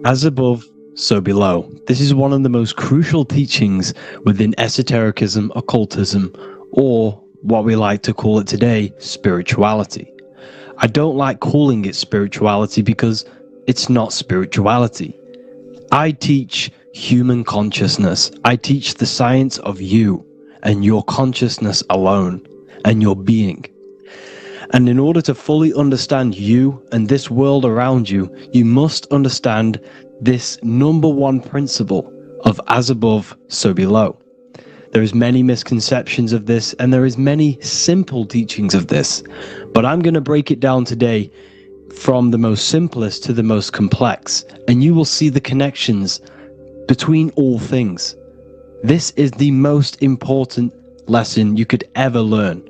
As above, so below. This is one of the most crucial teachings within esotericism, occultism, or what we like to call it today, spirituality. I don't like calling it spirituality because it's not spirituality. I teach human consciousness. I teach the science of you and your consciousness alone and your being. And in order to fully understand you and this world around you, you must understand this number one principle of as above, so below. There is many misconceptions of this, and there is many simple teachings of this, but I'm going to break it down today from the most simplest to the most complex, and you will see the connections between all things. This is the most important lesson you could ever learn,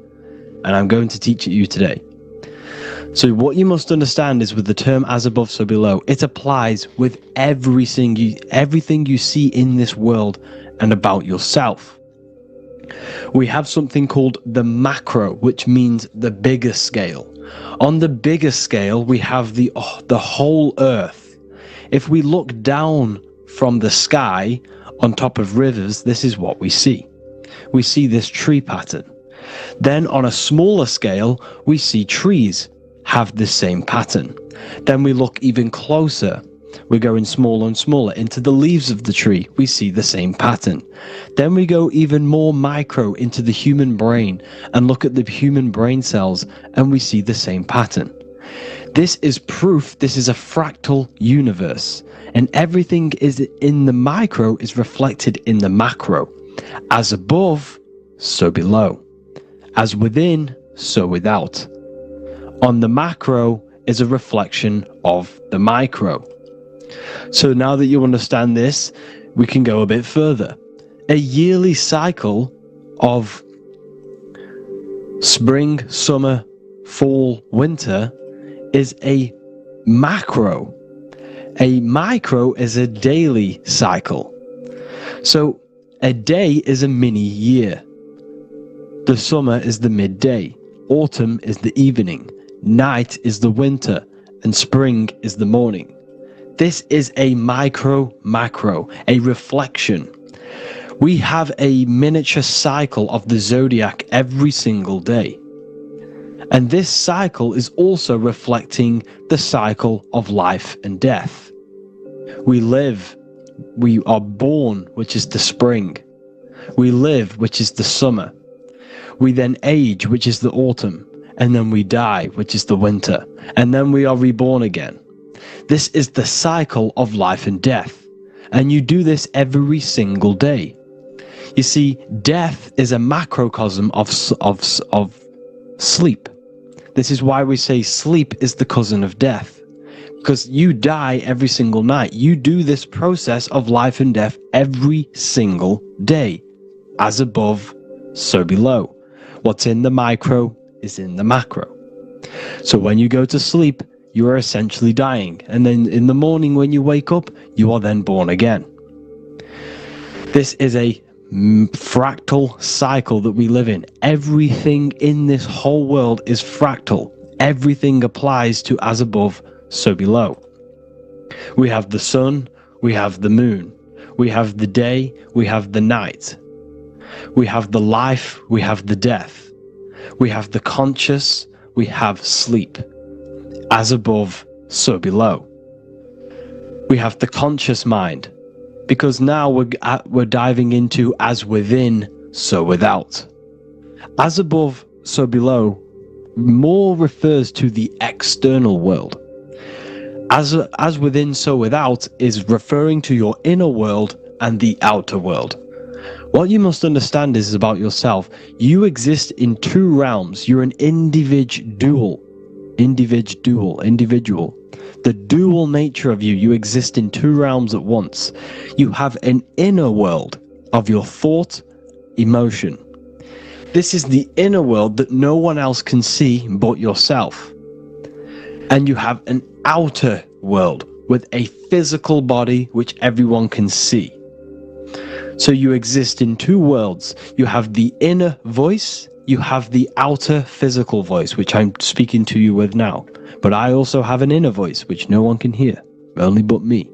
and I'm going to teach it you today. So what you must understand is with the term as above, so below, it applies with everything you see in this world and about yourself. We have something called the macro, which means the bigger scale. On the bigger scale, we have the whole earth. If we look down from the sky on top of rivers, this is what we see. We see this tree pattern. Then on a smaller scale, we see trees have the same pattern. Then we look even closer. We're going smaller and smaller into the leaves of the tree. We see the same pattern. Then we go even more micro into the human brain and look at the human brain cells, and we see the same pattern. This is proof this is a fractal universe, and everything is in the micro is reflected in the macro. As above, so below. As within, so without. On the macro is a reflection of the micro. So now that you understand this, we can go a bit further. A yearly cycle of spring, summer, fall, winter is a macro. A micro is a daily cycle. So a day is a mini year. The summer is the midday. Autumn is the evening. Night is the winter. And spring is the morning. This is a macro, a reflection. We have a miniature cycle of the zodiac every single day. And this cycle is also reflecting the cycle of life and death. We live, we are born, which is the spring. We live, which is the summer. We then age, which is the autumn. And then we die, which is the winter. And then we are reborn again. This is the cycle of life and death. And you do this every single day. You see, death is a macrocosm of sleep. This is why we say sleep is the cousin of death. Because you die every single night. You do this process of life and death every single day. As above, so below. What's in the micro is in the macro. So when you go to sleep, you are essentially dying. And then in the morning when you wake up, you are then born again. This is a fractal cycle that we live in. Everything in this whole world is fractal. Everything applies to as above, so below. We have the sun, we have the moon, we have the day, we have the night. We have the life, we have the death. We have the conscious, we have sleep. As above, so below. We have the conscious mind, because now we're diving into as within, so without. As above, so below more refers to the external world. As within, so without is referring to your inner world and the outer world. What you must understand is about yourself. You exist in two realms. You're an individual. The dual nature of you. You exist in two realms at once. You have an inner world of your thought, emotion. This is the inner world that no one else can see but yourself. And you have an outer world with a physical body which everyone can see. So you exist in two worlds. You have the inner voice, you have the outer physical voice, which I'm speaking to you with now. But I also have an inner voice, which no one can hear. only but me.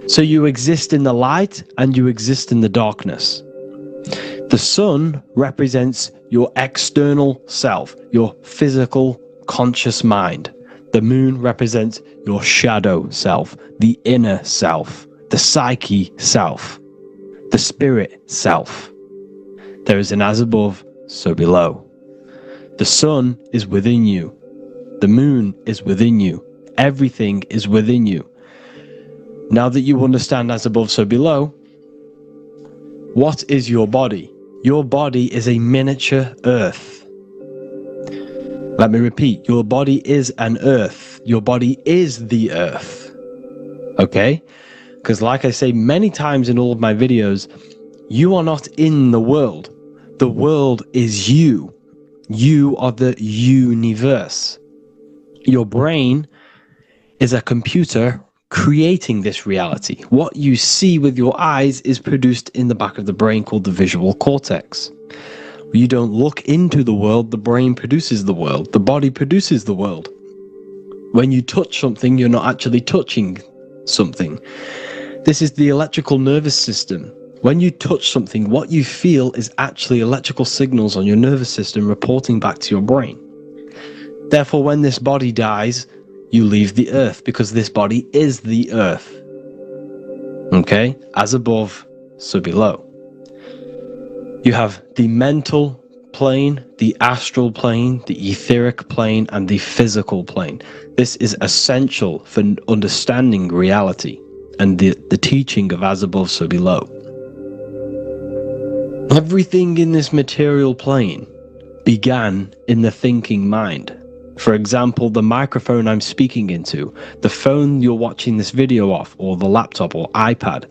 So you exist in the light and you exist in the darkness. The sun represents your external self, your physical, conscious mind. The moon represents your shadow self, the inner self, the psyche self, the spirit self. There is an as above, so below. The sun is within you. The moon is within you. Everything is within you. Now that you understand as above, so below, what is your body? Your body is a miniature earth. Let me repeat, your body is an earth. Your body is the earth. Okay? Because like I say many times in all of my videos, you are not in the world. The world is you. You are the universe. Your brain is a computer creating this reality. What you see with your eyes is produced in the back of the brain called the visual cortex. You don't look into the world, the brain produces the world. The body produces the world. When you touch something, you're not actually touching something. This is the electrical nervous system. When you touch something, what you feel is actually electrical signals on your nervous system reporting back to your brain. Therefore, when this body dies, you leave the earth because this body is the earth. Okay? As above, so below. You have the mental plane, the astral plane, the etheric plane, and the physical plane. This is essential for understanding reality and the teaching of as above, so below. Everything in this material plane began in the thinking mind. For example, the microphone I'm speaking into, the phone you're watching this video off, or the laptop or iPad.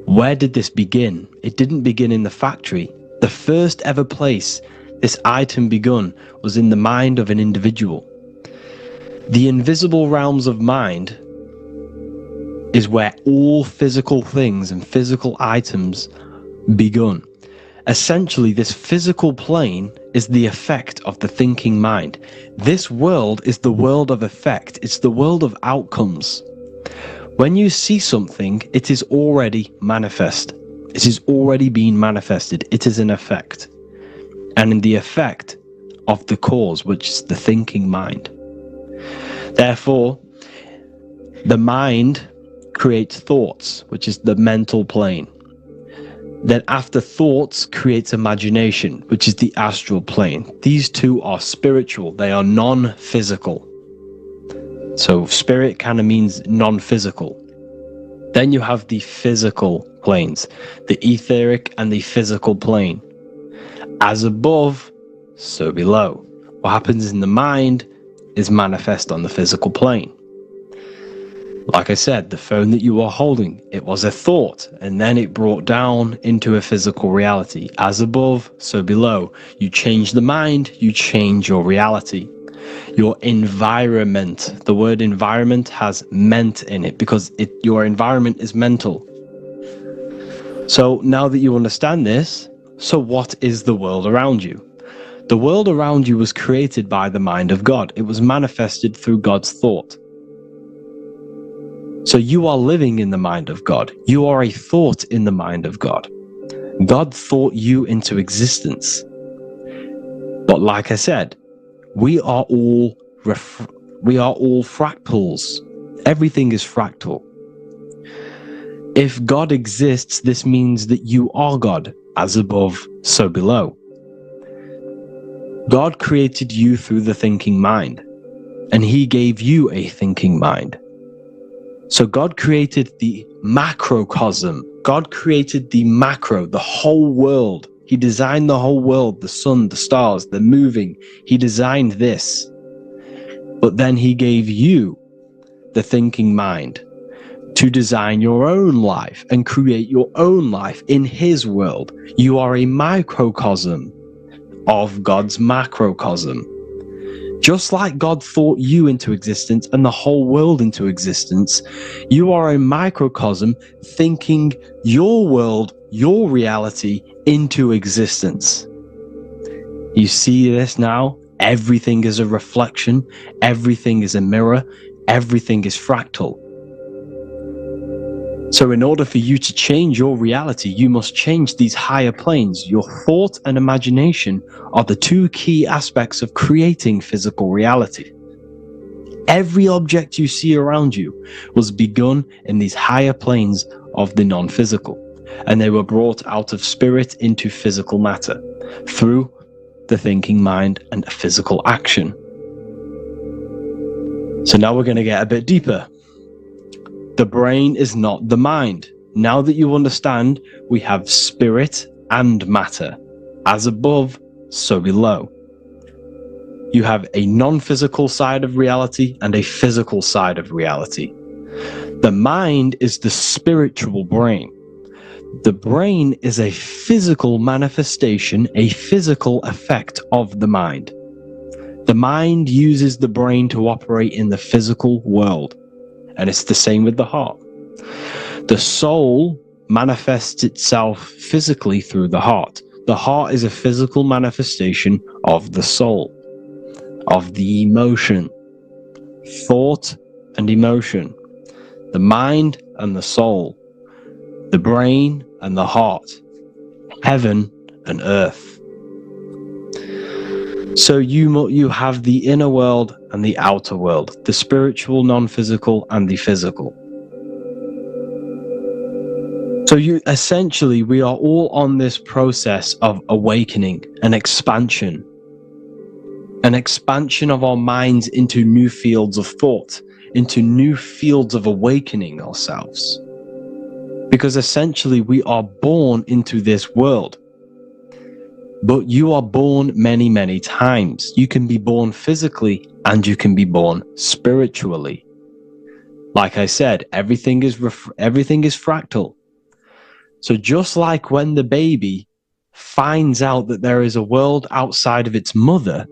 Where did this begin? It didn't begin in the factory. The first ever place this item begun was in the mind of an individual. The invisible realms of mind is where all physical things and physical items begun. Essentially, this physical plane is the effect of the thinking mind. This world is the world of effect. It's the world of outcomes. When you see something, it is already manifest. It is already being manifested. It is an effect. And in the effect of the cause, which is the thinking mind. Therefore, the mind creates thoughts, which is the mental plane. Then after thoughts creates imagination, which is the astral plane. These two are spiritual. They are non-physical. So spirit kind of means non-physical. Then you have the physical planes, the etheric and the physical plane. As above, so below. What happens in the mind is manifest on the physical plane. Like I said, the phone that you are holding, it was a thought, and then it brought down into a physical reality. As above, so below. You change the mind, you change your reality. Your environment, the word environment has ment in it because your environment is mental. So now that you understand this, so what is the world around you? The world around you was created by the mind of God. It was manifested through God's thought. So you are living in the mind of God. You are a thought in the mind of God. God thought you into existence. But like I said, we are all fractals. Everything is fractal. If God exists, this means that you are God. As above, so below. God created you through the thinking mind, and he gave you a thinking mind. So God created the macrocosm. God created the macro, the whole world. He designed the whole world, the sun, the stars, the moving. He designed this. But then he gave you the thinking mind to design your own life and create your own life in his world. You are a microcosm of God's macrocosm. Just like God thought you into existence and the whole world into existence, you are a microcosm thinking your world, your reality into existence. You see this now? Everything is a reflection. Everything is a mirror. Everything is fractal. So in order for you to change your reality, you must change these higher planes. Your thought and imagination are the two key aspects of creating physical reality. Every object you see around you was begun in these higher planes of the non-physical, and they were brought out of spirit into physical matter through the thinking mind and physical action. So now we're going to get a bit deeper. The brain is not the mind. Now that you understand, we have spirit and matter. As above, so below. You have a non-physical side of reality and a physical side of reality. The mind is the spiritual brain. The brain is a physical manifestation, a physical effect of the mind. The mind uses the brain to operate in the physical world. And it's the same with the heart. The soul manifests itself physically through the heart. The heart is a physical manifestation of the soul, of the emotion, thought and emotion, the mind and the soul, the brain and the heart, heaven and earth. So you have the inner world and the outer world, the spiritual, non-physical, and the physical. So we are all on this process of awakening, an expansion of our minds into new fields of thought, into new fields of awakening ourselves. Because essentially we are born into this world. But you are born many, many times. You can be born physically and you can be born spiritually. Like I said, everything is fractal. So just like when the baby finds out that there is a world outside of its mother,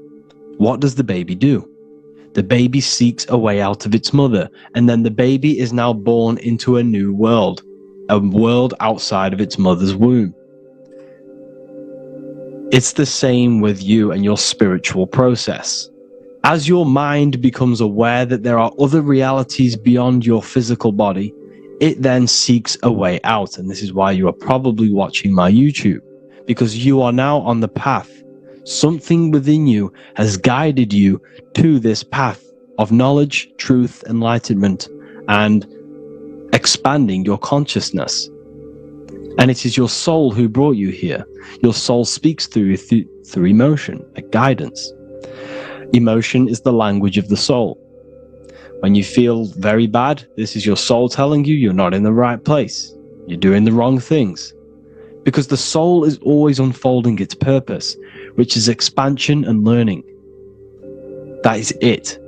what does the baby do? The baby seeks a way out of its mother, and then the baby is now born into a new world, a world outside of its mother's womb. It's the same with you and your spiritual process. As your mind becomes aware that there are other realities beyond your physical body, it then seeks a way out. And this is why you are probably watching my YouTube, because you are now on the path. Something within you has guided you to this path of knowledge, truth, enlightenment, and expanding your consciousness. And it is your soul who brought you here. Your soul speaks through emotion, a guidance. Emotion is the language of the soul. When you feel very bad, this is your soul telling you you're not in the right place. You're doing the wrong things. Because the soul is always unfolding its purpose, which is expansion and learning. That is it.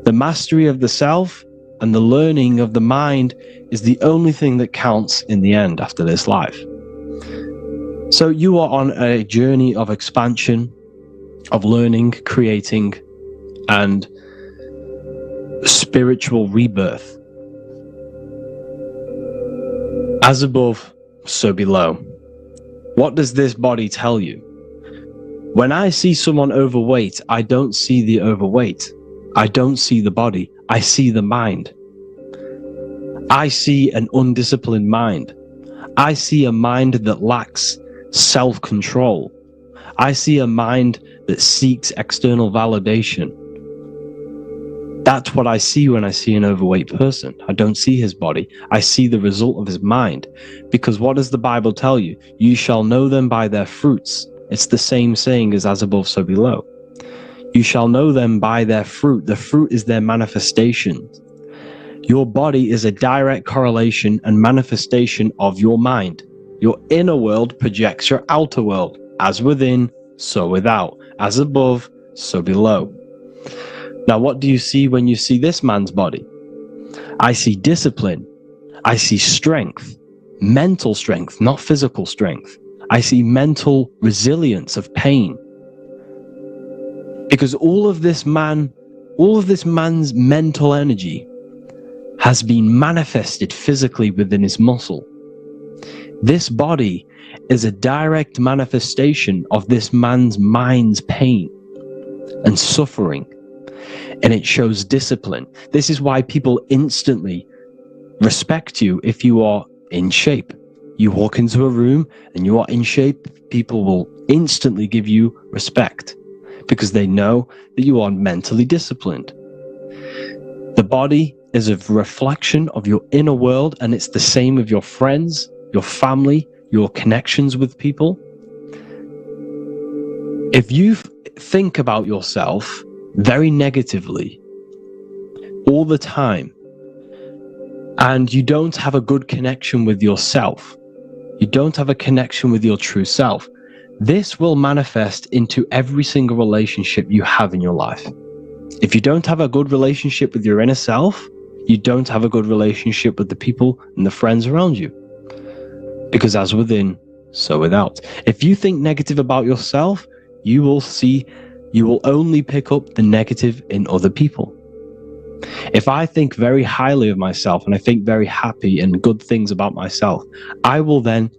The mastery of the self and the learning of the mind is the only thing that counts in the end after this life. So you are on a journey of expansion, of learning, creating, and spiritual rebirth. As above, so below. What does this body tell you? When I see someone overweight, I don't see the overweight. I don't see the body. I see the mind. I see an undisciplined mind. I see a mind that lacks self-control. I see a mind that seeks external validation. That's what I see when I see an overweight person. I don't see his body. I see the result of his mind. Because what does the Bible tell you? You shall know them by their fruits. It's the same saying as above, so below. You shall know them by their fruit. The fruit is their manifestation. Your body is a direct correlation and manifestation of your mind. Your inner world projects your outer world. As within, so without. As above, so below. Now, what do you see when you see this man's body? I see discipline. I see strength. Mental strength, not physical strength. I see mental resilience of pain. Because all of this man's mental energy has been manifested physically within his muscle. This body is a direct manifestation of this man's mind's pain and suffering. and it shows discipline. This is why people instantly respect you if you are in shape. You walk into a room and you are in shape, people will instantly give you respect because they know that you are mentally disciplined. The body is a reflection of your inner world, and it's the same with your friends, your family, your connections with people. If you think about yourself very negatively all the time, and you don't have a good connection with yourself, you don't have a connection with your true self, this will manifest into every single relationship you have in your life. If you don't have a good relationship with your inner self, you don't have a good relationship with the people and the friends around you. Because as within, so without. If you think negative about yourself, you will only pick up the negative in other people. If I think very highly of myself and I think very happy and good things about myself, I will then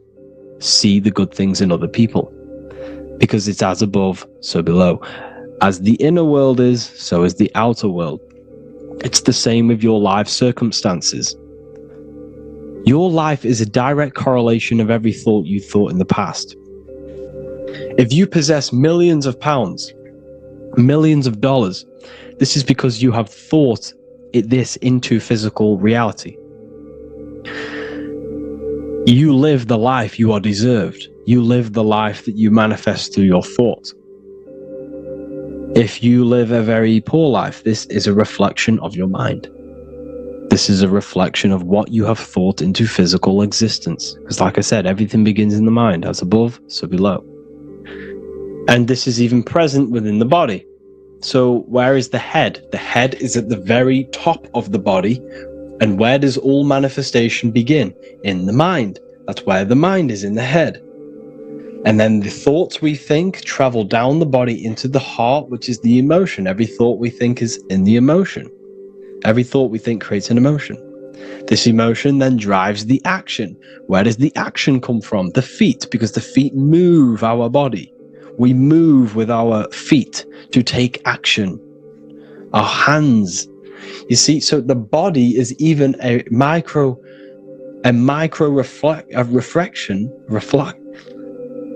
see the good things in other people. Because it's as above, so below. As the inner world is, so is the outer world. It's the same with your life circumstances. Your life is a direct correlation of every thought you thought in the past. If you possess millions of pounds, millions of dollars, this is because you have thought this into physical reality. You live the life you are deserved. You live the life that you manifest through your thought. If you live a very poor life, this is a reflection of your mind. This is a reflection of what you have thought into physical existence. Because like I said, everything begins in the mind. As above, so below. And this is even present within the body. So where is the head? The head is at the very top of the body. And where does all manifestation begin? In the mind. That's where the mind is, in the head. And then the thoughts we think travel down the body into the heart, which is the emotion. Every thought we think is in the emotion. Every thought we think creates an emotion. This emotion then drives the action. Where does the action come from? The feet, because the feet move our body. We move with our feet to take action. Our hands. You see, so the body is even a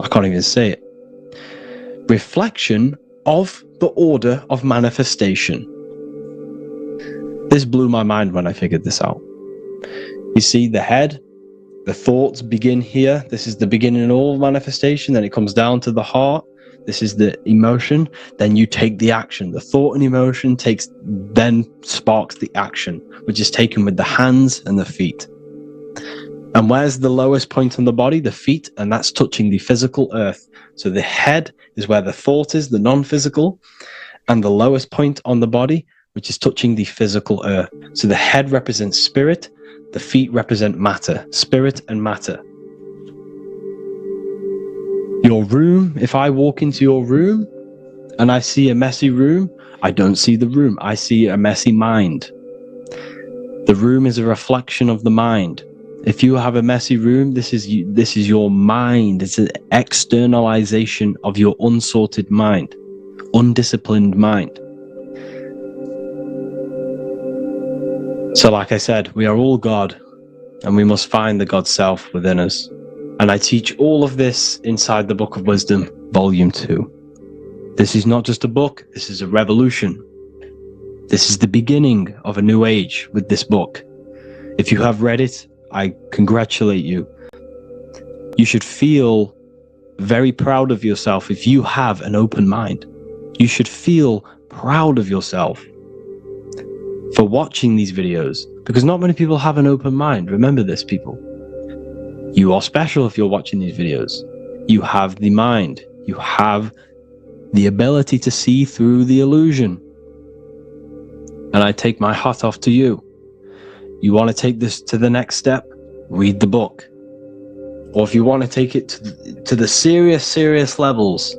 I can't even say it. Reflection of the order of manifestation. This blew my mind when I figured this out. You see, the head, the thoughts begin here. This is the beginning of all manifestation. Then it comes down to the heart. This is the emotion. Then you take the action. The thought and emotion then sparks the action, which is taken with the hands and the feet. And where's the lowest point on the body? The feet, and that's touching the physical earth. So the head is where the thought is, the non-physical, and the lowest point on the body, which is touching the physical earth. So the head represents spirit, the feet represent matter, spirit and matter. Your room, if I walk into your room and I see a messy room, I don't see the room, I see a messy mind. The room is a reflection of the mind. If you have a messy room, this is your mind. It's an externalization of your unsorted mind, undisciplined mind. So like I said, we are all God, and we must find the God self within us. And I teach all of this inside the Book of Wisdom, Volume 2. This is not just a book, this is a revolution. This is the beginning of a new age with this book. If you have read it, I congratulate you. You should feel very proud of yourself if you have an open mind. You should feel proud of yourself for watching these videos, because not many people have an open mind. Remember this, people. You are special if you're watching these videos. You have the mind. You have the ability to see through the illusion. And I take my hat off to you. You want to take this to the next step? Read the book. Or if you want to take it to the serious levels,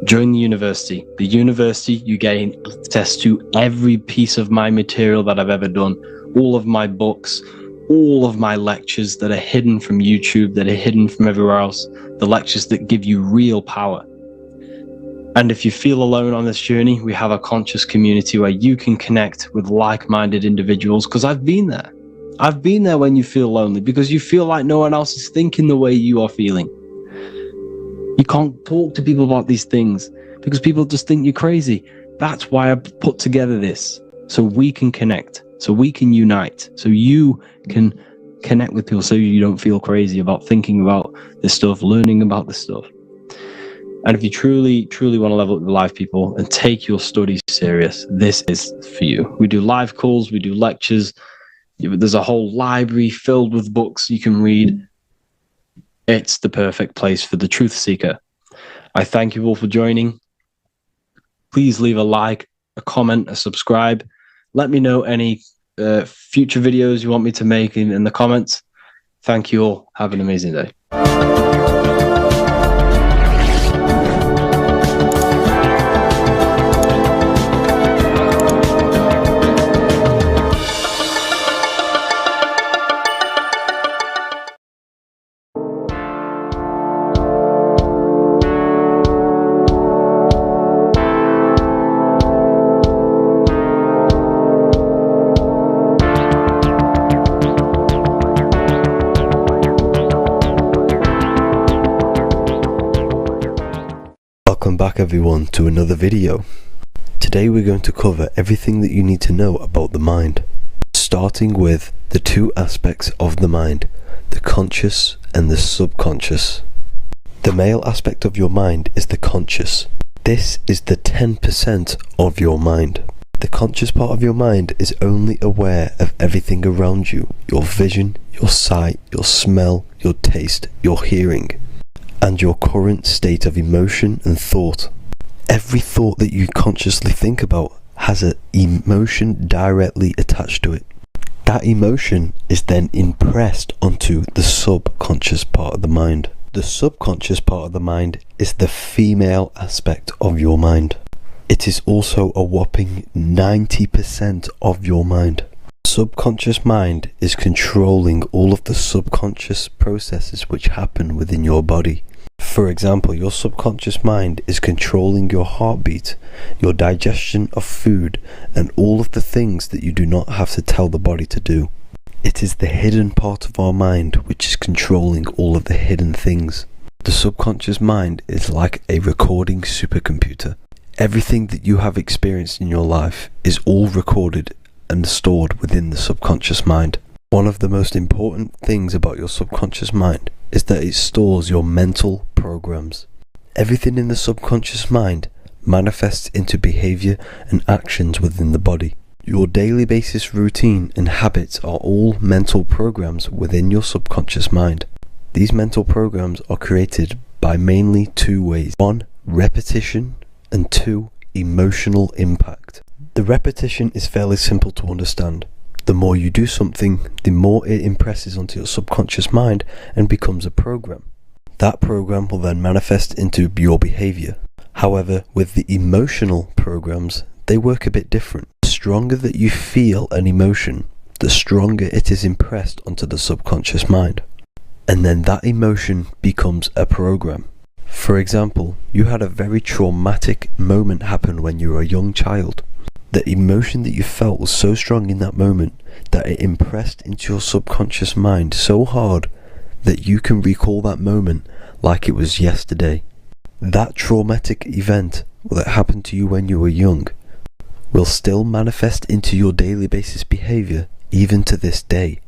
join the university. The university, you gain access to every piece of my material that I've ever done, all of my books, all of my lectures that are hidden from YouTube, that are hidden from everywhere else, the lectures that give you real power. And if you feel alone on this journey, we have a conscious community where you can connect with like-minded individuals, because I've been there. I've been there when you feel lonely, because you feel like no one else is thinking the way you are feeling. You can't talk to people about these things because people just think you're crazy. That's why I put together this, so we can connect, so we can unite, so you can connect with people, so you don't feel crazy about thinking about this stuff, learning about this stuff. And if you truly, truly want to level up your life, people, and take your studies serious, this is for you. We do live calls, we do lectures. There's a whole library filled with books you can read. It's the perfect place for the truth seeker. I thank you all for joining. Please leave a like, a comment, a subscribe. Let me know any future videos you want me to make in the comments. Thank you all. Have an amazing day. Welcome back everyone to another video. Today we're going to cover everything that you need to know about the mind, starting with the two aspects of the mind, the conscious and the subconscious. The male aspect of your mind is the conscious. This is the 10% of your mind. The conscious part of your mind is only aware of everything around you, your vision, your sight, your smell, your taste, your hearing, and your current state of emotion and thought. Every thought that you consciously think about has an emotion directly attached to it. That emotion is then impressed onto the subconscious part of the mind. The subconscious part of the mind is the female aspect of your mind. It is also a whopping 90% of your mind. Subconscious mind is controlling all of the subconscious processes which happen within your body. For example, your subconscious mind is controlling your heartbeat, your digestion of food, and all of the things that you do not have to tell the body to do. It is the hidden part of our mind which is controlling all of the hidden things. The subconscious mind is like a recording supercomputer. Everything that you have experienced in your life is all recorded and stored within the subconscious mind. One of the most important things about your subconscious mind is that it stores your mental programs. Everything in the subconscious mind manifests into behavior and actions within the body. Your daily basis routine and habits are all mental programs within your subconscious mind. These mental programs are created by mainly two ways. 1, repetition, and 2, emotional impact. The repetition is fairly simple to understand. The more you do something, the more it impresses onto your subconscious mind and becomes a program. That program will then manifest into your behavior. However, with the emotional programs, they work a bit different. The stronger that you feel an emotion, the stronger it is impressed onto the subconscious mind. And then that emotion becomes a program. For example, you had a very traumatic moment happen when you were a young child. The emotion that you felt was so strong in that moment that it impressed into your subconscious mind so hard that you can recall that moment like it was yesterday. That traumatic event that happened to you when you were young will still manifest into your daily basis behavior even to this day.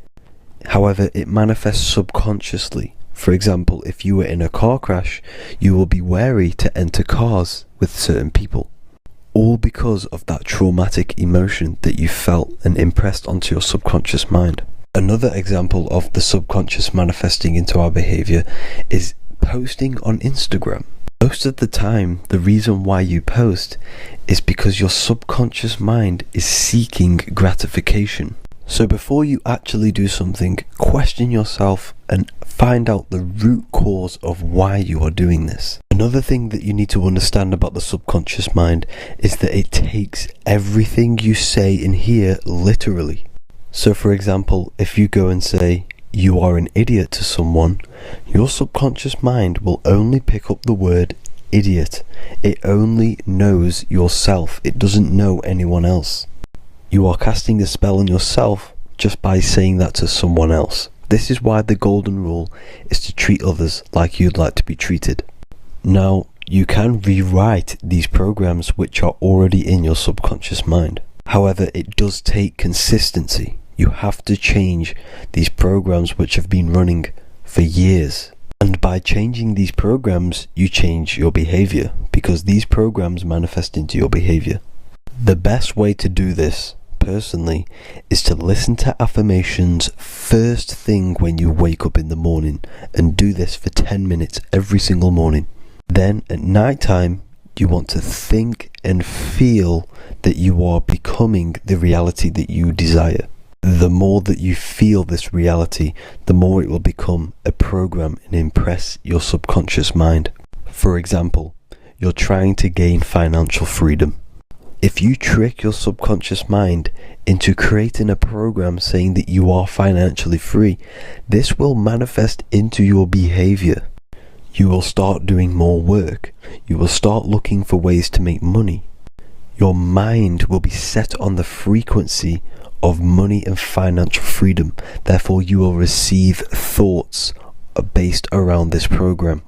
However, it manifests subconsciously. For example, if you were in a car crash, you will be wary to enter cars with certain people. All because of that traumatic emotion that you felt and impressed onto your subconscious mind. Another example of the subconscious manifesting into our behavior is posting on Instagram. Most of the time, the reason why you post is because your subconscious mind is seeking gratification. So before you actually do something, question yourself and find out the root cause of why you are doing this. Another thing that you need to understand about the subconscious mind is that it takes everything you say and hear literally. So for example, if you go and say, "You are an idiot" to someone, your subconscious mind will only pick up the word idiot. It only knows yourself. It doesn't know anyone else. You are casting a spell on yourself just by saying that to someone else. This is why the golden rule is to treat others like you'd like to be treated. Now, you can rewrite these programs which are already in your subconscious mind. However, it does take consistency. You have to change these programs which have been running for years. And by changing these programs, you change your behavior, because these programs manifest into your behavior. The best way to do this, personally, is to listen to affirmations first thing when you wake up in the morning, and do this for 10 minutes every single morning. Then at night time, you want to think and feel that you are becoming the reality that you desire. The more that you feel this reality, the more it will become a program and impress your subconscious mind. For example, you're trying to gain financial freedom. If you trick your subconscious mind into creating a program saying that you are financially free, this will manifest into your behavior. You will start doing more work. You will start looking for ways to make money. Your mind will be set on the frequency of money and financial freedom. Therefore, you will receive thoughts based around this program.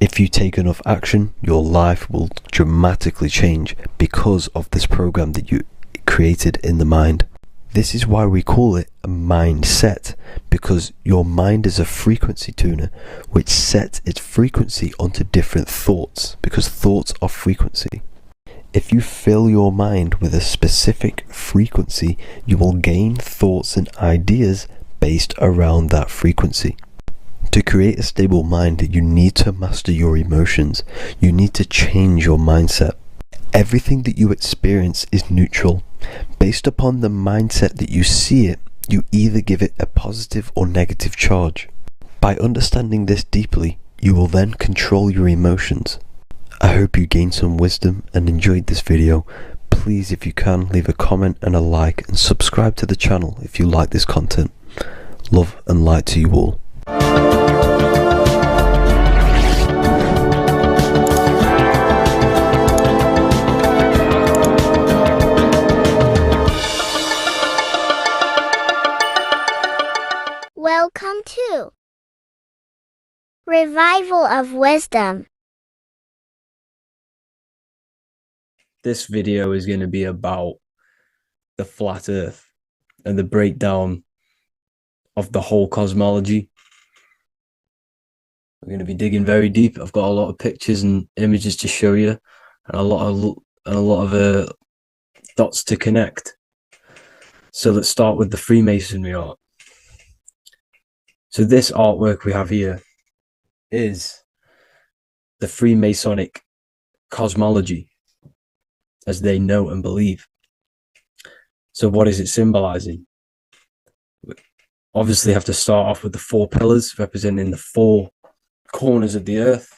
If you take enough action, your life will dramatically change because of this program that you created in the mind. This is why we call it a mindset, because your mind is a frequency tuner which sets its frequency onto different thoughts, because thoughts are frequency. If you fill your mind with a specific frequency, you will gain thoughts and ideas based around that frequency. To create a stable mind, you need to master your emotions. You need to change your mindset. Everything that you experience is neutral. Based upon the mindset that you see it, you either give it a positive or negative charge. By understanding this deeply, you will then control your emotions. I hope you gained some wisdom and enjoyed this video. Please, if you can, leave a comment and a like, and subscribe to the channel if you like this content. Love and light to you all. Welcome to Revival of Wisdom. This video is going to be about the flat earth and the breakdown of the whole cosmology. We're going to be digging very deep. I've got a lot of pictures and images to show you, and a lot of dots to connect. So let's start with the Freemasonry art. So this artwork we have here is the Freemasonic cosmology, as they know and believe. So what is it symbolizing? We obviously have to start off with the 4 pillars representing the 4 corners of the earth.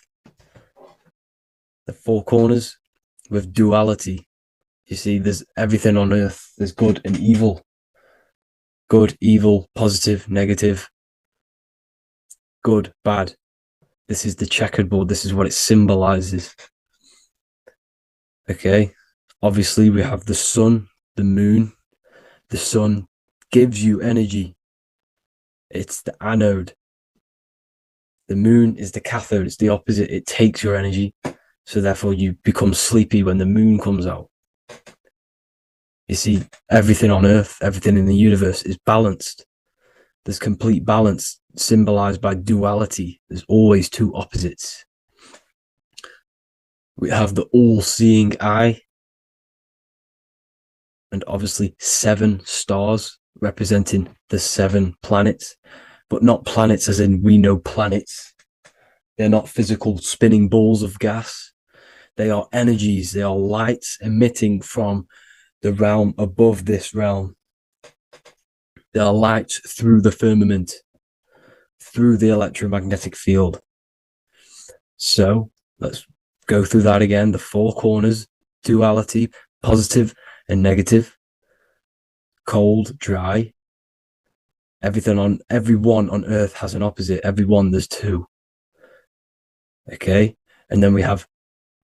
The 4 corners with duality. You see, there's everything on earth. There's good and evil. Good, evil, positive, negative. Good, bad. This is the checkerboard. This is what it symbolizes. Okay. Obviously, we have the sun, the moon. The sun gives you energy. It's the anode. The moon is the cathode. It's the opposite. It takes your energy. So therefore, you become sleepy when the moon comes out. You see, everything on earth, everything in the universe is balanced. There's complete balance, symbolized by duality. There's always 2 opposites. We have the all-seeing eye, and obviously 7 stars representing the 7 planets, but not planets as in we know planets. They're not physical spinning balls of gas. They are energies. They are lights emitting from the realm above this realm. They are lights through the firmament, through the electromagnetic field. So let's go through that again. The 4 corners, duality, positive and negative, cold, dry. Everyone on earth has an opposite. Everyone, there's 2. Okay. And then we have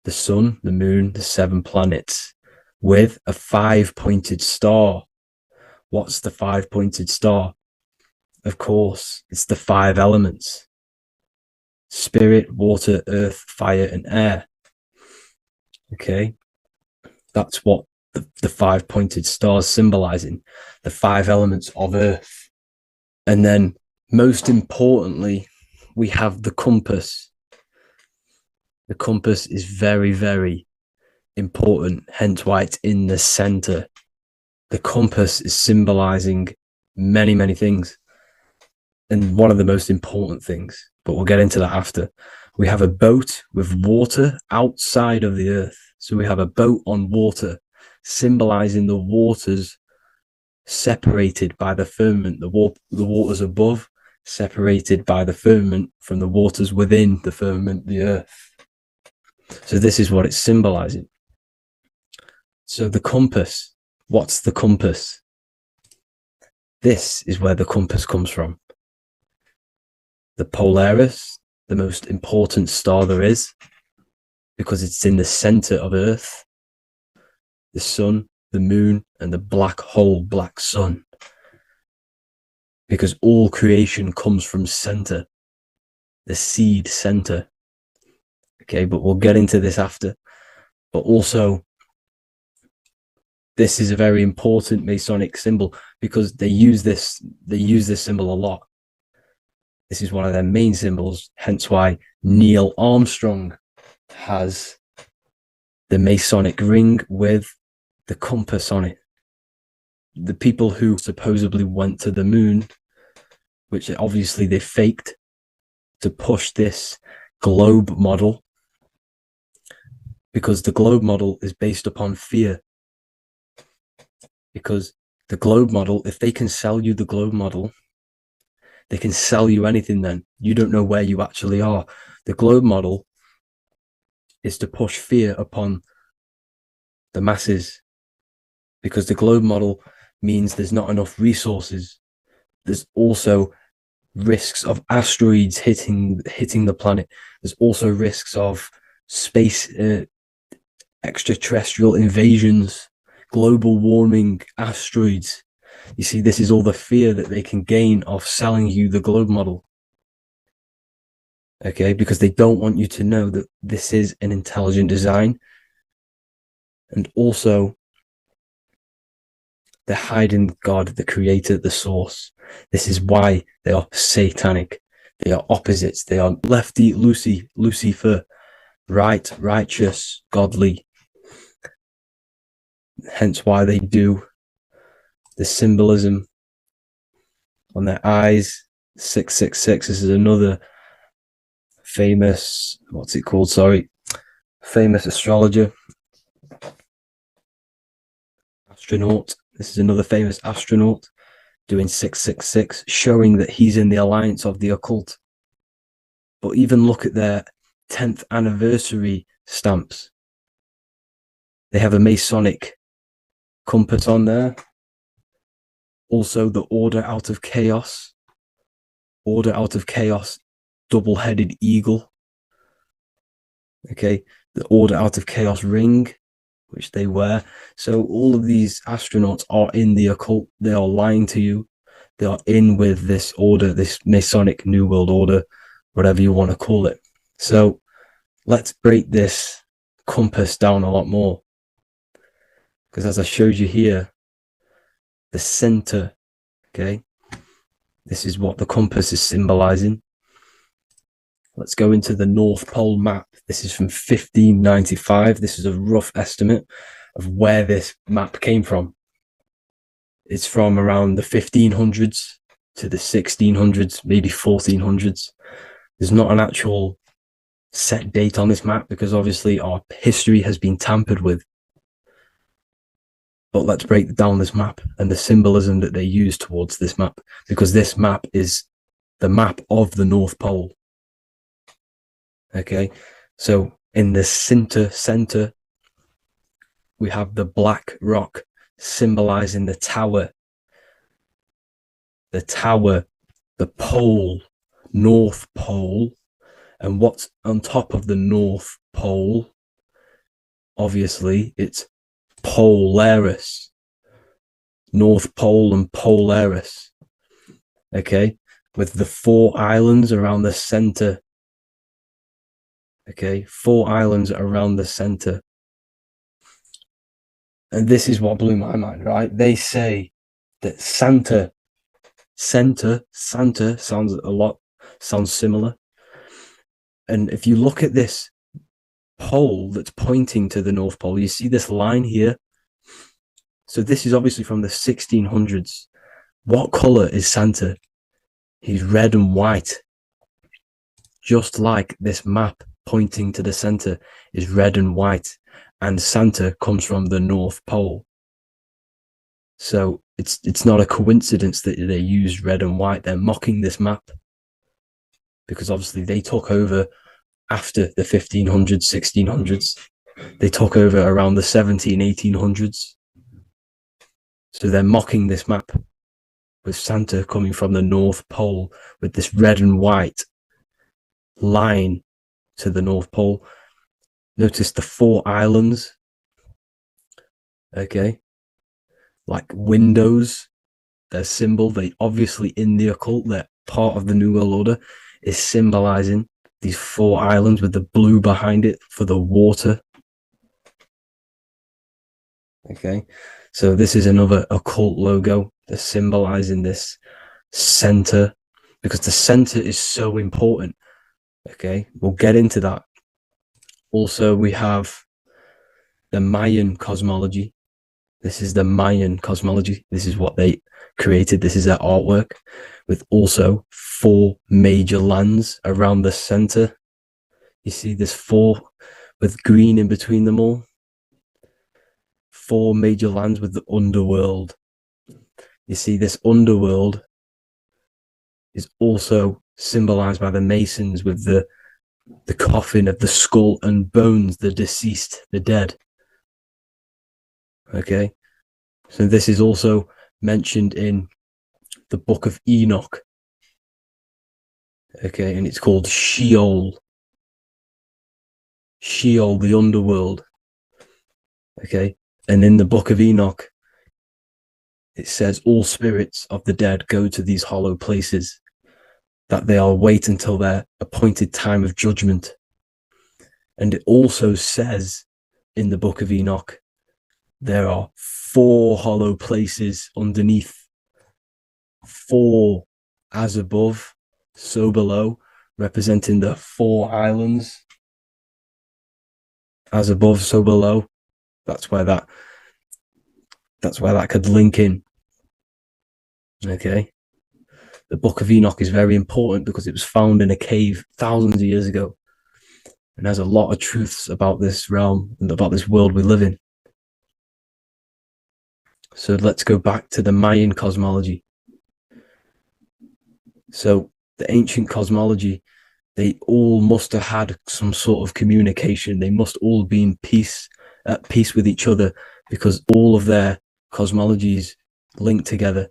the sun, the moon, the 7 planets, with a 5-pointed star. What's the 5-pointed star? Of course, it's the 5 elements: spirit, water, earth, fire, and air. Okay, that's what the 5-pointed star is symbolizing, the 5 elements of earth. And then, most importantly, we have the compass. The compass is very, very important, hence why it's in the center. The compass is symbolizing many, many things. And one of the most important things, but we'll get into that after. We have a boat with water outside of the earth. So we have a boat on water, symbolizing the waters separated by the firmament, the waters above, separated by the firmament from the waters within the firmament, the earth. So this is what it's symbolizing. So the compass, what's the compass? This is where the compass comes from. The Polaris, the most important star there is, because it's in the center of Earth, the sun, the moon, and the black hole, black sun. Because all creation comes from center, the seed center. Okay, but we'll get into this after. But also, this is a very important Masonic symbol because they use this symbol a lot. This is one of their main symbols, hence why Neil Armstrong has the Masonic ring with the compass on it. The people who supposedly went to the moon, which obviously they faked to push this globe model, because the globe model is based upon fear. Because the globe model, if they can sell you the globe model, they can sell you anything then. You don't know where you actually are. The globe model is to push fear upon the masses, because the globe model means there's not enough resources. There's also risks of asteroids hitting the planet. There's also risks of space, extraterrestrial invasions, global warming, asteroids. You see, this is all the fear that they can gain of selling you the globe model. Okay, because they don't want you to know that this is an intelligent design. And also, they're hiding God, the creator, the source. This is why they are satanic. They are opposites. They are lefty, Lucifer, right, righteous, godly. Hence why they do the symbolism on their eyes. 666. This is another famous, famous astrologer, astronaut. This is another famous astronaut doing 666, showing that he's in the alliance of the occult. But even look at their 10th anniversary stamps. They have a Masonic compass on there. Also, the Order Out of Chaos. Order Out of Chaos, double-headed eagle. Okay, the Order Out of Chaos ring, which they wear. So all of these astronauts are in the occult. They are lying to you. They are in with this order, this Masonic New World Order, whatever you want to call it. So let's break this compass down a lot more. Because as I showed you here, the center, okay, this is what the compass is symbolizing. Let's go into the North Pole map. This is from 1595. This is a rough estimate of where this map came from. It's from around the 1500s to the 1600s, maybe 1400s. There's not an actual set date on this map because obviously our history has been tampered with. But let's break down this map and the symbolism that they use towards this map, because this map is the map of the North Pole. Okay, so in the center, we have the black rock symbolizing the tower, the pole, North Pole. And what's on top of the North Pole? obviously it's Polaris, North Pole and Polaris, okay, with the 4 islands around the center. Okay, 4 islands around the center. And this is what blew my mind, right? They say that Santa sounds similar. And if you look at this pole that's pointing to the North Pole, you see this line here. So this is obviously from the 1600s. What color is Santa? He's red and white. Just like this map pointing to the center is red and white, and Santa comes from the North Pole. So it's not a coincidence that they use red and white. They're mocking this map because obviously they took over after the 1500s, 1600s. They took over around the 1800s. So they're mocking this map with Santa coming from the North Pole with this red and white line to the North Pole. Notice the 4 islands, okay, like windows, their symbol. They obviously, in the occult, they're part of the New World Order, is symbolizing these 4 islands with the blue behind it for the water. Okay, so this is another occult logo. They're symbolizing this center because the center is so important. Okay, we'll get into that. Also, we have the Mayan cosmology. This is the Mayan cosmology. This is what they created. This is their artwork, with also 4 major lands around the center. You see this 4 with green in between them all. 4 major lands with the underworld. You see this underworld is also symbolized by the Masons with the coffin of the skull and bones, the deceased, the dead. Okay, so this is also mentioned in the book of Enoch. Okay, and it's called Sheol. Sheol, the underworld. Okay, and in the book of Enoch, it says all spirits of the dead go to these hollow places, that they will wait until their appointed time of judgment. And it also says in the book of Enoch, there are 4 hollow places underneath. 4 as above, so below, representing the 4 islands. As above, so below. That's where that could link in. Okay. The book of Enoch is very important because it was found in a cave thousands of years ago and has a lot of truths about this realm and about this world we live in. So let's go back to the Mayan cosmology. So the ancient cosmology, they all must have had some sort of communication. They must all be at peace with each other, because all of their cosmologies link together.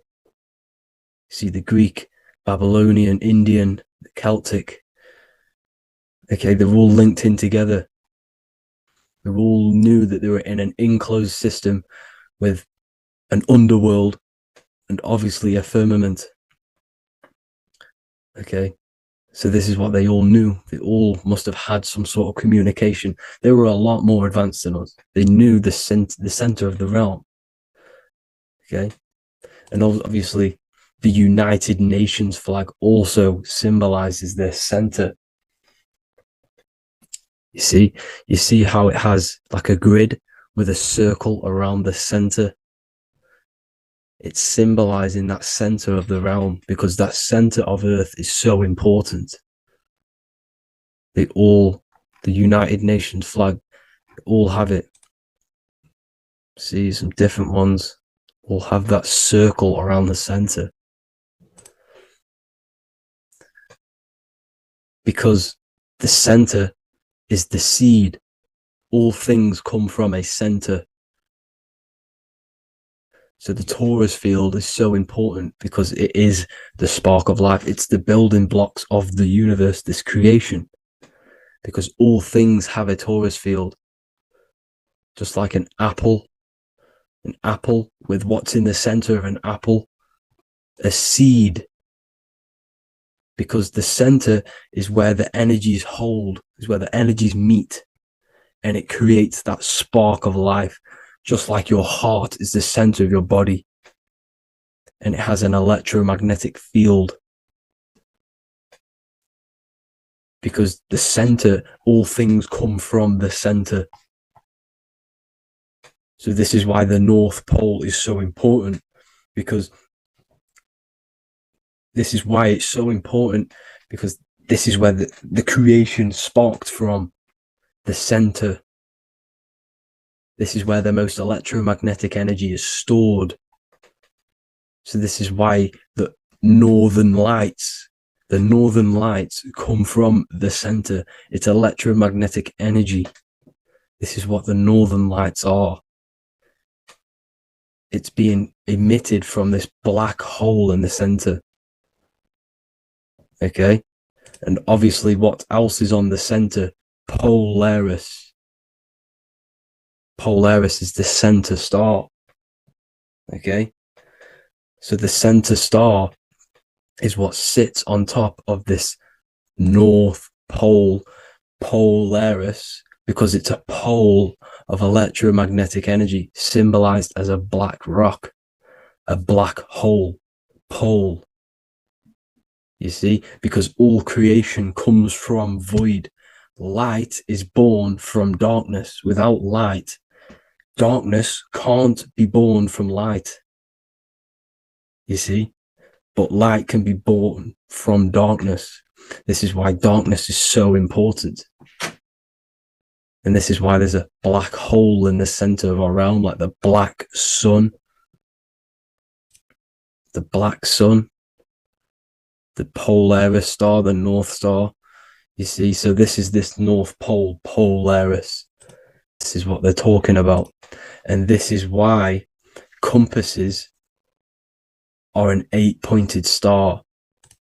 See, the Greek, Babylonian, Indian, the Celtic. Okay, they're all linked in together. They all knew that they were in an enclosed system with an underworld and obviously a firmament. Okay, so this is what they all knew. They all must have had some sort of communication. They were a lot more advanced than us. They knew the center of the realm. Okay, and obviously the United Nations flag also symbolizes their center. You see how it has like a grid with a circle around the center. It's symbolizing that center of the realm, because that center of Earth is so important. The United Nations flag, all have it. See, some different ones all have that circle around the center. Because the center is the seed. All things come from a center. So the torus field is so important because it is the spark of life. It's the building blocks of the universe, this creation. Because all things have a torus field. just like an apple with what's in the center of an apple, a seed, because the center is where the energies hold, is where the energies meet, and it creates that spark of life, just like your heart is the center of your body, and it has an electromagnetic field. Because the center, all things come from the center. So this is why the North Pole is so important, because this is why it's so important, because this is where the creation sparked from, the center. This is where the most electromagnetic energy is stored. So this is why the northern lights come from the center. It's electromagnetic energy. This is what the northern lights are. It's being emitted from this black hole in the center. Okay? And obviously what else is on the center? Polaris. Polaris is the center star. Okay? So the center star is what sits on top of this North Pole, Polaris, because it's a pole of electromagnetic energy, symbolized as a black rock, a black hole, pole. You see, because all creation comes from void. Light is born from darkness. Without light, darkness can't be born from light. You see, but light can be born from darkness. This is why darkness is so important. And this is why there's a black hole in the center of our realm, like the black sun. The black sun. The Polaris star, the North Star. You see, so this is this North Pole, Polaris. This is what they're talking about. And this is why compasses are an 8-pointed star,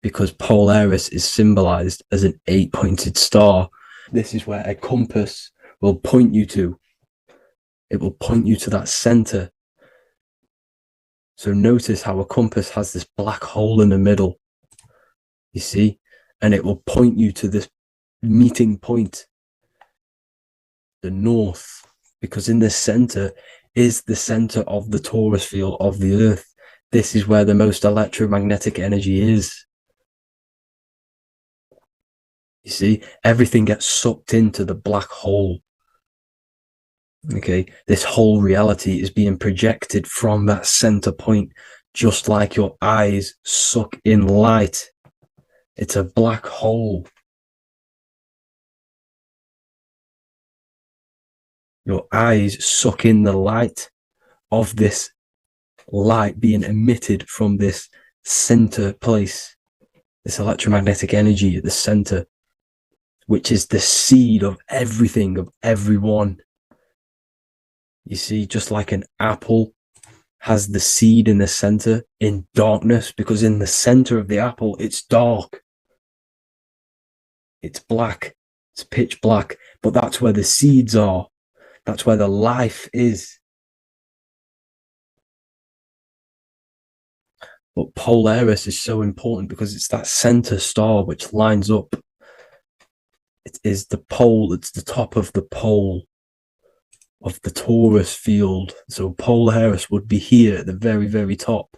because Polaris is symbolized as an 8-pointed star. This is where a compass will point you to. It will point you to that center. So notice how a compass has this black hole in the middle. You see? And it will point you to this meeting point, the north, because in the center is the center of the torus field of the earth. This is where the most electromagnetic energy is. You see, everything gets sucked into the black hole. Okay, this whole reality is being projected from that center point, just like your eyes suck in light. It's a black hole. Your eyes suck in the light of this light being emitted from this center place, this electromagnetic energy at the center, which is the seed of everything, of everyone. You see, just like an apple has the seed in the center in darkness, because in the center of the apple, it's dark. It's black. It's pitch black. But that's where the seeds are. That's where the life is. But Polaris is so important because it's that center star which lines up. It is the pole. It's the top of the pole of the torus field. So Polaris would be here at the very, very top.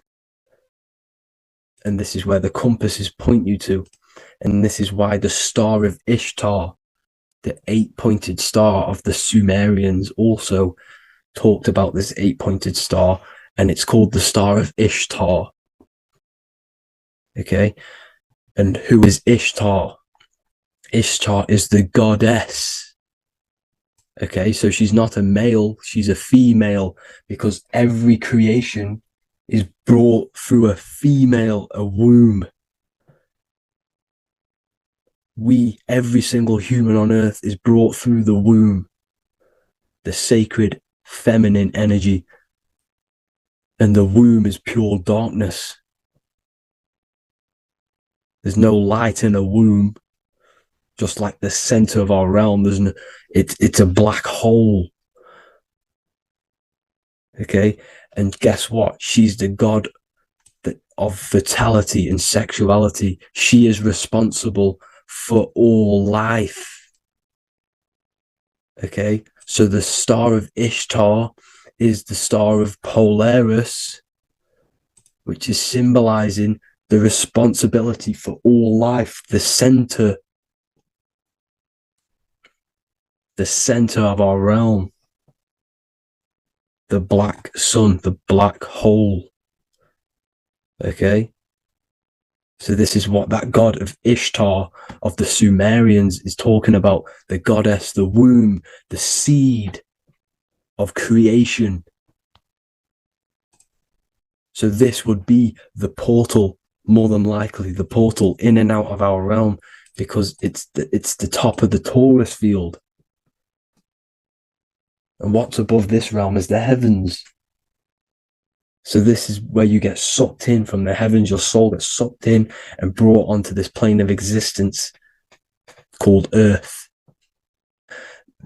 And this is where the compasses point you to. And this is why the star of Ishtar, the 8-pointed star of the Sumerians, also talked about this 8-pointed star. And it's called the star of Ishtar. Okay. And who is Ishtar? Ishtar is the goddess. Okay, so she's not a male, she's a female, because every creation is brought through a female, a womb. Every single human on earth is brought through the womb, the sacred feminine energy. And the womb is pure darkness. There's no light in a womb. Just like the center of our realm, it's a black hole. Okay. And guess what? She's the god of fertility and sexuality. She is responsible for all life. Okay. So the star of Ishtar is the star of Polaris, which is symbolizing the responsibility for all life, the center of our realm, the black sun, the black hole. Okay. So this is what that god of Ishtar of the Sumerians is talking about, the goddess, the womb, the seed of creation. So this would be the portal, more than likely the portal in and out of our realm, because it's the top of the Taurus field. And what's above this realm is the heavens. So this is where you get sucked in from the heavens. Your soul gets sucked in and brought onto this plane of existence called Earth.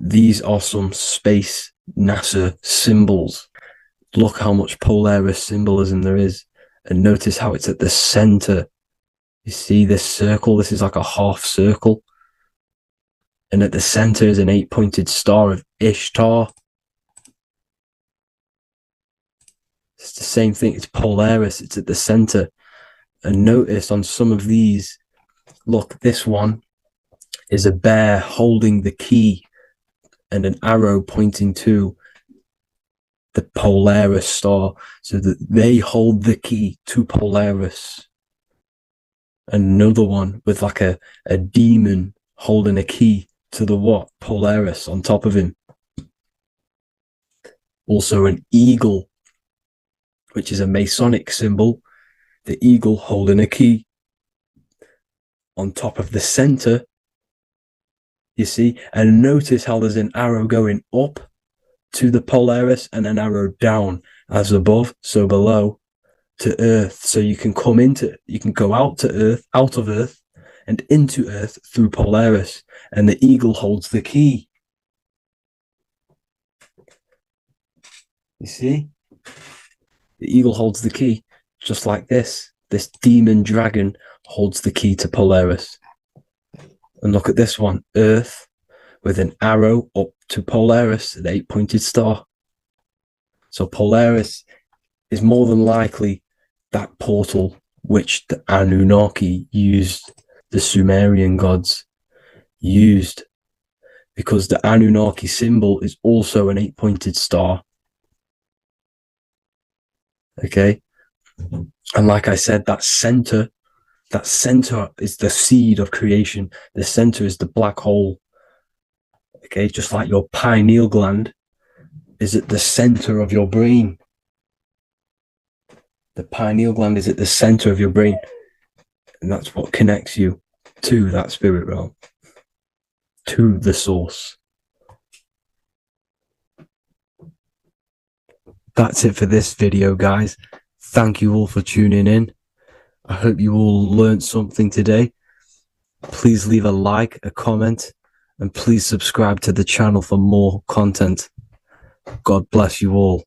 These are some space NASA symbols. Look how much Polaris symbolism there is. And notice how it's at the center. You see this circle? This is like a half circle. And at the center is an 8-pointed star of Ishtar. It's the same thing. It's Polaris. It's at the center. And notice on some of these, look, this one is a bear holding the key and an arrow pointing to the Polaris star, so that they hold the key to Polaris. Another one with like a demon holding a key to the what? Polaris on top of him. Also an eagle, which is a Masonic symbol. The eagle holding a key on top of the center. You see? And notice how there's an arrow going up to the Polaris and an arrow down, as above, so below, to Earth. So you can go out of Earth and into Earth through Polaris. And the eagle holds the key. You see? The eagle holds the key, just like this. This demon dragon holds the key to Polaris. And look at this one, Earth, with an arrow up to Polaris, an 8-pointed star. So Polaris is more than likely that portal which the Anunnaki used, the Sumerian gods used, because the Anunnaki symbol is also an 8-pointed star. Okay. And like I said, that center is the seed of creation. The center is the black hole. Okay, just like your pineal gland is at the center of your brain. The pineal gland is at the center of your brain. And that's what connects you to that spirit realm, to the source. That's it for this video, guys. Thank you all for tuning in. I hope you all learned something today. Please leave a like, a comment, and please subscribe to the channel for more content. God bless you all.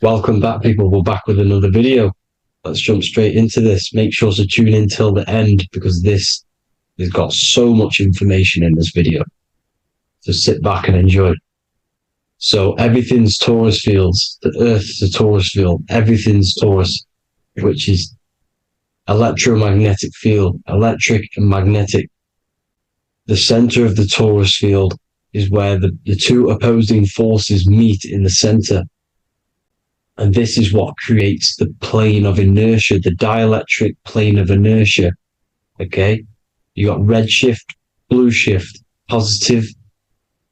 Welcome back, people. We're back with another video. Let's jump straight into this. Make sure to tune in till the end, because this has got so much information in this video. So sit back and enjoy. So everything's Taurus fields. The Earth's a Taurus field. Everything's Taurus, which is electromagnetic field, electric and magnetic. The center of the Taurus field is where the two opposing forces meet in the center. And this is what creates the plane of inertia, the dielectric plane of inertia. Okay? You got red shift, blue shift, positive,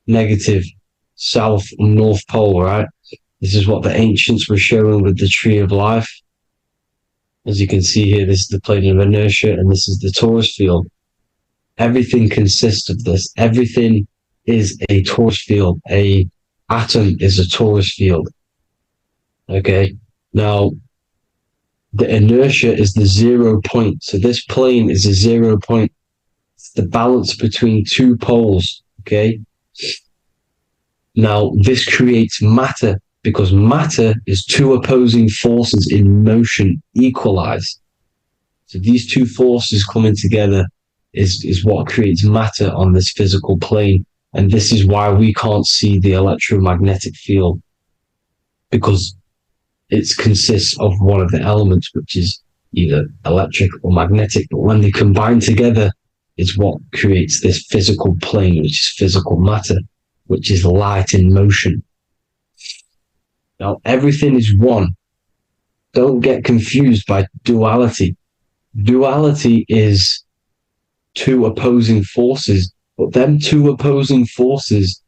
negative, south and north pole, right? This is what the ancients were showing with the tree of life. As you can see here, this is the plane of inertia, and this is the torus field. Everything consists of this. Everything is a torus field. A atom is a torus field. Okay. Now, the inertia is the 0 point. So this plane is a 0 point. It's the balance between two poles. Okay. Now, this creates matter, because matter is two opposing forces in motion equalized. So these two forces coming together is what creates matter on this physical plane. And this is why we can't see the electromagnetic field, because it consists of one of the elements, which is either electric or magnetic. But when they combine together, it's what creates this physical plane, which is physical matter, which is light in motion. Now, everything is one. Don't get confused by duality. Duality is two opposing forces, but them two opposing forces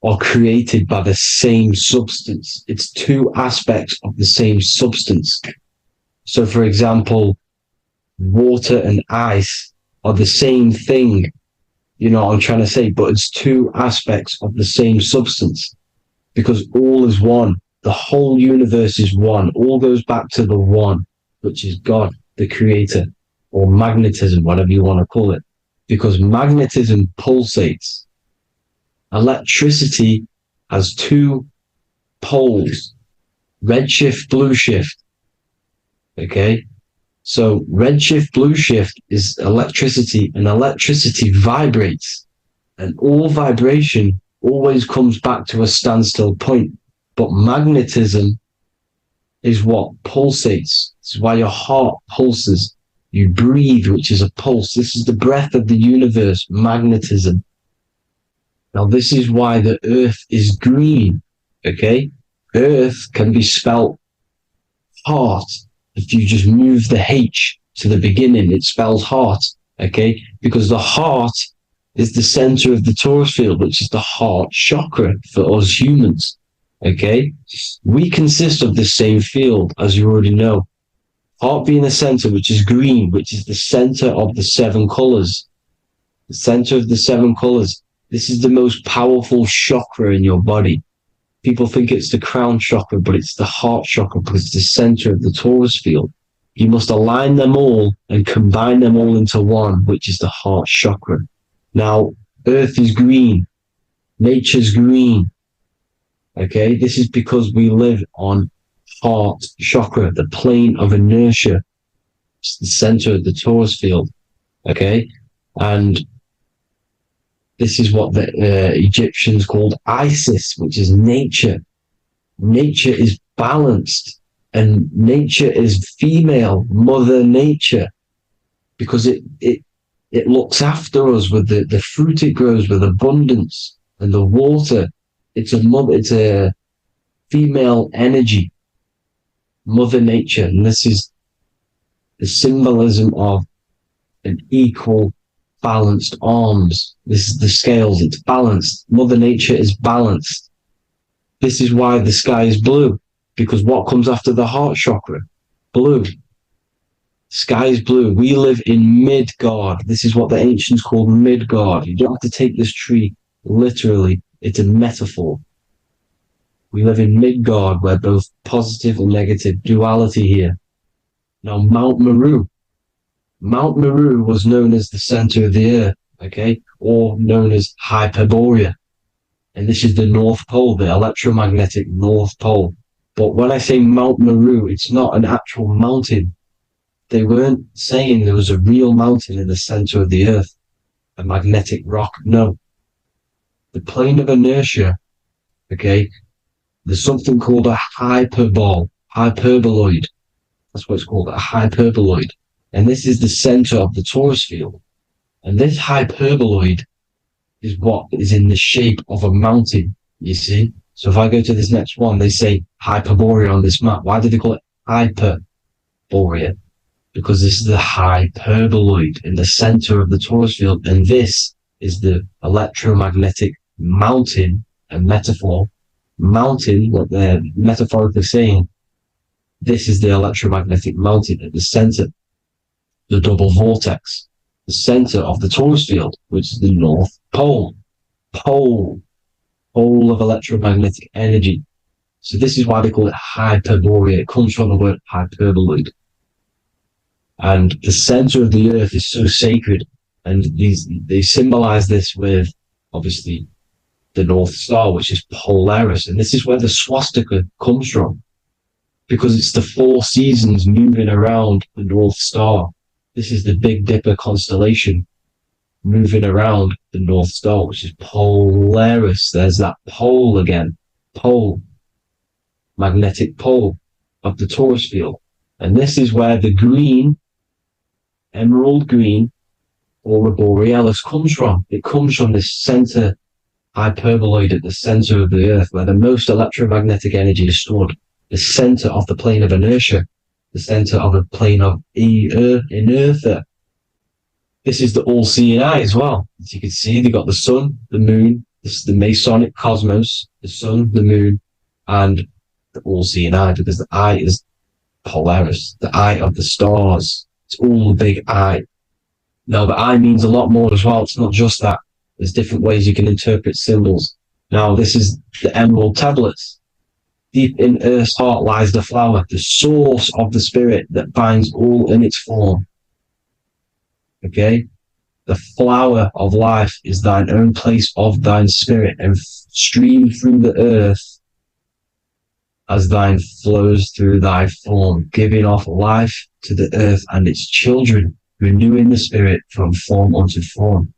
are created by the same substance. It's two aspects of the same substance. So, for example, water and ice are the same thing. You know what I'm trying to say? But it's two aspects of the same substance, because all is one. The whole universe is one. All goes back to the one, which is God, the creator, or magnetism, whatever you want to call it. Because magnetism pulsates. Electricity has two poles, redshift, blue shift. Okay? So redshift, blue shift is electricity, and electricity vibrates. And all vibration always comes back to a standstill point. But magnetism is what pulsates. This is why your heart pulses. You breathe, which is a pulse. This is the breath of the universe, magnetism. Now, this is why the earth is green, okay? Earth can be spelt heart. If you just move the H to the beginning, it spells heart, okay? Because the heart is the center of the torus field, which is the heart chakra for us humans, okay? We consist of the same field, as you already know. Heart being the center, which is green, which is the center of the seven colors. The center of the seven colors. This is the most powerful chakra in your body. People think it's the crown chakra, but it's the heart chakra, because it's the center of the torus field. You must align them all and combine them all into one, which is the heart chakra. Now, earth is green. Nature's green. Okay, this is because we live on heart chakra, the plane of inertia. It's the center of the torus field. Okay, and this is what the Egyptians called Isis, which is nature. Nature is balanced, and nature is female, Mother Nature, because it looks after us with the fruit it grows with abundance, and the water. It's a female energy, Mother Nature, and this is the symbolism of an equal, balanced arms. This is the scales. It's balanced. Mother Nature is balanced. This is why the sky is blue, because what comes after the heart chakra? Blue. Sky is blue. We live in Midgard. This is what the ancients called Midgard. You don't have to take this tree literally. It's a metaphor. We live in Midgard, where both positive and negative duality here. Now, Mount Meru. Mount Meru was known as the center of the earth, okay, or known as Hyperborea. And this is the North Pole, the electromagnetic North Pole. But when I say Mount Meru, it's not an actual mountain. They weren't saying there was a real mountain in the center of the earth, a magnetic rock. No. The plane of inertia, okay, there's something called a hyperboloid. That's what it's called, a hyperboloid. And this is the center of the torus field. And this hyperboloid is what is in the shape of a mountain, you see? So if I go to this next one, they say Hyperborea on this map. Why do they call it Hyperborea? Because this is the hyperboloid in the center of the torus field. And this is the electromagnetic mountain, a metaphor. Mountain, what they're metaphorically saying, This is the electromagnetic mountain at the center, the double vortex, the center of the torus field, which is the North Pole. Pole of electromagnetic energy. So this is why they call it Hyperborea. It comes from the word hyperboloid. And the center of the earth is so sacred. And they symbolize this with, obviously, the North Star, which is Polaris. And this is where the swastika comes from, because it's the 4 seasons moving around the North Star. This is the Big Dipper constellation moving around the North Star, which is Polaris. There's that pole again. Pole. Magnetic pole of the torus field. And this is where the green, emerald green, aurora borealis comes from. It comes from this center hyperboloid at the center of the earth, where the most electromagnetic energy is stored. The center of the plane of inertia, the center of the plane of inertia. This is the all-seeing eye as well. As you can see, they've got the sun, the moon, this is the Masonic cosmos, the sun, the moon, and the all-seeing eye, because the eye is Polaris, the eye of the stars. It's all the big eye. Now, the eye means a lot more as well. It's not just that. There's different ways you can interpret symbols. Now, this is the emerald tablets. Deep in Earth's heart lies the flower, the source of the spirit that binds all in its form. Okay? The flower of life is thine own place of thine spirit, and stream through the earth as thine flows through thy form, giving off life to the earth and its children, renewing the spirit from form unto form.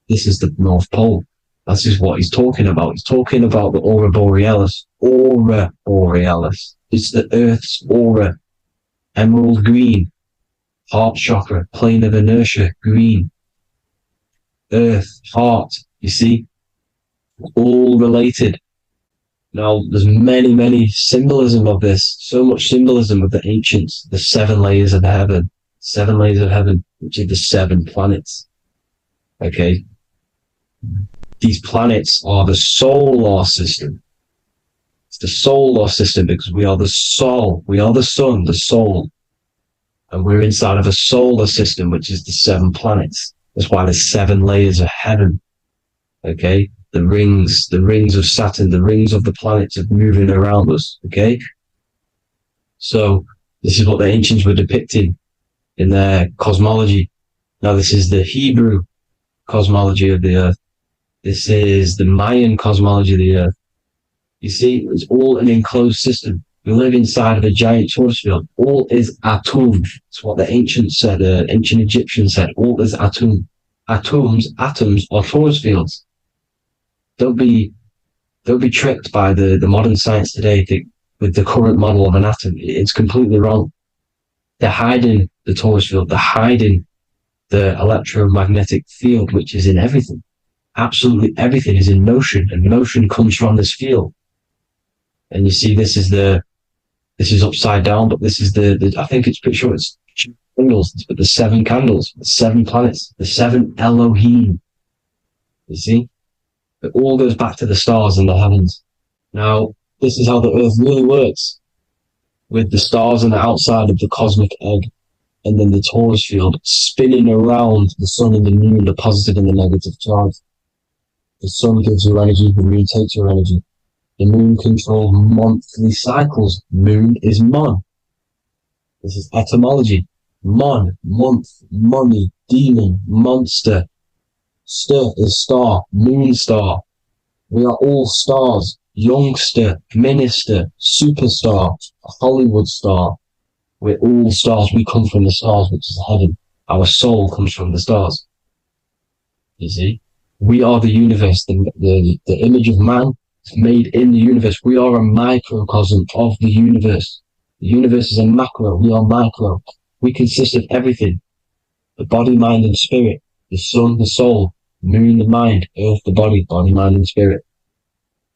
This is the North Pole. This is what he's talking about. He's talking about the aurora borealis. Aurora borealis. It's the earth's aura. Emerald green. Heart chakra. Plane of inertia. Green. Earth. Heart. You see? All related. Now, there's many symbolism of this. So much symbolism of the ancients. The 7 layers of heaven. 7 layers of heaven, which are the 7 planets. Okay? These planets are the solar system. It's the solar system because we are the soul. We are the sun, the soul. And we're inside of a solar system, which is the 7 planets. That's why there's 7 layers of heaven. Okay? The rings of Saturn, the rings of the planets are moving around us. Okay? So, this is what the ancients were depicting in their cosmology. Now, this is the Hebrew cosmology of the earth. This is the Mayan cosmology of the earth. You see, it's all an enclosed system. We live inside of a giant torus field. All is atum. It's what the ancients said, ancient Egyptians said. All is atum. Atoms are torus fields. Don't be tricked by the modern science today with the current model of an atom. It's completely wrong. They're hiding the torus field. They're hiding the electromagnetic field, which is in everything. Absolutely everything is in motion, and motion comes from this field. And you see, this is upside down, but this is the I think it's pretty sure it's candles, but the 7 candles, the 7 planets, the 7 Elohim. You see? It all goes back to the stars and the heavens. Now, this is how the earth really works, with the stars on the outside of the cosmic egg, and then the torus field spinning around the sun and the moon, the positive and the negative charge. The sun gives your energy, the moon takes your energy. The moon controls monthly cycles. Moon is mon. This is etymology. Mon, month, money, demon, monster. Stir is star, moon star. We are all stars. Youngster, minister, superstar, Hollywood star. We're all stars. We come from the stars, which is heaven. Our soul comes from the stars. You see? We are the universe. The image of man is made in the universe. We are a microcosm of the universe. The universe is a macro. We are micro. We consist of everything. The body, mind, and spirit. The sun, the soul. Moon, the mind. Earth, the body. Body, mind, and spirit.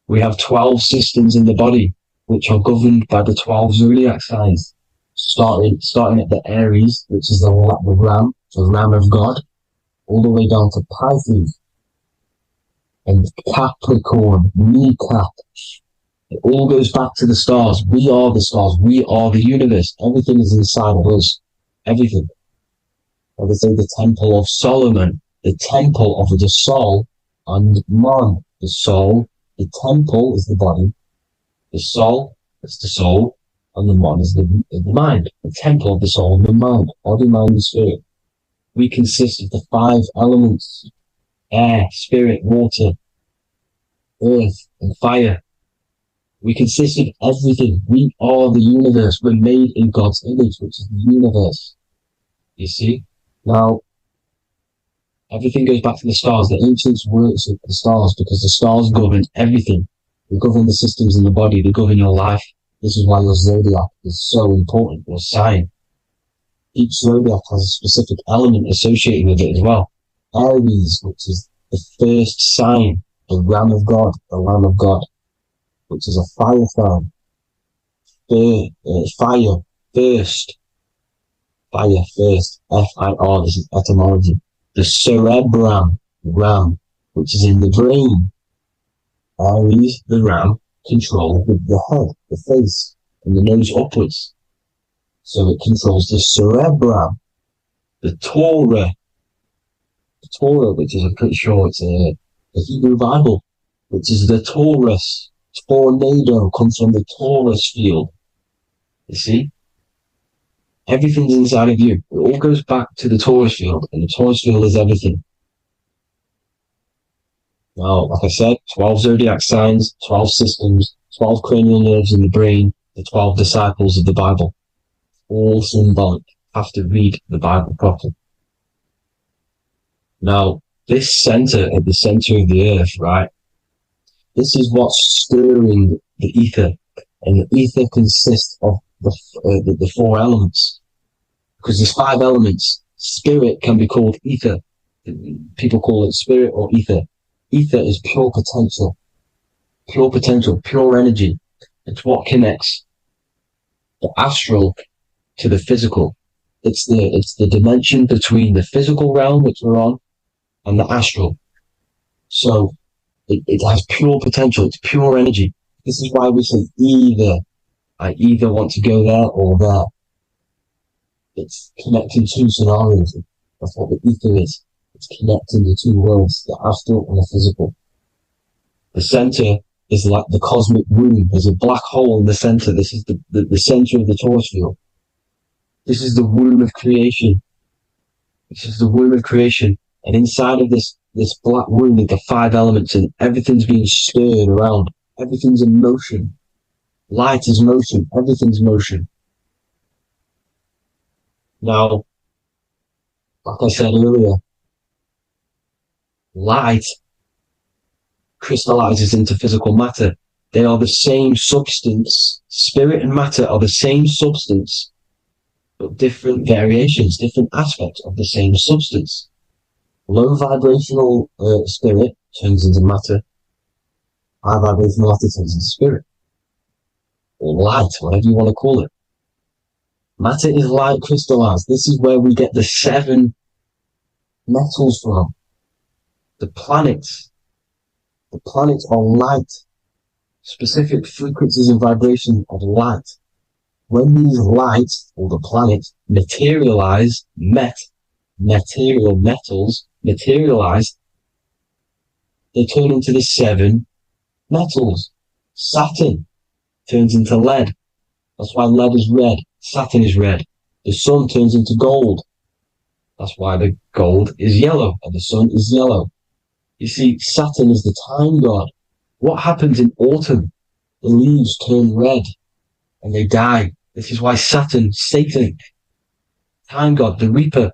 We have 12 systems in the body, which are governed by the 12 zodiac signs. Starting at the Aries, which is the ram of God, all the way down to Pisces and Capricorn, kneecap, It all goes back to the stars. We are the stars. We are the universe. Everything is inside of us. Everything. Like they say, the Temple of Solomon, the temple of the soul and man. The soul, the temple is the body. The soul is the soul, and the man is the mind. The temple of the soul and the mind. Body, mind, and spirit. We consist of the 5 elements: air, spirit, water, earth, and fire. We consist of everything. We are the universe. We're made in God's image, which is the universe. You see? Now, everything goes back to the stars. The ancients worshipped the stars because the stars govern everything. They govern the systems in the body. They govern your life. This is why your zodiac is so important, your sign. Each zodiac has a specific element associated with it as well. Aries, which is the first sign, the Ram of God, the Lamb of God, which is a fire sign. Fire, first. Fire, first. F-I-R, this is etymology. The cerebrum, ram, which is in the brain. Aries, the ram, control the head, the face, and the nose upwards. So it controls the cerebrum. The Torah, which is, I'm pretty sure it's a Hebrew Bible, which is the Taurus. Tornado comes from the Taurus field. You see? Everything's inside of you. It all goes back to the Taurus field, and the Taurus field is everything. Now, like I said, 12 zodiac signs, 12 systems, 12 cranial nerves in the brain, the 12 disciples of the Bible. All symbolic. Have to read the Bible properly. Now, this center, at the center of the earth, right? This is what's stirring the ether. And the ether consists of the 4 elements. Because there's 5 elements. Spirit can be called ether. People call it spirit or ether. Ether is pure potential, pure energy. It's what connects the astral to the physical. It's the dimension between the physical realm, which we're on, and the astral. So it has pure potential. It's pure energy. This is why we say I either want to go there or there. It's connecting 2 scenarios. That's what the ether is. It's connecting the 2 worlds, the astral and the physical. The center is like the cosmic womb. There's a black hole in the center. This is the center of the Taurus field. This is the womb of creation. This is the womb of creation. And inside of this black womb are the 5 elements, and everything's being stirred around. Everything's in motion. Light is motion. Everything's motion. Now, like I said earlier, light crystallizes into physical matter. They are the same substance. Spirit and matter are the same substance, but different variations, different aspects of the same substance. Low vibrational spirit turns into matter. High vibrational matter turns into spirit. Or light, whatever you want to call it. Matter is light crystallized. This is where we get the 7 metals from. The planets are light, specific frequencies and vibration of light. When these lights, or the planets, materialize, material metals materialize, they turn into the 7 metals. Saturn turns into lead. That's why lead is red. Saturn is red. The sun turns into gold. That's why the gold is yellow and the sun is yellow. You see, Saturn is the time god. What happens in autumn? The leaves turn red and they die. This is why Satan, time god, the reaper,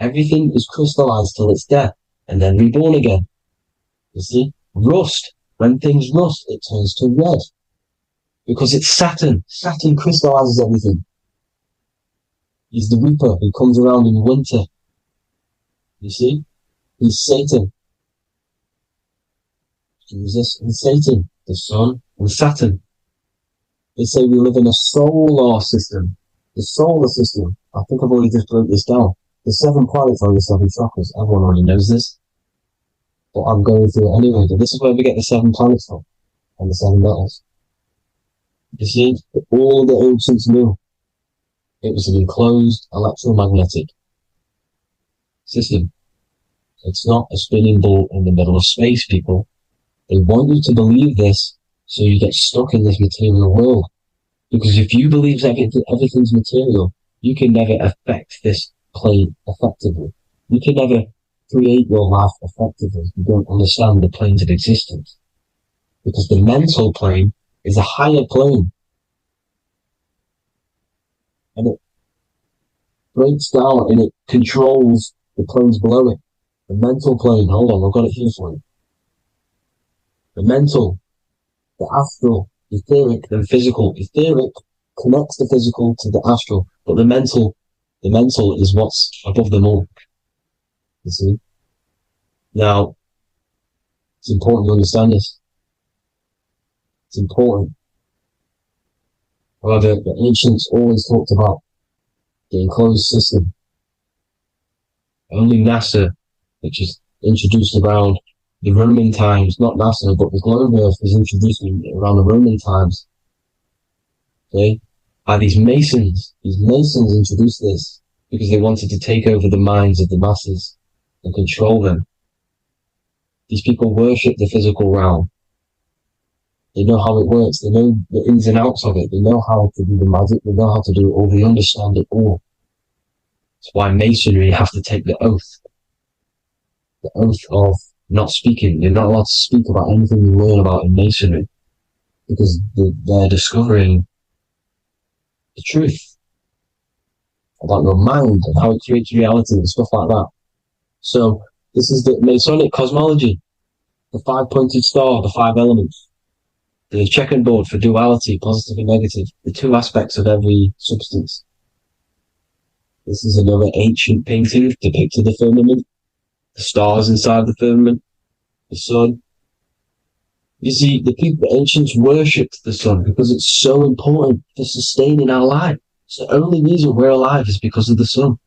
everything is crystallized till it's death and then reborn again. You see, rust, when things rust, it turns to red because it's Saturn. Saturn crystallizes everything. He's the reaper who comes around in winter. You see, he's Satan. Jesus and Satan, the sun and Saturn. They say we live in a solar system. The solar system, I think I've already just broke this down. The 7 planets are the 7 chakras. Everyone already knows this. But I'm going through it anyway. But this is where we get the 7 planets from. And the 7 metals. You see, all the ancients knew it was an enclosed electromagnetic system. It's not a spinning ball in the middle of space, people. They want you to believe this so you get stuck in this material world. Because if you believe that everything's material, you can never affect this plane effectively. You can never create your life effectively if you don't understand the planes of existence. Because the mental plane is a higher plane. And it breaks down and it controls the planes below it. The mental plane, hold on, I've got it here for you. The mental, the astral, etheric, and physical. Etheric connects the physical to the astral, but the mental is what's above them all. You see? Now, it's important to understand this. It's important. However, the ancients always talked about the enclosed system. Only NASA, which is introduced around the Roman times, not NASA, but the globe Earth was introduced around the Roman times. Okay? By these Masons. These Masons introduced this because they wanted to take over the minds of the masses and control them. These people worship the physical realm. They know how it works. They know the ins and outs of it. They know how to do the magic. They know how to do it all. They understand it all. That's why Masonry have to take the oath. The oath of not speaking. You're not allowed to speak about anything you learn about in Masonry. Because they're discovering the truth about your mind and how it creates reality and stuff like that. So, this is the Masonic cosmology. The 5-pointed star, the 5 elements. The checkerboard for duality, positive and negative. The 2 aspects of every substance. This is another ancient painting depicting the firmament. The stars inside the firmament. The sun. You see, the ancients worshipped the sun because it's so important for sustaining our life. It's the only reason we're alive is because of the sun.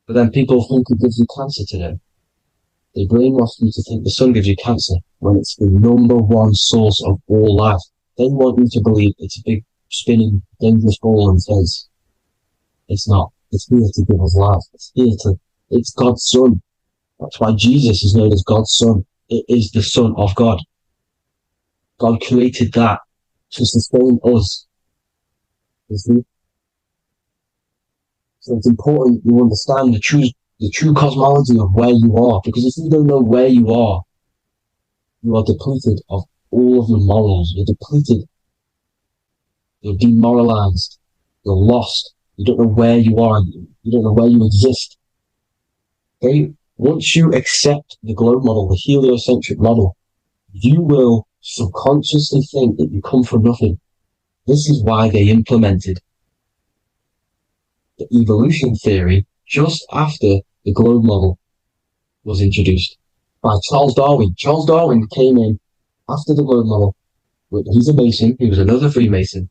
But then people think it gives you cancer today. They brainwash you to think the sun gives you cancer when it's the #1 source of all life. They want you to believe it's a big, spinning, dangerous ball in space. It's not. It's here to give us life. It's God's Son. That's why Jesus is known as God's Son. It is the Son of God. God created that to sustain us. You see? So it's important you understand the true cosmology of where you are. Because if you don't know where you are depleted of all of your morals. You're depleted. You're demoralized. You're lost. You don't know where you are. You don't know where you exist. Okay? Once you accept the globe model, the heliocentric model, you will subconsciously think that you come from nothing. This is why they implemented the evolution theory just after the globe model was introduced by Charles Darwin. Charles Darwin came in after the globe model. He's a Mason. He was another Freemason.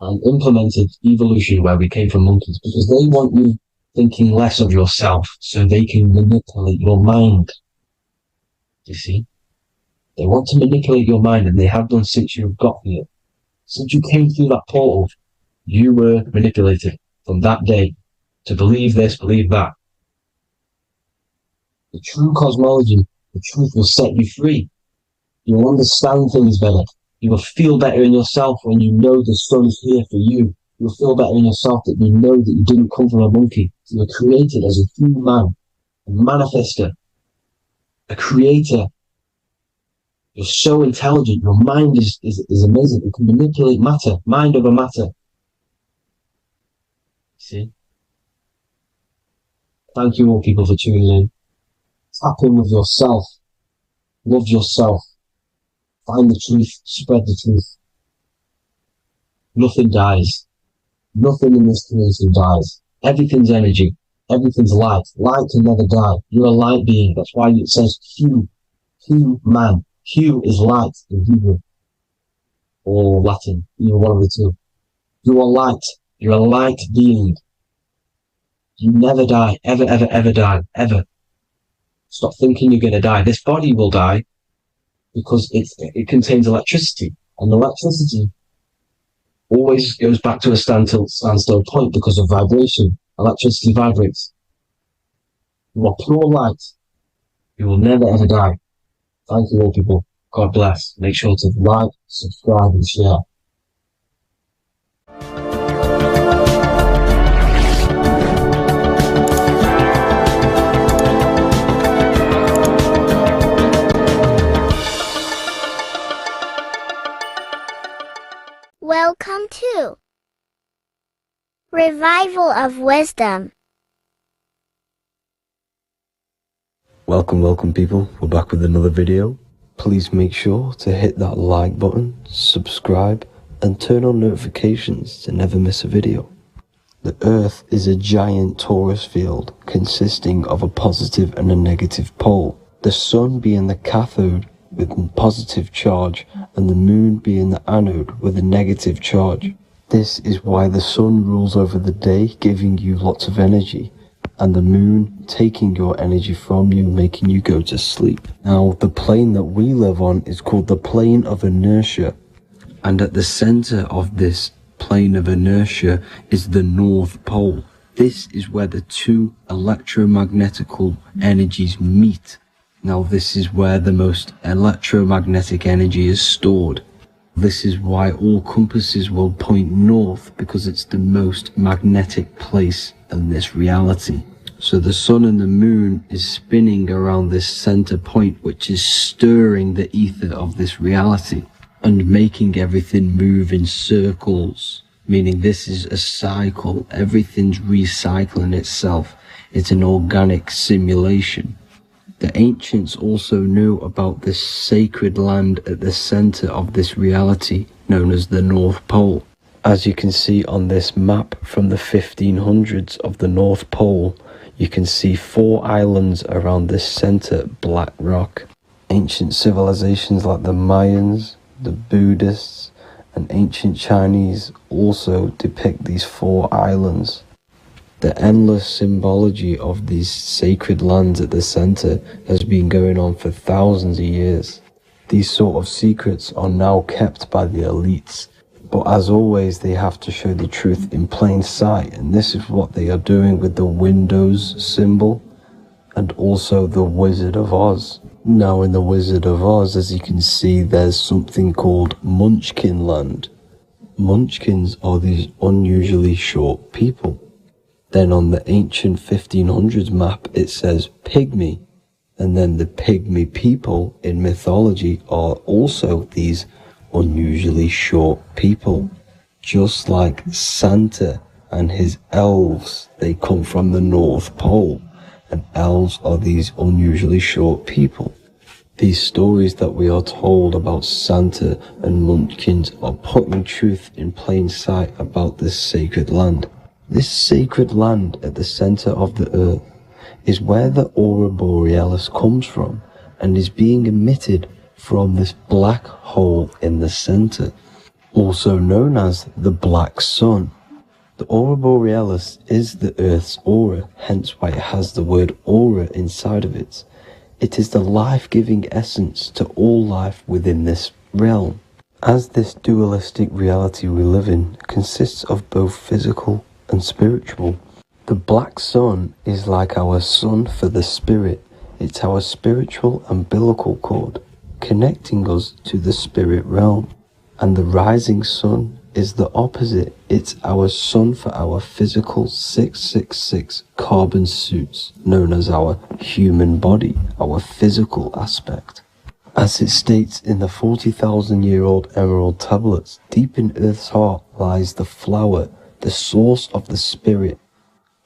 And implemented evolution where we came from monkeys because they want you thinking less of yourself so they can manipulate your mind. You see? They want to manipulate your mind, and they have done since you got here. Since you came through that portal, you were manipulated from that day to believe this, believe that. The true cosmology, the truth will set you free. You'll understand things better. You will feel better in yourself when you know the sun is here for you. You'll feel better in yourself that you know that you didn't come from a monkey. You were created as a human, a manifester, a creator. You're so intelligent. Your mind is amazing. You can manipulate matter, mind over matter. See? Thank you all people for tuning in. Tap in with yourself. Love yourself. Find the truth. Spread the truth. Nothing dies. Nothing in this creation dies. Everything's energy. Everything's light. Light can never die. You're a light being. That's why it says Hugh. Hugh man. Hugh is light in Hebrew. Or Latin. Either one of the two. You are light. You're a light being. You never die. Ever, ever, ever die. Ever. Stop thinking you're going to die. This body will die because it contains electricity. And electricity always goes back to a standstill point because of vibration. Electricity vibrates. You are pure light. You will never ever die. Thank you all, people. God bless. Make sure to like, subscribe, and share. Welcome to Revival of Wisdom. Welcome people, we're back with another video. Please make sure to hit that like button, subscribe, and turn on notifications to never miss a video. The Earth is a giant torus field consisting of a positive and a negative pole. The Sun being the cathode with a positive charge and the Moon being the anode with a negative charge. This is why the Sun rules over the day, giving you lots of energy, and the Moon taking your energy from you, making you go to sleep. Now, the plane that we live on is called the plane of inertia, and at the center of this plane of inertia is the North Pole. This is where the two electromagnetical energies meet. Now, this is where the most electromagnetic energy is stored. This is why all compasses will point north, because it's the most magnetic place in this reality. So the Sun and the Moon is spinning around this center point, which is stirring the ether of this reality and making everything move in circles, meaning this is a cycle. Everything's recycling itself. It's an organic simulation. The ancients also knew about this sacred land at the center of this reality, known as the North Pole. As you can see on this map from the 1500s of the North Pole, you can see 4 islands around this center black rock. Ancient civilizations like the Mayans, the Buddhists, and ancient Chinese also depict these 4 islands. The endless symbology of these sacred lands at the center has been going on for thousands of years. These sort of secrets are now kept by the elites, but as always they have to show the truth in plain sight, and this is what they are doing with the Windows symbol and also the Wizard of Oz. Now in the Wizard of Oz, as you can see, there's something called Munchkin Land. Munchkins are these unusually short people. Then on the ancient 1500s map it says Pygmy, and then the Pygmy people in mythology are also these unusually short people. Just like Santa and his elves, they come from the North Pole, and elves are these unusually short people. These stories that we are told about Santa and Munchkins are putting truth in plain sight about this sacred land. This sacred land at the center of the earth is where the aurora borealis comes from and is being emitted from this black hole in the center, also known as the black sun. The aurora borealis is the earth's aura, hence why it has the word aura inside of it. It is the life-giving essence to all life within this realm. As this dualistic reality we live in consists of both physical and spiritual, the black sun is like our sun for the spirit. It's our spiritual umbilical cord, connecting us to the spirit realm. And the rising sun is the opposite. It's our sun for our physical 666 carbon suits, known as our human body, our physical aspect. As it states in the 40,000-year-old emerald tablets, deep in Earth's heart lies the flower, the source of the spirit.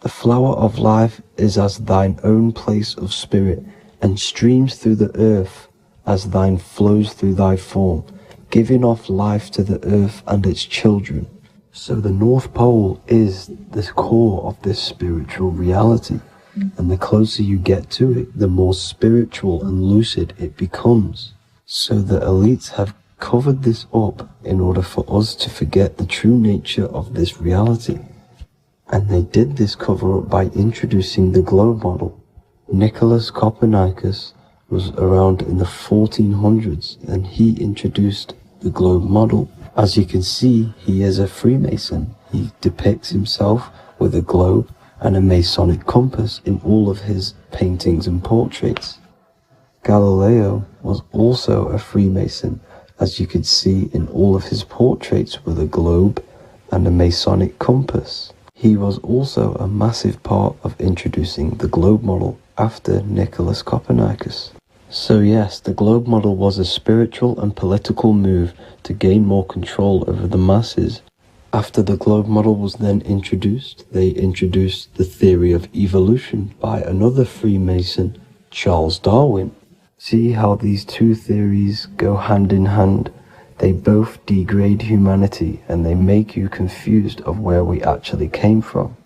The flower of life is as thine own place of spirit, and streams through the earth as thine flows through thy form, giving off life to the earth and its children. So the North Pole is the core of this spiritual reality, and the closer you get to it, the more spiritual and lucid it becomes. So the elites have covered this up in order for us to forget the true nature of this reality. And they did this cover up by introducing the globe model. Nicholas Copernicus was around in the 1400s, and he introduced the globe model. As you can see, he is a Freemason. He depicts himself with a globe and a Masonic compass in all of his paintings and portraits. Galileo was also a Freemason, as you could see in all of his portraits with a globe and a Masonic compass. He was also a massive part of introducing the globe model after Nicholas Copernicus. So yes, the globe model was a spiritual and political move to gain more control over the masses. After the globe model was then introduced, they introduced the theory of evolution by another Freemason, Charles Darwin. See how these two theories go hand in hand? They both degrade humanity and they make you confused of where we actually came from.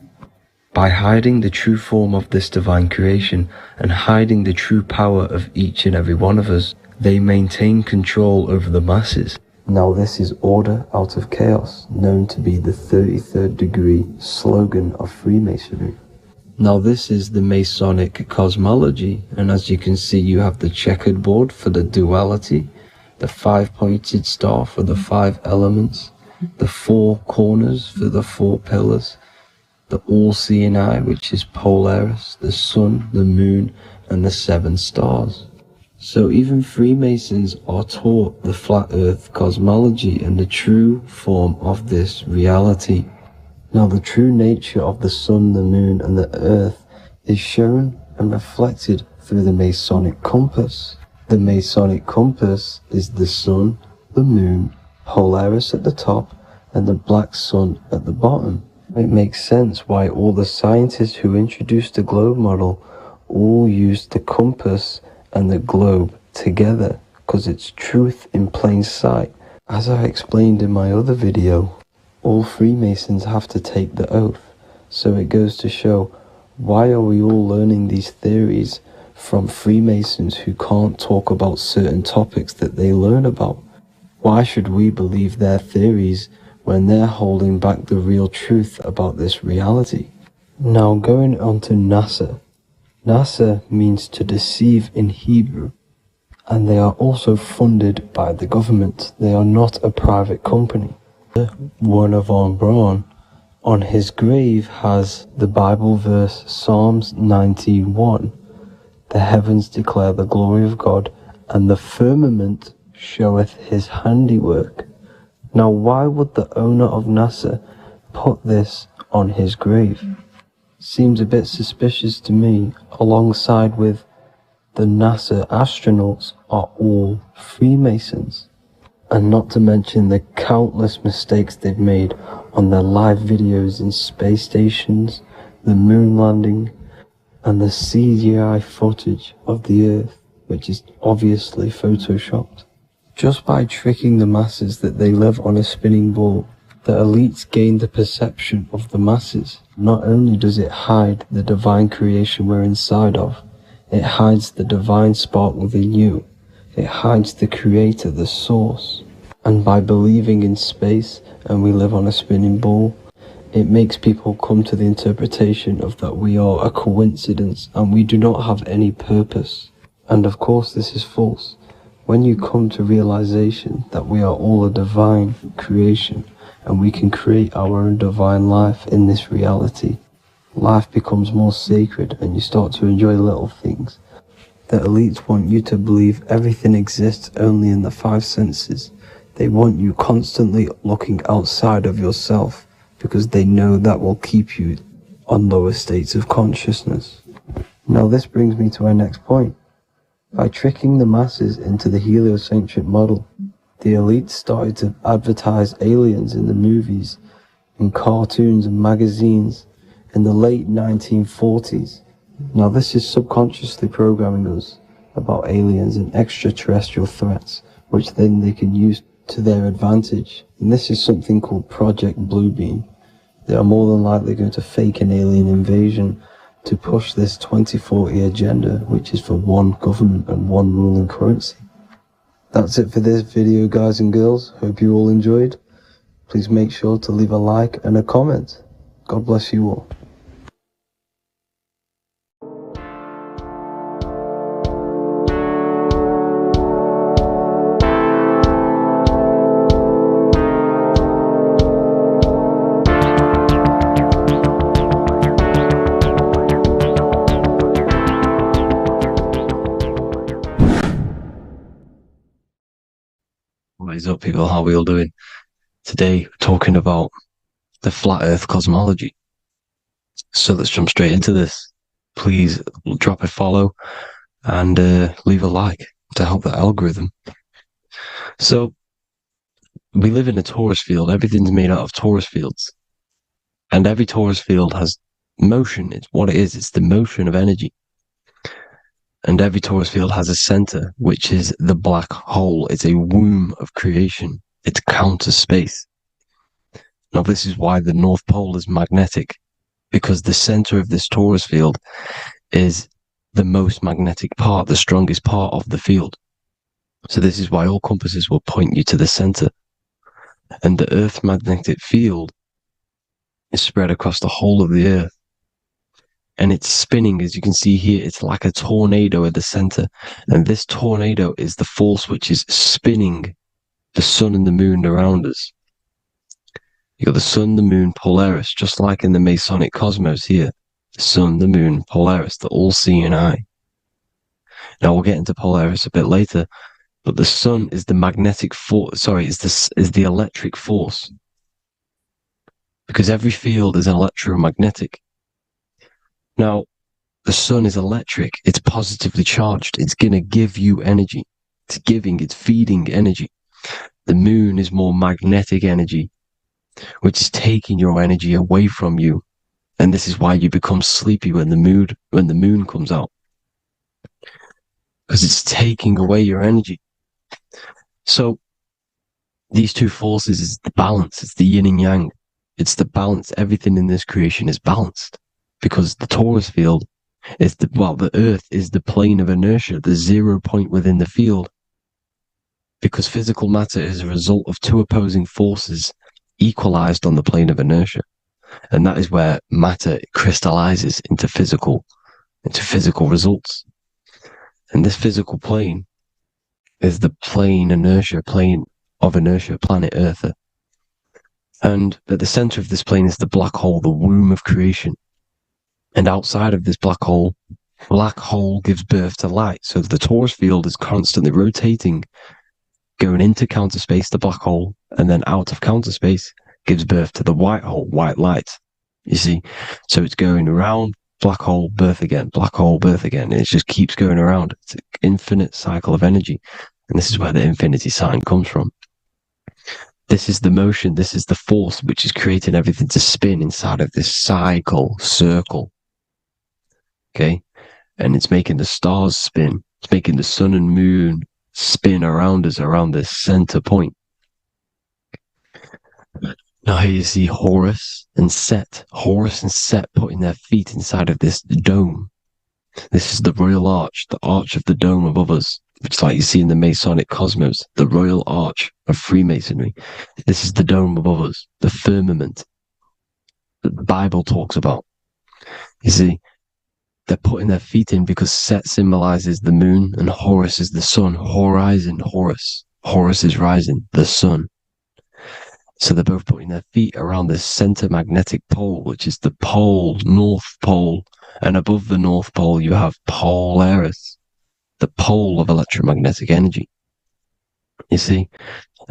By hiding the true form of this divine creation and hiding the true power of each and every one of us, they maintain control over the masses. Now this is order out of chaos, known to be the 33rd degree slogan of Freemasonry. Now this is the Masonic cosmology, and as you can see, you have the checkered board for the duality, the 5-pointed star for the 5 elements, the 4 corners for the 4 pillars, the all-seeing eye, which is Polaris, the sun, the moon, and the 7 stars. So even Freemasons are taught the flat earth cosmology and the true form of this reality. Now the true nature of the sun, the moon, and the earth is shown and reflected through the Masonic compass. The Masonic compass is the sun, the moon, Polaris at the top, and the black sun at the bottom. It makes sense why all the scientists who introduced the globe model all used the compass and the globe together, because it's truth in plain sight. As I explained in my other video, all Freemasons have to take the oath, so it goes to show, why are we all learning these theories from Freemasons who can't talk about certain topics that they learn about? Why should we believe their theories when they're holding back the real truth about this reality? Now going on to NASA. NASA means to deceive in Hebrew, and they are also funded by the government. They are not a private company. Werner von Braun, on his grave, has the Bible verse Psalms 91. The heavens declare the glory of God, and the firmament showeth his handiwork. Now why would the owner of NASA put this on his grave? Seems a bit suspicious to me, alongside with the NASA astronauts are all Freemasons. And not to mention the countless mistakes they've made on their live videos in space stations, the moon landing, and the CGI footage of the Earth, which is obviously photoshopped. Just by tricking the masses that they live on a spinning ball, the elites gain the perception of the masses. Not only does it hide the divine creation we're inside of, it hides the divine spark within you. It hides the creator, the source. And by believing in space and we live on a spinning ball, it makes people come to the interpretation of that we are a coincidence and we do not have any purpose. And of course this is false. When you come to realization that we are all a divine creation and we can create our own divine life in this reality, life becomes more sacred and you start to enjoy little things. The elites want you to believe everything exists only in the 5 senses. They want you constantly looking outside of yourself because they know that will keep you on lower states of consciousness. Now this brings me to our next point. By tricking the masses into the heliocentric model, the elites started to advertise aliens in the movies, in cartoons and magazines in the late 1940s. Now this is subconsciously programming us about aliens and extraterrestrial threats, which then they can use to their advantage. And this is something called Project Bluebeam. They are more than likely going to fake an alien invasion to push this 2040 agenda, which is for one government and one ruling currency. That's it for this video, guys and girls. Hope you all enjoyed. Please make sure to leave a like and a comment. God bless you all. What is up, people? How are we all doing? Today, we're talking about the flat earth cosmology. So let's jump straight into this. Please drop a follow and leave a like to help the algorithm. So we live in a torus field. Everything's made out of torus fields. And every torus field has motion. It's what it is. It's the motion of energy. And every torus field has a center, which is the black hole. It's a womb of creation. It's counter space. Now, this is why the North Pole is magnetic, because the center of this torus field is the most magnetic part, the strongest part of the field. So this is why all compasses will point you to the center. And the Earth's magnetic field is spread across the whole of the Earth. And it's spinning, as you can see here. It's like a tornado at the center. And this tornado is the force which is spinning the sun and the moon around us. You got the sun, the moon, Polaris, just like in the Masonic cosmos here. The sun, the moon, Polaris, the all-seeing eye. Now we'll get into Polaris a bit later, but the sun is the magnetic force. Sorry, is the electric force, because every field is electromagnetic. Now, the sun is electric. It's positively charged. It's going to give you energy. It's feeding energy. The moon is more magnetic energy, which is taking your energy away from you. And this is why you become sleepy when the moon comes out, because it's taking away your energy. So these two forces is the balance. It's the yin and yang. It's the balance. Everything in this creation is balanced. Because the torus field is the Earth is the plane of inertia, the 0 point within the field. Because physical matter is a result of two opposing forces equalized on the plane of inertia. And that is where matter crystallizes into physical results. And this physical plane is the plane of inertia, planet Earth. And at the center of this plane is the black hole, the womb of creation. And outside of this black hole gives birth to light. So the torus field is constantly rotating, going into counter space, the black hole, and then out of counter space gives birth to the white hole, white light. You see? So it's going around, black hole, birth again, black hole, birth again. And it just keeps going around. It's an infinite cycle of energy. And this is where the infinity sign comes from. This is the motion, this is the force which is creating everything to spin inside of this circle. Okay, and it's making the stars spin. It's making the sun and moon spin around us, around this center point. Now here you see Horus and Set putting their feet inside of this dome. This is the royal arch, the arch of the dome above us, which is like you see in the Masonic cosmos, the royal arch of Freemasonry. This is the dome above us, the firmament that the Bible talks about. You see, they're putting their feet in because Set symbolizes the moon and Horus is the sun. Horizon, Horus. Horus is rising, the sun. So they're both putting their feet around this center magnetic pole, which is the pole, North Pole. And above the North Pole, you have Polaris, the pole of electromagnetic energy. You see?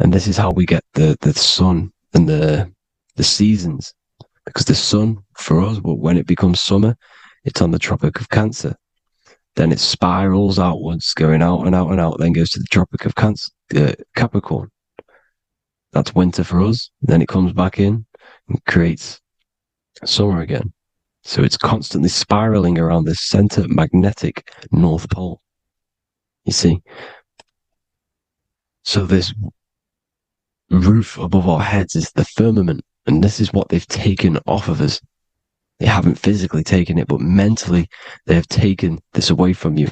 And this is how we get the sun and the seasons. Because the sun, for us, when it becomes summer, it's on the Tropic of Cancer. Then it spirals outwards, going out and out and out, then goes to the Tropic of Capricorn. That's winter for us. Then it comes back in and creates summer again. So it's constantly spiraling around this center magnetic North Pole. You see? So this roof above our heads is the firmament. And this is what they've taken off of us. They haven't physically taken it, but mentally they have taken this away from you.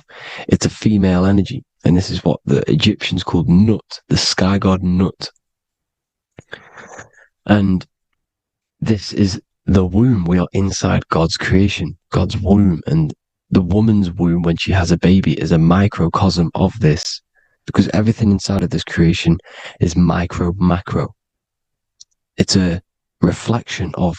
It's a female energy. And this is what the Egyptians called Nut, the sky god Nut. And this is the womb. We are inside God's creation, God's womb. And the woman's womb, when she has a baby, is a microcosm of this, because everything inside of this creation is macro. It's a reflection of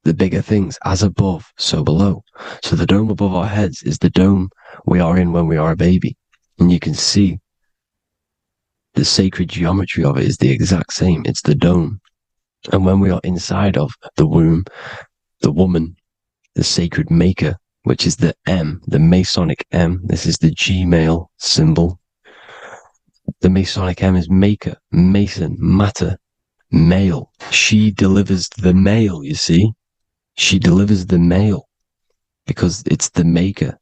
the bigger things, as above, so below. So the dome above our heads is the dome we are in when we are a baby. And you can see the sacred geometry of it is the exact same. It's the dome. And when we are inside of the womb, the woman, the sacred maker, which is the M, the Masonic M, this is the G male symbol. The Masonic M is maker, mason, matter, male. She delivers the male, you see. She delivers the male because it's the maker,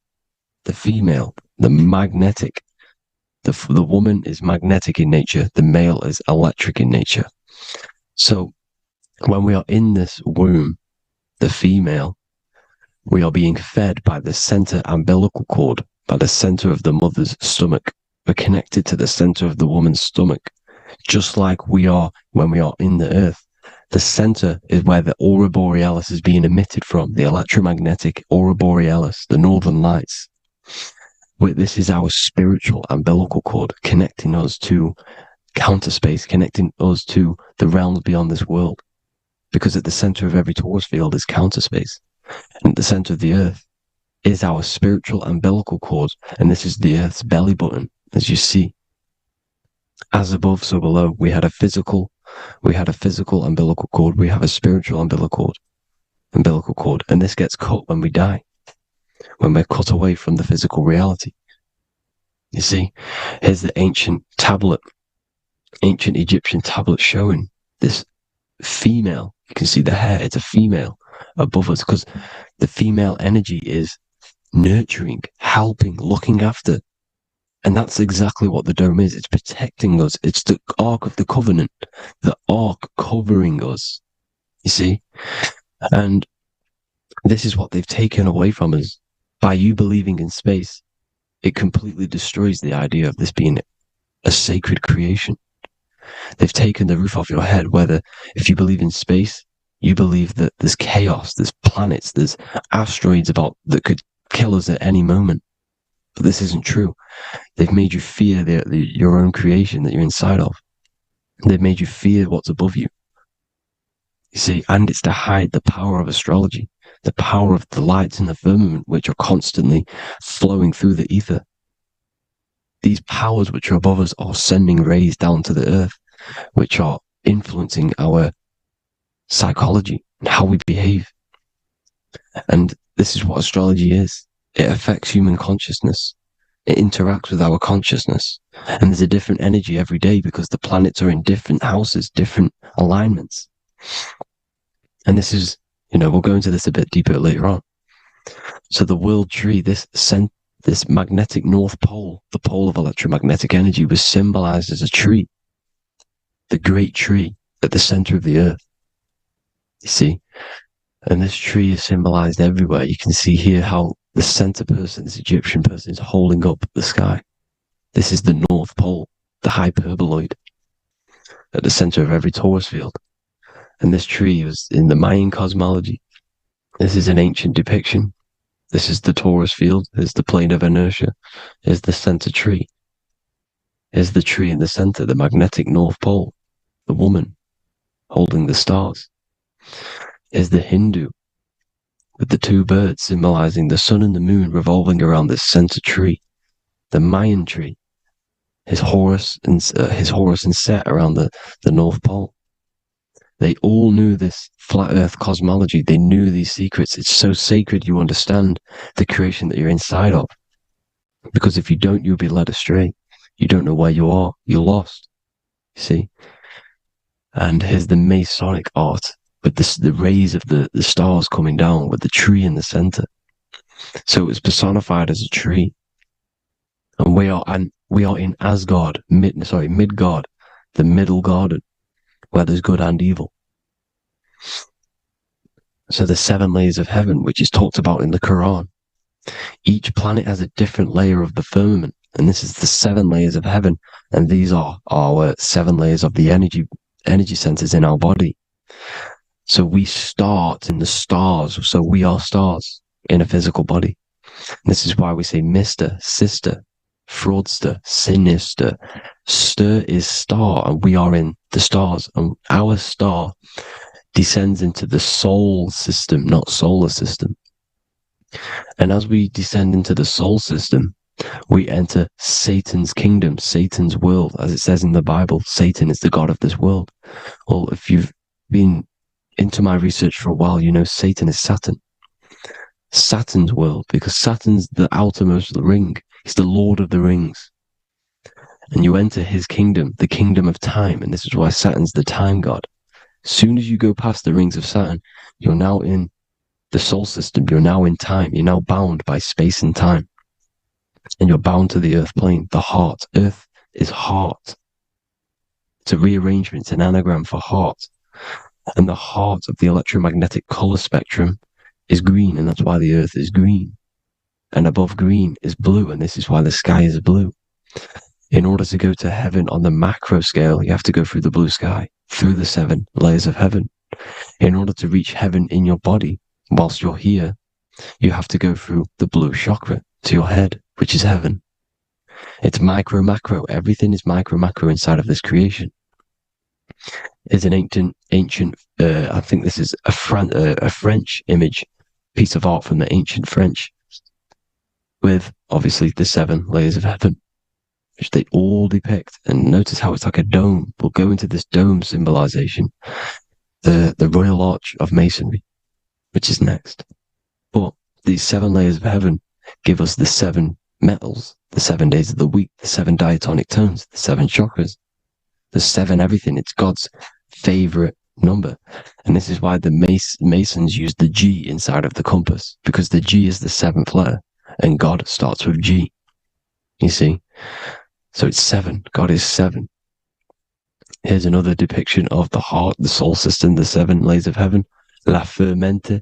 the female, the magnetic. The woman is magnetic in nature. The male is electric in nature. So when we are in this womb, the female, we are being fed by the center umbilical cord, by the center of the mother's stomach. We're connected to the center of the woman's stomach, just like we are when we are in the earth. The center is where the aurora borealis is being emitted from, the electromagnetic aurora borealis, the northern lights. This is our spiritual umbilical cord, connecting us to counter space, connecting us to the realms beyond this world. Because at the center of every Taurus field is counter space. And at the center of the earth is our spiritual umbilical cord. And this is the earth's belly button, as you see. As above, so below. We had a physical umbilical cord. We have a spiritual umbilical cord. And this gets cut when we die, when we're cut away from the physical reality. You see, here's the ancient Egyptian tablet showing this female. You can see the hair, it's a female above us, because the female energy is nurturing, helping, looking after. And that's exactly what the dome is. It's protecting us. It's the Ark of the Covenant, the Ark covering us, you see. And this is what they've taken away from us. By you believing in space, it completely destroys the idea of this being a sacred creation. They've taken the roof off your head, whether if you believe in space, you believe that there's chaos, there's planets, there's asteroids that could kill us at any moment. But this isn't true. They've made you fear your own creation that you're inside of. They've made you fear what's above you. You see, and it's to hide the power of astrology, the power of the lights in the firmament, which are constantly flowing through the ether. These powers which are above us are sending rays down to the earth, which are influencing our psychology and how we behave. And this is what astrology is. It affects human consciousness. It interacts with our consciousness. And there's a different energy every day because the planets are in different houses, different alignments. And this is, we'll go into this a bit deeper later on. So the world tree, this magnetic north pole, the pole of electromagnetic energy, was symbolized as a tree, the great tree at the center of the earth. You see? And this tree is symbolized everywhere. You can see here how the center person, this Egyptian person, is holding up the sky. This is the North Pole, the hyperboloid, at the center of every Taurus field. And this tree was in the Mayan cosmology. This is an ancient depiction. This is the Taurus field. There's the plane of inertia. Here's the center tree. Here's the tree in the center, the magnetic North Pole, the woman holding the stars. Here's the Hindu with the two birds symbolizing the sun and the moon revolving around this center tree. The Mayan tree, his Horus and Set around the North Pole. They all knew this flat earth cosmology. They knew these secrets. It's so sacred you understand the creation that you're inside of. Because if you don't, you'll be led astray. You don't know where you are. You're lost. You see? And here's the Masonic art with the rays of the stars coming down with the tree in the center. So it was personified as a tree. And we are in Asgard, Midgard, the middle garden, where there's good and evil. So the 7 layers of heaven, which is talked about in the Quran. Each planet has a different layer of the firmament, and this is the 7 layers of heaven, and these are our 7 layers of the energy centers in our body. So we start in the stars, so we are stars in a physical body. And this is why we say Mr., Sister, Fraudster, Sinister. Stir is star, and we are in the stars, and our star descends into the soul system, not solar system. And as we descend into the soul system, We enter Satan's kingdom, Satan's world. As it says in the Bible, Satan is the god of this world. Well, if you've been into my research for a while, you know Satan is Saturn. Saturn's world, because Saturn's the outermost ring. He's the Lord of the Rings. And you enter his kingdom, the kingdom of time, and this is why Saturn's the time god. As soon as you go past the rings of Saturn, you're now in the solar system, you're now in time, you're now bound by space and time. And you're bound to the earth plane, the heart. Earth is heart. It's a rearrangement, it's an anagram for heart. And the heart of the electromagnetic color spectrum is green, and that's why the earth is green. And above green is blue, and this is why the sky is blue. In order to go to heaven on the macro scale, you have to go through the blue sky, through the 7 layers of heaven. In order to reach heaven in your body, whilst you're here, you have to go through the blue chakra to your head, which is heaven. It's micro, macro. Everything is micro, macro inside of this creation. It's an ancient, I think this is a French image, piece of art from the ancient French, with obviously the 7 layers of heaven, which they all depict. And notice how it's like a dome. We'll go into this dome symbolization, the Royal Arch of Masonry, which is next. But these 7 layers of heaven give us the 7 metals, the 7 days of the week, the 7 diatonic tones, the 7 chakras, the 7 everything. It's God's favorite number. And this is why the Masons use the G inside of the compass, because the G is the 7th letter, and God starts with G. You see? So it's 7. God is 7. Here's another depiction of the heart, the soul system, the 7 layers of heaven. La Fermenta.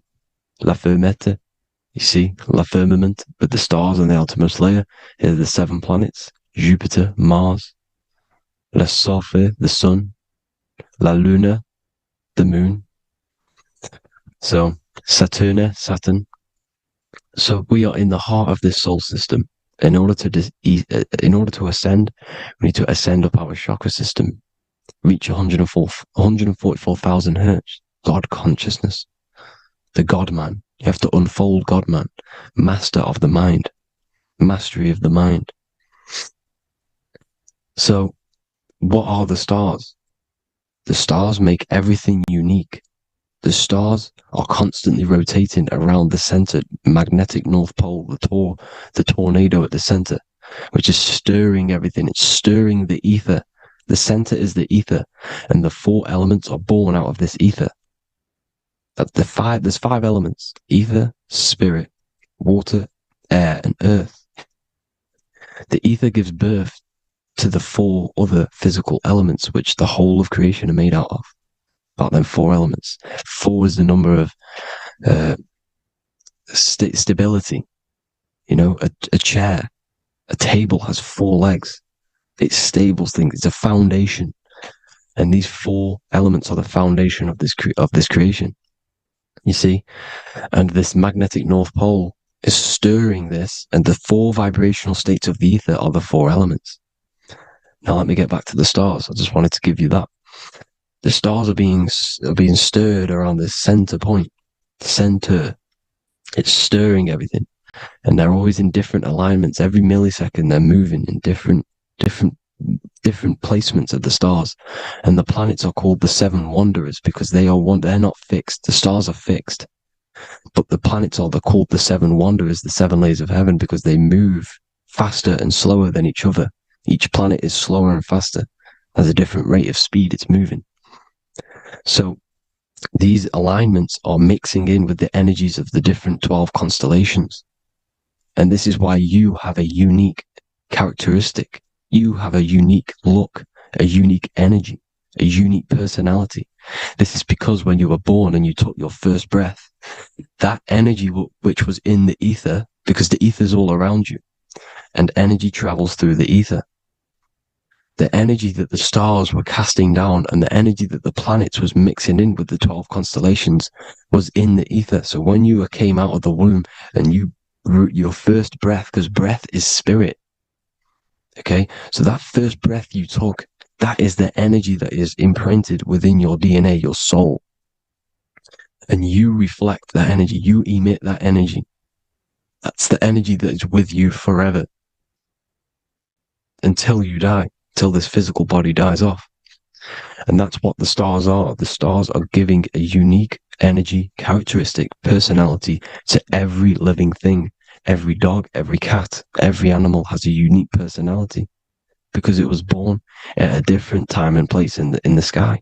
You see, La Firmament, with the stars on the outermost layer. Here are the 7 planets: Jupiter, Mars, La Soleil, the sun, La Luna, the moon. So Saturn. So we are in the heart of this soul system. In order to ascend, we need to ascend up our chakra system, reach 144,000 hertz, God consciousness, the God man. You have to unfold God man, master of the mind, mastery of the mind. So what are the stars? The stars make everything unique. The stars are constantly rotating around the center, magnetic North Pole, the tornado at the center, which is stirring everything. It's stirring the ether. The center is the ether, and the 4 elements are born out of this ether. There's 5 elements: ether, spirit, water, air, and earth. The ether gives birth to the 4 other physical elements, which the whole of creation are made out of. About them 4 elements. 4 is the number of stability. You know, a chair, a table has 4 legs. It's stable things. It's a foundation, and these 4 elements are the foundation of this creation. You see, and this magnetic North Pole is stirring this, and the 4 vibrational states of the ether are the 4 elements. Now let me get back to the stars. I just wanted to give you that. The stars are being stirred around this center point. Center. It's stirring everything. And they're always in different alignments. Every millisecond they're moving in different placements of the stars. And the planets are called the 7 wanderers because they're not fixed. The stars are fixed. But the planets are called the 7 wanderers, the 7 layers of heaven, because they move faster and slower than each other. Each planet is slower and faster. Has a different rate of speed it's moving. So these alignments are mixing in with the energies of the different 12 constellations. And this is why you have a unique characteristic. You have a unique look, a unique energy, a unique personality. This is because when you were born and you took your first breath, that energy which was in the ether, because the ether is all around you, and energy travels through the ether. The energy that the stars were casting down and the energy that the planets was mixing in with the 12 constellations was in the ether. So when you came out of the womb and your first breath, because breath is spirit. Okay. So that first breath you took, that is the energy that is imprinted within your DNA, your soul. And you reflect that energy. You emit that energy. That's the energy that is with you forever. until you die, till this physical body dies off. And that's what the stars are. The stars are giving a unique energy, characteristic, personality to every living thing. Every dog, every cat, every animal has a unique personality because it was born at a different time and place in the sky.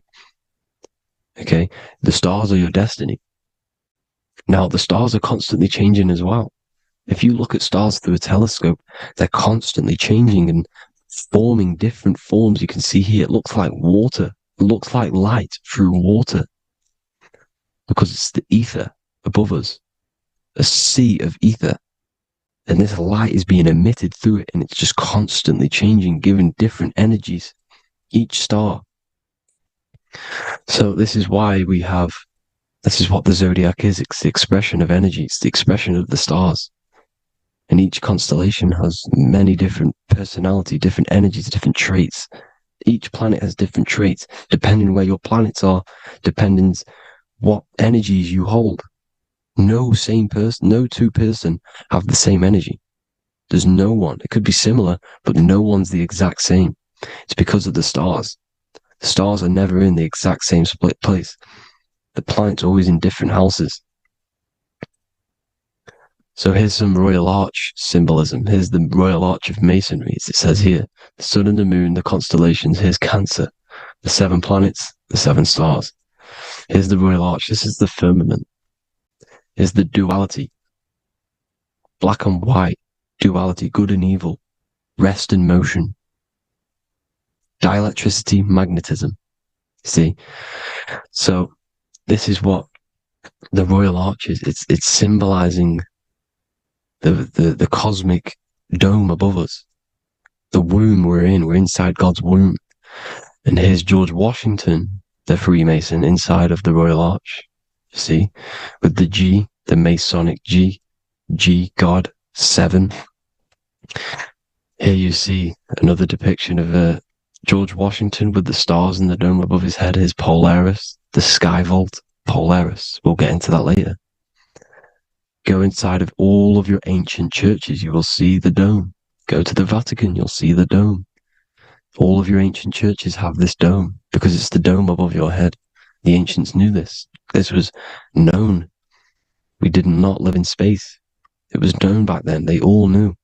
Okay, the stars are your destiny. Now, the stars are constantly changing as well. If you look at stars through a telescope, they're constantly changing and forming different forms. You can see here, it looks like water. It looks like light through water because it's the ether above us, a sea of ether. And this light is being emitted through it, and it's just constantly changing, giving different energies, each star. So this is why this is what the zodiac is. It's the expression of energy. It's the expression of the stars. And each constellation has many different personality, different energies, different traits. Each planet has different traits, depending where your planets are, depending what energies you hold. No two person have the same energy. There's no one. It could be similar, but no one's the exact same. It's because of the stars. The stars are never in the exact same split place. The planets are always in different houses. So here's some Royal Arch symbolism. Here's the Royal Arch of Masonry. As it says here, the sun and the moon, the constellations. Here's Cancer, the 7 planets, the 7 stars. Here's the Royal Arch. This is the firmament. Here's the duality. Black and white, duality, good and evil, rest and motion, dielectricity, magnetism. See? So this is what the Royal Arch is. It's symbolizing the cosmic dome above us. The womb we're in. We're inside God's womb. And here's George Washington, the Freemason, inside of the Royal Arch. You see? With the G, the Masonic G, God, 7. Here you see another depiction of George Washington with the stars in the dome above his head. His Polaris, the sky vault, Polaris. We'll get into that later. Go inside of all of your ancient churches, you will see the dome. Go to the Vatican, you'll see the dome. All of your ancient churches have this dome because it's the dome above your head. The ancients knew this. This was known. We did not live in space. It was known back then. They all knew.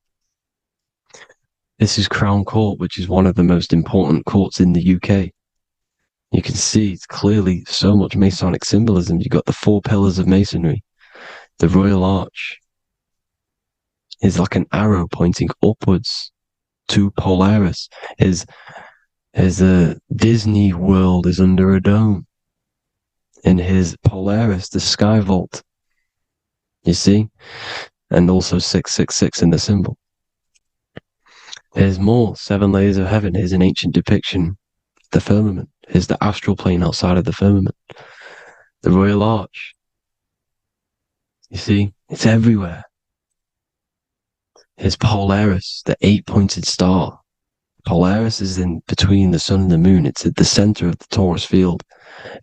This is Crown Court, which is one of the most important courts in the UK. You can see it's clearly so much Masonic symbolism. You've got the 4 pillars of Masonry. The Royal Arch is like an arrow pointing upwards to Polaris. As the Disney World is under a dome. And his Polaris, the sky vault. You see? And also 666 in the symbol. There's more. 7 layers of heaven. Here's an ancient depiction. The firmament. Here's the astral plane outside of the firmament. The Royal Arch. You see? It's everywhere. Here's Polaris, the 8-pointed star. Polaris is in between the sun and the moon. It's at the center of the Taurus field.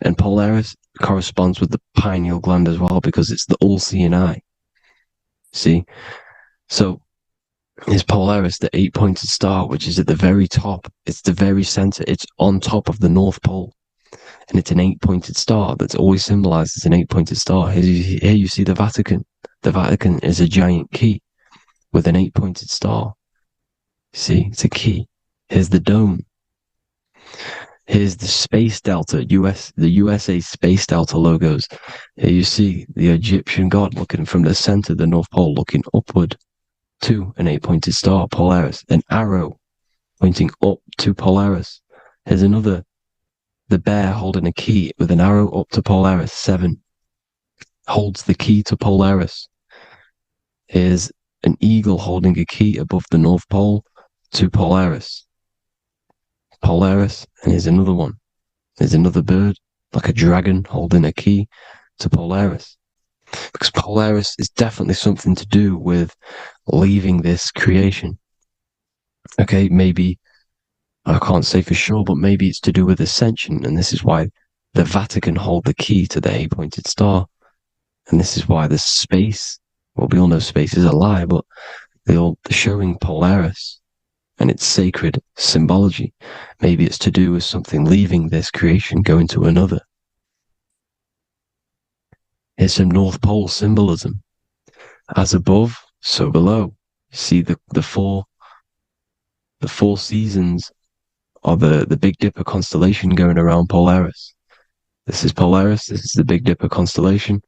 And Polaris corresponds with the pineal gland as well because it's the all-seeing eye. See? So, is Polaris, the 8-pointed star, which is at the very top. It's the very center. It's on top of the North Pole. And it's an 8-pointed star that's always symbolized as an 8-pointed star. Here you see the Vatican. The Vatican is a giant key with an 8-pointed star. See, it's a key. Here's the dome. Here's the Space Delta, the USA Space Delta logos. Here you see the Egyptian god looking from the center, the North Pole, looking upward to an 8-pointed star, Polaris. An arrow pointing up to Polaris. Here's another, the bear holding a key with an arrow up to Polaris, 7. Holds the key to Polaris. Here's an eagle holding a key above the North Pole to Polaris. Polaris, and here's another one. There's another bird, like a dragon, holding a key to Polaris. Because Polaris is definitely something to do with leaving this creation. Okay, maybe, I can't say for sure, but maybe it's to do with ascension, and this is why the Vatican hold the key to the 8-pointed star. And this is why the space, well, we all know space is a lie, but they're showing Polaris and its sacred symbology. Maybe it's to do with something leaving this creation, going to another. Here's some North Pole symbolism. As above, so below. You see the four seasons of the Big Dipper constellation going around Polaris. This is Polaris, this is the Big Dipper constellation,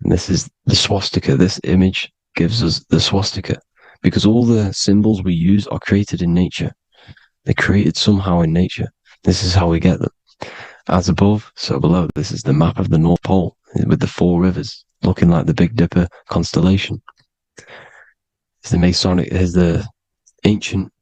and this is the swastika. This image gives us the swastika, because all the symbols we use are created in nature. They're created somehow in nature. This is how we get them. As above, so below. This is the map of the North Pole with the 4 rivers, looking like the Big Dipper constellation. It's the Masonic, there's the ancient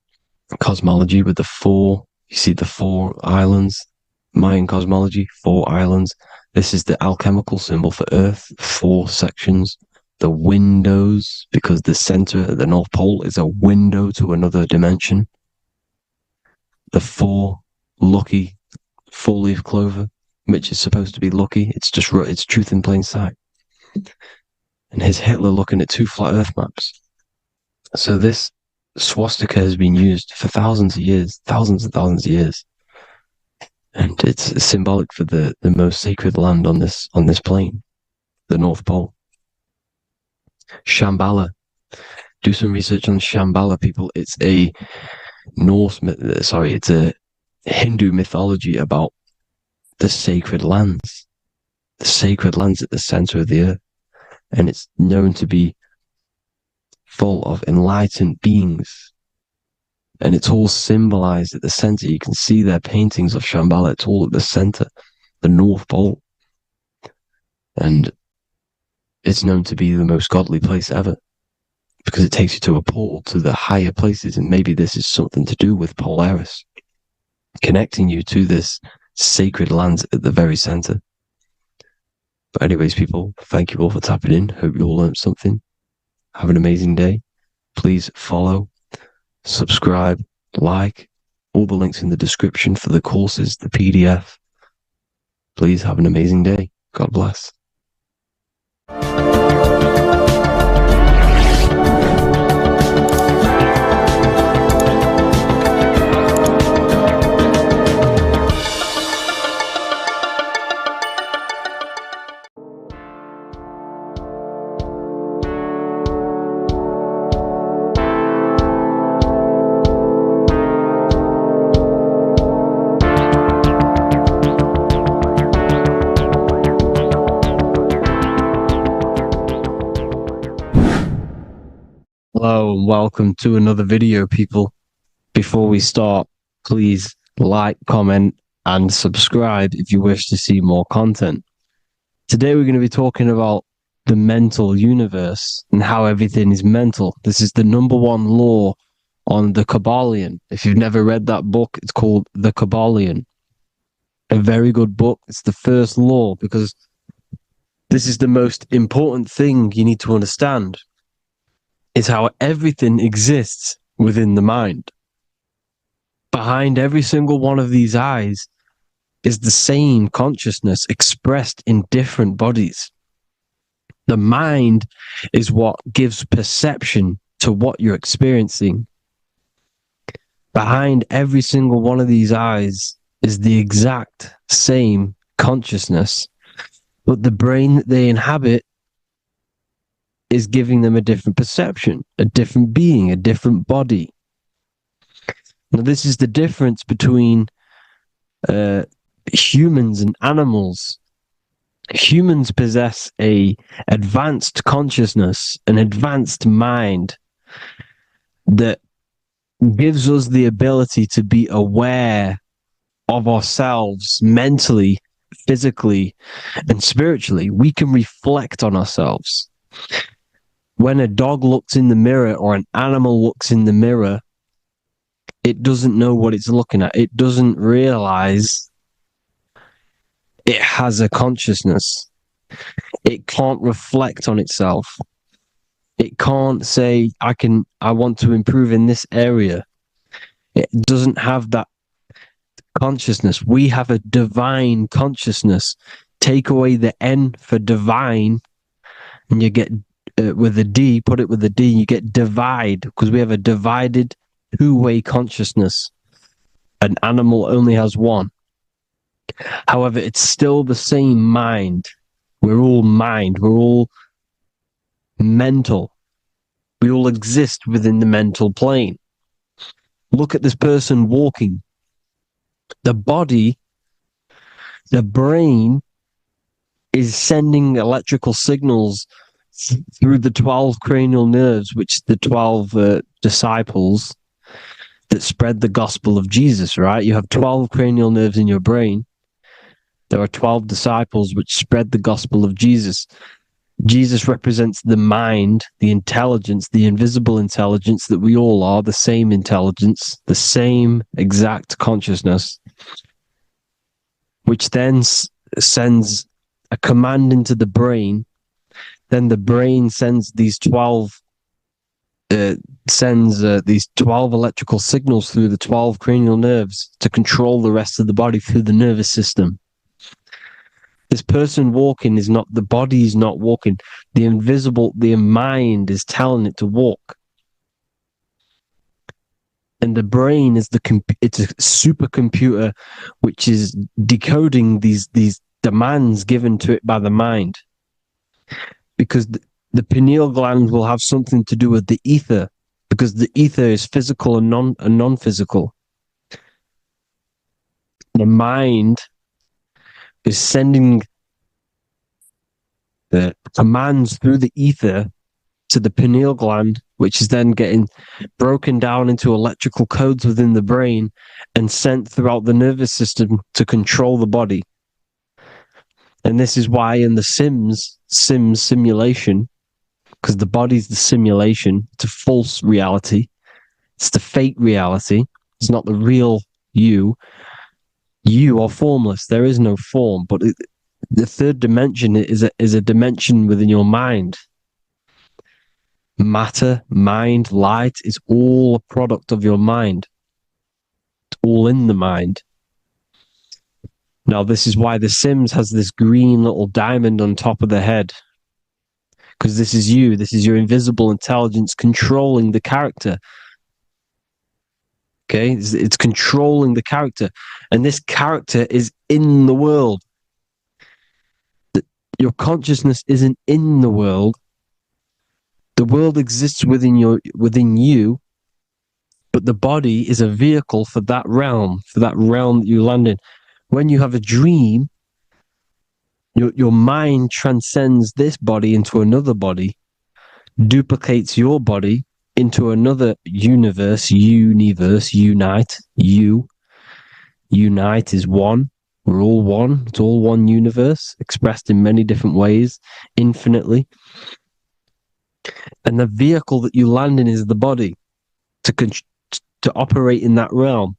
cosmology with the 4, you see the 4 islands, Mayan cosmology, 4 islands. This is the alchemical symbol for Earth, 4 sections. The windows, because the center of the North Pole is a window to another dimension. The 4 lucky 4-leaf clover, which is supposed to be lucky. It's truth in plain sight. And here's Hitler looking at 2 flat Earth maps. So this swastika has been used for thousands of years, thousands and thousands of years. And it's symbolic for the most sacred land on this plane, the North Pole. Shambhala. Do some research on Shambhala, people. It's a it's a Hindu mythology about the sacred lands at the center of the earth. And it's known to be full of enlightened beings. And it's all symbolized at the center. You can see their paintings of Shambhala. It's all at the center, the North Pole. And it's known to be the most godly place ever, because it takes you to a portal to the higher places. And maybe this is something to do with Polaris, connecting you to this sacred lands at the very center. But anyways, people, thank you all for tapping in. Hope you all learned something. Have an amazing day. Please follow, subscribe, like, all the links in the description for the courses, the PDF. Please have an amazing day. God bless. Hello and welcome to another video, people. Before we start, please like, comment, and subscribe if you wish to see more content. Today we're going to be talking about the mental universe and how everything is mental. This is the #1 law on the Kabbalion. If you've never read that book, it's called The Kabbalion. A very good book. It's the first law, because this is the most important thing you need to understand. Is how everything exists within the mind. Behind every single one of these eyes is the same consciousness expressed in different bodies. The mind is what gives perception to what you're experiencing. Behind every single one of these eyes is the exact same consciousness, but the brain that they inhabit is giving them a different perception, a different being, a different body. Now, this is the difference between humans and animals. Humans possess a advanced consciousness, an advanced mind that gives us the ability to be aware of ourselves mentally, physically, and spiritually. We can reflect on ourselves. When a dog looks in the mirror or an animal looks in the mirror, it doesn't know what it's looking at. It doesn't realize it has a consciousness. It can't reflect on itself. It can't say, I want to improve in this area. It doesn't have that consciousness. We have a divine consciousness. Take away the N for divine, and you get with a D, put it with a D, you get divide, because we have a divided two-way consciousness. An animal only has one. However, it's still the same mind. We're all mind. We're all mental. We all exist within the mental plane. Look at this person walking. The body, the brain, is sending electrical signals through the 12 cranial nerves, which the 12 disciples that spread the gospel of Jesus, right? You have 12 cranial nerves in your brain. There are 12 disciples which spread the gospel of Jesus. Jesus represents the mind, the intelligence, the invisible intelligence that we all are, the same intelligence, the same exact consciousness, which then sends a command into the brain. Then the brain sends these 12 electrical signals through the 12 cranial nerves to control the rest of the body through the nervous system. This person walking is not, the body is not walking. The mind is telling it to walk. And the brain is it's a supercomputer which is decoding these demands given to it by the mind. Because the pineal gland will have something to do with the ether, because the ether is physical and non-physical. The mind is sending the commands through the ether to the pineal gland, which is then getting broken down into electrical codes within the brain and sent throughout the nervous system to control the body. And this is why in the Sims simulation, because the body's the simulation, it's a false reality, it's the fake reality, it's not the real you. You are formless. There is no form, but the third dimension is a dimension within your mind. Matter, mind, light is all a product of your mind. It's all in the mind. Now, this is why The Sims has this green little diamond on top of the head. Because this is you. This is your invisible intelligence controlling the character. Okay? It's controlling the character. And this character is in the world. Your consciousness isn't in the world. The world exists within you, but the body is a vehicle for that realm that you land in. When you have a dream, your mind transcends this body into another body, duplicates your body into another universe, unite. Unite is one. We're all one. It's all one universe, expressed in many different ways, infinitely. And the vehicle that you land in is the body to operate in that realm.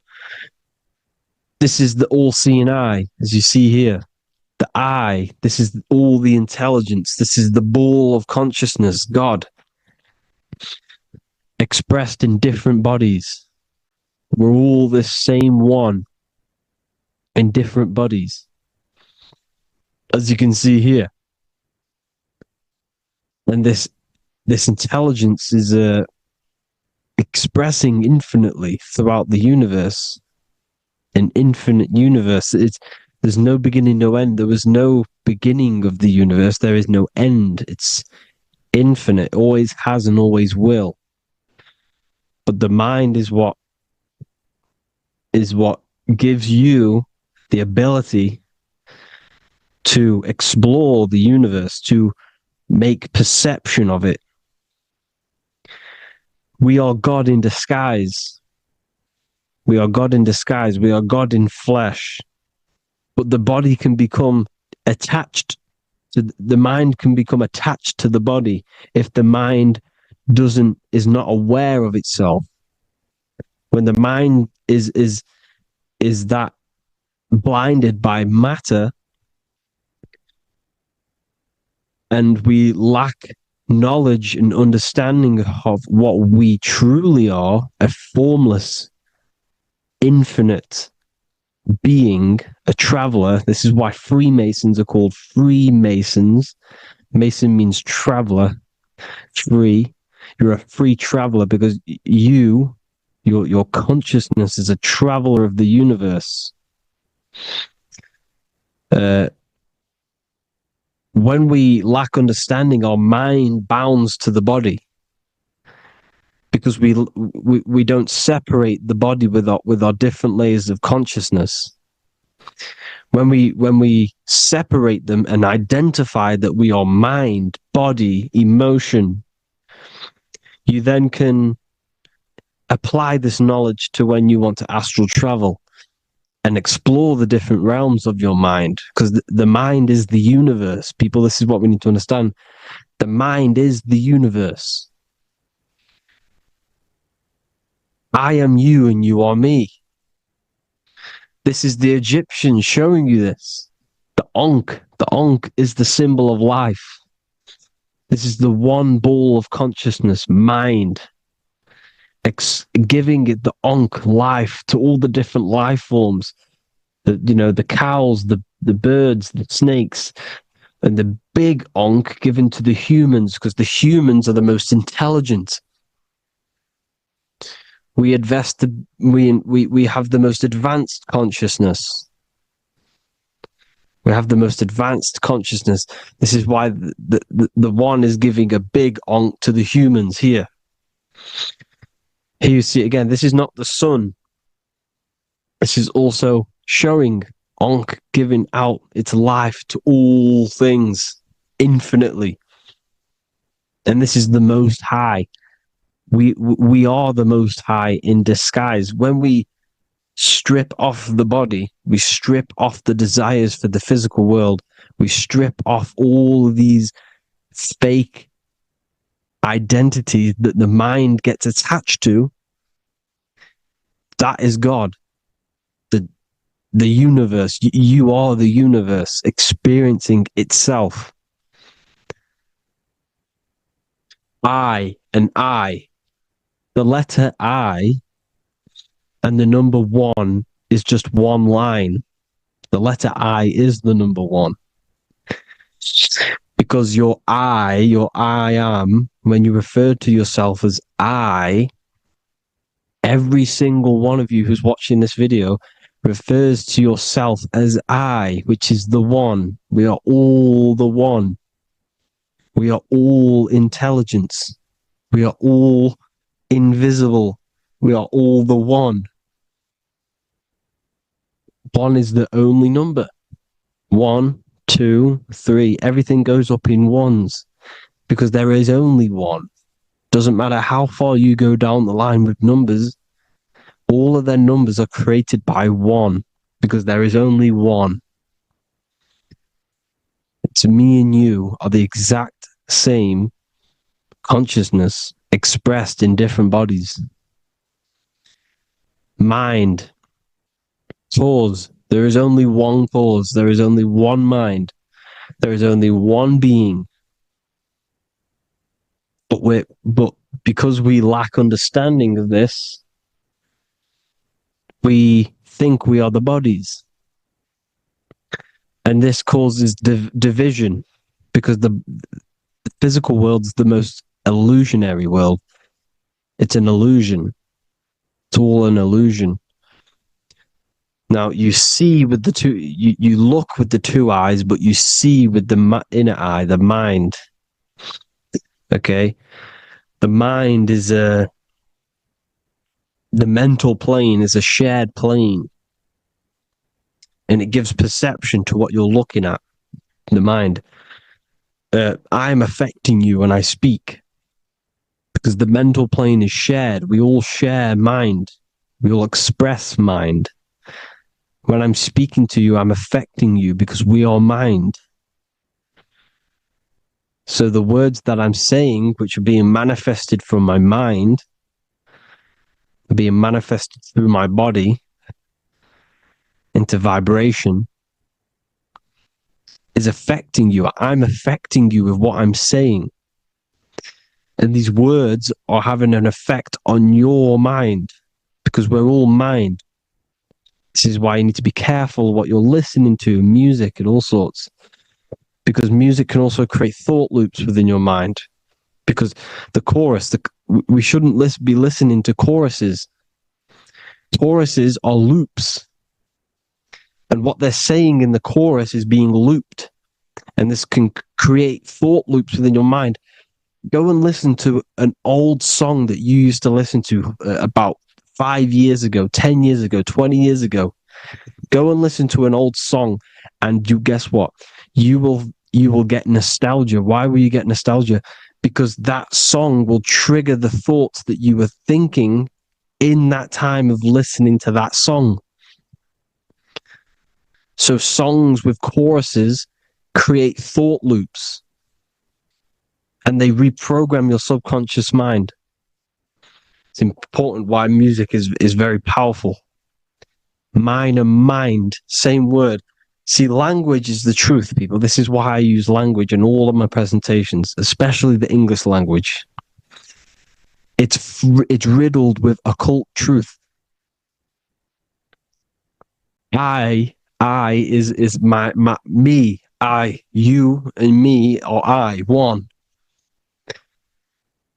This is the all-seeing eye, as you see here. The eye, this is all the intelligence. This is the ball of consciousness, God, expressed in different bodies. We're all this same one in different bodies, as you can see here. And this intelligence is expressing infinitely throughout the universe. An infinite universe. There's no beginning, no end. There was no beginning of the universe. There is no end. It's infinite. Always has and always will. But the mind is what gives you the ability to explore the universe, to make perception of it. We are God in disguise. We are God in disguise. We are God in flesh. But the body can become attached to the mind, can become attached to the body if the mind is not aware of itself. When the mind is that blinded by matter, and we lack knowledge and understanding of what we truly are, a formless, infinite being, a traveler. This is why Freemasons are called Freemasons. Mason means traveler. Free. You're a free traveler because you Your consciousness is a traveler of the universe. When we lack understanding, our mind bounds to the body because we don't separate the body with our different layers of consciousness. When we separate them and identify that we are mind, body, emotion, you then can apply this knowledge to when you want to astral travel and explore the different realms of your mind, because the mind is the universe. People, this is what we need to understand. The mind is the universe. I am you and you are me. This is the Egyptians showing you this. The Ankh is the symbol of life. This is the one ball of consciousness, mind, giving it the Ankh life to all the different life forms. The cows, the birds, the snakes, and the big Ankh given to the humans, because the humans are the most intelligent. We have the most advanced consciousness. We have the most advanced consciousness. This is why the one is giving a big Ankh to the humans here. Here you see again, this is not the sun. This is also showing Ankh giving out its life to all things infinitely. And this is the Most High. We are the Most High in disguise. When we strip off the body, we strip off the desires for the physical world, we strip off all these fake identities that the mind gets attached to. That is God. The universe. You are the universe experiencing itself. I and I. The letter I and the number 1 is just one line. The letter I is the number 1. Because your I am, when you refer to yourself as I, every single one of you who's watching this video refers to yourself as I, which is the one. We are all the one. We are all intelligence. We are all invisible. We are all the one. 1 is the only number. 1, 2, 3. Everything goes up in ones because there is only one. Doesn't matter how far you go down the line with numbers, all of their numbers are created by 1 because there is only one. It's me and you are the exact same consciousness expressed in different bodies. Mind. Cause. There is only one cause. There is only one mind. There is only one being. But because we lack understanding of this, we think we are the bodies. And this causes division, because the physical world is the most illusionary world. It's an illusion. It's all an illusion. Now, you see with the two, you look with the two eyes, but you see with the inner eye, the mind. Okay? The mind is the mental plane is a shared plane. And it gives perception to what you're looking at, the mind. I'm affecting you when I speak, because the mental plane is shared. We all share mind. We all express mind. When I'm speaking to you, I'm affecting you because we are mind. So the words that I'm saying, which are being manifested from my mind, are being manifested through my body into vibration, is affecting you. I'm affecting you with what I'm saying. And these words are having an effect on your mind, because we're all mind. This is why you need to be careful what you're listening to, music and all sorts. Because music can also create thought loops within your mind. Because the chorus, we shouldn't be listening to choruses. Choruses are loops. And what they're saying in the chorus is being looped. And this can create thought loops within your mind. Go and listen to an old song that you used to listen to about 5 years ago, 10 years ago, 20 years ago. Go and listen to an old song, and you guess what? You will get nostalgia. Why will you get nostalgia? Because that song will trigger the thoughts that you were thinking in that time of listening to that song. So songs with choruses create thought loops, and they reprogram your subconscious mind. It's important why music is very powerful. Mind and mind, same word. See, language is the truth, people. This is why I use language in all of my presentations, especially the English language. It's riddled with occult truth. I is my me. I, you, and me, or I, one.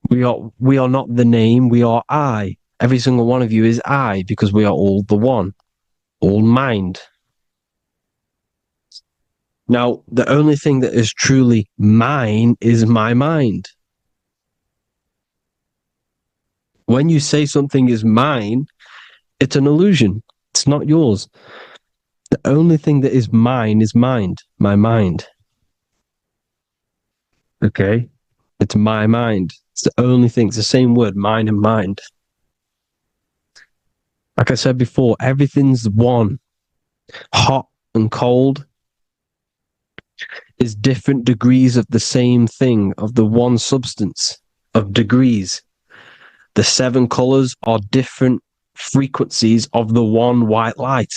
We are not the name. We are I. Every single one of you is I, because we are all the one, all mind. Now, the only thing that is truly mine is my mind. When you say something is mine, it's an illusion. It's not yours. The only thing that is mine is mind, my mind. Okay? It's my mind. It's the only thing. It's the same word, mind and mind. Like I said before, everything's one. Hot and cold is different degrees of the same thing, of the one substance, of degrees. The 7 colors are different frequencies of the one white light.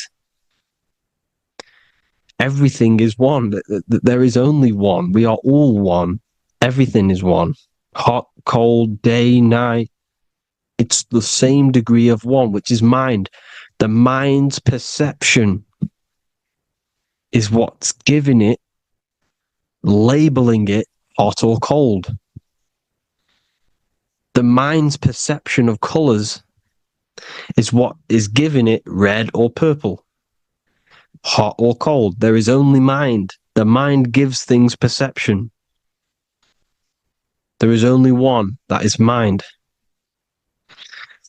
Everything is one. There is only one. We are all one. Everything is one. Hot, cold, day, night. It's the same degree of one, which is mind. The mind's perception is what's giving it, labeling it hot or cold. The mind's perception of colors is what is giving it red or purple, hot or cold. There is only mind. The mind gives things perception. There is only one, that is mind.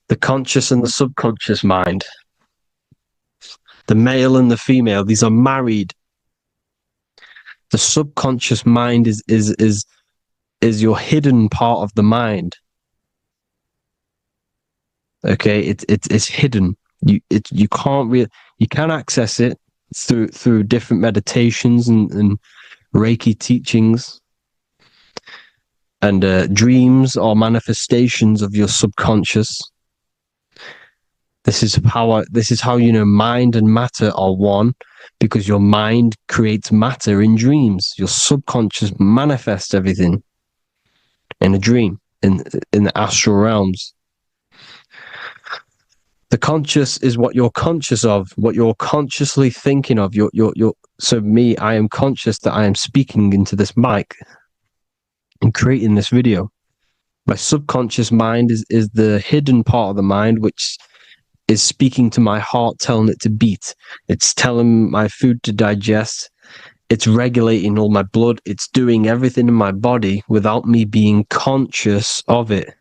The conscious and the subconscious mind. The male and the female, these are married. The subconscious mind is your hidden part of the mind. Okay, it's hidden. You can access it through different meditations and Reiki teachings, and dreams or manifestations of your subconscious. This is how you know mind and matter are one, because your mind creates matter in dreams. Your subconscious manifests everything in a dream, in the astral realms. The conscious is what you're conscious of, what you're consciously thinking of. So me, I am conscious that I am speaking into this mic and creating this video. My subconscious mind is the hidden part of the mind, which is speaking to my heart, telling it to beat. It's telling my food to digest. It's regulating all my blood. It's doing everything in my body without me being conscious of it.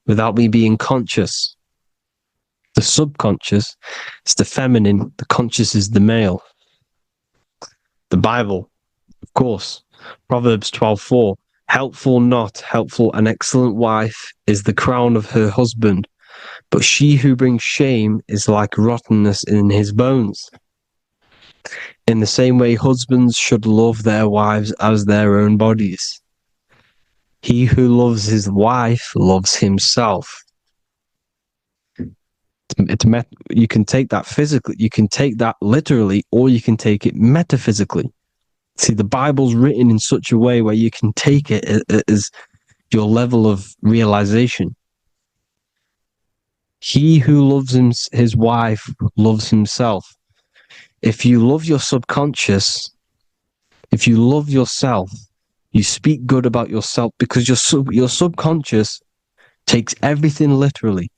Without me being conscious. The subconscious is the feminine. The conscious is the male. The Bible, of course. Proverbs 12:4. Helpful, not helpful, an excellent wife is the crown of her husband, but she who brings shame is like rottenness in his bones. In the same way, husbands should love their wives as their own bodies. He who loves his wife loves himself. You can take that physically, you can take that literally, or you can take it metaphysically. See, the Bible's written in such a way where you can take it as your level of realization. He who loves his wife loves himself. If you love your subconscious, if you love yourself, you speak good about yourself, because your subconscious takes everything literally.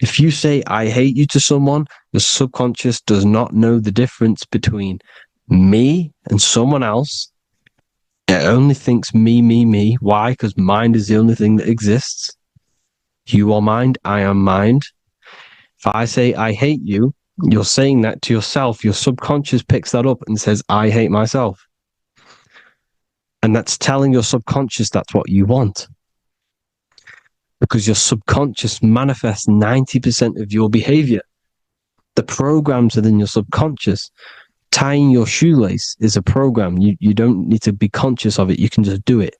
If you say, I hate you to someone, your subconscious does not know the difference between me and someone else. It only thinks me, me, me. Why? Because mind is the only thing that exists. You are mind, I am mind. If I say, I hate you, you're saying that to yourself. Your subconscious picks that up and says, I hate myself. And that's telling your subconscious that's what you want. Because your subconscious manifests 90% of your behavior. The programs within your subconscious, tying your shoelace is a program. You don't need to be conscious of it. You can just do it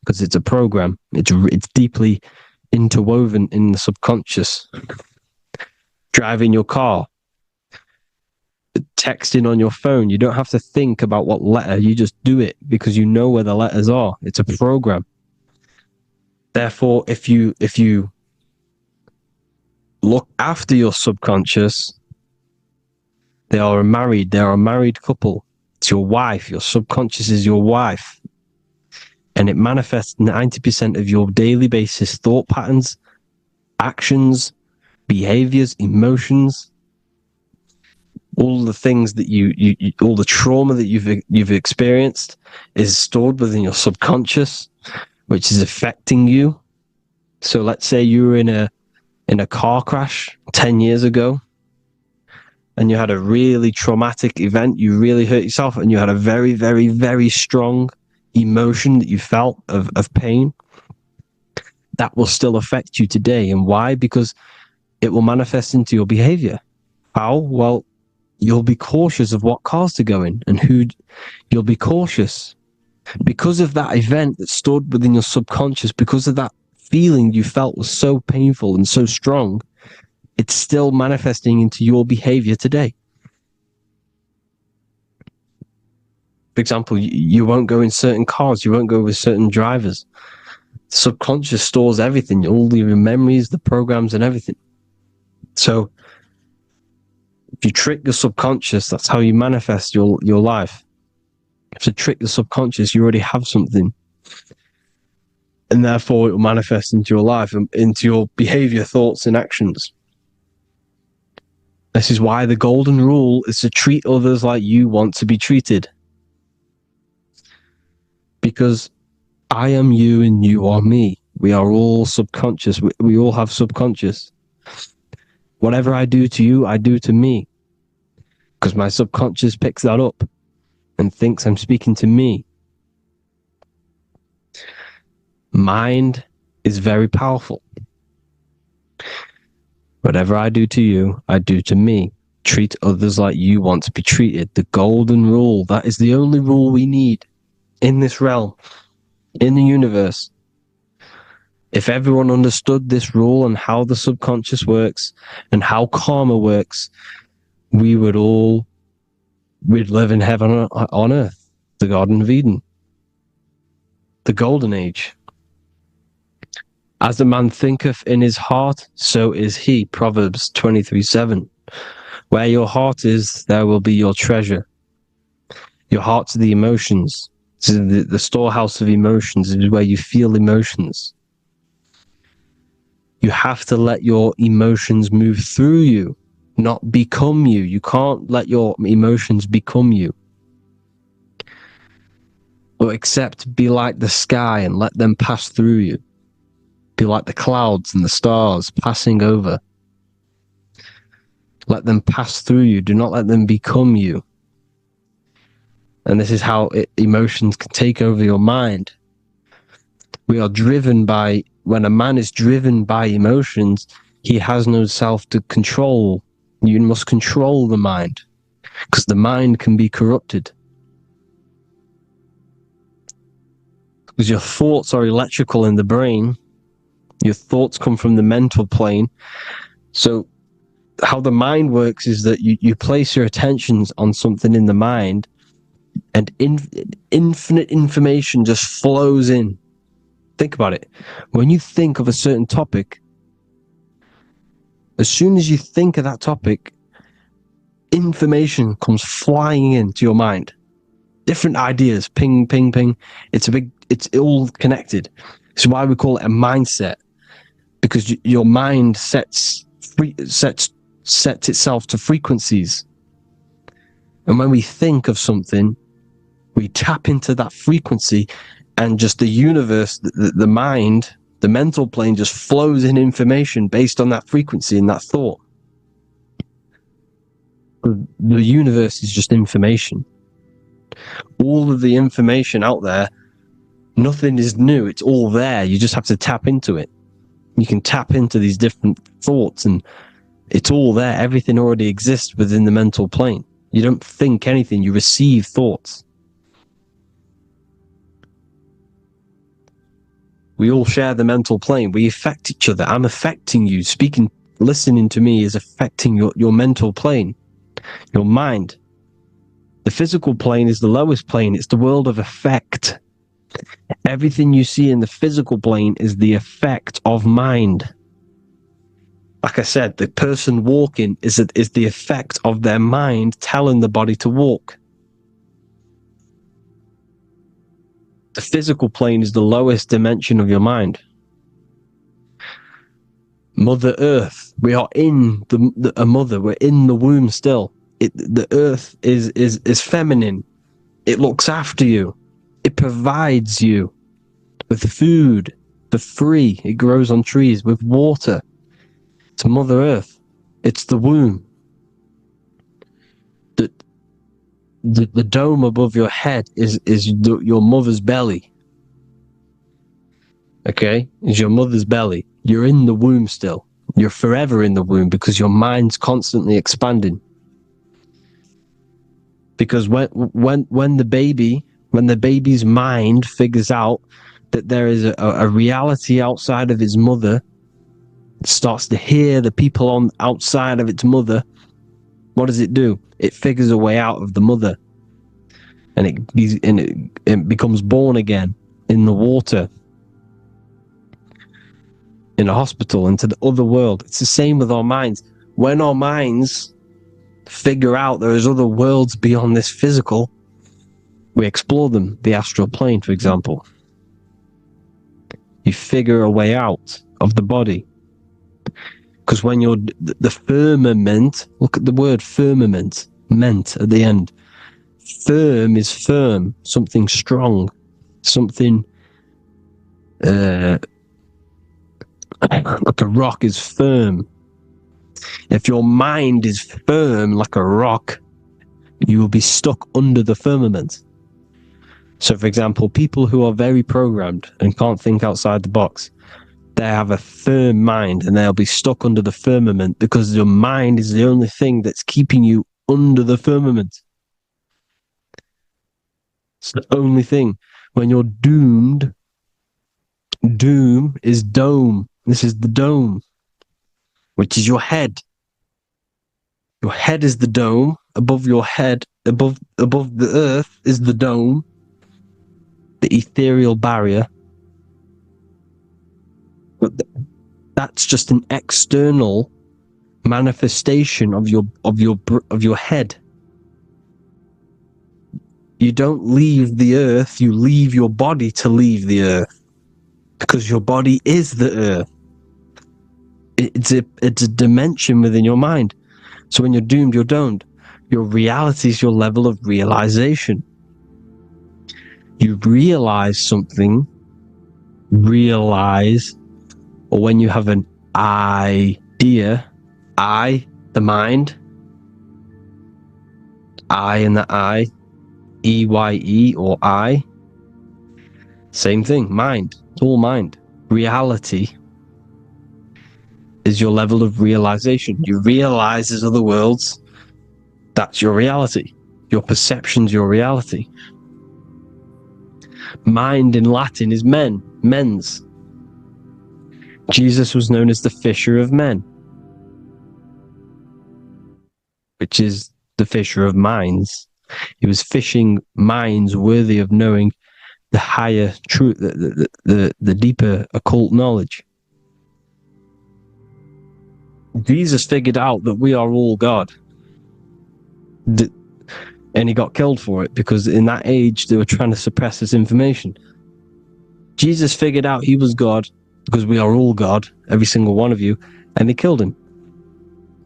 because it's a program. It's deeply interwoven in the subconscious. Driving your car, texting on your phone. You don't have to think about what letter. You just do it because you know where the letters are. It's a program. Therefore, if you look after your subconscious, they are a married couple. It's your wife. Your subconscious is your wife. And it manifests 90% of your daily basis thought patterns, actions, behaviors, emotions, all the things that you all the trauma that you've experienced is stored within your subconscious, which is affecting you. So let's say you were in a car crash 10 years ago and you had a really traumatic event, you really hurt yourself, and you had a very, very, very strong emotion that you felt of pain. That will still affect you today. And why? Because it will manifest into your behavior. How? Well, you'll be cautious of what cars to go in and who. You'll be cautious because of that event that stored within your subconscious, because of that feeling you felt was so painful and so strong. It's still manifesting into your behavior today. For example, you won't go in certain cars, you won't go with certain drivers. The subconscious stores everything, all your memories, the programs and everything. So if you trick your subconscious, that's how you manifest your life. If you trick the subconscious, you already have something. And therefore it will manifest into your life, into your behavior, thoughts and actions. This is why the golden rule is to treat others like you want to be treated. Because I am you and you are me. We are all subconscious. We all have subconscious. Whatever I do to you, I do to me. Because my subconscious picks that up and thinks I'm speaking to me. Mind is very powerful. Whatever I do to you, I do to me. Treat others like you want to be treated. The golden rule. That is the only rule we need in this realm, in the universe. If everyone understood this rule and how the subconscious works and how karma works, we'd live in heaven on earth, the Garden of Eden, the golden age. As a man thinketh in his heart, so is he. Proverbs 23:7. Where your heart is, there will be your treasure. Your heart's the emotions. The storehouse of emotions is where you feel emotions. You have to let your emotions move through you, not become you. You can't let your emotions become you. But except be like the sky and let them pass through you. Be like the clouds and the stars passing over. Let them pass through you. Do not let them become you. And this is how emotions can take over your mind. We are driven by, when a man is driven by emotions, he has no self to control. You must control the mind, because the mind can be corrupted. Because your thoughts are electrical in the brain. Your thoughts come from the mental plane. So how the mind works is that you place your attentions on something in the mind, and infinite information just flows in. Think about it. When you think of a certain topic, as soon as you think of that topic, information comes flying into your mind. Different ideas, ping, ping, ping. It's all connected. It's why we call it a mindset, because your mind sets sets itself to frequencies. And when we think of something, we tap into that frequency, and just the universe, the mind, the mental plane just flows in information based on that frequency and that thought. The universe is just information. All of the information out there, nothing is new. It's all there. You just have to tap into it. You can tap into these different thoughts, and it's all there. Everything already exists within the mental plane. You don't think anything. You receive thoughts. We all share the mental plane. We affect each other. I'm affecting you. Speaking, listening to me is affecting your mental plane, your mind. The physical plane is the lowest plane. It's the world of effect. Everything you see in the physical plane is the effect of mind. Like I said, the person walking is the effect of their mind telling the body to walk. The physical plane is the lowest dimension of your mind. Mother Earth, we are in a mother. We're in the womb still. The Earth is feminine. It looks after you. It provides you with food for free. It grows on trees with water. It's Mother Earth. It's the womb. The dome above your head is your mother's belly. Okay? Is your mother's belly. You're in the womb still. You're forever in the womb because your mind's constantly expanding. Because when the baby's mind figures out that there is a reality outside of its mother, it starts to hear the people on outside of its mother, what does it do? It figures a way out of the mother, and it becomes born again in the water, in a hospital, into the other world. It's the same with our minds. When our minds figure out there is other worlds beyond this physical, we explore them. The astral plane, for example. You figure a way out of the body. Because when you're the firmament, look at the word firmament, meant at the end. Firm is firm, something strong, something like a rock is firm. If your mind is firm like a rock, you will be stuck under the firmament. So, for example, people who are very programmed and can't think outside the box, they have a firm mind and they'll be stuck under the firmament because your mind is the only thing that's keeping you under the firmament. It's the only thing. When you're doomed, doom is dome. This is the dome, which is your head. Your head is the dome. Above your head, above the earth is the dome, the ethereal barrier. But that's just an external manifestation of your head. You don't leave the earth, you leave your body to leave the earth, because your body is the earth. It's a dimension within your mind. So when you're doomed, you're domed. Your reality is your level of realization. You realize something, or when you have an idea, the mind, and the EYE or I, same thing, mind, it's all mind. Reality is your level of realization. You realize there's other worlds, that's your reality. Your perception's your reality. Mind in Latin is mens. Jesus was known as the fisher of men, which is the fisher of minds. He was fishing minds worthy of knowing the higher truth, the deeper occult knowledge. Jesus figured out that we are all God. And he got killed for it, because in that age they were trying to suppress this information. Jesus figured out he was God, because we are all God, every single one of you, and they killed him.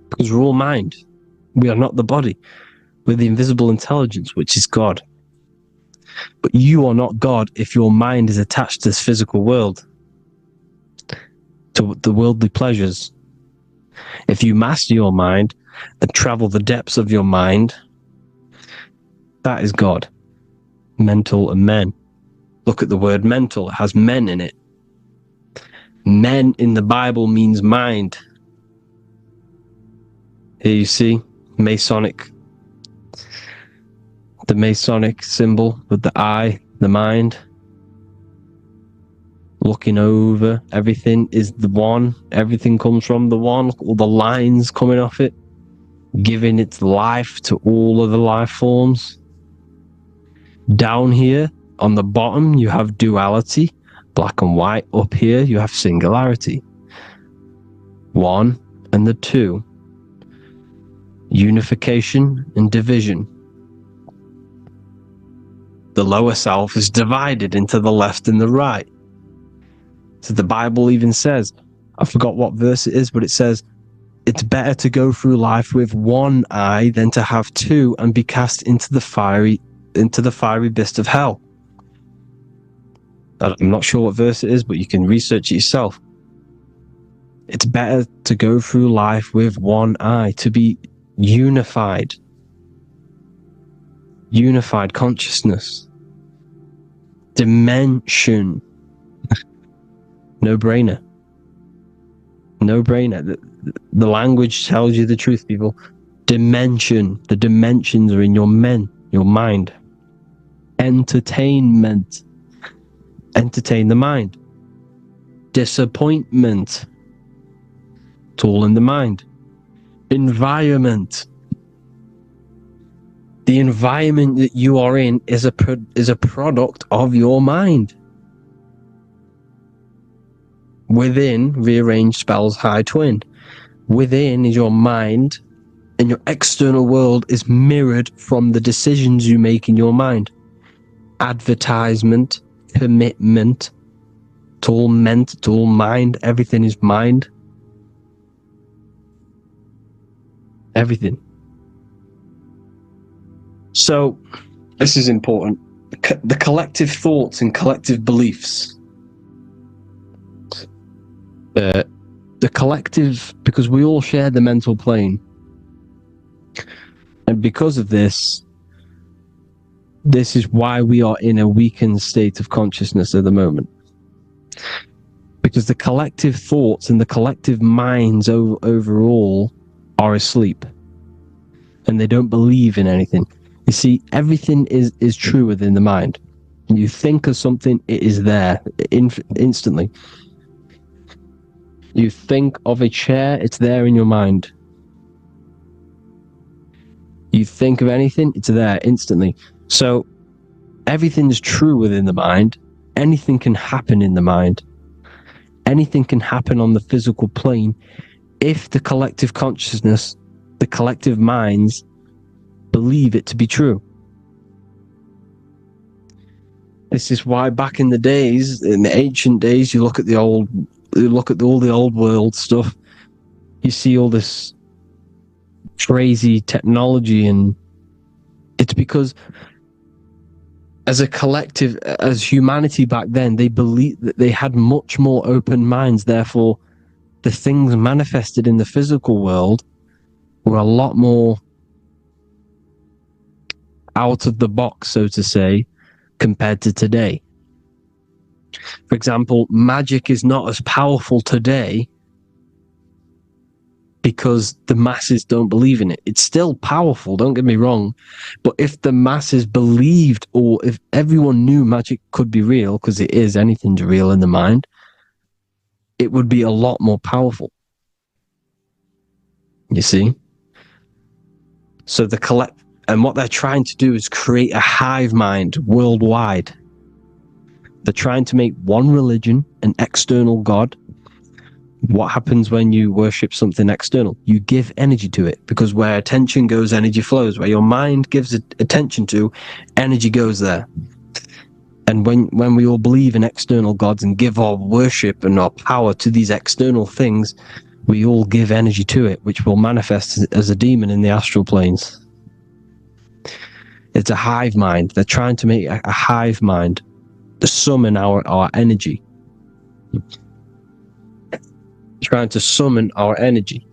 because we're all mind. We are not the body. We're the invisible intelligence, which is God. But you are not God if your mind is attached to this physical world, to the worldly pleasures. If you master your mind and travel the depths of your mind, that is God. Mental and men. Look at the word mental. It has men in it. Men in the Bible means mind. Here you see Masonic. The Masonic symbol with the eye, the mind. Looking over, everything is the one. Everything comes from the one. All the lines coming off it. Giving its life to all of the life forms. Down here, on the bottom, you have duality, black and white. Up here, you have singularity. One and the two. Unification and division. The lower self is divided into the left and the right. So the Bible even says, I forgot what verse it is, but it says, it's better to go through life with one eye than to have two and be cast into the fiery abyss of hell. I'm not sure what verse it is, but you can research it yourself. It's better to go through life with one eye, to be unified. Unified consciousness. Dimension. No brainer. No brainer. The language tells you the truth, people. Dimension. The dimensions are in your mind. Entertainment. Entertain the mind. Disappointment. It's all in the mind. Environment. The environment that you are in is a product of your mind. Within, rearranged spells high twin. Within is your mind, and your external world is mirrored from the decisions you make in your mind. Advertisement, commitment, it's all meant, it's all mind, everything is mind. Everything. So, this is important. The collective thoughts and collective beliefs. The collective, because we all share the mental plane. And because of this is why we are in a weakened state of consciousness at the moment. Because the collective thoughts and the collective minds overall are asleep. And they don't believe in anything. You see, everything is true within the mind. You think of something, it is there instantly. You think of a chair, it's there in your mind. You think of anything, it's there instantly. So everything is true within the mind. Anything can happen in the mind. Anything can happen on the physical plane if the collective consciousness, the collective minds, believe it to be true. This is why back in the days, in the ancient days, you look at all the old world stuff, you see all this crazy technology, and it's because as a collective, as humanity back then, they believed that they had much more open minds. Therefore, the things manifested in the physical world were a lot more out of the box, so to say, compared to today. For example, magic is not as powerful today because the masses don't believe in it. It's still powerful, don't get me wrong, but if the masses believed, or if everyone knew magic could be real, because it is, anything's real in the mind, it would be a lot more powerful. You see? So and what they're trying to do is create a hive mind worldwide. They're trying to make one religion, an external God. What happens when you worship something external? You give energy to it, because where attention goes, energy flows. Where your mind gives attention to, energy goes there. And when we all believe in external gods and give our worship and our power to these external things, we all give energy to it, which will manifest as a demon in the astral planes. It's a hive mind. They're trying to make a hive mind to summon our energy. Trying to summon our energy.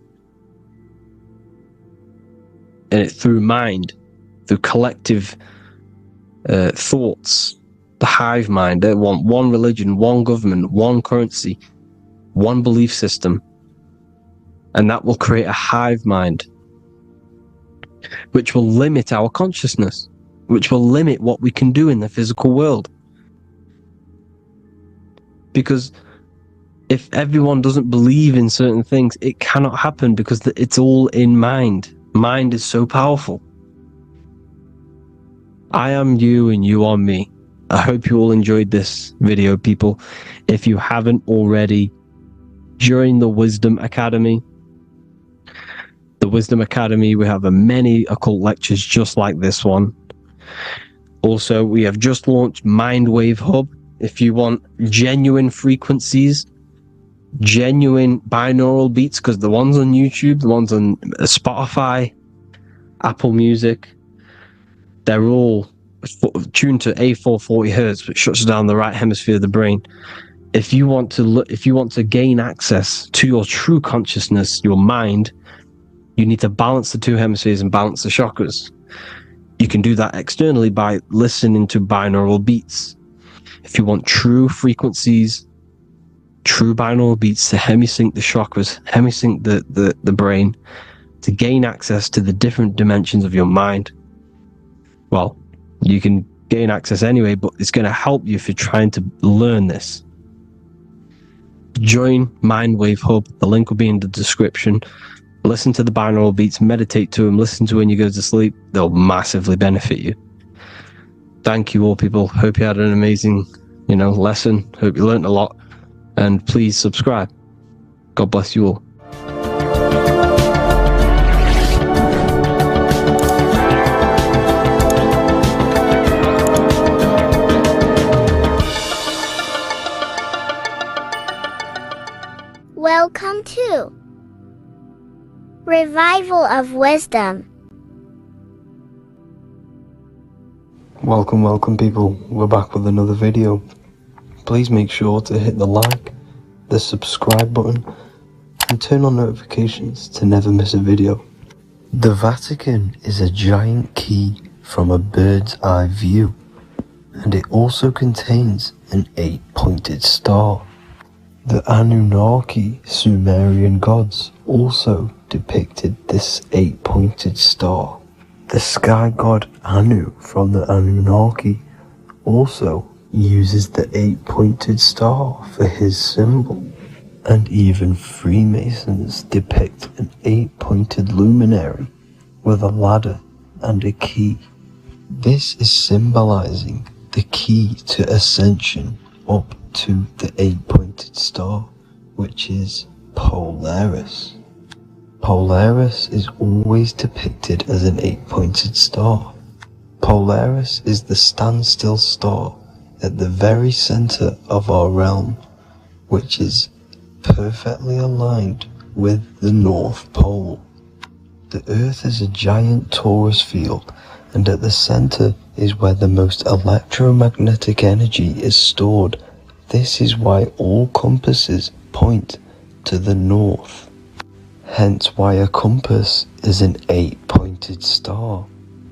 And it through mind, through collective thoughts. The hive mind. They want one religion, one government, one currency, one belief system. And that will create a hive mind, which will limit our consciousness, which will limit what we can do in the physical world. Because if everyone doesn't believe in certain things, it cannot happen because it's all in mind. Mind is so powerful. I am you and you are me. I hope you all enjoyed this video, people. If you haven't already, join the Wisdom Academy. The Wisdom Academy, we have many occult lectures just like this one. Also, we have just launched Mindwave Hub. If you want genuine frequencies, genuine binaural beats, because the ones on YouTube, the ones on Spotify, Apple Music, they're all tuned to A440 hertz, which shuts down the right hemisphere of the brain. If you want to gain access to your true consciousness, your mind, you need to balance the two hemispheres and balance the chakras. You can do that externally by listening to binaural beats. If you want true frequencies, true binaural beats to hemisync the chakras, hemisync the brain, to gain access to the different dimensions of your mind, well, you can gain access anyway, but it's going to help you if you're trying to learn this. Join Mindwave Hub. The link will be in the description. Listen to the binaural beats, meditate to them, listen to when you go to sleep. They'll massively benefit you. Thank you all, people. Hope you had an amazing, lesson. Hope you learned a lot. And please subscribe. God bless you all. Welcome to Revival of Wisdom. Welcome people, we're back with another video. Please make sure to hit the like, the subscribe button, and turn on notifications to never miss a video. The Vatican is a giant key from a bird's eye view, and it also contains an 8-pointed star. The Anunnaki Sumerian gods also depicted this 8-pointed star. The sky god Anu from the Anunnaki also uses the 8-pointed star for his symbol. And even Freemasons depict an 8-pointed luminary with a ladder and a key. This is symbolizing the key to ascension up to the 8-pointed star, which is Polaris. Polaris is always depicted as an 8-pointed star. Polaris is the standstill star at the very center of our realm, which is perfectly aligned with the North Pole. The Earth is a giant torus field, and at the center is where the most electromagnetic energy is stored. This is why all compasses point to the north. Hence why a compass is an 8-pointed star,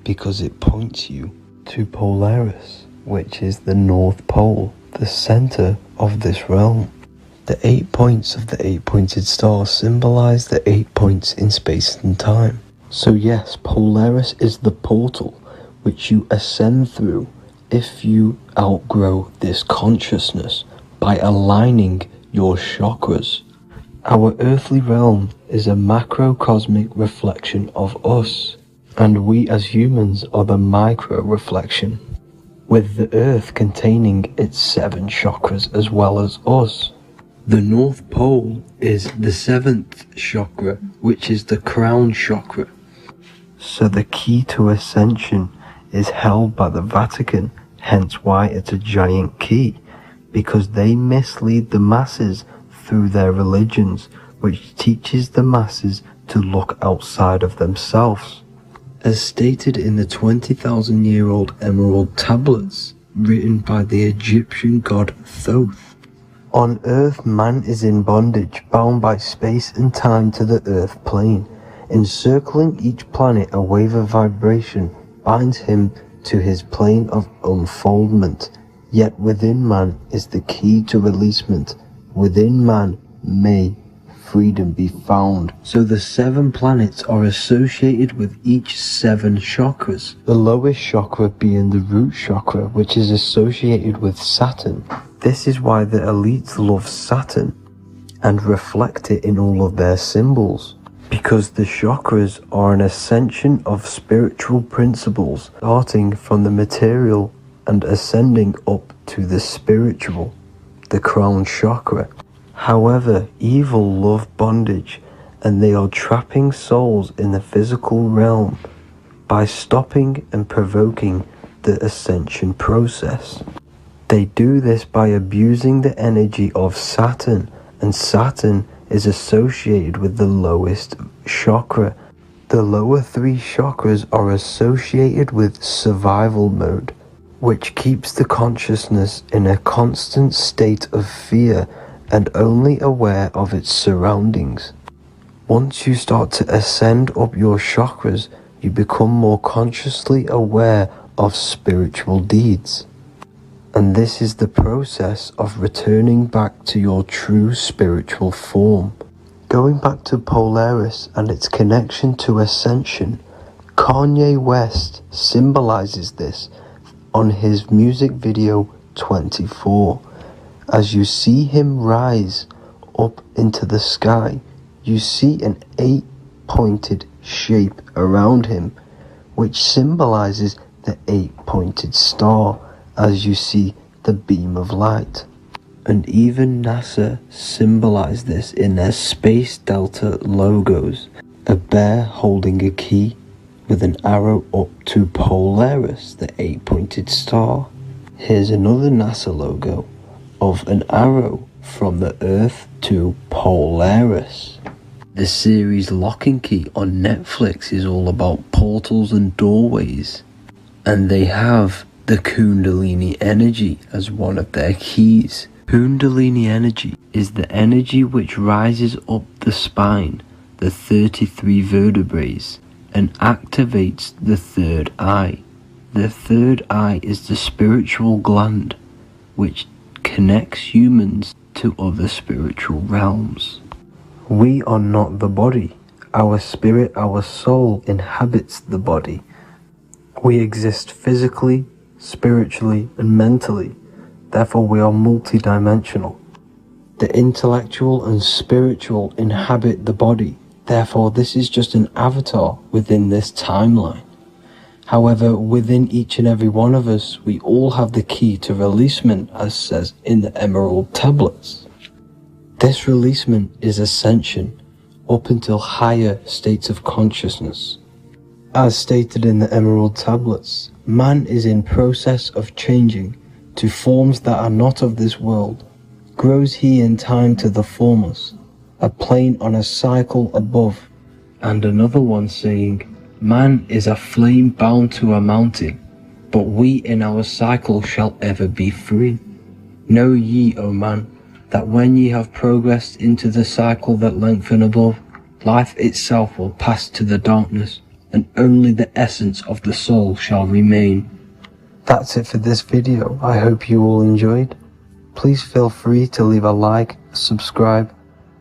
because it points you to Polaris, which is the North Pole, the center of this realm. The 8 points of the 8-pointed star symbolize the 8 points in space and time. So yes, Polaris is the portal which you ascend through if you outgrow this consciousness by aligning your chakras. Our earthly realm is a macrocosmic reflection of us, and we as humans are the micro reflection, with the earth containing its 7 chakras as well as us. The North Pole is the 7th chakra, which is the crown chakra. So the key to ascension is held by the Vatican, hence why it's a giant key, because they mislead the masses through their religions which teaches the masses to look outside of themselves. As stated in the 20,000-year-old emerald tablets written by the Egyptian god Thoth, on earth man is in bondage, bound by space and time to the earth plane. Encircling each planet a wave of vibration binds him to his plane of unfoldment. Yet within man is the key to releasement. Within man may freedom be found. So the 7 planets are associated with each 7 chakras. The lowest chakra being the root chakra, which is associated with Saturn. This is why the elites love Saturn and reflect it in all of their symbols. Because the chakras are an ascension of spiritual principles, starting from the material and ascending up to the spiritual, the crown chakra. However, evil love bondage, and they are trapping souls in the physical realm by stopping and provoking the ascension process. They do this by abusing the energy of Saturn, and Saturn is associated with the lowest chakra. The lower 3 chakras are associated with survival mode, which keeps the consciousness in a constant state of fear and only aware of its surroundings. Once you start to ascend up your chakras, you become more consciously aware of spiritual deeds. And this is the process of returning back to your true spiritual form. Going back to Polaris and its connection to ascension, Kanye West symbolizes this on his music video 24. As you see him rise up into the sky, you see an 8-pointed shape around him, which symbolizes the 8-pointed star, as you see the beam of light. And even NASA symbolized this in their Space Delta logos, a bear holding a key with an arrow up to Polaris, the 8-pointed star. Here's another NASA logo of an arrow from the Earth to Polaris. The series Lock and Key on Netflix is all about portals and doorways, and they have the Kundalini energy as one of their keys. Kundalini energy is the energy which rises up the spine, the 33 vertebrae, and activates the third eye. The third eye is the spiritual gland, which connects humans to other spiritual realms. We are not the body. Our spirit, our soul inhabits the body. We exist physically, spiritually, and mentally. Therefore, we are multidimensional. The intellectual and spiritual inhabit the body. Therefore, this is just an avatar within this timeline. However, within each and every one of us, we all have the key to releasement, as says in the Emerald Tablets. This releasement is ascension up until higher states of consciousness. As stated in the Emerald Tablets, man is in process of changing to forms that are not of this world. Grows he in time to the formers, a plane on a cycle above, and another one saying, man is a flame bound to a mountain, but we in our cycle shall ever be free. Know ye, O man, that when ye have progressed into the cycle that lengthen above, life itself will pass to the darkness, and only the essence of the soul shall remain. That's it for this video. I hope you all enjoyed. Please feel free to leave a like, subscribe,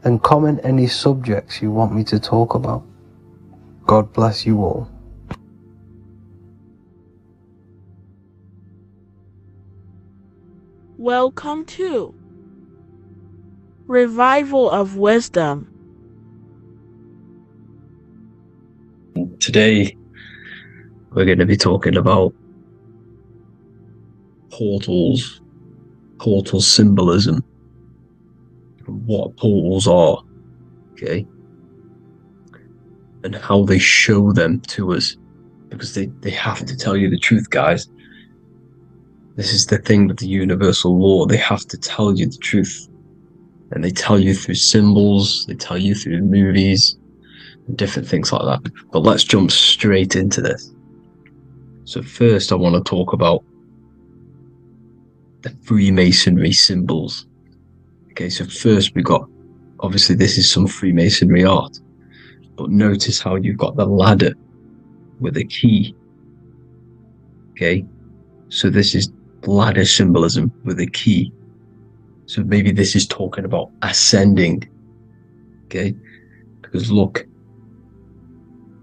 and comment any subjects you want me to talk about. God bless you all. Welcome to Revival of Wisdom. Today, we're going to be talking about portals, portal symbolism, what portals are, okay, and how they show them to us, because they have to tell you the truth, guys. This is the thing with the universal law. They have to tell you the truth. And they tell you through symbols, they tell you through movies, and different things like that. But let's jump straight into this. So first I want to talk about the Freemasonry symbols. Okay, so first we got, obviously this is some Freemasonry art, but notice how you've got the ladder with a key. Okay, so this is ladder symbolism with a key. So maybe this is talking about ascending. Okay, because look,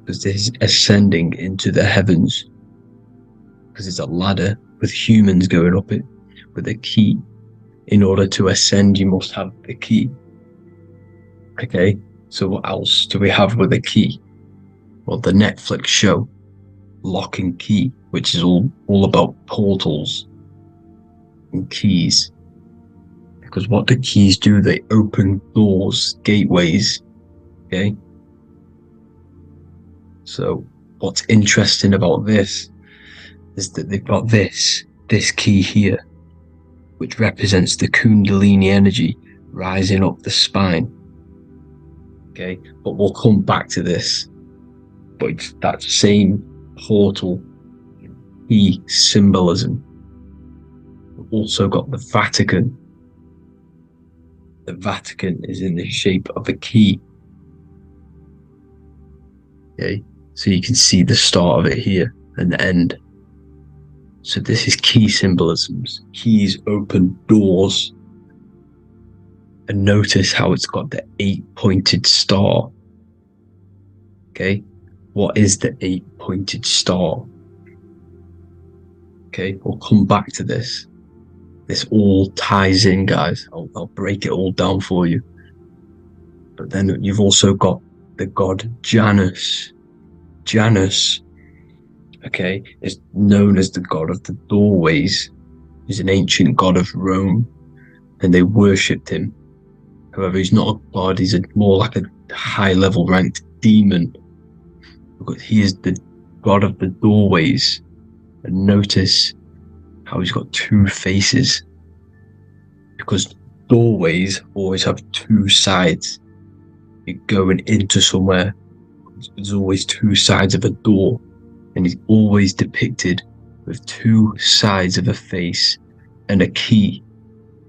because this is ascending into the heavens, because it's a ladder with humans going up it with a key. In order to ascend, you must have the key. Okay, so what else do we have with a key? Well, the Netflix show Lock and Key, which is all about portals and keys. Because what the keys do, they open doors, gateways. Okay, so what's interesting about this is that they've got this key here, which represents the Kundalini energy rising up the spine. Okay, but we'll come back to this. But it's that same portal key symbolism. We've also got the Vatican. The Vatican is in the shape of a key. Okay, so you can see the start of it here and the end. So this is key symbolisms. Keys open doors. And notice how it's got the 8-pointed star. Okay, what is the 8-pointed star? Okay, we'll come back to this. This all ties in, guys. I'll break it all down for you. But then you've also got the god Janus. Janus, okay, is known as the god of the doorways. He's an ancient god of Rome, and they worshipped him. However, he's not a god, he's more like a high-level ranked demon. Because he is the god of the doorways. And notice how he's got two faces. Because doorways always have two sides. You're going into somewhere, there's always two sides of a door. And he's always depicted with two sides of a face and a key,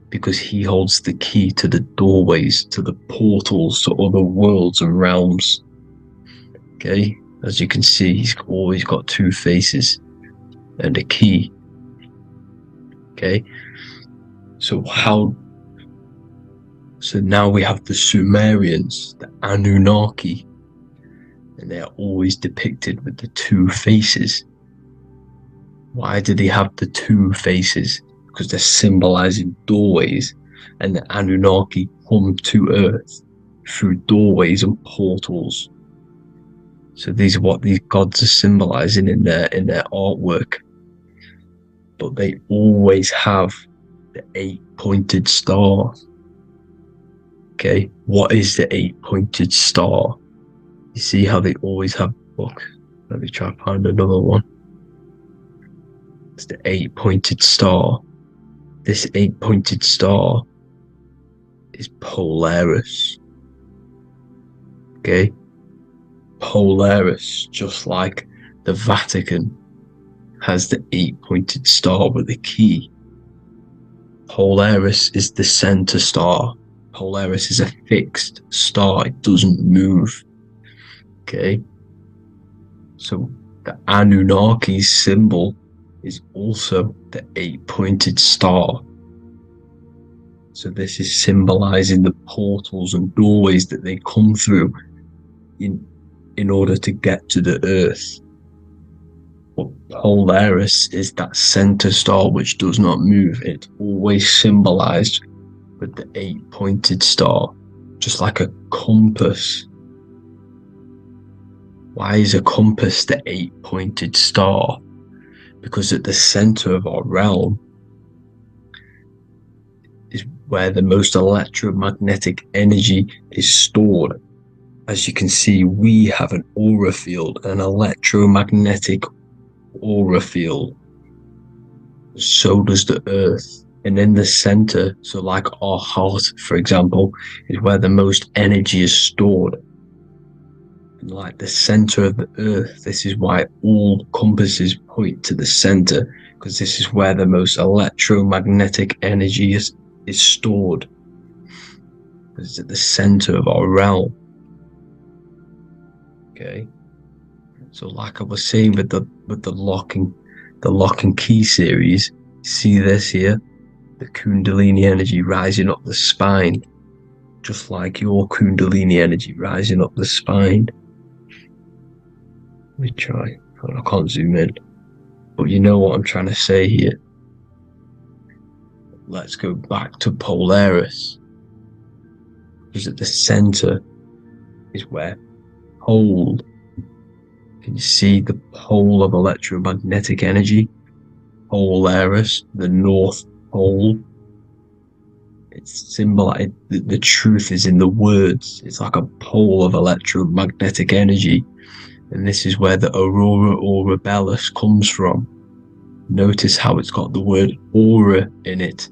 because he holds the key to the doorways, to the portals, to other worlds and realms. Okay, as you can see, he's always got two faces and a key. Okay, so now we have the Sumerians, the Anunnaki, and they are always depicted with the two faces. Why do they have the two faces? Because they're symbolizing doorways, and the Anunnaki come to Earth through doorways and portals. So these are what these gods are symbolizing in their artwork. But they always have the 8-pointed star. Okay, what is the 8-pointed star? You see how they always have, look, let me try to find another one. It's the 8-pointed star. This 8-pointed star is Polaris. Okay, Polaris, just like the Vatican has the 8-pointed star with a key. Polaris is the center star. Polaris is a fixed star, it doesn't move. Okay, so the Anunnaki symbol is also the 8-pointed star. So this is symbolizing the portals and doorways that they come through in order to get to the Earth. But Polaris is that center star which does not move. It's always symbolized with the 8-pointed star, just like a compass. Why is a compass the 8-pointed star? Because at the center of our realm is where the most electromagnetic energy is stored. As you can see, we have an aura field, an electromagnetic aura field. So does the Earth. And in the center, so like our heart, for example, is where the most energy is stored. And like the center of the earth, this is why all compasses point to the center, because this is where the most electromagnetic energy is stored. Because it's at the center of our realm. Okay. So like I was saying with the lock and key series, see this here? The Kundalini energy rising up the spine, just like your Kundalini energy rising up the spine. Let me try. I can't zoom in, but you know what I'm trying to say here. Let's go back to Polaris, because at the center is where pole. Can you see the pole of electromagnetic energy? Polaris, the North Pole. It's symbolized. The truth is in the words. It's like a pole of electromagnetic energy. And this is where the aurora borealis comes from. Notice how it's got the word aura in it,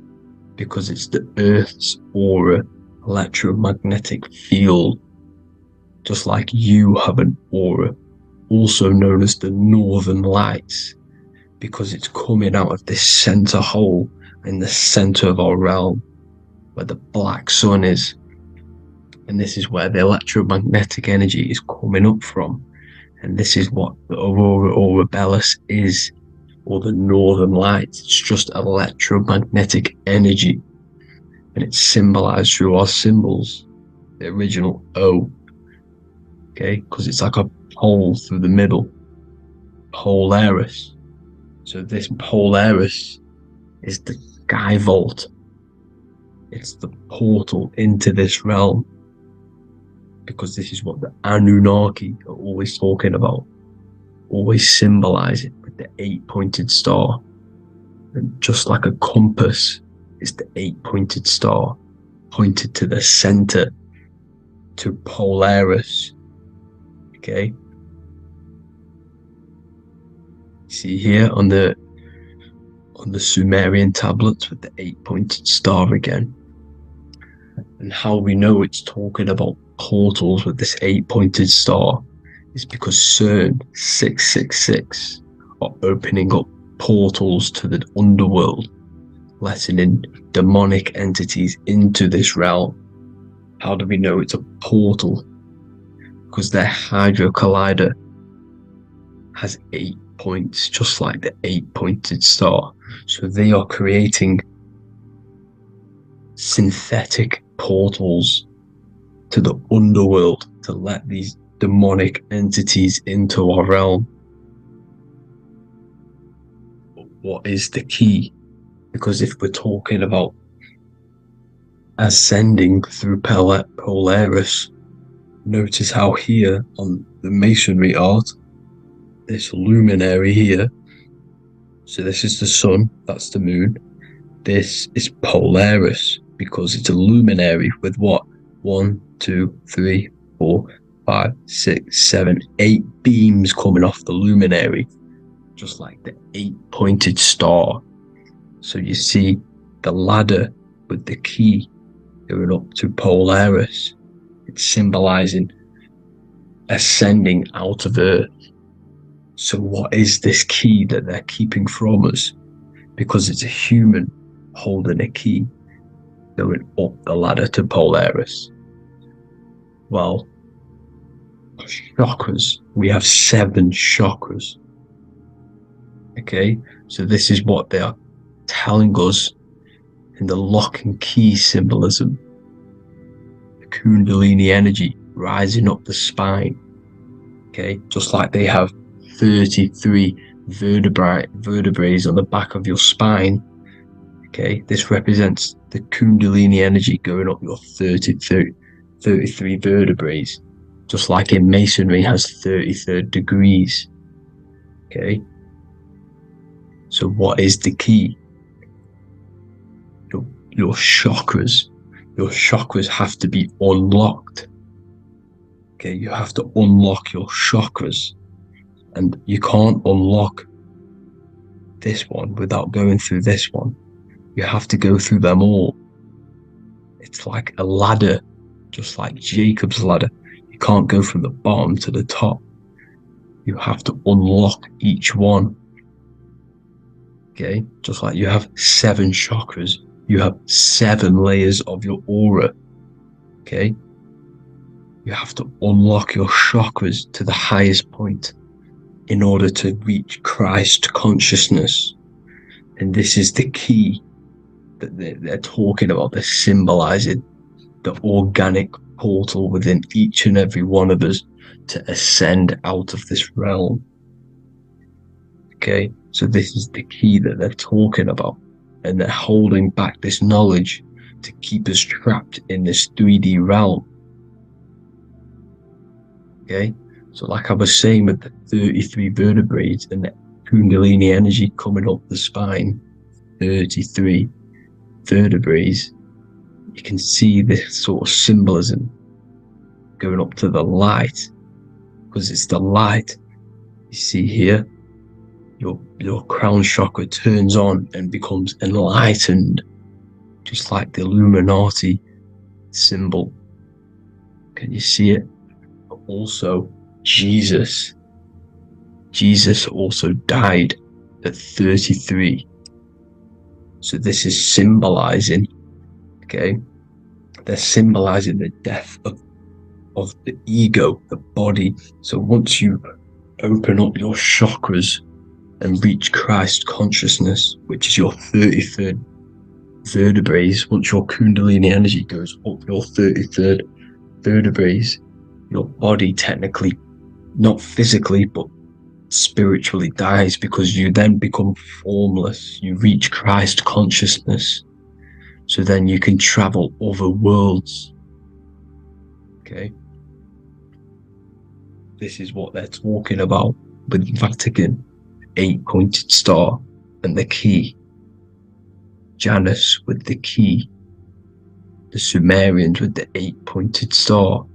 because it's the Earth's aura, electromagnetic field. Just like you have an aura, also known as the Northern Lights, because it's coming out of this center hole in the center of our realm, where the black sun is. And this is where the electromagnetic energy is coming up from. And this is what the aurora borealis is, or the Northern Lights. It's just electromagnetic energy. And it's symbolized through our symbols, the original O. Okay, because it's like a pole through the middle. Polaris. So this Polaris is the sky vault. It's the portal into this realm. Because this is what the Anunnaki are always talking about. Always symbolize it with the 8-pointed star. And just like a compass is the 8-pointed star, pointed to the center, to Polaris. Okay? See here on the Sumerian tablets with the 8-pointed star again. And how we know it's talking about portals with this 8-pointed star is because CERN 666 are opening up portals to the underworld, letting in demonic entities into this realm. How do we know it's a portal? Because their Hydro Collider has 8 points, just like the 8-pointed star. So they are creating synthetic portals to the underworld to let these demonic entities into our realm. But what is the key? Because if we're talking about ascending through Polaris, notice how here on the masonry art, this luminary here, so this is the sun, that's the moon, this is Polaris, because it's a luminary with what? 1, 2, 3, 4, 5, 6, 7, 8 beams coming off the luminary, just like the 8-pointed star. So you see the ladder with the key going up to Polaris. It's symbolizing ascending out of Earth. So what is this key that they're keeping from us? Because it's a human holding a key going up the ladder to Polaris. Well, chakras. We have 7 chakras. Okay, so this is what they are telling us in the lock and key symbolism. The Kundalini energy rising up the spine. Okay, just like they have 33 vertebrae on the back of your spine. Okay, this represents the Kundalini energy going up your 33 vertebrae, just like in masonry has 33rd degrees. Okay, so what is the key? Your chakras. Your chakras have to be unlocked. Okay, you have to unlock your chakras, and you can't unlock this one without going through this one. You have to go through them all. It's like a ladder, just like Jacob's ladder. You can't go from the bottom to the top. You have to unlock each one. Okay, just like you have 7 chakras, you have 7 layers of your aura. Okay, you have to unlock your chakras to the highest point in order to reach Christ consciousness. And this is the key that they're talking about. They're symbolizing the organic portal within each and every one of us to ascend out of this realm. Okay, so this is the key that they're talking about, and they're holding back this knowledge to keep us trapped in this 3D realm. Okay, so like I was saying with the 33 vertebrae and the Kundalini energy coming up the spine, 33 vertebrae, you can see this sort of symbolism going up to the light, because it's the light. You see here, your crown chakra turns on and becomes enlightened, just like the Illuminati symbol. Can you see it? But also Jesus also died at 33. So this is symbolizing, okay, they're symbolizing the death of the ego, the body. So once you open up your chakras and reach Christ consciousness, which is your 33rd vertebrae, once your Kundalini energy goes up your 33rd vertebrae, your body technically, not physically, but spiritually dies, because you then become formless. You reach Christ consciousness. So then you can travel other worlds. Okay. This is what they're talking about with Vatican, 8-pointed star, and the key. Janus with the key. The Sumerians with the 8-pointed star.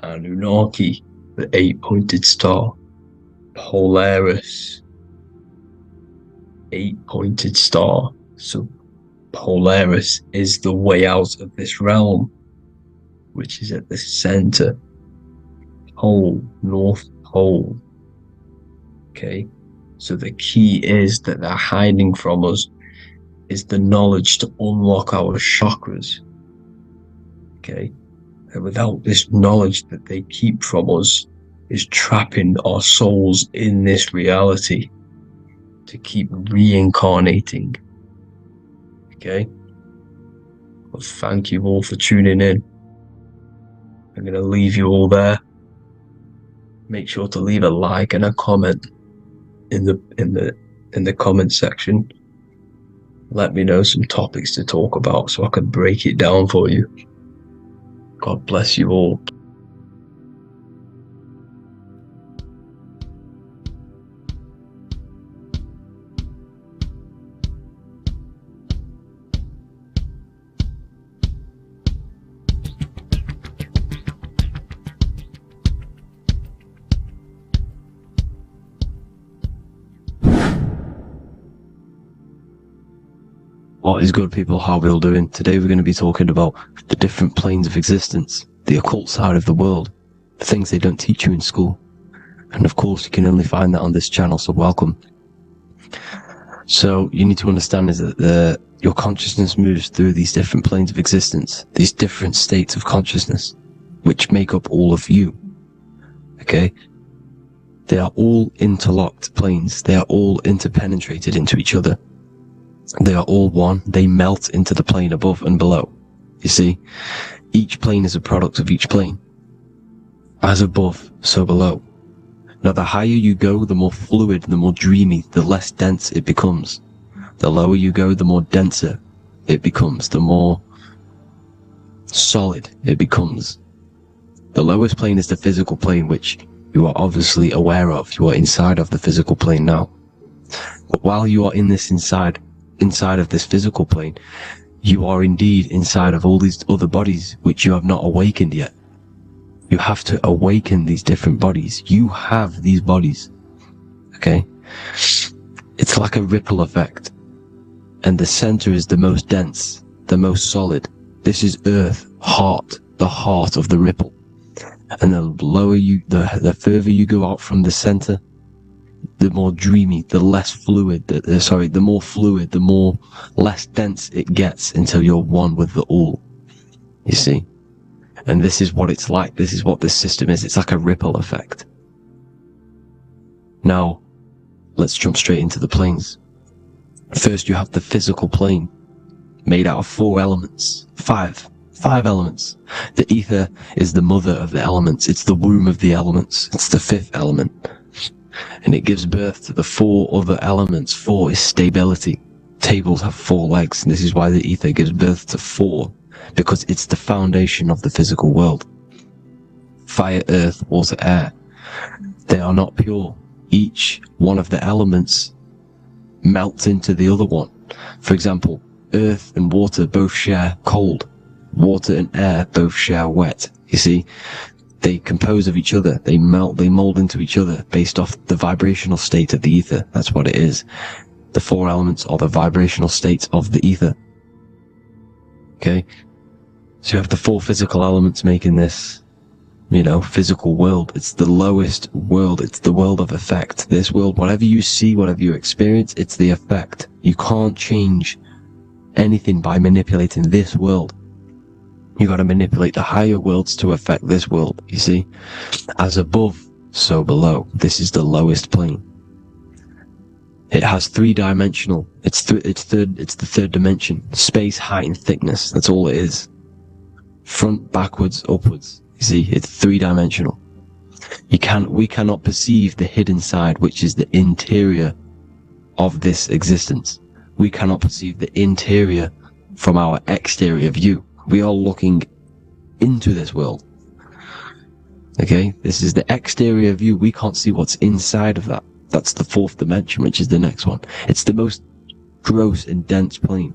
Anunnaki, the 8-pointed star. Polaris, 8-pointed star. So Polaris is the way out of this realm, which is at the center. Pole, North Pole. Okay, so the key is that they're hiding from us is the knowledge to unlock our chakras. Okay, and without this knowledge that they keep from us is trapping our souls in this reality to keep reincarnating. Okay, well, thank you all for tuning in. I'm going to leave you all there. Make sure to leave a like and a comment in the comment section. Let me know some topics to talk about so I can break it down for you. God bless you all. What is good, people? How are we all doing? Today we're going to be talking about the different planes of existence, the occult side of the world, the things they don't teach you in school. And of course, you can only find that on this channel, so welcome. So you need to understand is that your consciousness moves through these different planes of existence, these different states of consciousness, which make up all of you. Okay? They are all interlocked planes. They are all interpenetrated into each other. They are all one. They melt into the plane above and below. You see, each plane is a product of each plane. As above, so below. Now, the higher you go, the more fluid, the more dreamy, the less dense it becomes. The lower you go, the more denser it becomes, the more solid it becomes. The lowest plane is the physical plane, which you are obviously aware of. You are inside of the physical plane now. But while you are in this inside of this physical plane, you are indeed inside of all these other bodies which you have not awakened yet. You have to awaken these different bodies. You have these bodies. Okay? It's like a ripple effect. and the center is the most dense, the most solid. This is earth, heart, the heart of the ripple. And the lower you, the further you go out from the center, the more dreamy, the less fluid, the more fluid, the more less dense it gets until you're one with the all. You see? And this is what it's like. This is what this system is. It's like a ripple effect. Now, let's jump straight into the planes. First, you have the physical plane, made out of 4 elements. Five elements. The ether is the mother of the elements. It's the womb of the elements. It's the 5th element. And it gives birth to the 4 other elements. 4 is stability. Tables have 4 legs, and this is why the ether gives birth to 4, because it's the foundation of the physical world. Fire, earth, water, air. They are not pure. Each one of the elements melts into the other one. For example, earth and water both share cold. Water and air both share wet. You see, they compose of each other. They melt, they mold into each other based off the vibrational state of the ether. That's what it is. The 4 elements are the vibrational states of the ether. Okay? So you have the 4 physical elements making this, physical world. It's the lowest world. It's the world of effect. This world, whatever you see, whatever you experience, it's the effect. You can't change anything by manipulating this world. You got to manipulate the higher worlds to affect this world, you see? As above, so below. This is the lowest plane. It has 3-dimensional. It's the 3rd dimension. Space, height, and thickness. That's all it is. Front, backwards, upwards. You see, it's 3-dimensional. We cannot perceive the hidden side, which is the interior of this existence. We cannot perceive the interior from our exterior view. We are looking into this world. Okay, this is the exterior view. We can't see what's inside of that. That's the 4th dimension, which is the next one. It's the most gross and dense plane.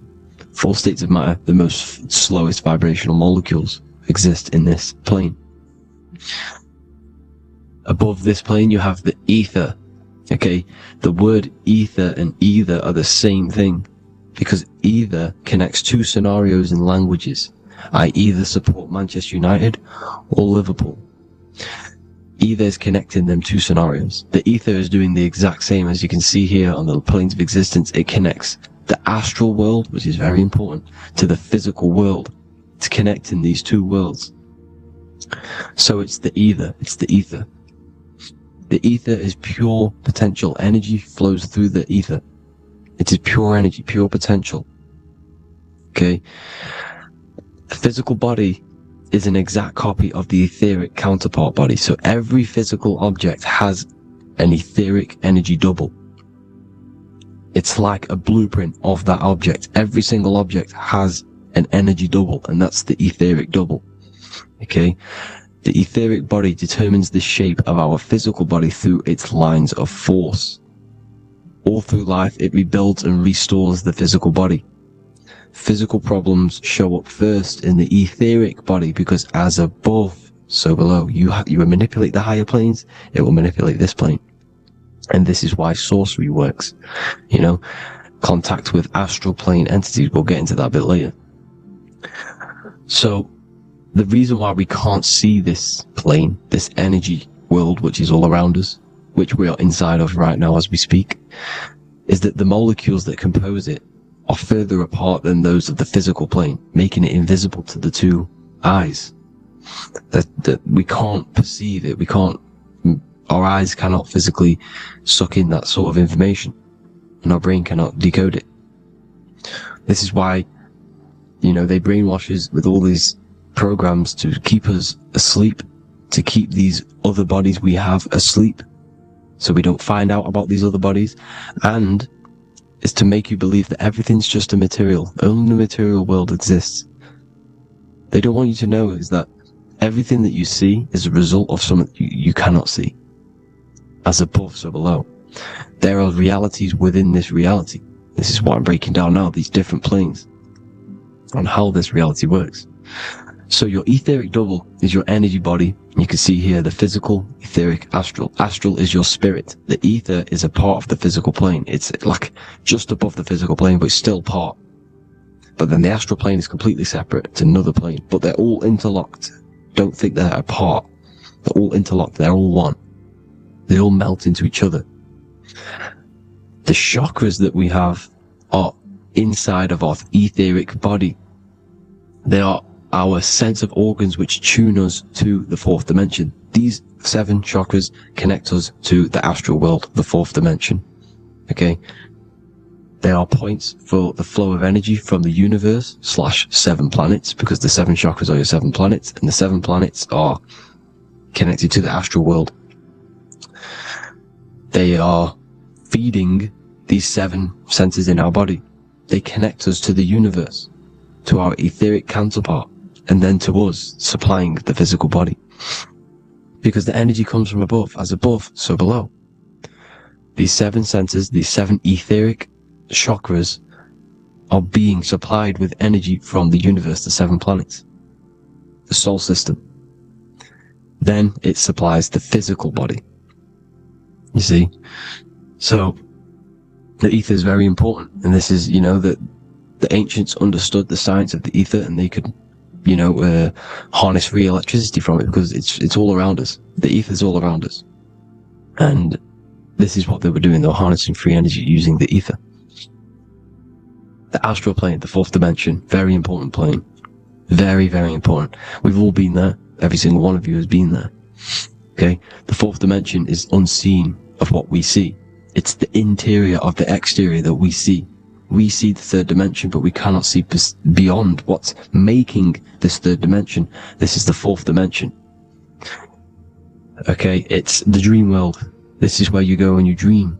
4 states of matter, the most slowest vibrational molecules exist in this plane. Above this plane, you have the ether. Okay, the word ether and either are the same thing, because either connects 2 scenarios in languages. I either support Manchester United or Liverpool. Either is connecting them 2 scenarios. The ether is doing the exact same, as you can see here on the planes of existence. It connects the astral world, which is very important, to the physical world. It's connecting these 2 worlds. So it's the ether. It's the ether. The ether is pure potential. Energy flows through the ether. It is pure energy, pure potential. Okay? The physical body is an exact copy of the etheric counterpart body. So every physical object has an etheric energy double. It's like a blueprint of that object. Every single object has an energy double, and that's the etheric double. Okay? The etheric body determines the shape of our physical body through its lines of force. All through life, it rebuilds and restores the physical body. Physical problems show up first in the etheric body, because as above, so below. You manipulate the higher planes, it will manipulate this plane. And this is why sorcery works. Contact with astral plane entities. We'll get into that a bit later. So, the reason why we can't see this plane, this energy world, which is all around us, which we are inside of right now as we speak, is that the molecules that compose it are further apart than those of the physical plane, making it invisible to the 2 eyes. That we can't perceive it. Our eyes cannot physically suck in that sort of information, and our brain cannot decode it. This is why, they brainwash us with all these programs to keep us asleep, to keep these other bodies we have asleep, so we don't find out about these other bodies, and is to make you believe that everything's just a material. Only the material world exists. They don't want you to know is that everything that you see is a result of something you cannot see. As above, so below. There are realities within this reality. This is what I'm breaking down now, these different planes, on how this reality works. So your etheric double is your energy body. You can see here the physical, etheric, astral. Astral is your spirit. The ether is a part of the physical plane. It's like just above the physical plane, but it's still part. But then the astral plane is completely separate. It's another plane, but they're all interlocked. Don't think they're apart. They're all interlocked. They're all one. They all melt into each other. The chakras that we have are inside of our etheric body. They are our sense of organs which tune us to the fourth dimension. These 7 chakras connect us to the astral world, the fourth dimension. Okay? They are points for the flow of energy from the universe / 7 planets, because the 7 chakras are your 7 planets, and the 7 planets are connected to the astral world. They are feeding these 7 centers in our body. They connect us to the universe, to our etheric counterpart, and then to us, supplying the physical body. Because the energy comes from above. As above, so below. These 7 centers, these 7 etheric chakras, are being supplied with energy from the universe, the 7 planets, the solar system. Then it supplies the physical body. You see? So, the ether is very important. And this is, that the ancients understood the science of the ether, and they could, harness free electricity from it, because it's all around us. The ether is all around us. And this is what they were doing. They were harnessing free energy using the ether. The astral plane, the fourth dimension, very important plane. Very, very important. We've all been there. Every single one of you has been there. Okay? The fourth dimension is unseen of what we see. It's the interior of the exterior that we see. We see the third dimension, but we cannot see beyond what's making this third dimension. This is the fourth dimension. Okay? It's the dream world. This is where you go when you dream.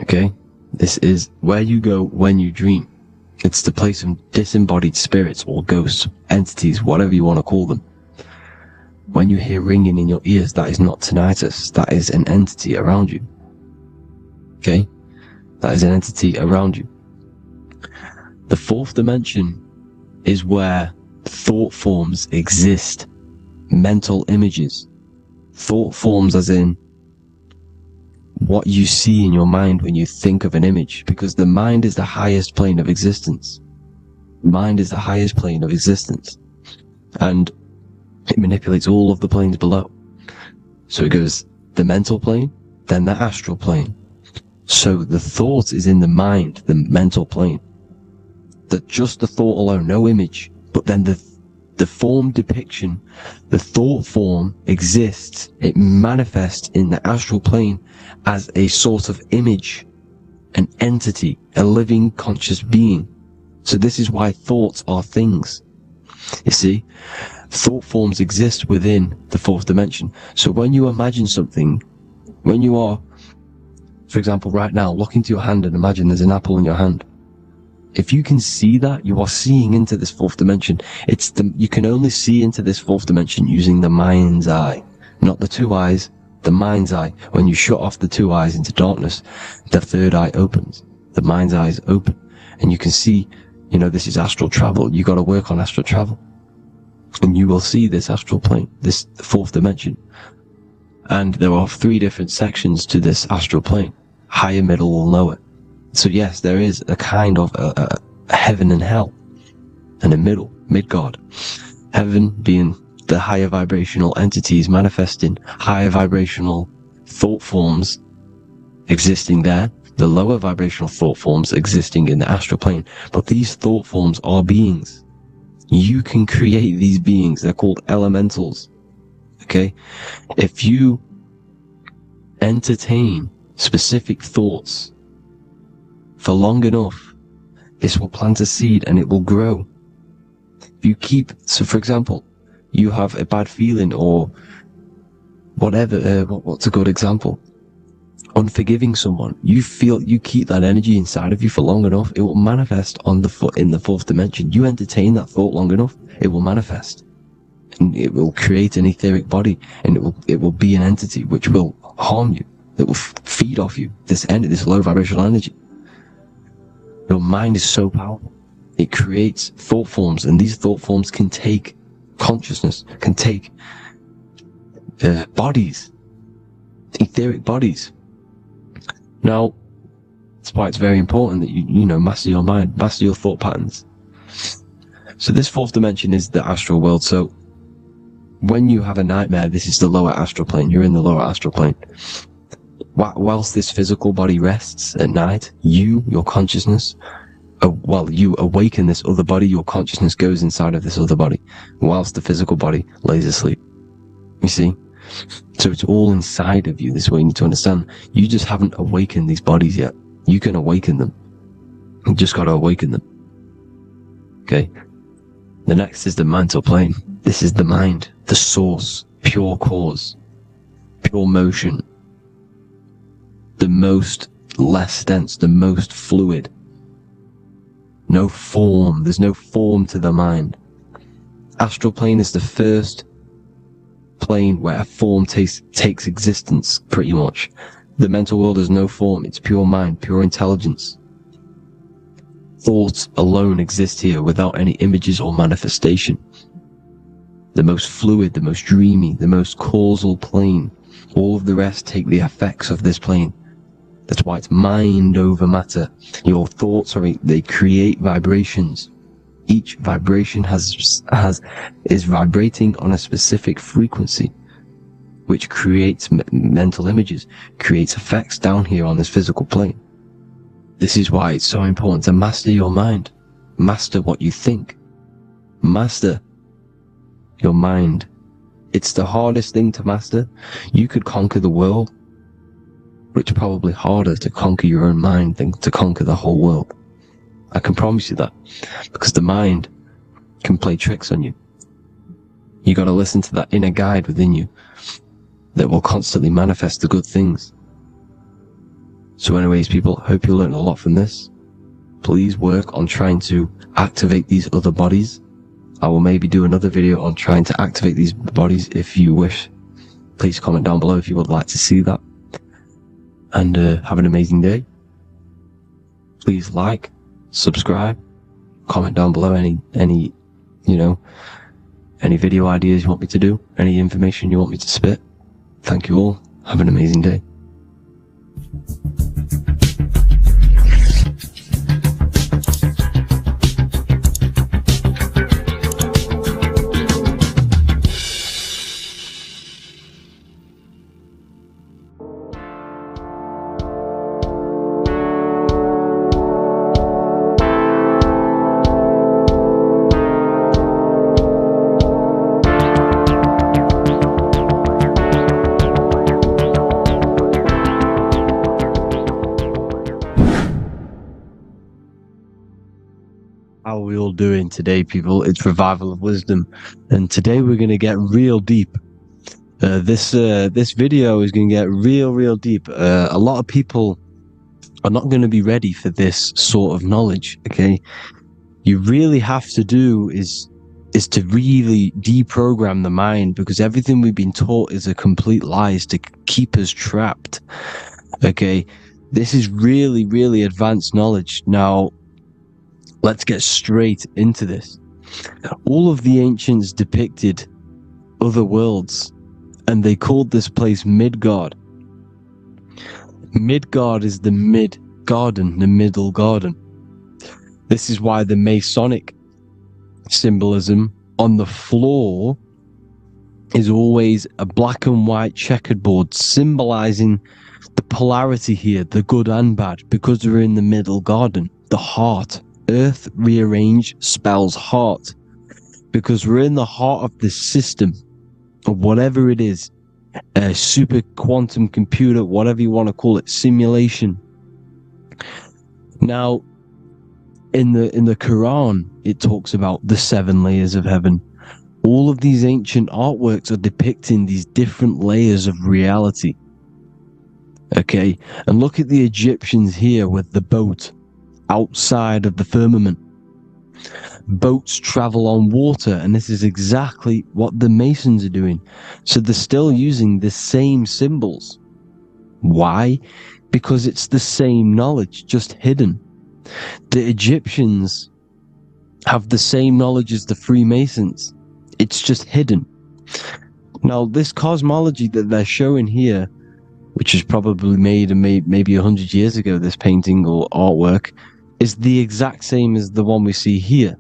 Okay? This is where you go when you dream. It's the place of disembodied spirits or ghosts, entities, whatever you want to call them. When you hear ringing in your ears, that is not tinnitus. That is an entity around you. Okay? That is an entity around you. The fourth dimension is where thought forms exist. Mental images. Thought forms as in what you see in your mind when you think of an image, because the mind is the highest plane of existence. Mind is the highest plane of existence, and it manipulates all of the planes below. So it goes the mental plane, then the astral plane. So the thought is in the mind, the mental plane. That just the thought alone, no image, but then the form depiction, the thought form exists. It manifests in the astral plane as a sort of image, an entity, a living conscious being. So this is why thoughts are things. You see, thought forms exist within the fourth dimension. So when you imagine something, when you are, for example, right now, look into your hand and imagine there's an apple in your hand. If you can see that, you are seeing into this fourth dimension. You can only see into this fourth dimension using the mind's eye, not the 2 eyes, the mind's eye. When you shut off the 2 eyes into darkness, the third eye opens. The mind's eye is open, and you can see, this is astral travel. You got to work on astral travel, and you will see this astral plane, this fourth dimension. And there are 3 different sections to this astral plane: higher, middle, or lower. So yes, there is a kind of a heaven and hell, and a Midgard. Heaven being the higher vibrational entities manifesting higher vibrational thought forms existing there, the lower vibrational thought forms existing in the astral plane. But these thought forms are beings. You can create these beings. They're called elementals. Okay? If you entertain specific thoughts for long enough, this will plant a seed and it will grow. If so for example, you have a bad feeling or whatever, what's a good example? Unforgiving someone. You keep that energy inside of you for long enough, it will manifest in the fourth dimension. You entertain that thought long enough, it will manifest. And it will create an etheric body, and it will be an entity which will harm you. It will feed off you, this low vibrational energy. Your mind is so powerful. It creates thought forms, and these thought forms can take consciousness, can take bodies, etheric bodies. Now, that's why it's very important that you master your mind, master your thought patterns. So this fourth dimension is the astral world. So when you have a nightmare, this is the lower astral plane. You're in the lower astral plane. Whilst this physical body rests at night, your consciousness, while you awaken this other body, your consciousness goes inside of this other body, whilst the physical body lays asleep. You see? So it's all inside of you. This is what you need to understand. You just haven't awakened these bodies yet. You can awaken them. You just got to awaken them. Okay? The next is the mental plane. This is the mind, the source, pure cause, pure motion, the most less dense, the most fluid. No form. There's no form to the mind. Astral plane is the first plane where a form takes existence, pretty much. The mental world has no form. It's pure mind, pure intelligence. Thoughts alone exist here without any images or manifestation. The most fluid, the most dreamy, the most causal plane. All of the rest take the effects of this plane. That's why it's mind over matter. Your thoughts they create vibrations. Each vibration is vibrating on a specific frequency, which creates mental images, creates effects down here on this physical plane. This is why it's so important to master your mind. Master what you think. Master your mind. It's the hardest thing to master. You could conquer the world, but it's probably harder to conquer your own mind than to conquer the whole world. I can promise you that, because the mind can play tricks on you. You got to listen to that inner guide within you that will constantly manifest the good things. So anyways, people, hope you learned a lot from this. Please work on trying to activate these other bodies. I will maybe do another video on trying to activate these bodies if you wish. Please comment down below if you would like to see that. And have an amazing day. Please like, subscribe, comment down below any video ideas you want me to do, any information you want me to spit. Thank you all. Have an amazing day. How are we all doing today, people? It's Revival of Wisdom, and today we're going to get real deep. This video is going to get real deep. A lot of people are not going to be ready for this sort of knowledge. Okay, you really have to do is to really deprogram the mind, because everything we've been taught is a complete lie, is to keep us trapped. Okay, this is really advanced knowledge. Now, let's get straight into this. All of the ancients depicted other worlds, and they called this place Midgard. Midgard is the mid-garden, the middle garden. This is why the Masonic symbolism on the floor is always a black and white checkered board, symbolizing the polarity here, the good and bad, because we're in the middle garden, the heart. Earth rearranged spells heart, because we're in the heart of this system, of whatever it is, a super quantum computer, whatever you want to call it, simulation. Now, in the Quran, it talks about the 7 layers of heaven. All of these ancient artworks are depicting these different layers of reality. Okay, and look at the Egyptians here with the boat outside of the firmament. Boats travel on water, and this is exactly what the Masons are doing. So they're still using the same symbols. Why? Because it's the same knowledge, just hidden. The Egyptians have the same knowledge as the Freemasons. It's just hidden. Now, this cosmology that they're showing here, which is probably made maybe 100 years ago, this painting or artwork, is the exact same as the one we see here,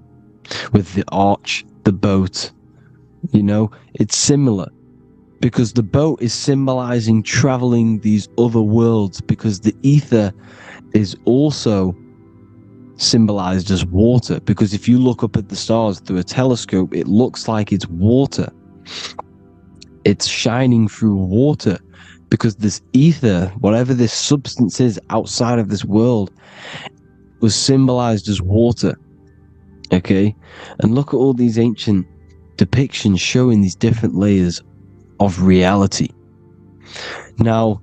with the arch, the boat. You know, it's similar, because the boat is symbolizing traveling these other worlds, because the ether is also symbolized as water, because if you look up at the stars through a telescope, it looks like it's water. It's shining through water, because this ether, whatever this substance is outside of this world, was symbolized as water. Okay? And look at all these ancient depictions showing these different layers of reality. Now,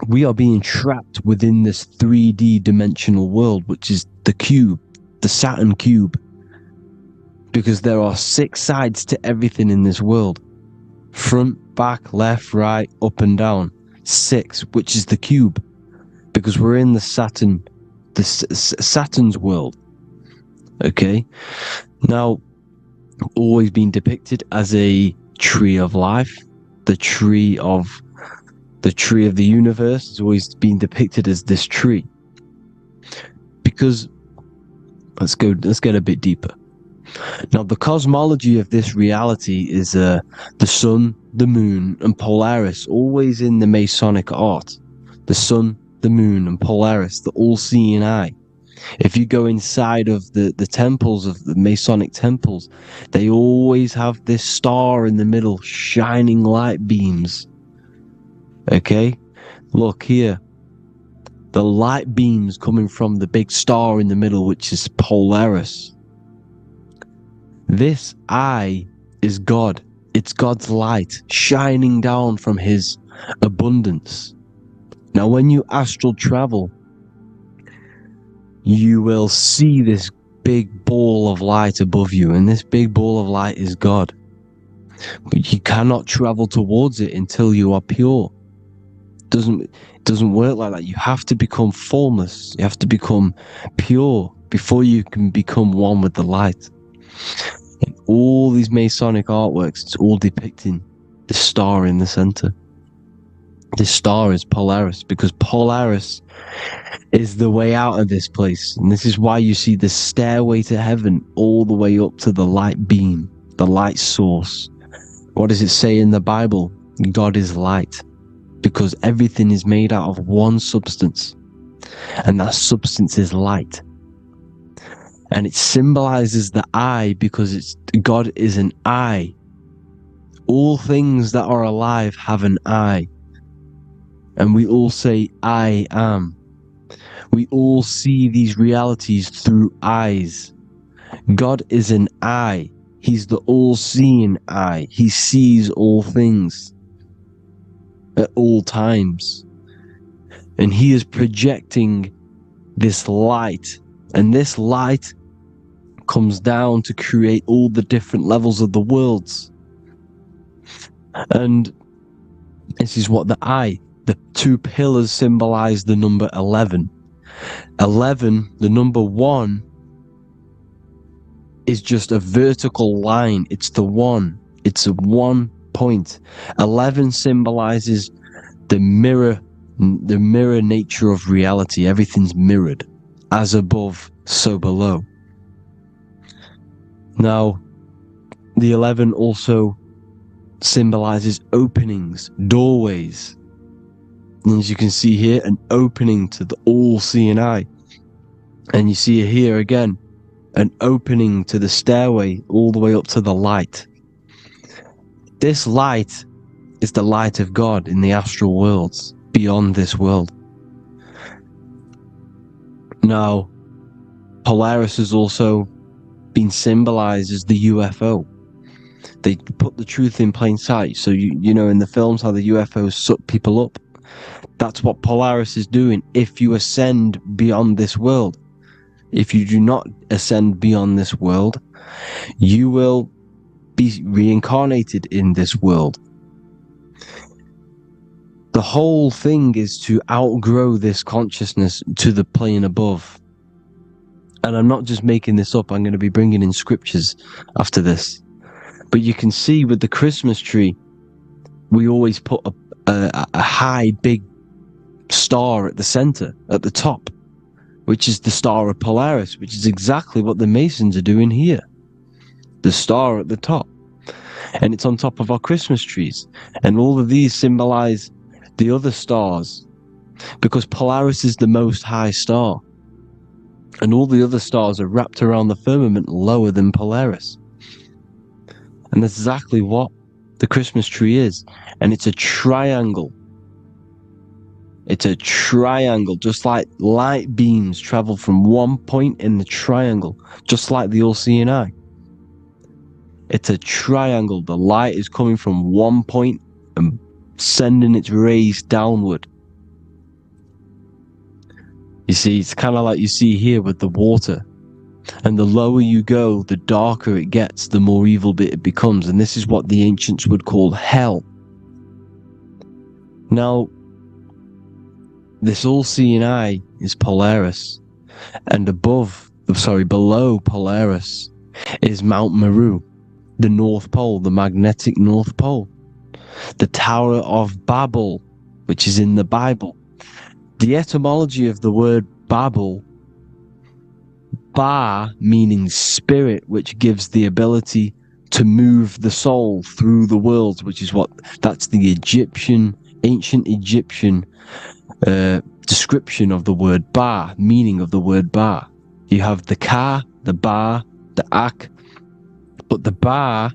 we are being trapped within this 3D dimensional world, which is the cube, the Saturn cube, because there are 6 sides to everything in this world. Front, back, left, right, up and down. 6, which is the cube, because we're in the Saturn's world. Okay? Now, always been depicted as a tree of life, the tree of the universe has always been depicted as this tree. Because let's get a bit deeper. Now, the cosmology of this reality is the sun, the moon, and Polaris, always in the Masonic art. The sun, the moon, and Polaris, the all-seeing eye. If you go inside of the temples, of the Masonic temples, they always have this star in the middle, shining light beams. Okay? Look here. The light beams coming from the big star in the middle, which is Polaris. This eye is God. It's God's light shining down from his abundance. Now, when you astral travel, you will see this big ball of light above you, and this big ball of light is God. But you cannot travel towards it until you are pure. It doesn't work like that. You have to become formless. You have to become pure before you can become one with the light. In all these Masonic artworks, it's all depicting the star in the center. This star is Polaris, because Polaris is the way out of this place. And this is why you see the stairway to heaven all the way up to the light beam, the light source. What does it say in the Bible? God is light, because everything is made out of one substance, and that substance is light. And it symbolizes the eye, because God is an eye. All things that are alive have an eye. And we all say, I am. We all see these realities through eyes. God is an eye. He's the all-seeing eye. He sees all things at all times. And he is projecting this light. And this light comes down to create all the different levels of the worlds. And this is what the 2 pillars symbolize the number 11. 11, the number 1, is just a vertical line. It's the 1. It's a 1 point. 11 symbolizes the mirror nature of reality. Everything's mirrored. As above, so below. Now, the 11 also symbolizes openings, doorways. And as you can see here, an opening to the all-seeing eye. And you see here again, an opening to the stairway all the way up to the light. This light is the light of God in the astral worlds, beyond this world. Now, Polaris has also been symbolized as the UFO. They put the truth in plain sight. So, you know in the films how the UFOs suck people up? That's what Polaris is doing if you ascend beyond this world. If you do not ascend beyond this world, you will be reincarnated in this world. The whole thing is to outgrow this consciousness to the plane above. And I'm not just making this up, I'm going to be bringing in scriptures after this. But you can see with the Christmas tree, we always put a high, big star at the center, at the top, which is the star of Polaris, which is exactly what the Masons are doing here. The star at the top. And it's on top of our Christmas trees. And all of these symbolize the other stars, because Polaris is the most high star. And all the other stars are wrapped around the firmament lower than Polaris. And that's exactly what the Christmas tree is. And it's a triangle. It's a triangle, just like light beams travel from one point in the triangle, just like the all-seeing eye. It's a triangle. The light is coming from one point and sending its rays downward. You see, it's kind of like you see here with the water. And the lower you go, the darker it gets, the more evil it becomes. And this is what the ancients would call hell. Now, this all-seeing eye is Polaris. And below Polaris is Mount Meru, the North Pole, the magnetic North Pole. The Tower of Babel, which is in the Bible. The etymology of the word Babel, Ba meaning spirit, which gives the ability to move the soul through the worlds, which is that's the ancient Egyptian description of the word Ba, meaning of the word Ba. You have the Ka, the Ba, the Ak, but the Ba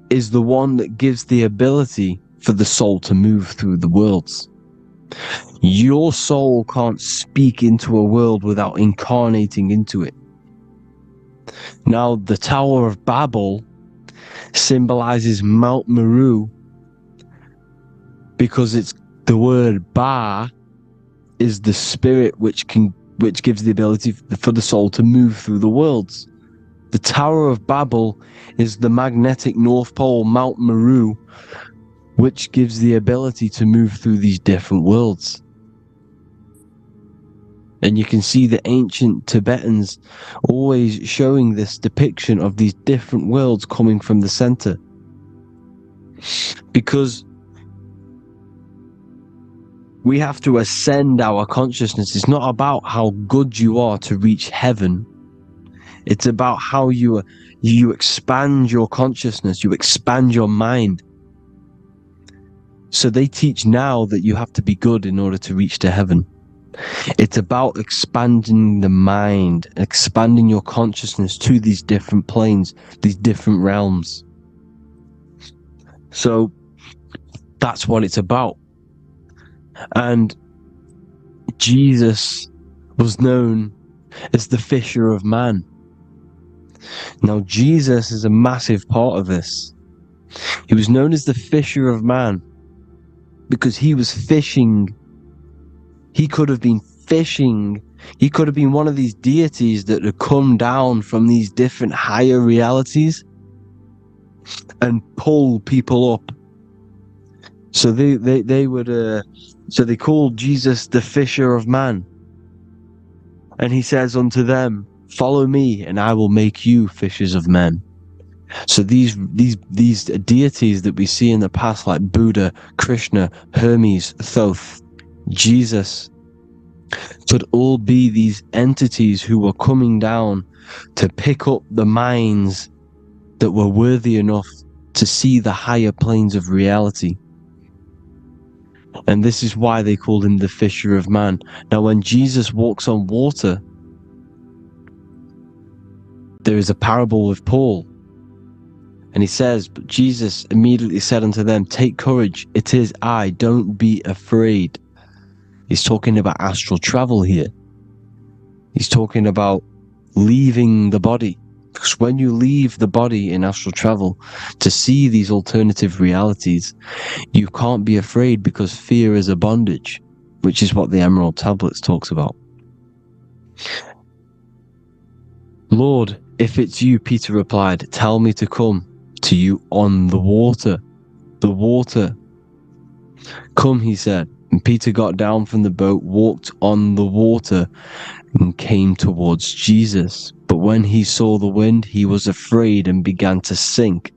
is the one that gives the ability for the soul to move through the worlds. Your soul can't speak into a world without incarnating into it. Now, the Tower of Babel symbolizes Mount Meru because it's the word Ba is the spirit which gives the ability for the soul to move through the worlds. The Tower of Babel is the magnetic North Pole, Mount Meru, which gives the ability to move through these different worlds. And you can see the ancient Tibetans always showing this depiction of these different worlds coming from the center. Because we have to ascend our consciousness. It's not about how good you are to reach heaven. It's about how you expand your consciousness, you expand your mind. So they teach now that you have to be good in order to reach to heaven. It's about expanding the mind, expanding your consciousness to these different planes, these different realms. So that's what it's about. And Jesus was known as the fisher of man. Now, Jesus is a massive part of this. He was known as the fisher of man because he was fishing. He could have been fishing. He could have been one of these deities that had come down from these different higher realities and pull people up. So they would. So they called Jesus the fisher of man. And he says unto them, "Follow me, and I will make you fishers of men." So these deities that we see in the past, like Buddha, Krishna, Hermes, Thoth, Jesus, could all be these entities who were coming down to pick up the minds that were worthy enough to see the higher planes of reality. And this is why they called him the fisher of man. Now, when Jesus walks on water, there is a parable with Paul. And he says, "But Jesus immediately said unto them, Take courage, it is I, don't be afraid." He's talking about astral travel here. He's talking about leaving the body. Because when you leave the body in astral travel to see these alternative realities, you can't be afraid because fear is a bondage, which is what the Emerald Tablets talks about. "Lord, if it's you," Peter replied, "tell me to come to you on the water." The water. "Come," he said. And Peter got down from the boat, walked on the water, and came towards Jesus. But when he saw the wind, he was afraid and began to sink.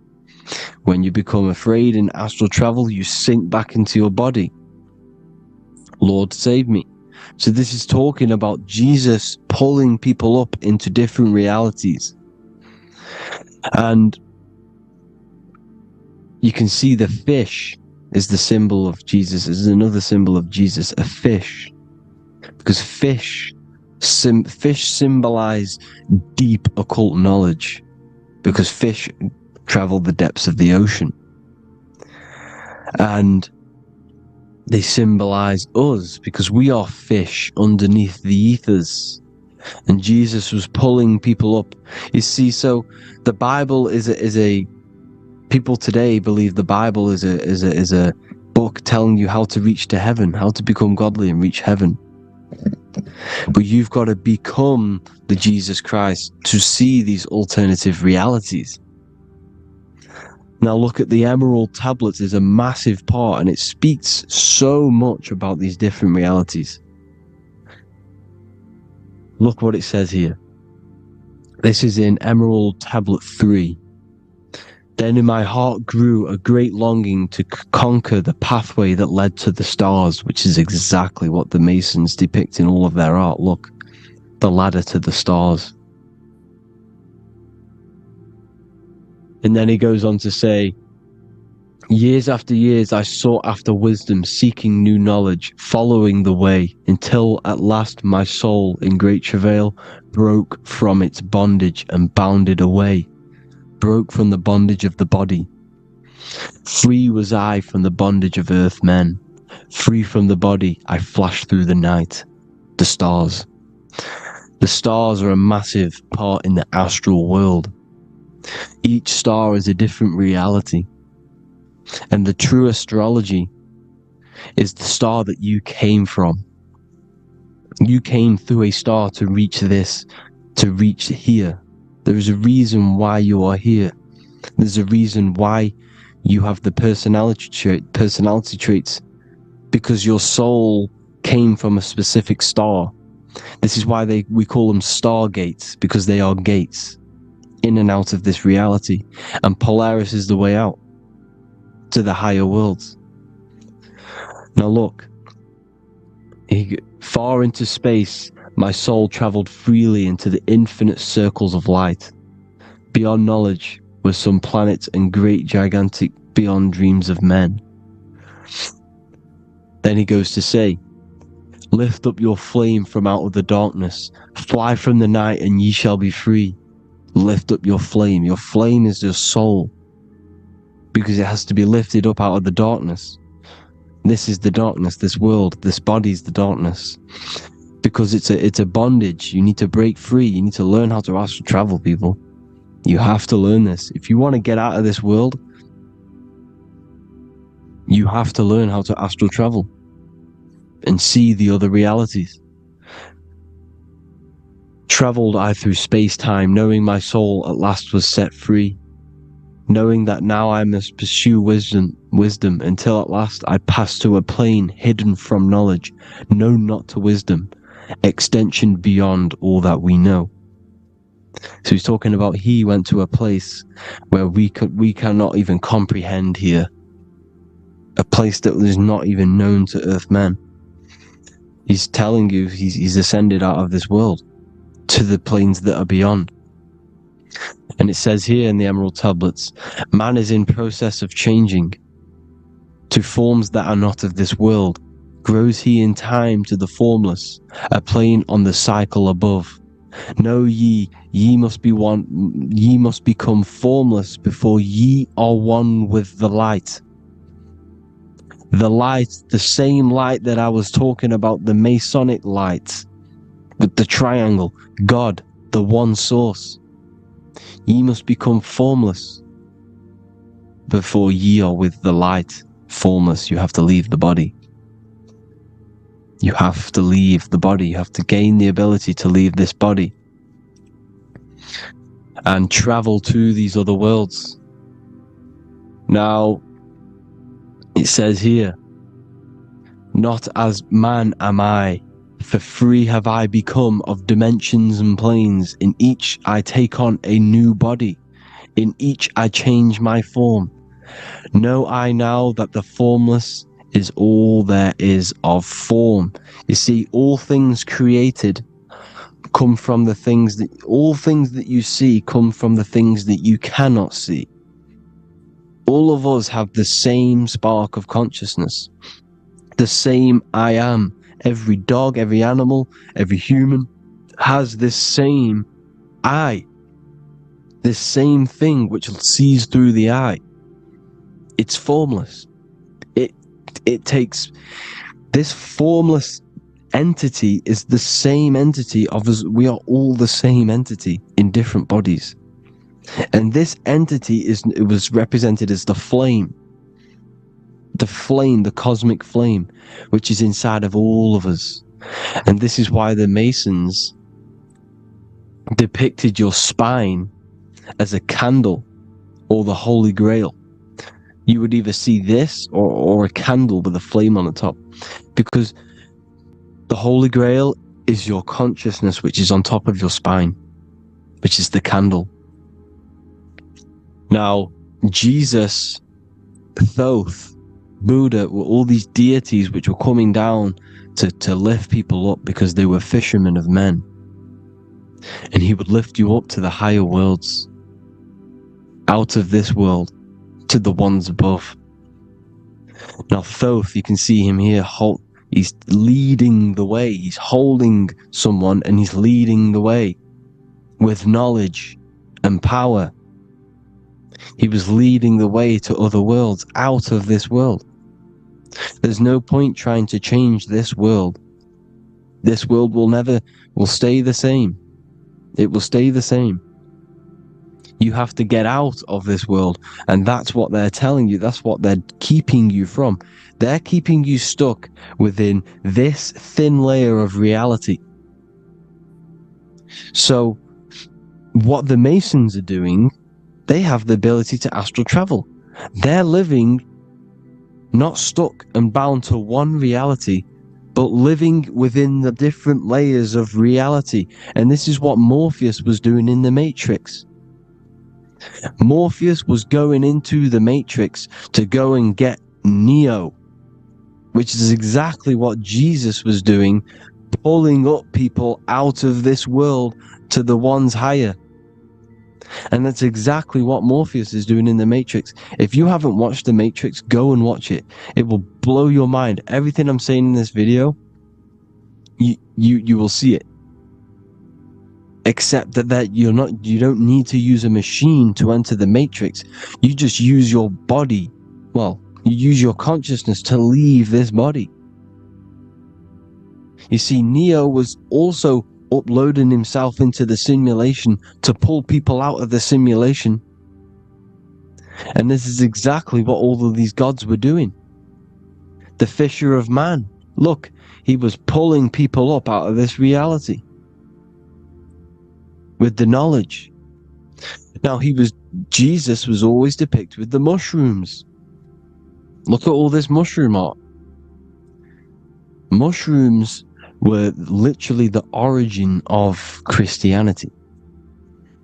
When you become afraid in astral travel, you sink back into your body. Lord, save me. So this is talking about Jesus pulling people up into different realities. And you can see the fish is the symbol of Jesus. Is another symbol of Jesus, a fish. Because fish symbolize deep occult knowledge. Because fish travel the depths of the ocean. And they symbolize us because we are fish underneath the ethers. And Jesus was pulling people up. You see, so the Bible is a people today believe the Bible is a book telling you how to reach to heaven, how to become godly and reach heaven. But you've got to become the Jesus Christ to see these alternative realities. Now look at the emerald tablets is a massive part, and it speaks so much about these different realities. Look what it says here. This is in Emerald Tablet 3. Then in my heart grew a great longing to conquer the pathway that led to the stars, which is exactly what the Masons depict in all of their art. Look, the ladder to the stars. And then he goes on to say, years after years I sought after wisdom, seeking new knowledge, following the way, until at last my soul in great travail broke from its bondage and bounded away, broke from the bondage of the body. Free was I from the bondage of earth men, free from the body I flashed through the night. The stars. The stars are a massive part in the astral world. Each star is a different reality. And the true astrology is the star that you came from. You came through a star to reach this, to reach here. There is a reason why you are here. There's a reason why you have the personality traits, because your soul came from a specific star. This is why we call them stargates, because they are gates in and out of this reality. And Polaris is the way out to the higher worlds. Now look, far into space, my soul traveled freely into the infinite circles of light. Beyond knowledge were some planets and great gigantic beyond dreams of men. Then he goes to say, lift up your flame from out of the darkness, fly from the night and ye shall be free. Lift up your flame. Your flame is your soul, because it has to be lifted up out of the darkness. This is the darkness, this world, this body is the darkness. Because it's a bondage. You need to break free. You need to learn how to astral travel, people. You have to learn this. If you want to get out of this world, you have to learn how to astral travel and see the other realities. Traveled I through space-time, knowing my soul at last was set free, knowing that now I must pursue wisdom until at last I pass to a plane hidden from knowledge, known not to wisdom, extension beyond all that we know. So he's talking about he went to a place where we cannot even comprehend here, a place that was not even known to earth men. He's telling you he's ascended out of this world to the planes that are beyond. And it says here in the Emerald Tablets, man is in process of changing to forms that are not of this world. Grows he in time to the formless, a plane on the cycle above. Know ye must be one, ye must become formless before ye are one with the light. The light, the same light that I was talking about, the Masonic light, with the triangle, God, the one source. Ye must become formless before ye are with the light. Formless, you have to leave the body. You have to leave the body. You have to gain the ability to leave this body and travel to these other worlds. Now, it says here, Not as man am I, for free have I become of dimensions and planes. In each I take on a new body, in each I change my form. Know I now that the formless is all there is of form. You see, all things created come from the things that, all things that you see come from the things that you cannot see. All of us have the same spark of consciousness, the same I am. Every dog, every animal, every human has this same I, this same thing which sees through the eye. It's formless. It takes this formless entity is the same entity of us. We are all the same entity in different bodies, and this entity it was represented as the flame, the cosmic flame, which is inside of all of us. And this is why the Masons depicted your spine as a candle or the Holy Grail. You would either see this or a candle with a flame on the top, because the Holy Grail is your consciousness, which is on top of your spine, which is the candle. Now, Jesus, Thoth, Buddha were all these deities which were coming down to lift people up because they were fishermen of men. And he would lift you up to the higher worlds, out of this world, to the ones above. Now Thoth, you can see him here, he's leading the way. He's holding someone and he's leading the way with knowledge and power. He was leading the way to other worlds, out of this world. There's no point trying to change this world. This world will stay the same. It will stay the same. You have to get out of this world, and that's what they're telling you. That's what they're keeping you from. They're keeping you stuck within this thin layer of reality. So what the Masons are doing, they have the ability to astral travel. They're living not stuck and bound to one reality, but living within the different layers of reality. And this is what Morpheus was doing in the Matrix. Morpheus was going into the Matrix to go and get Neo, which is exactly what Jesus was doing, pulling up people out of this world to the ones higher. And that's exactly what Morpheus is doing in the Matrix. If you haven't watched the Matrix, go and watch it. It will blow your mind. Everything I'm saying in this video, you will see it. Except that you don't need to use a machine to enter the Matrix. You just use your body. Well, you use your consciousness to leave this body. You see, Neo was also uploading himself into the simulation to pull people out of the simulation. And this is exactly what all of these gods were doing. The fisher of man. Look, he was pulling people up out of this reality with the knowledge. Now Jesus was always depicted with the mushrooms. Look at all this mushroom art. Mushrooms were literally the origin of Christianity.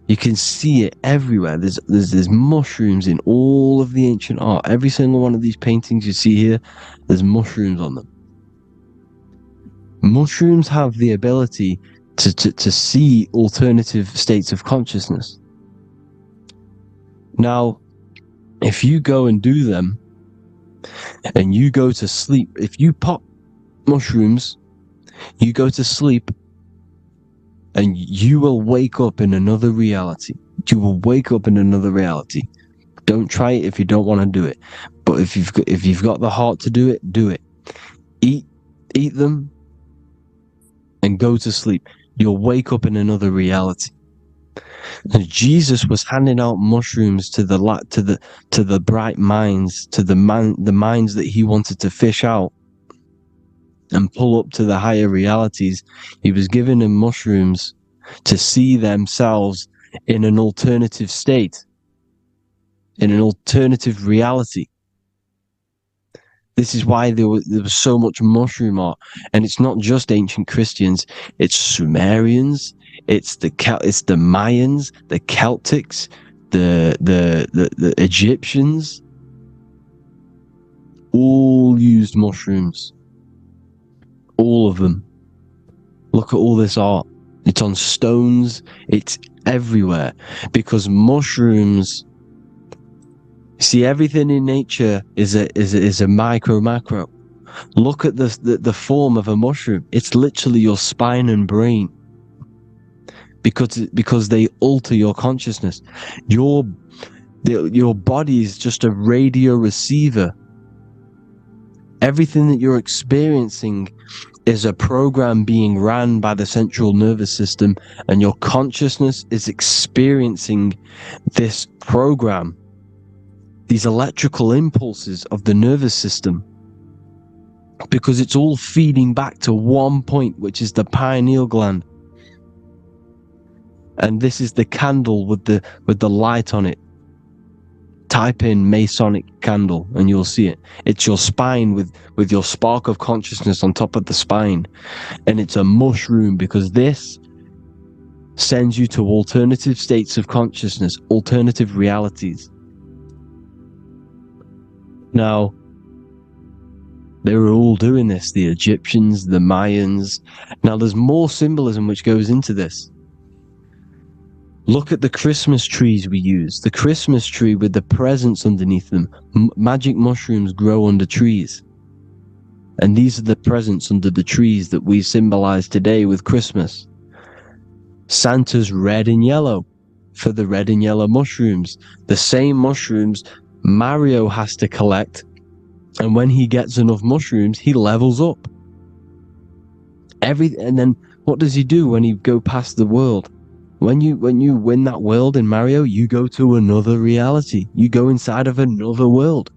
You can see it everywhere. There's mushrooms in all of the ancient art. Every single one of these paintings you see here, there's mushrooms on them. Mushrooms have the ability to see alternative states of consciousness. Now, if you go and do them, and you go to sleep, if you pop mushrooms, you go to sleep, and you will wake up in another reality. You will wake up in another reality. Don't try it if you don't want to do it. But if you've got the heart to do it, do it. Eat them, and go to sleep. You'll wake up in another reality. And Jesus was handing out mushrooms to the bright minds, to the minds that he wanted to fish out and pull up to the higher realities. He was giving them mushrooms to see themselves in an alternative state, in an alternative reality. This is why there was so much mushroom art, and it's not just ancient Christians. It's Sumerians, it's the Mayans, the Celtics, the Egyptians. All used mushrooms. All of them. Look at all this art. It's on stones. It's everywhere because mushrooms. See, everything in nature is a macro. Look at the form of a mushroom. It's literally your spine and brain. Because they alter your consciousness. Your body is just a radio receiver. Everything that you're experiencing is a program being ran by the central nervous system, and your consciousness is experiencing this program. These electrical impulses of the nervous system, because it's all feeding back to one point, which is the pineal gland. And this is the candle with the light on it. Type in Masonic candle and you'll see it. It's your spine with your spark of consciousness on top of the spine. And it's a mushroom because this sends you to alternative states of consciousness, alternative realities. Now, they were all doing this, the Egyptians, the Mayans. Now, there's more symbolism which goes into this. Look at the Christmas trees we use. The Christmas tree with the presents underneath them. Magic mushrooms grow under trees. And these are the presents under the trees that we symbolize today with Christmas. Santa's red and yellow for the red and yellow mushrooms. The same mushrooms Mario has to collect, and when he gets enough mushrooms, he levels up. And then what does he do when he go past the world? When you win that world in Mario, you go to another reality. You go inside of another world.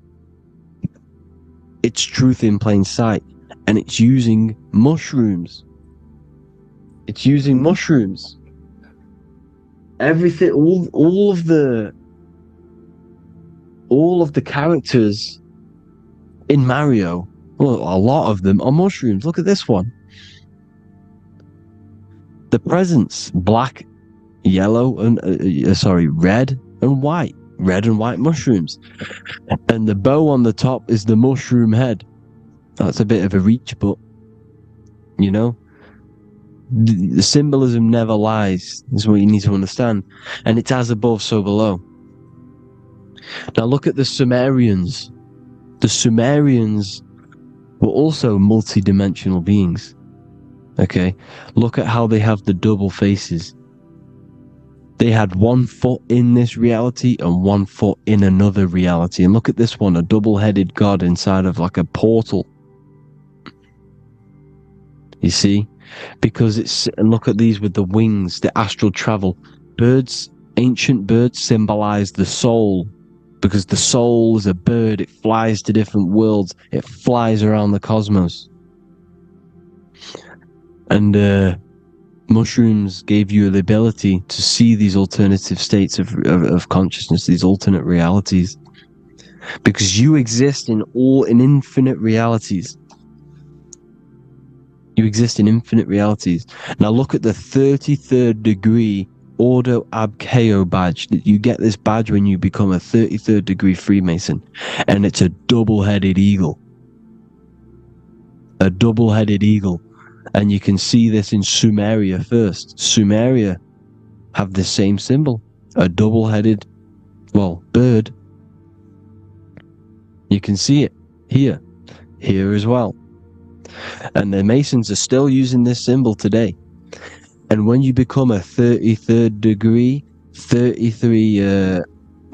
It's truth in plain sight, and it's using mushrooms. It's using mushrooms. Everything, all of the characters in Mario, well, a lot of them are mushrooms. Look at this one. The presents, black, yellow, and red and white. Red and white mushrooms. And the bow on the top is the mushroom head. That's a bit of a reach, but, you know, the symbolism never lies, is what you need to understand. And it's as above, so below. Now look at the Sumerians. The Sumerians were also multi-dimensional beings. Okay, look at how they have the double faces. They had 1 foot in this reality and 1 foot in another reality. And look at this one, a double-headed god inside of like a portal. You see? Because it's, and look at these with the wings, the astral travel. Birds, ancient birds symbolize the soul. Because the soul is a bird, it flies to different worlds. It flies around the cosmos. And mushrooms gave you the ability to see these alternative states of consciousness, these alternate realities. Because you exist in infinite realities. You exist in infinite realities. Now look at the 33rd degree Ordo Ab Chao badge. You get this badge when you become a 33rd degree Freemason, and it's a double-headed eagle. A double-headed eagle. And you can see this in Sumeria first. Sumeria have the same symbol. A double-headed, well, bird. You can see it here. Here as well. And the Masons are still using this symbol today. And when you become a 33rd degree, 33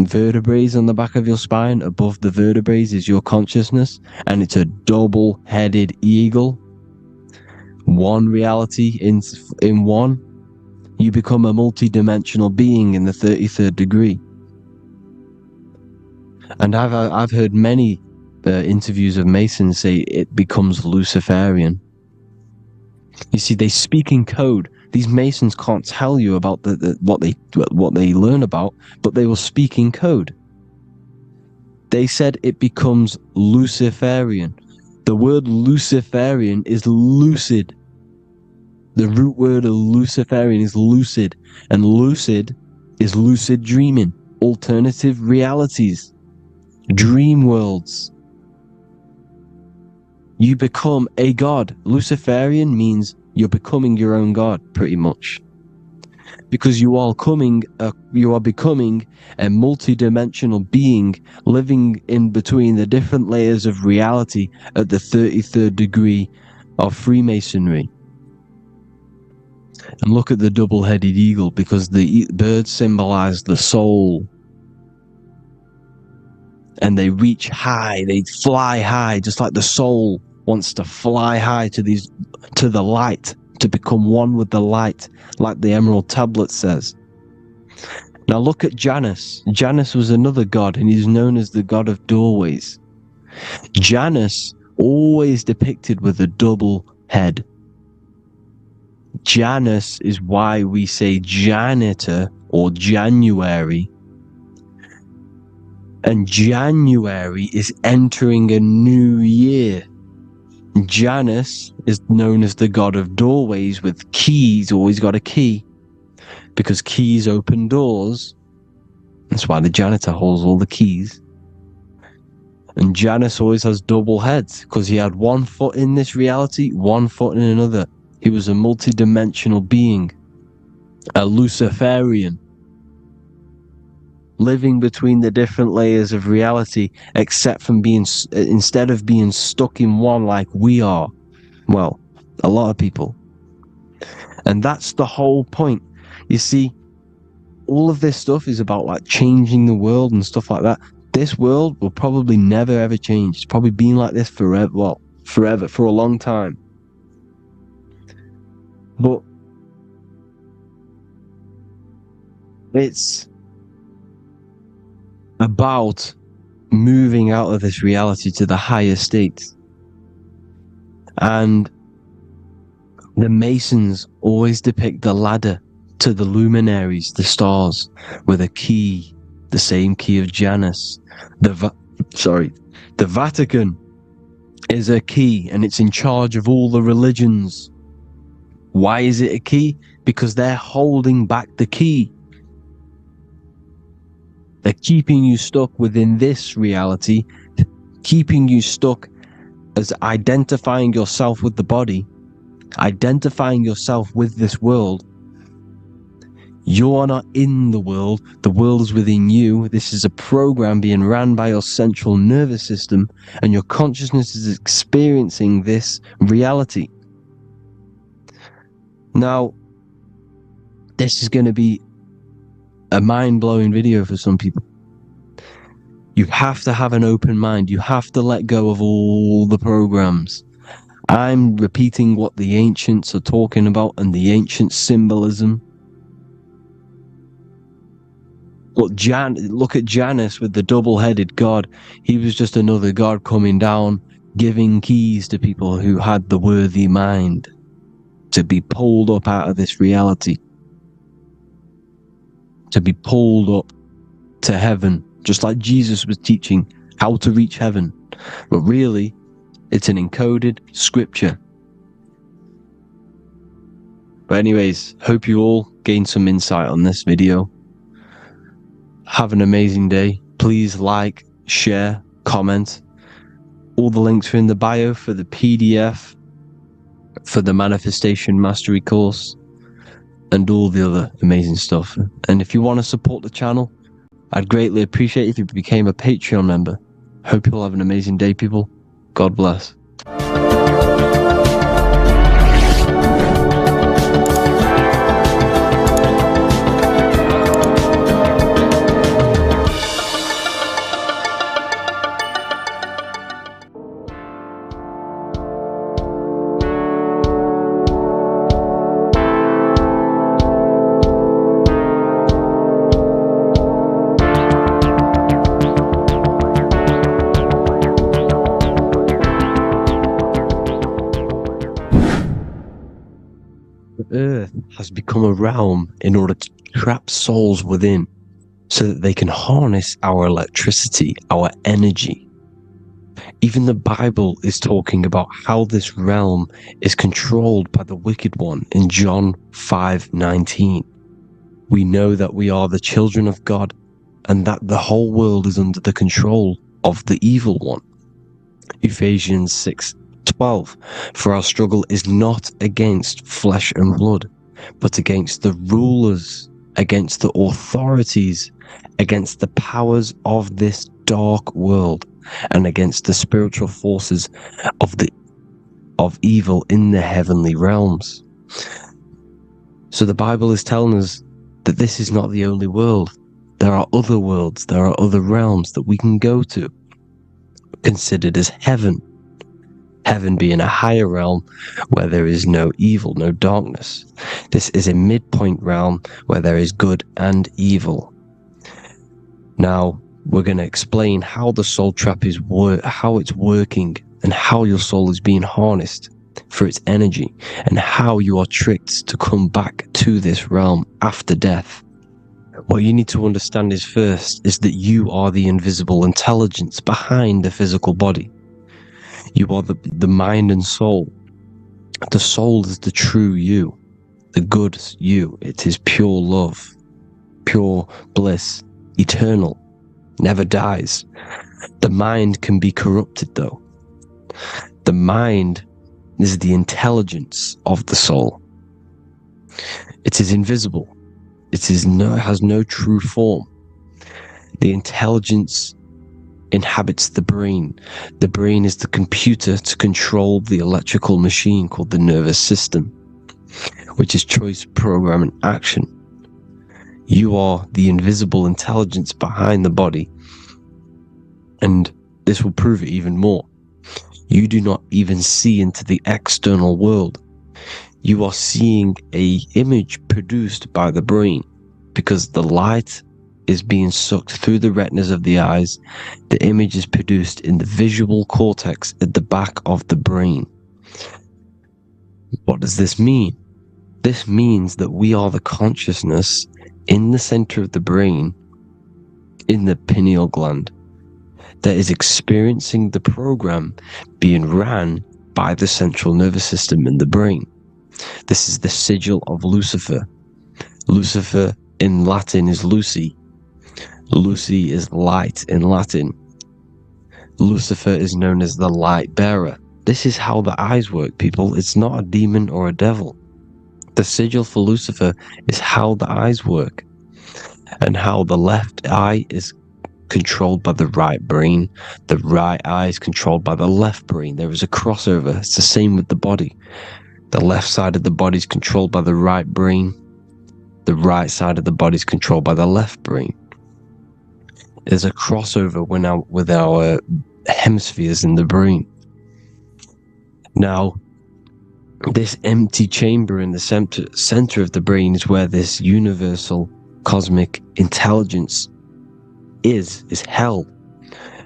vertebrae on the back of your spine, above the vertebrae is your consciousness, and it's a double-headed eagle. One reality in one, you become a multi-dimensional being in the 33rd degree. And I've heard many interviews of Masons say it becomes Luciferian. You see, they speak in code. These Masons can't tell you about what they learn about, but they will speak in code. They said it becomes Luciferian. The word Luciferian is lucid. The root word of Luciferian is lucid, and lucid is lucid dreaming, alternative realities, dream worlds. You become a god. Luciferian means you're becoming your own god, pretty much, because you are becoming a multi-dimensional being living in between the different layers of reality at the 33rd degree of Freemasonry. And look at the double-headed eagle, because the birds symbolize the soul. And they reach high, they fly high, just like the soul wants to fly high to the light, to become one with the light, like the Emerald Tablet says. Now look at Janus. Janus was another god, and he's known as the god of doorways. Janus always depicted with a double head. Janus is why we say janitor or January. And January is entering a new year. Janus is known as the god of doorways with keys, always got a key, because keys open doors. That's why the janitor holds all the keys. And Janus always has double heads, because he had one foot in this reality, one foot in another. He was a multi-dimensional being, a Luciferian, living between the different layers of reality, instead of being stuck in one like we are. Well, a lot of people. And that's the whole point. You see, all of this stuff is about like changing the world and stuff like that. This world will probably never ever change. It's probably been like this forever. Well, forever, for a long time. But it's about moving out of this reality to the higher states. And the Masons always depict the ladder to the luminaries, the stars, with a key, the same key of Janus. The Vatican is a key, and it's in charge of all the religions. Why is it a key? Because they're holding back the key. They're keeping you stuck within this reality, keeping you stuck as identifying yourself with the body, identifying yourself with this world. You are not in the world is within you. This is a program being ran by your central nervous system, and your consciousness is experiencing this reality. Now, this is going to be a mind-blowing video for some people. You have to have an open mind. You have to let go of all the programs. I'm repeating what the ancients are talking about and the ancient symbolism. Look at Janus with the double-headed god. He was just another god coming down, giving keys to people who had the worthy mind to be pulled up out of this reality, to be pulled up to heaven, just like Jesus was teaching how to reach heaven. But really, it's an encoded scripture. But anyways, hope you all gained some insight on this video. Have an amazing day. Please like, share, comment. All the links are in the bio for the PDF, for the Manifestation Mastery course, and all the other amazing stuff. And if you want to support the channel, I'd greatly appreciate if you became a Patreon member. Hope you'll have an amazing day, people. God bless. Earth has become a realm in order to trap souls within, so that they can harness our electricity, our energy. Even the Bible is talking about how this realm is controlled by the wicked one in John 5:19. We know that we are the children of God and that the whole world is under the control of the evil one. Ephesians 6:12. For our struggle is not against flesh and blood, but against the rulers, against the authorities, against the powers of this dark world, and against the spiritual forces of evil in the heavenly realms. So the Bible is telling us that this is not the only world. There are other worlds, there are other realms that we can go to, considered as heaven. Heaven being a higher realm where there is no evil, no darkness. This is a midpoint realm where there is good and evil. Now, we're going to explain how the soul trap is how it's working, and how your soul is being harnessed for its energy, and how you are tricked to come back to this realm after death. What you need to understand is that you are the invisible intelligence behind the physical body. You are the mind and soul. The soul is the true you, the good you. It is pure love, pure bliss, eternal, never dies. The mind can be corrupted though. The mind is the intelligence of the soul. It is invisible. It has no true form. The intelligence inhabits the brain. The brain is the computer to control the electrical machine called the nervous system, which is choice, program, and action. You are the invisible intelligence behind the body, and this will prove it even more. You do not even see into the external world. You are seeing an image produced by the brain, because the light is being sucked through the retinas of the eyes. The image is produced in the visual cortex at the back of the brain. What does this mean? This means that we are the consciousness in the center of the brain, in the pineal gland, that is experiencing the program being ran by the central nervous system in the brain. This is the sigil of Lucifer. Lucifer in Latin is Lucy. Lucy is light in Latin. Lucifer is known as the light bearer. This is how the eyes work, people. It's not a demon or a devil. The sigil for Lucifer is how the eyes work, and how the left eye is controlled by the right brain. The right eye is controlled by the left brain. There is a crossover. It's the same with the body. The left side of the body is controlled by the right brain. The right side of the body is controlled by the left brain. There's a crossover with our hemispheres in the brain. Now, this empty chamber in the center of the brain is where this universal cosmic intelligence is held,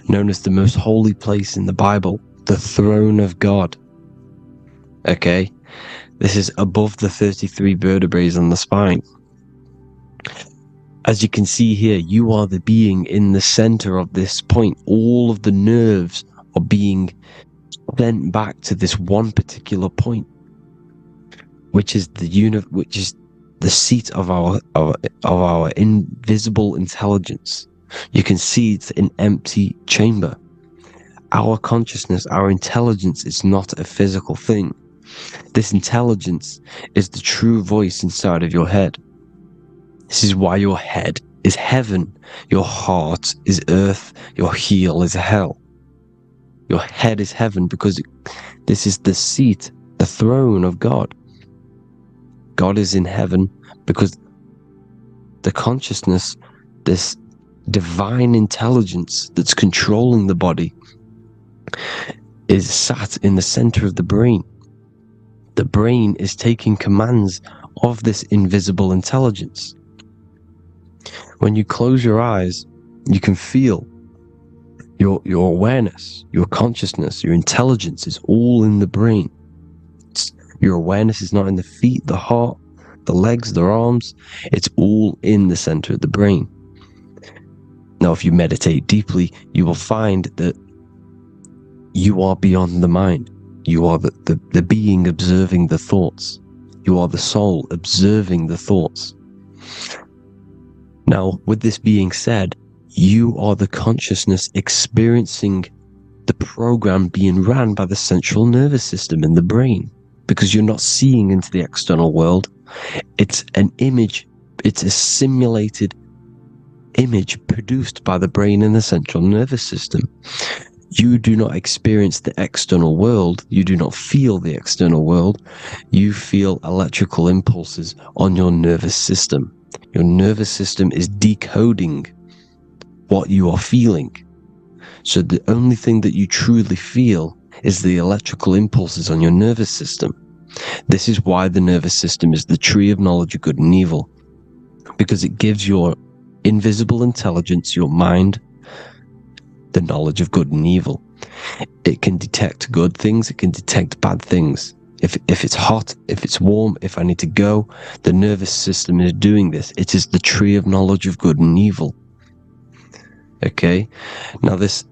known as the most holy place in the Bible, the throne of God. Okay, this is above the 33 vertebrae on the spine. As you can see here, you are the being in the center of this point. All of the nerves are being sent back to this one particular point, which is the seat of our invisible intelligence. You can see it's an empty chamber. Our consciousness, our intelligence is not a physical thing. This intelligence is the true voice inside of your head. This is why your head is heaven, your heart is earth, your heel is hell. Your head is heaven because this is the seat, the throne of God. God is in heaven because the consciousness, this divine intelligence that's controlling the body, is sat in the center of the brain. The brain is taking commands of this invisible intelligence. When you close your eyes, you can feel your awareness, your consciousness, your intelligence is all in the brain. Your awareness is not in the feet, the heart, the legs, the arms. It's all in the center of the brain. Now, if you meditate deeply, you will find that You are beyond the mind. You are the being observing the thoughts. You are the soul observing the thoughts. Now, with this being said, you are the consciousness experiencing the program being ran by the central nervous system in the brain, because you're not seeing into the external world. It's an image, it's a simulated image produced by the brain and the central nervous system. You do not experience the external world. You do not feel the external world. You feel electrical impulses on your nervous system. Your nervous system is decoding what you are feeling. So the only thing that you truly feel is the electrical impulses on your nervous system. This is why the nervous system is the tree of knowledge of good and evil, because it gives your invisible intelligence, your mind, the knowledge of good and evil. It can detect good things, it can detect bad things. If it's hot, if it's warm, if I need to go, the nervous system is doing this. It is the tree of knowledge of good and evil. Okay? Now this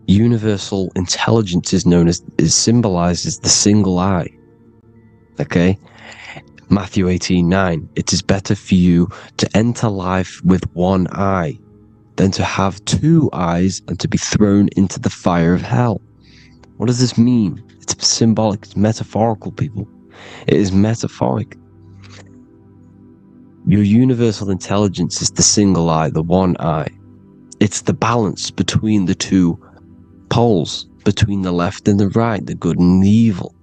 universal intelligence is symbolized as the single eye. Okay? Matthew 18:9. It is better for you to enter life with one eye than to have two eyes and to be thrown into the fire of hell. What does this mean? It's symbolic, it's metaphorical, people. It is metaphoric. Your universal intelligence is the single eye, the one eye. It's the balance between the two poles, between the left and the right, the good and the evil.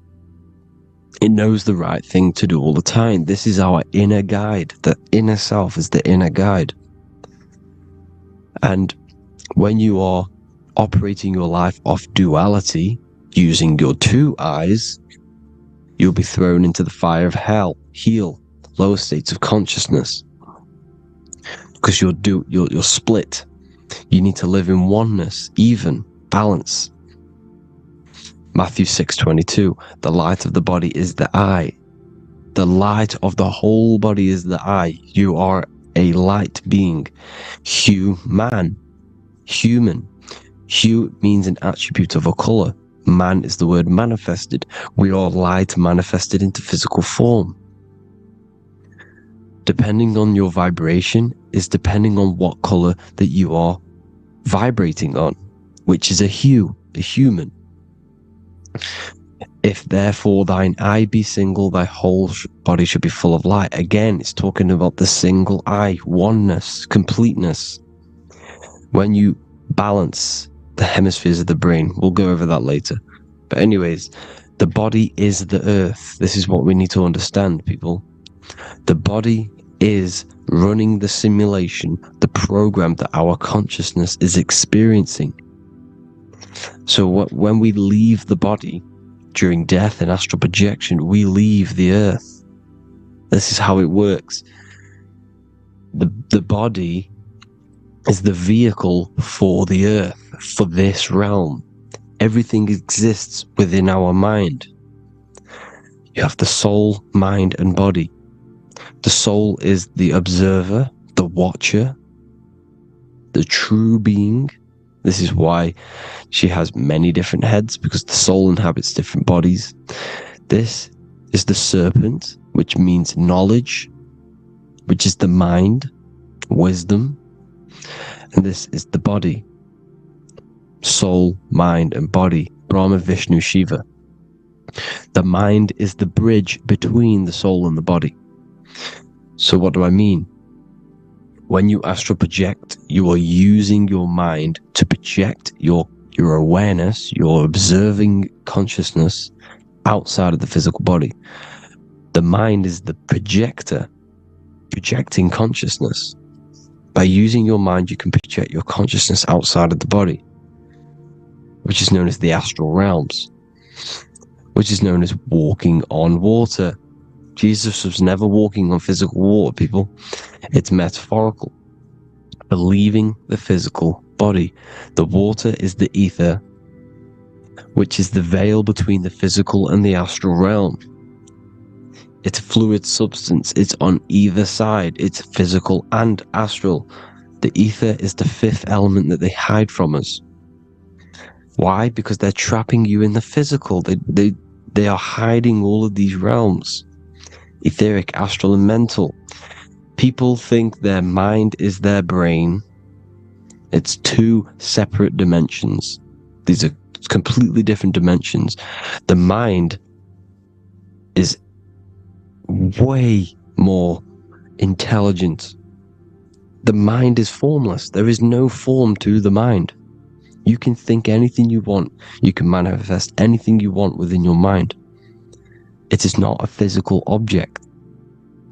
It knows the right thing to do all the time. This is our inner guide. The inner self is the inner guide. And when you are operating your life off duality, using your two eyes, you'll be thrown into the fire of hell, lower states of consciousness. Because you're split. You need to live in oneness, even, balance. Matthew 6:22, the light of the body is the eye. The light of the whole body is the eye. You are a light being. Human. Hue means an attribute of a color. Man is the word manifested. We are light manifested into physical form. Depending on your vibration is depending on what color that you are vibrating on, which is a hue, a human. If therefore thine eye be single, thy whole body should be full of light. Again, it's talking about the single eye, oneness, completeness. When you balance the hemispheres of the brain, we'll go over that later. But anyways, the body is the earth. This is what we need to understand, people. The body is running the simulation, the program that our consciousness is experiencing. So when we leave the body during death and astral projection, we leave the earth. This is how it works. The body is the vehicle for the earth, for this realm. Everything exists within our mind. You have the soul, mind, and body. The soul is the observer, the watcher, the true being. This is why she has many different heads, because the soul inhabits different bodies. This is the serpent, which means knowledge, which is the mind, wisdom. And this is the body. Soul, mind, and body. Brahma, Vishnu, Shiva. The mind is the bridge between the soul and the body. So what do I mean? When you astral project, you are using your mind to project your awareness, your observing consciousness outside of the physical body. The mind is the projector, projecting consciousness. By using your mind, you can project your consciousness outside of the body, which is known as the astral realms, which is known as walking on water. Jesus was never walking on physical water, people. It's metaphorical. Believing the physical body. The water is the ether, which is the veil between the physical and the astral realm. It's fluid substance. It's on either side. It's physical and astral. The ether is the fifth element that they hide from us. Why? Because they're trapping you in the physical. They are hiding all of these realms. Etheric, astral, and mental. People think their mind is their brain. It's two separate dimensions. These are completely different dimensions. The mind is way more intelligent. The mind is formless. There is no form to the mind. You can think anything you want. You can manifest anything you want within your mind. It is not a physical object.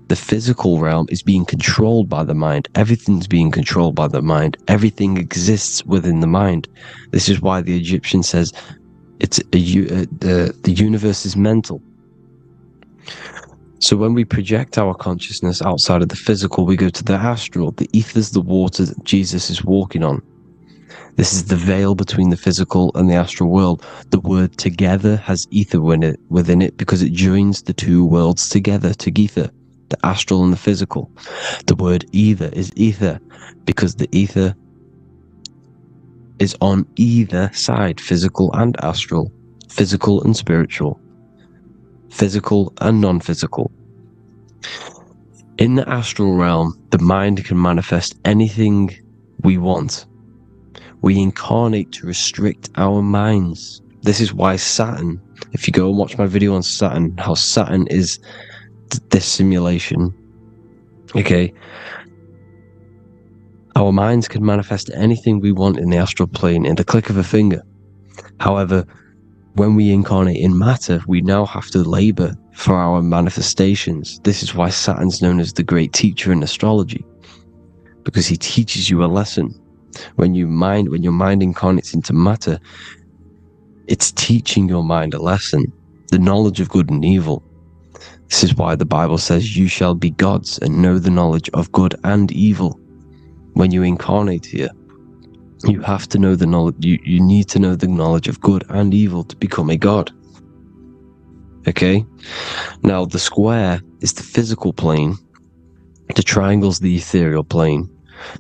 The physical realm is being controlled by the mind. Everything's being controlled by the mind. Everything exists within the mind. This is why the Egyptian says the universe is mental. So when we project our consciousness outside of the physical, we go to the astral. The ether is the water that Jesus is walking on. This is the veil between the physical and the astral world. The word together has ether within it because it joins the two worlds together, together, the astral and the physical. The word either is ether because the ether is on either side, physical and astral, physical and spiritual, physical and non-physical. In the astral realm, the mind can manifest anything we want. We incarnate to restrict our minds. This is why Saturn, if you go and watch my video on Saturn, how Saturn is this simulation, okay, our minds can manifest anything we want in the astral plane in the click of a finger. However, when we incarnate in matter, we now have to labor for our manifestations. This is why Saturn's known as the great teacher in astrology, because he teaches you a lesson. When your mind incarnates into matter, it's teaching your mind a lesson, the knowledge of good and evil. This is why the Bible says, you shall be gods and know the knowledge of good and evil. When you incarnate here, you have to know the knowledge, you need to know the knowledge of good and evil to become a god. Okay? Now, the square is the physical plane, the triangle's the ethereal plane,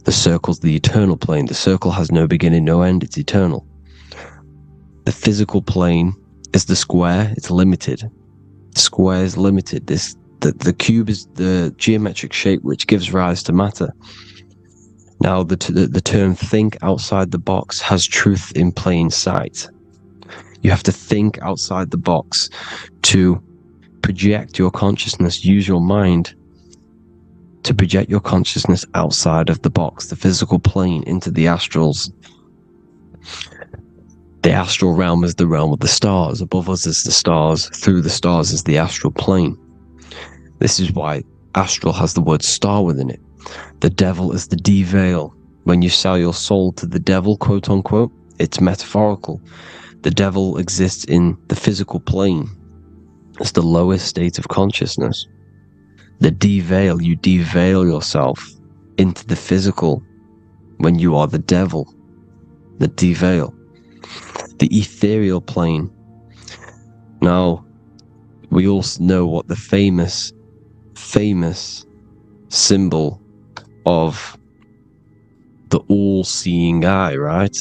the circle's the eternal plane. The circle has no beginning, no end, it's eternal. The physical plane is the square, it's limited. The square is limited. The cube is the geometric shape which gives rise to matter. Now, the term think outside the box has truth in plain sight. You have to think outside the box to project your consciousness, use your mind to project your consciousness outside of the box, the physical plane, into the astrals. The astral realm is the realm of the stars. Above us is the stars. Through the stars is the astral plane. This is why astral has the word star within it. The devil is the de-veil. When you sell your soul to the devil, quote unquote, it's metaphorical. The devil exists in the physical plane. It's the lowest state of consciousness. The de-veil, you de-veil yourself into the physical when you are the devil. The de-veil. The ethereal plane. Now, we all know what the famous symbol of the all-seeing eye, right?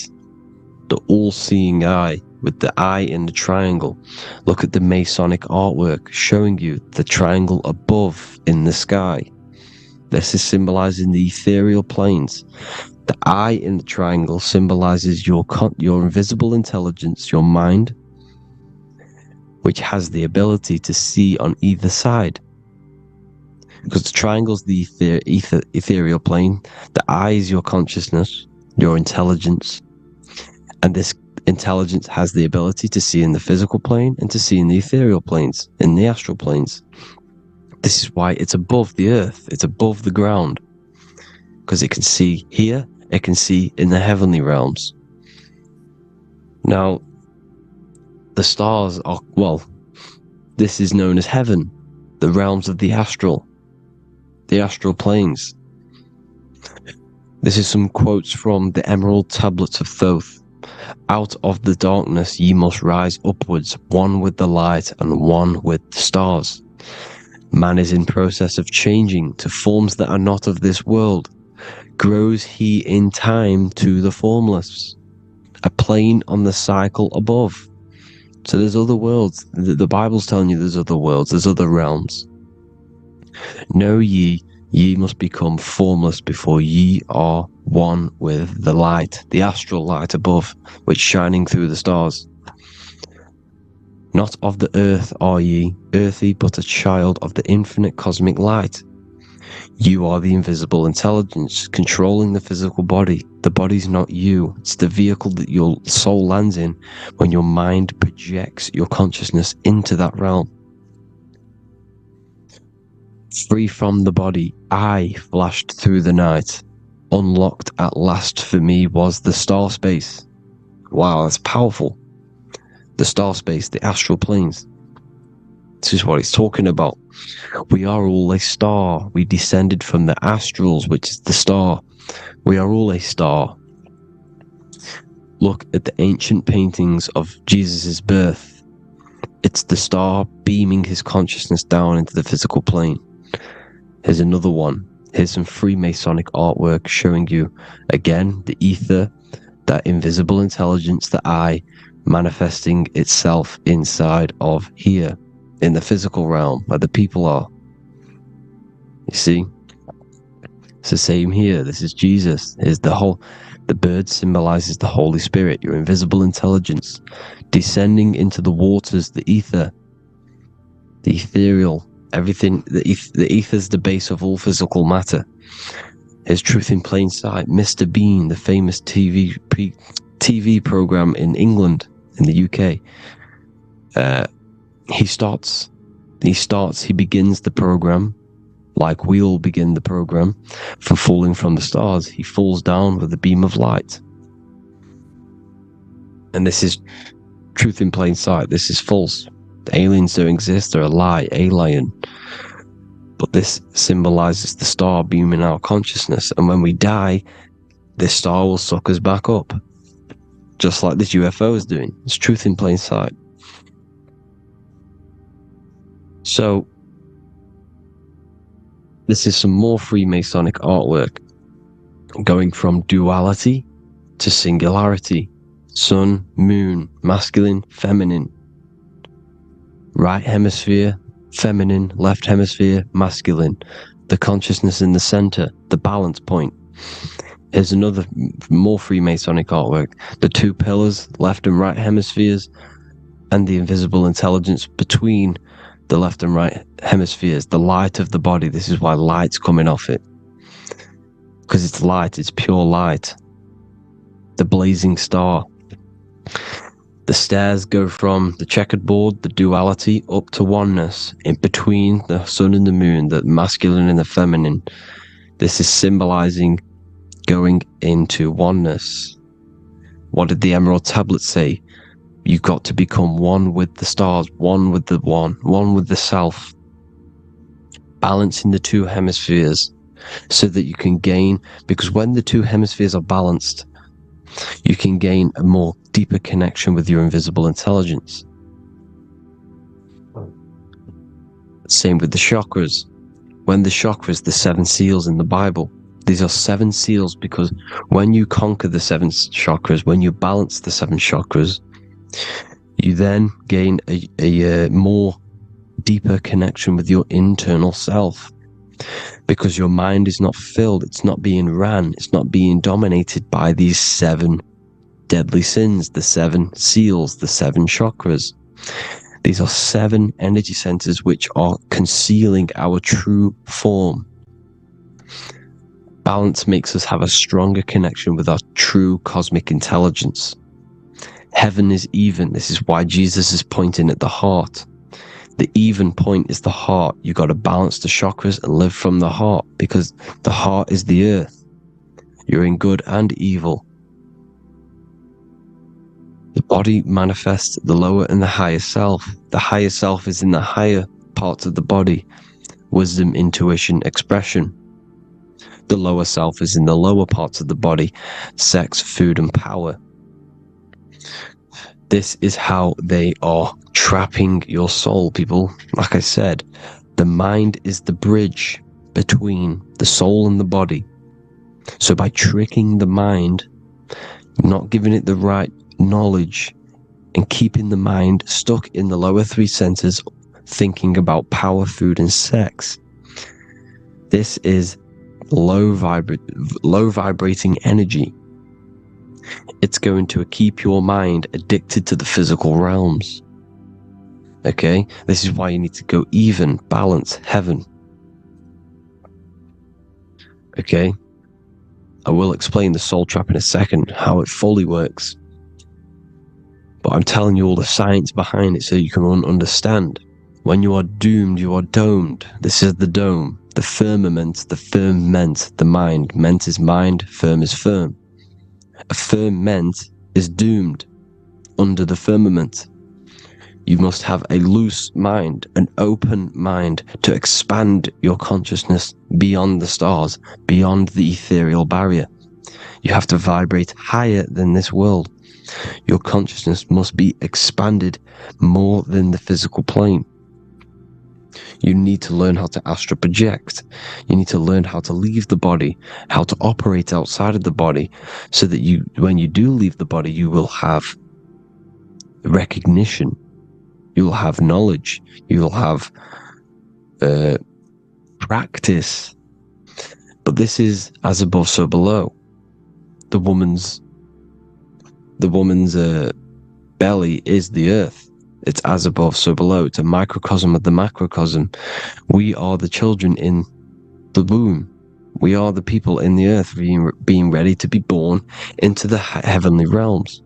The all-seeing eye with the eye in the triangle. Look at the Masonic artwork showing you the triangle above in the sky. This is symbolizing the ethereal planes. The eye in the triangle symbolizes your invisible intelligence, your mind, which has the ability to see on either side. Because the triangle is the ethereal plane. The eye is your consciousness, your intelligence. And this intelligence has the ability to see in the physical plane and to see in the ethereal planes, in the astral planes. This is why it's above the earth, it's above the ground. Because it can see here, it can see in the heavenly realms. Now, the stars are, well, this is known as heaven, the realms of the astral planes. This is some quotes from the Emerald Tablets of Thoth. Out of the darkness ye must rise upwards, one with the light and one with the stars. Man is in process of changing to forms that are not of this world. Grows he in time to the formless. a plane on the cycle above. So there's other worlds. The Bible's telling you there's other worlds, there's other realms. Know ye must become formless before ye are one with the light, the astral light above, which shining through the stars. Not of the earth are ye, earthy, but a child of the infinite cosmic light. You are the invisible intelligence controlling the physical body. The body's not you. It's the vehicle that your soul lands in when your mind projects your consciousness into that realm. Free from the body, I flashed through the night. Unlocked at last for me was the star space. Wow, that's powerful. The star space, the astral planes. This is what it's talking about. We are all a star. We descended from the astrals, which is the star. We are all a star. Look at the ancient paintings of Jesus' birth. It's the star beaming his consciousness down into the physical plane. Here's another one. Here's some Freemasonic artwork showing you, again, the ether, that invisible intelligence, the I, manifesting itself inside of here, in the physical realm, where the people are. You see? It's the same here. This is Jesus. Here's the bird symbolizes the Holy Spirit, your invisible intelligence, descending into the waters, the ether, the ethereal, everything. The ether's the base of all physical matter. Here's Truth in Plain Sight. Mr. Bean, the famous TV program in England, in the UK. He begins the program like we all begin the program for falling from the stars. He falls down with a beam of light. And this is Truth in Plain Sight. This is false. The aliens don't exist. They're a lie, alien. But this symbolizes the star beaming our consciousness. And when we die, this star will suck us back up. Just like this UFO is doing. It's Truth in Plain Sight. So, this is some more Freemasonic artwork, going from duality to singularity. Sun, moon, masculine, feminine. Right hemisphere, feminine, left hemisphere, masculine. The consciousness in the center, the balance point. Here's another more Freemasonic artwork. The two pillars, left and right hemispheres, and the invisible intelligence between the left and right hemispheres, the light of the body. This is why light's coming off it. Because it's light, it's pure light. The blazing star. The stairs go from the checkered board, the duality, up to oneness, in between the sun and the moon, the masculine and the feminine. This is symbolizing going into oneness. What did the Emerald Tablet say? You've got to become one with the stars, one with the one with the self. Balancing the two hemispheres so that you can gain, because when the two hemispheres are balanced, you can gain a more deeper connection with your invisible intelligence. Same with the chakras. When the chakras, the 7 seals in the Bible, these are 7 seals because when you conquer the 7 chakras, when you balance the 7 chakras, you then gain a more deeper connection with your internal self, because your mind is not filled, it's not being ran, it's not being dominated by these 7 deadly sins, the 7 seals, the 7 chakras. These are 7 energy centers which are concealing our true form. Balance makes us have a stronger connection with our true cosmic intelligence. Heaven is even. This is why Jesus is pointing at the heart. The even point is the heart. You got to balance the chakras and live from the heart, because the heart is the earth. You're in good and evil. The body manifests the lower and the higher self. The higher self is in the higher parts of the body. Wisdom, intuition, expression. The lower self is in the lower parts of the body. Sex, food, and power. This is how they are trapping your soul, people. Like I said, the mind is the bridge between the soul and the body. So by tricking the mind, not giving it the right knowledge, and keeping the mind stuck in the lower three centers, thinking about power, food, and sex. This is low vibrating energy. It's going to keep your mind addicted to the physical realms. Okay? This is why you need to go even, balance, heaven. Okay? I will explain the soul trap in a second, how it fully works. But I'm telling you all the science behind it so you can understand. When you are doomed, you are domed. This is the dome, the firmament, the firmament, the mind. Ment is mind, firm is firm. A firmament is doomed under the firmament. You must have a loose mind, an open mind to expand your consciousness beyond the stars, beyond the ethereal barrier. You have to vibrate higher than this world. Your consciousness must be expanded more than the physical plane. You need to learn how to astral project. You need to learn how to leave the body, how to operate outside of the body, so that you, when you do leave the body, you will have recognition. You will have knowledge. You will have practice. But this is as above, so below. The woman's belly is the earth. It's as above, so below. It's a microcosm of the macrocosm. We are the children in the womb. We are the people in the earth being ready to be born into the heavenly realms.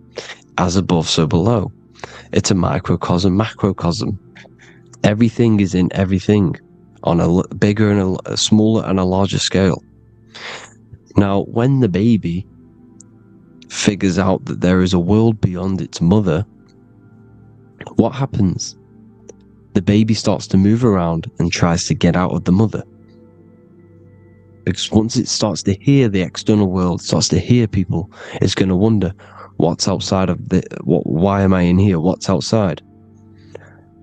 As above, so below. It's a microcosm, macrocosm. Everything is in everything on a bigger and a smaller and a larger scale. Now, when the baby figures out that there is a world beyond its mother, what happens? The baby starts to move around and tries to get out of the mother. Because once it starts to hear the external world, starts to hear people, it's going to wonder, what's outside of why am I in here? What's outside?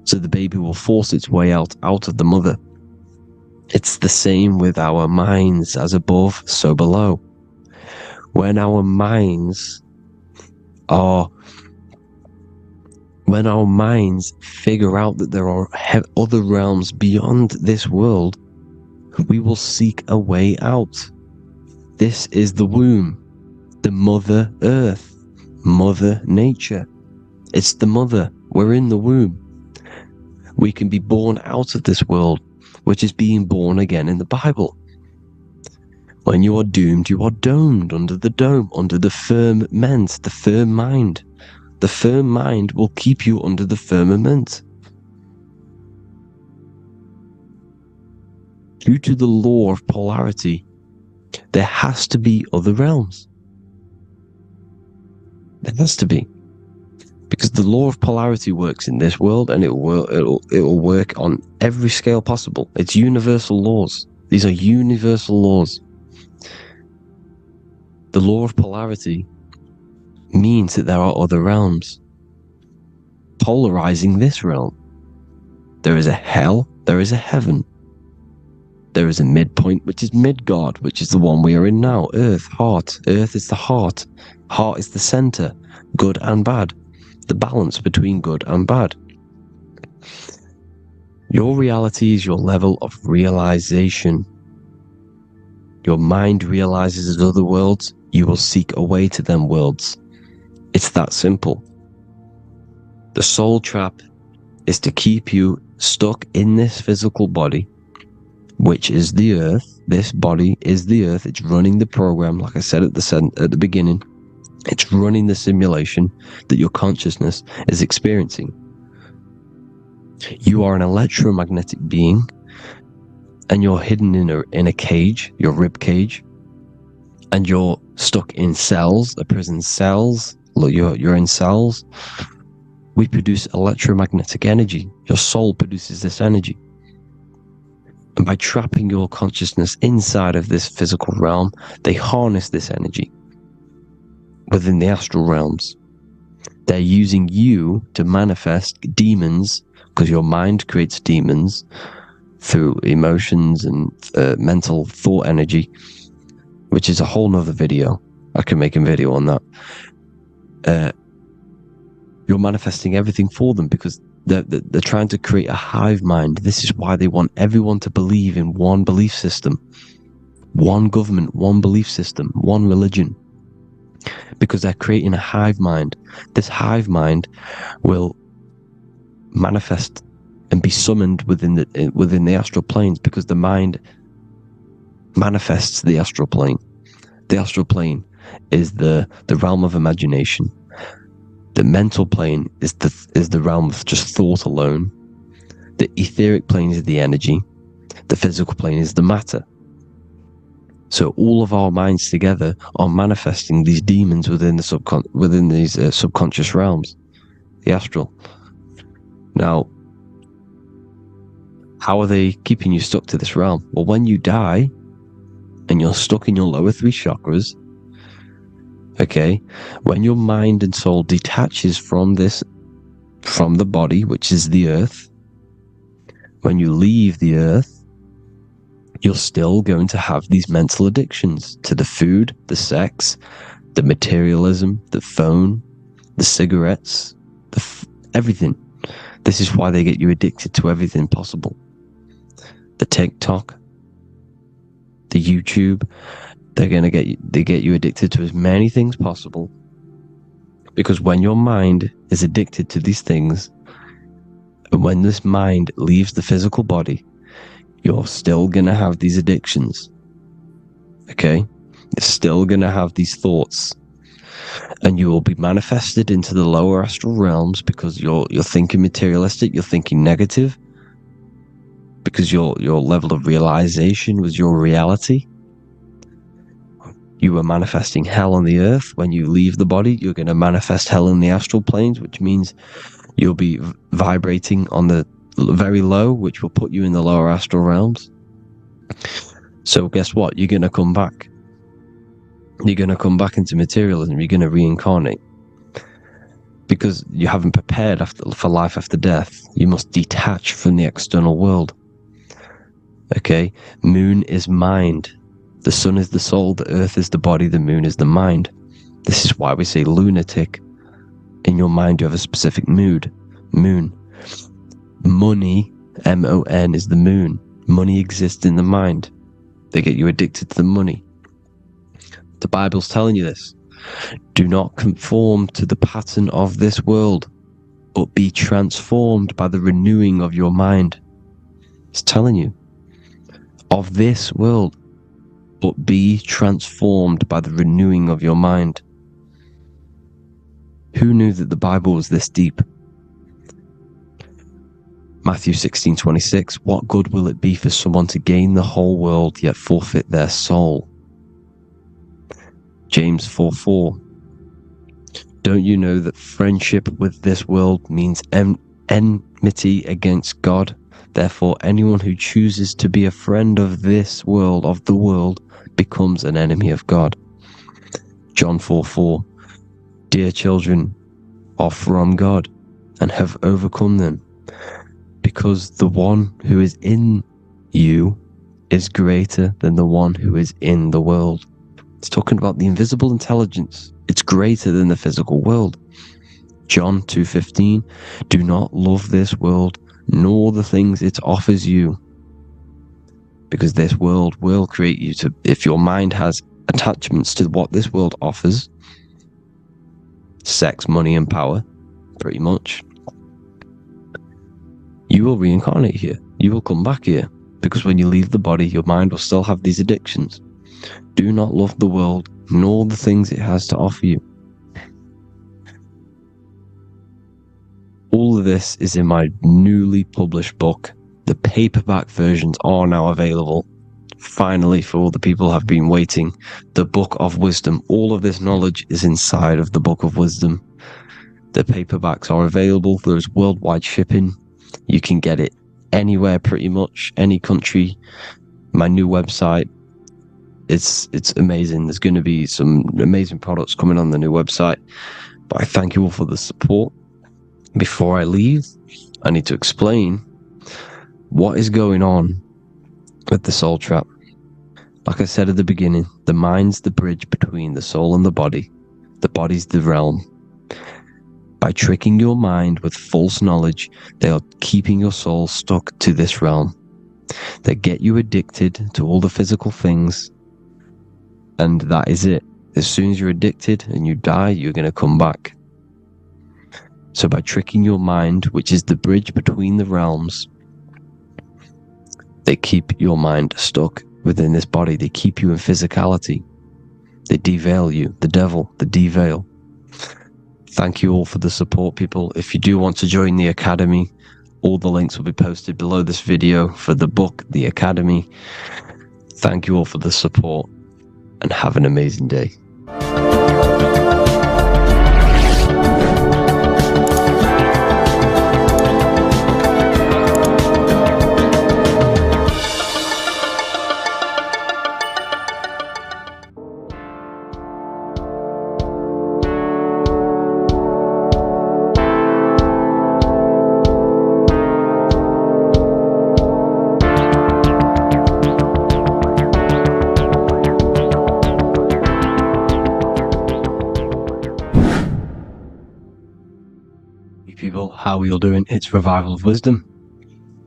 So the baby will force its way out of the mother. It's the same with our minds, as above, so below. When our minds figure out that there are other realms beyond this world, we will seek a way out. This is the womb, the Mother Earth, Mother Nature. It's the mother. We're in the womb. We can be born out of this world, which is being born again in the Bible. When you are doomed, you are domed under the dome, under the firmament, the firm mind. The firm mind will keep you under the firmament. Due to the law of polarity, there has to be other realms. There has to be. Because the law of polarity works in this world, and it will work on every scale possible. It's universal laws. These are universal laws. The law of polarity means that there are other realms polarizing this realm. There is a hell, there is a heaven. There is a midpoint, which is Midgard, which is the one we are in now. Earth, heart. Earth is the heart. Heart is the center, good and bad. The balance between good and bad. Your reality is your level of realization. Your mind realizes other worlds, you will seek a way to them worlds. It's that simple. The soul trap is to keep you stuck in this physical body, which is the earth. This body is the earth. It's running the program, like I said at the beginning. It's running the simulation that your consciousness is experiencing. You are an electromagnetic being, and you're hidden in a cage, your rib cage, and you're stuck in cells, a prison cells. Look, you're in cells. We produce electromagnetic energy. Your soul produces this energy. And by trapping your consciousness inside of this physical realm, they harness this energy within the astral realms. They're using you to manifest demons, because your mind creates demons through emotions and mental thought energy, which is a whole nother video. I can make a video on that. you're manifesting everything for them, because they're trying to create a hive mind. This is why they want everyone to believe in one belief system, one government, one belief system, one religion, because they're creating a hive mind. This hive mind will manifest and be summoned within the astral planes, because the mind manifests the astral plane. The astral plane is the realm of imagination. The mental plane is the realm of just thought alone. The etheric plane is the energy. The physical plane is the matter. So all of our minds together are manifesting these demons within these subconscious realms, the astral. Now, how are they keeping you stuck to this realm? Well, when you die and you're stuck in your lower 3 chakras, okay, when your mind and soul detaches from the body, which is the earth, when you leave the earth, you're still going to have these mental addictions to the food, the sex, the materialism, the phone, the cigarettes, everything. This is why they get you addicted to everything possible. The TikTok, the YouTube, they get you addicted to as many things possible. Because when your mind is addicted to these things, and when this mind leaves the physical body, you're still going to have these addictions. Okay? You're still going to have these thoughts. And you will be manifested into the lower astral realms, because you're thinking materialistic, you're thinking negative, because your level of realization was your reality. You were manifesting hell on the earth. When you leave the body, you're going to manifest hell in the astral planes, which means you'll be vibrating on the very low, which will put you in the lower astral realms. So guess what? You're going to come back. You're going to come back into materialism. You're going to reincarnate. Because you haven't prepared for life after death. You must detach from the external world. Okay? Moon is mind. The sun is the soul. The earth is the body. The moon is the mind. This is why we say lunatic. In your mind, you have a specific mood. Moon. Money, M-O-N, is the moon. Money exists in the mind. They get you addicted to the money. The Bible's telling you this. Do not conform to the pattern of this world, but be transformed by the renewing of your mind. It's telling you. Of this world, but be transformed by the renewing of your mind. Who knew that the Bible was this deep? Matthew 16:26, what good will it be for someone to gain the whole world yet forfeit their soul? James 4:4, don't you know that friendship with this world means enmity against God? Therefore, anyone who chooses to be a friend of this world, of the world, becomes an enemy of God. John 4:4, dear children, are from God and have overcome them, because the one who is in you is greater than the one who is in the world. It's talking about the invisible intelligence. It's greater than the physical world. John 2:15, do not love this world, nor the things it offers you. Because this world will create you to, if your mind has attachments to what this world offers, sex, money, and power, pretty much, you will reincarnate here. You will come back here. Because when you leave the body, your mind will still have these addictions. Do not love the world, nor the things it has to offer you. All of this is in my newly published book. The paperback versions are now available. Finally, for all the people who have been waiting, the Book of Wisdom. All of this knowledge is inside of the Book of Wisdom. The paperbacks are available. There's worldwide shipping. You can get it anywhere, pretty much, any country. My new website, it's amazing. There's going to be some amazing products coming on the new website. But I thank you all for the support. Before I leave, I need to explain what is going on with the soul trap. Like I said at the beginning, the mind's the bridge between the soul and the body. The body's the realm. By tricking your mind with false knowledge, they are keeping your soul stuck to this realm. They get you addicted to all the physical things, and that is it. As soon as you're addicted and you die, you're going to come back. So by tricking your mind, which is the bridge between the realms, they keep your mind stuck within this body. They keep you in physicality. They deveil you. The devil, the deveil. Thank you all for the support, people. If you do want to join the Academy, all the links will be posted below this video for the book, The Academy. Thank you all for the support, and have an amazing day. People, how are you all doing? It's Revival of Wisdom,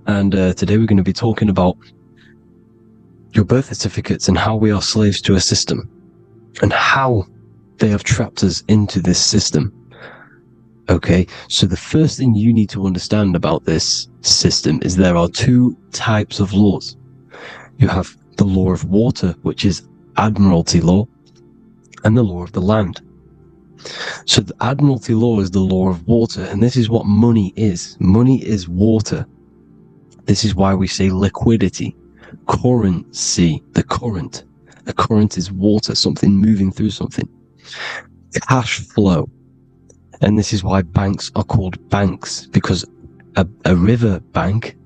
and today we're going to be talking about your birth certificates and how we are slaves to a system and how they have trapped us into this system. Okay, so the first thing you need to understand about this system is there are two types of laws. You have the law of water, which is Admiralty law, and the law of the land. So the Admiralty law is the law of water, and this is what money is. Money is water. This is why we say liquidity, currency, the current. A current is water, something moving through something. Cash flow. And this is why banks are called banks, because a river bank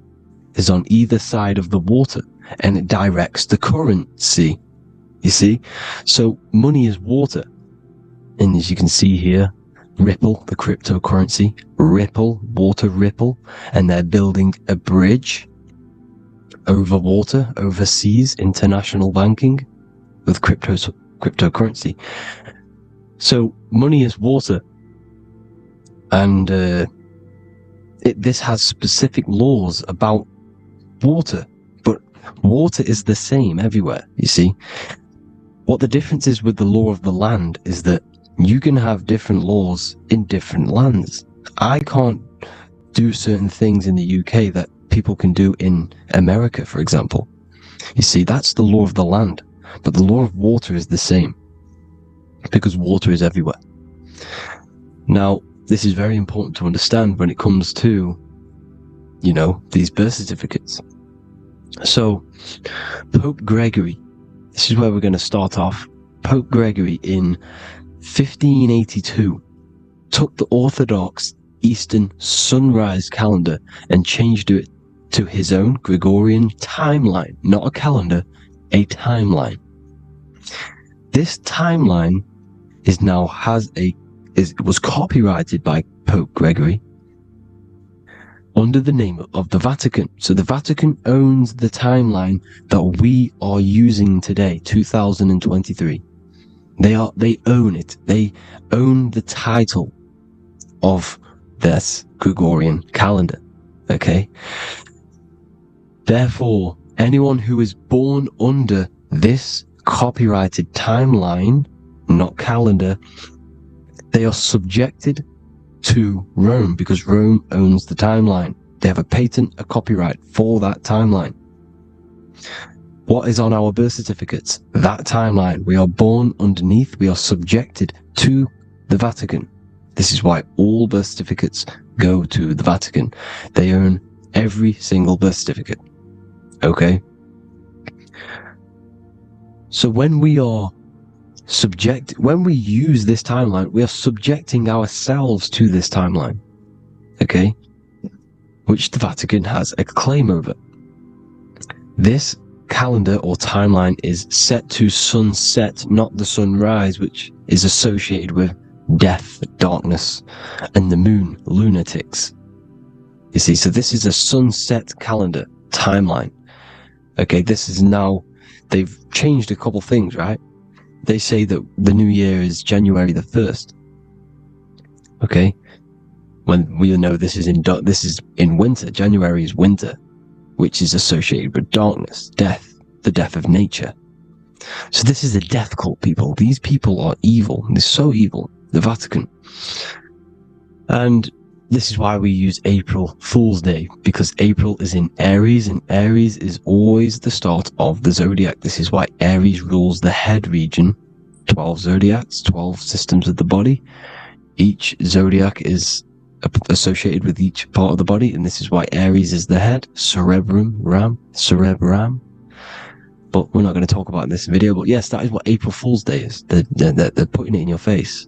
is on either side of the water, and it directs the currency. You see? So money is water. And as you can see here, Ripple, the cryptocurrency, Ripple, water Ripple, and they're building a bridge over water, overseas, international banking with cryptocurrency. So money is water, and this has specific laws about water, but water is the same everywhere, you see. What the difference is with the law of the land is that you can have different laws in different lands. I can't do certain things in the UK that people can do in America, for example. You see, that's the law of the land. But the law of water is the same, because water is everywhere. Now, this is very important to understand when it comes to, you know, these birth certificates. So, Pope Gregory, this is where we're going to start off. Pope Gregory in 1582 took the Orthodox Eastern sunrise calendar and changed it to his own Gregorian timeline, not a calendar, a timeline. This timeline was copyrighted by Pope Gregory under the name of the Vatican. So the Vatican owns the timeline that we are using today, 2023. They own it. They own the title of this Gregorian calendar. Okay? Therefore, anyone who is born under this copyrighted timeline, not calendar, they are subjected to Rome, because Rome owns the timeline. They have a patent, a copyright for that timeline. What is on our birth certificates? That timeline. We are born underneath. We are subjected to the Vatican. This is why all birth certificates go to the Vatican. They own every single birth certificate. Okay? So when we use this timeline, we are subjecting ourselves to this timeline. Okay? Which the Vatican has a claim over. This calendar or timeline is set to sunset, not the sunrise, which is associated with death, darkness, and the moon, lunatics. You see, so this is a sunset calendar timeline. Okay, this is now, they've changed a couple things, right? They say that the new year is January the 1st. Okay, when we know this is in winter. January is winter, which is associated with darkness, death, the death of nature. So this is a death cult, people. These people are evil. They're so evil. The Vatican. And this is why we use April Fool's Day, because April is in Aries, and Aries is always the start of the zodiac. This is why Aries rules the head region. 12 zodiacs, 12 systems of the body. Each zodiac is associated with each part of the body, and this is why Aries is the head, cerebrum. But we're not going to talk about it in this video. But yes, that is what April Fool's Day is. They're putting it in your face.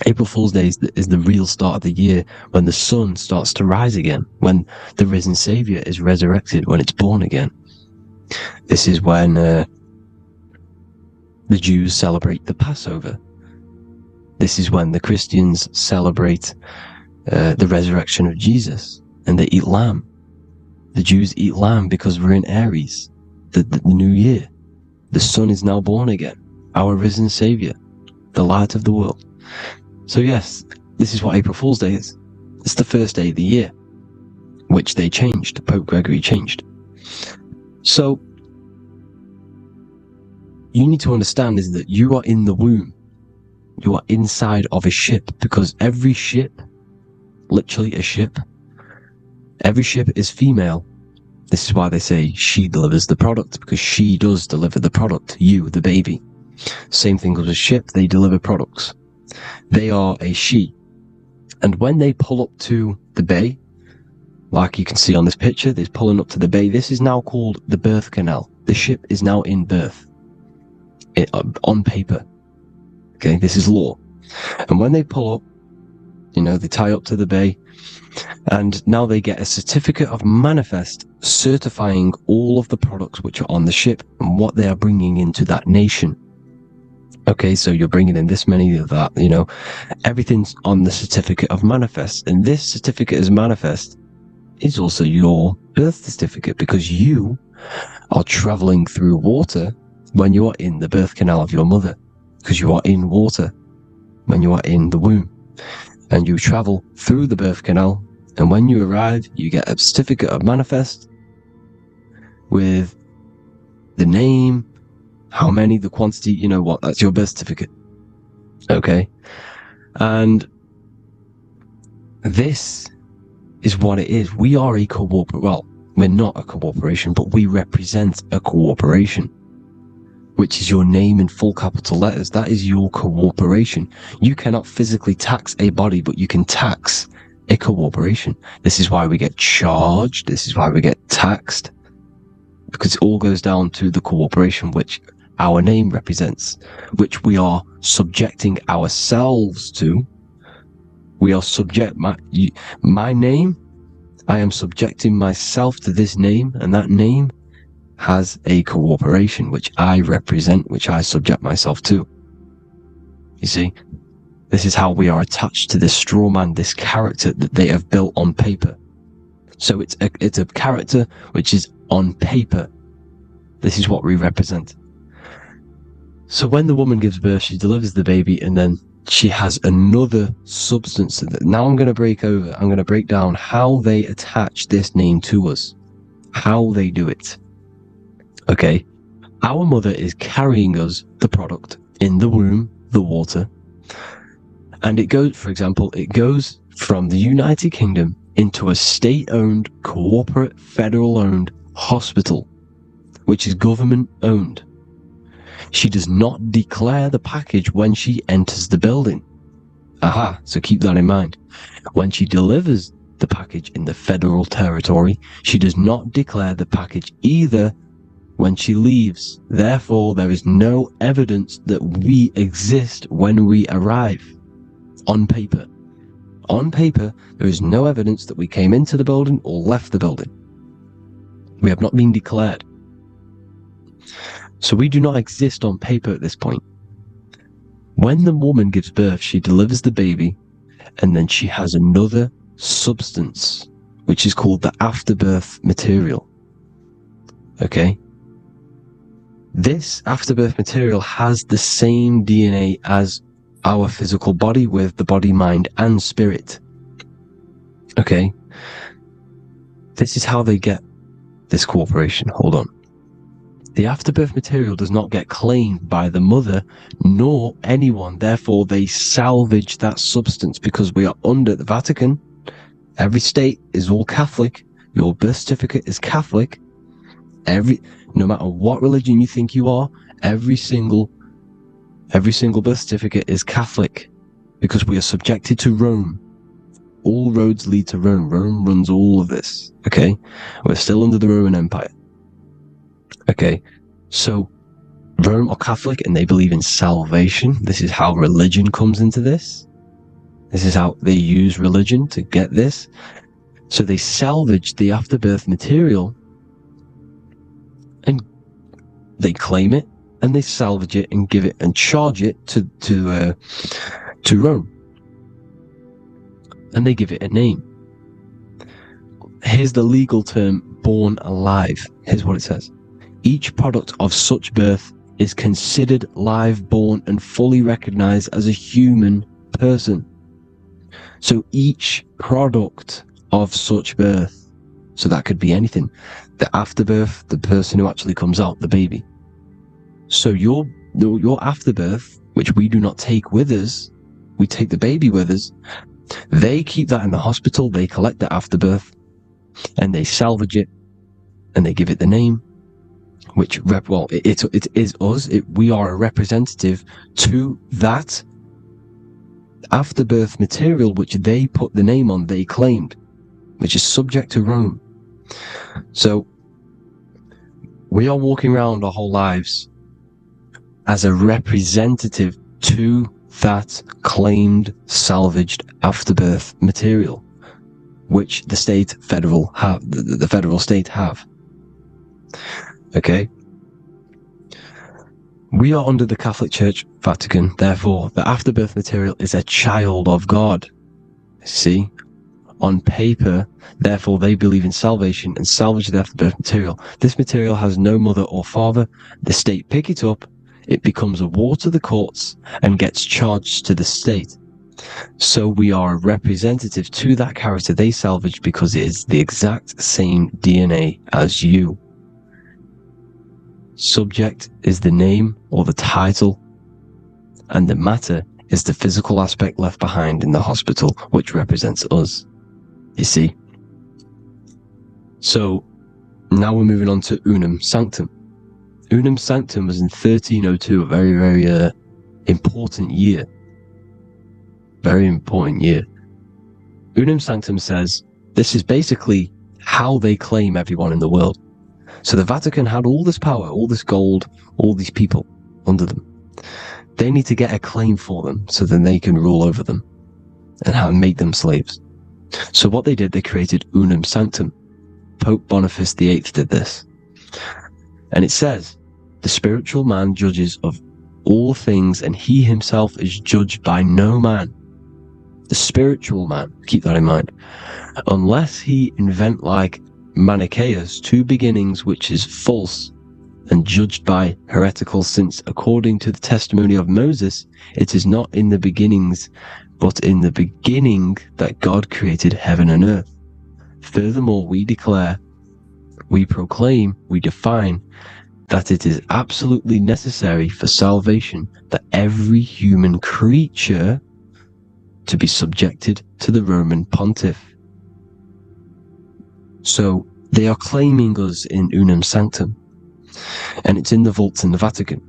April Fool's Day is the real start of the year, when the sun starts to rise again, when the risen Savior is resurrected, when it's born again. This is when the Jews celebrate the Passover. This is when the Christians celebrate the resurrection of Jesus, and they eat lamb. The Jews eat lamb because we're in Aries, the new year. The sun is now born again, our risen Savior, the light of the world. So yes, this is what April Fool's Day is. It's the first day of the year, which they changed. Pope Gregory changed. So you need to understand is that you are in the womb. You are inside of a ship, because every ship, literally a ship, every ship is female. This is why they say she delivers the product, because she does deliver the product, you, the baby. Same thing with a ship, they deliver products. They are a she. And when they pull up to the bay, like you can see on this picture, they're pulling up to the bay. This is now called the birth canal. The ship is now in birth. On paper. Okay, this is law. And when they pull up, they tie up to the bay, and now they get a certificate of manifest certifying all of the products which are on the ship and what they are bringing into that nation. Okay, so you're bringing in this many of that, everything's on the certificate of manifest. And this certificate of manifest is also your birth certificate, because you are traveling through water when you are in the birth canal of your mother, because you are in water when you are in the womb, and you travel through the birth canal, and when you arrive, you get a certificate of manifest with the name, how many, the quantity, that's your birth certificate. Okay. And this is what it is. We are a we're not a corporation, but we represent a corporation, which is your name in full capital letters. That is your corporation. You cannot physically tax a body, but you can tax a corporation. This is why we get charged. This is why we get taxed, because it all goes down to the corporation which our name represents, which we are subjecting ourselves to. We are my name. I am subjecting myself to this name, and that name has a corporation which I represent, which I subject myself to. You see, this is how we are attached to this straw man, this character that they have built on paper. So it's a character which is on paper. This is what we represent. So when the woman gives birth, she delivers the baby, and then she has another substance. Now I'm going to break down how they attach this name to us, how they do it. Okay, our mother is carrying us the product in the womb, the water, and it goes, for example, it goes from the United Kingdom into a state-owned, corporate, federal-owned hospital, which is government-owned. She does not declare the package when she enters the building. Aha, so keep that in mind. When she delivers the package in the federal territory, she does not declare the package either when she leaves. Therefore, there is no evidence that we exist when we arrive. On paper. On paper, there is no evidence that we came into the building or left the building. We have not been declared. So we do not exist on paper at this point. When the woman gives birth, she delivers the baby, and then she has another substance, which is called the afterbirth material. Okay? This afterbirth material has the same DNA as our physical body, with the body, mind, and spirit. Okay? This is how they get this cooperation. Hold on. The afterbirth material does not get claimed by the mother nor anyone. Therefore, they salvage that substance because we are under the Vatican. Every state is all Catholic. Your birth certificate is Catholic. No matter what religion you think you are, every single birth certificate is Catholic because we are subjected to Rome. All roads lead to Rome. Rome runs all of this. Okay? We're still under the Roman Empire. Okay? So, Rome are Catholic and they believe in salvation. This is how religion comes into this. This is how they use religion to get this. So they salvage the afterbirth material and they claim it and they salvage it and give it and charge it to Rome. And they give it a name. Here's the legal term, born alive. Here's what it says. Each product of such birth is considered live born and fully recognized as a human person. So each product of such birth, so that could be anything, the afterbirth, the person who actually comes out, the baby. So your afterbirth, which we do not take with us, we take the baby with us, they keep that in the hospital, they collect the afterbirth, and they salvage it, and they give it the name, which, it is us, we are a representative to that afterbirth material which they put the name on, they claimed, which is subject to Rome. So, we are walking around our whole lives as a representative to that claimed, salvaged afterbirth material, which the federal state have. Okay? We are under the Catholic Church, Vatican, therefore the afterbirth material is a child of God. See? On paper, therefore they believe in salvation and salvage the afterbirth material. This material has no mother or father. The state pick it up, it becomes a war to the courts and gets charged to the state. So we are a representative to that character they salvaged because it is the exact same DNA as you. Subject is the name or the title, and the matter is the physical aspect left behind in the hospital, which represents us. You see? So, now we're moving on to Unum Sanctum. Unum Sanctum was in 1302, a very, very important year. Very important year. Unum Sanctum says, this is basically how they claim everyone in the world. So the Vatican had all this power, all this gold, all these people under them. They need to get a claim for them so then they can rule over them and make them slaves. So what they did, they created Unum Sanctum. Pope Boniface VIII did this. And it says, the spiritual man judges of all things and he himself is judged by no man. The spiritual man, keep that in mind, unless he invent like Manichaeus, two beginnings which is false and judged by heretical, since according to the testimony of Moses, it is not in the beginnings, but in the beginning that God created heaven and earth. Furthermore, we declare, we proclaim, we define that it is absolutely necessary for salvation that every human creature to be subjected to the Roman pontiff. So they are claiming us in Unum Sanctum, and it's in the vaults in the Vatican.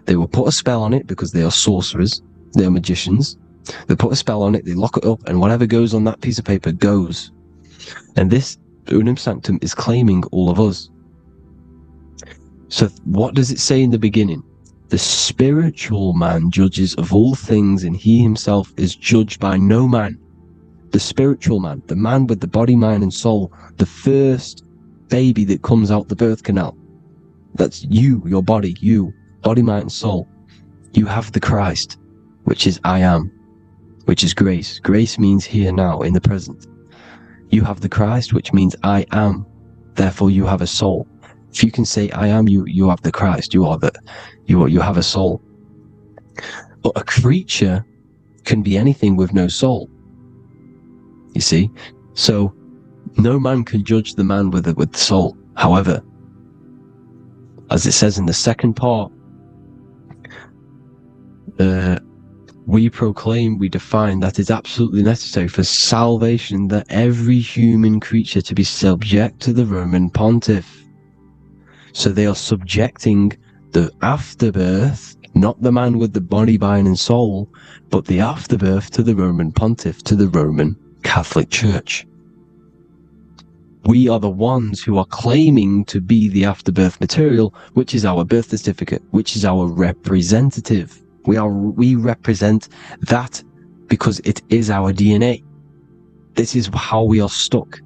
They will put a spell on it because they are sorcerers, they are magicians. They put a spell on it, they lock it up, and whatever goes on that piece of paper goes. And this Unum Sanctum is claiming all of us. So what does it say in the beginning? The spiritual man judges of all things, and he himself is judged by no man. The spiritual man, the man with the body, mind, and soul, the first baby that comes out the birth canal. That's you, your body, you, body, mind, and soul. You have the Christ, which is I am, which is grace. Grace means here, now, in the present. You have the Christ, which means I am. Therefore, you have a soul. If you can say I am, you have the Christ. You have a soul. But a creature can be anything with no soul. You see? So no man can judge the man with the soul. However, as it says in the second part, we proclaim, we define that it's absolutely necessary for salvation that every human creature to be subject to the Roman pontiff. So they are subjecting the afterbirth, not the man with the body, mind, and soul, but the afterbirth to the Roman pontiff, to the Roman Catholic Church. We are the ones who are claiming to be the afterbirth material, which is our birth certificate, which is our representative. We represent that because it is our DNA. This is how we are stuck.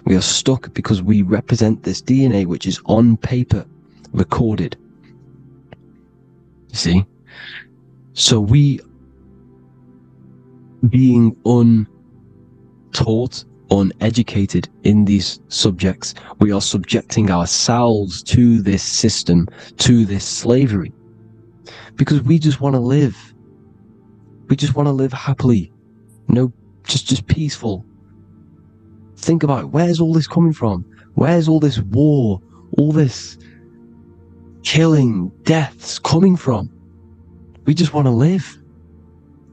We are stuck because we represent this DNA, which is on paper, recorded. You see? So we, being untaught, uneducated in these subjects, we are subjecting ourselves to this system, to this slavery. Because we just want to live. We just want to live happily. Just peaceful. Think about it. Where's all this coming from? Where's all this war, all this killing, deaths coming from? We just want to live.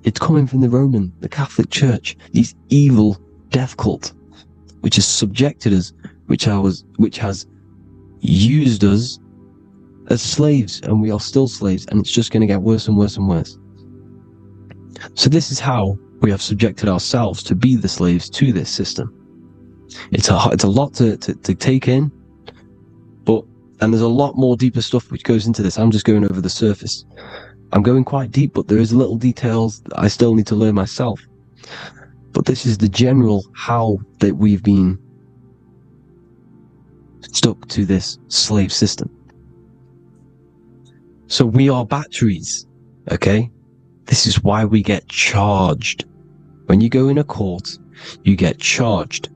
It's coming from the Catholic Church, these evil death cult, which has subjected us, which has used us as slaves, and we are still slaves, and it's just going to get worse and worse and worse. So this is how we have subjected ourselves to be the slaves to this system. It's a lot to take in, and there's a lot more deeper stuff which goes into this. I'm just going over the surface. I'm going quite deep, but there is little details that I still need to learn myself. But this is the general how that we've been stuck to this slave system. So we are batteries, okay? This is why we get charged. When you go in a court, you get charged,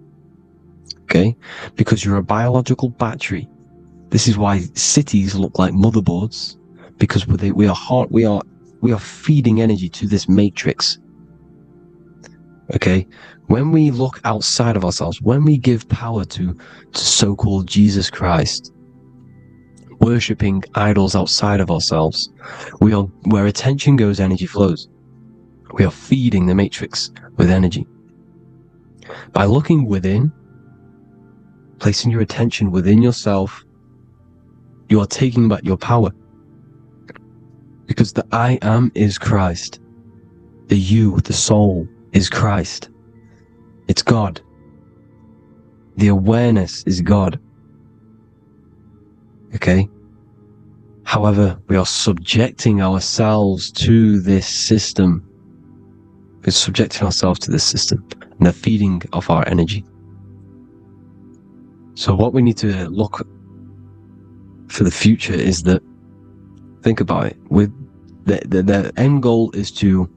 okay? Because you're a biological battery. This is why cities look like motherboards, because we are feeding energy to this matrix. Okay? When we look outside of ourselves, when we give power to so-called Jesus Christ, worshipping idols outside of ourselves, where attention goes, energy flows. We are feeding the matrix with energy. By looking within, placing your attention within yourself, you are taking back your power. Because the I am is Christ. The you, the soul, is Christ. It's God. The awareness is God. Okay? However, we are subjecting ourselves to this system. We're subjecting ourselves to this system and the feeding of our energy. So what we need to look for the future is that, think about it, with the end goal is to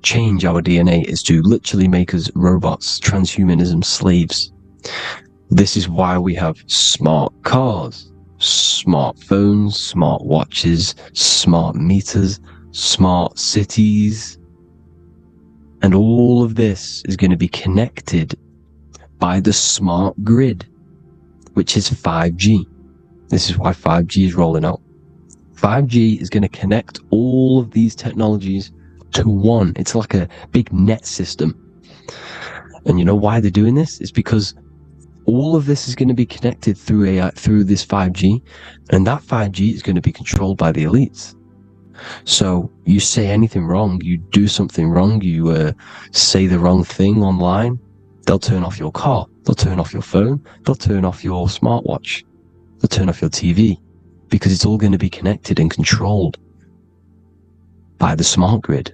change our DNA, is to literally make us robots, transhumanism, slaves. This is why we have smart cars, smartphones, smart watches, smart meters, smart cities. And all of this is going to be connected by the smart grid, which is 5G. This is why 5G is rolling out. 5G is going to connect all of these technologies to one. It's like a big net system. And you know why they're doing this? It's because all of this is going to be connected through this 5G, and that 5G is going to be controlled by the elites. So you say anything wrong, you do something wrong, you say the wrong thing online, they'll turn off your car, they'll turn off your phone, they'll turn off your smartwatch, they'll turn off your TV, because it's all going to be connected and controlled by the smart grid.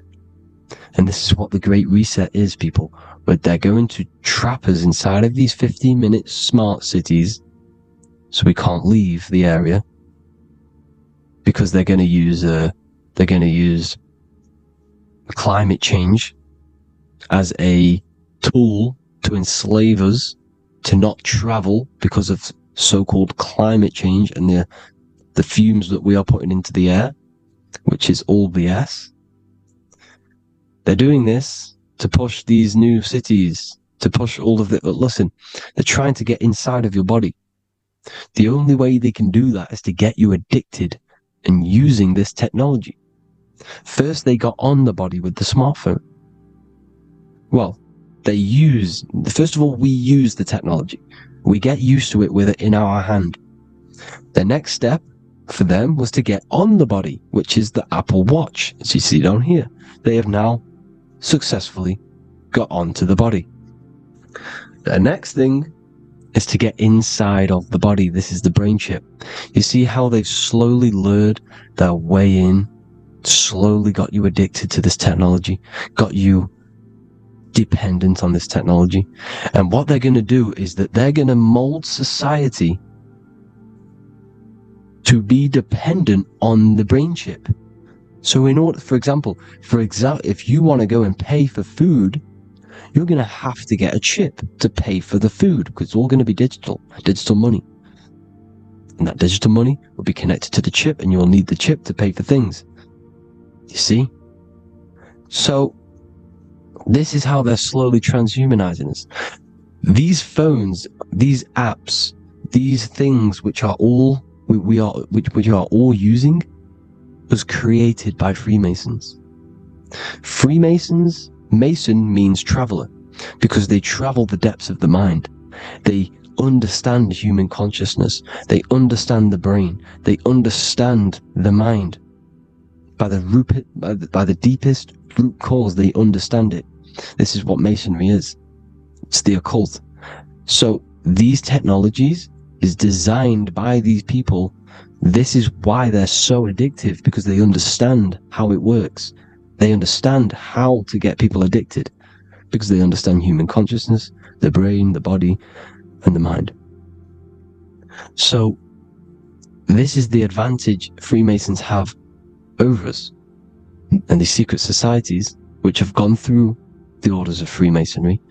And this is what the Great Reset is, people. But they're going to trap us inside of these 15-minute smart cities, so we can't leave the area, because they're going to use climate change as a tool to enslave us to not travel because of so-called climate change and the fumes that we are putting into the air, which is all BS. They're doing this to push these new cities, to push all of it. But listen, they're trying to get inside of your body. The only way they can do that is to get you addicted and using this technology. First, they got on the body with the smartphone. Well, first of all, we use the technology. We get used to it with it in our hand. The next step for them was to get on the body, which is the Apple Watch, as you see down here. They have now successfully got onto the body. The next thing is to get inside of the body. This is the brain chip. You see how they've slowly lured their way in, slowly got you addicted to this technology, got you dependent on this technology. And what they're going to do is that they're going to mold society to be dependent on the brain chip. So in order, for example, if you want to go and pay for food, you're going to have to get a chip to pay for the food, because it's all going to be digital money. And that digital money will be connected to the chip, and you'll need the chip to pay for things. You see? So this is how they're slowly transhumanizing us. These phones, these apps, these things which are all which are all using, was created by Freemasons. Mason means traveler, because they travel the depths of the mind. They understand human consciousness. They understand the brain. They understand the mind. By the deepest root cause, they understand it. This is what Masonry is. It's the occult. So these technologies is designed by these people. This is why they're so addictive, because they understand how it works. They understand how to get people addicted, because they understand human consciousness, the brain, the body, and the mind. So this is the advantage Freemasons have over us. And these secret societies, which have gone through the orders of Freemasonry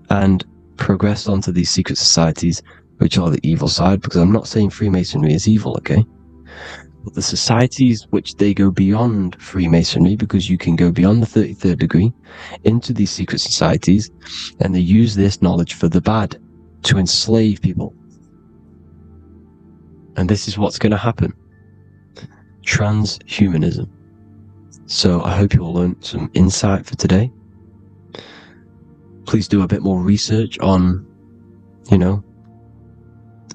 and progressed onto these secret societies, which are the evil side, because I'm not saying Freemasonry is evil, okay? But the societies which they go beyond Freemasonry, because you can go beyond the 33rd degree into these secret societies, and they use this knowledge for the bad, to enslave people. And this is what's going to happen. Transhumanism. So I hope you all learned some insight for today. Please do a bit more research on, the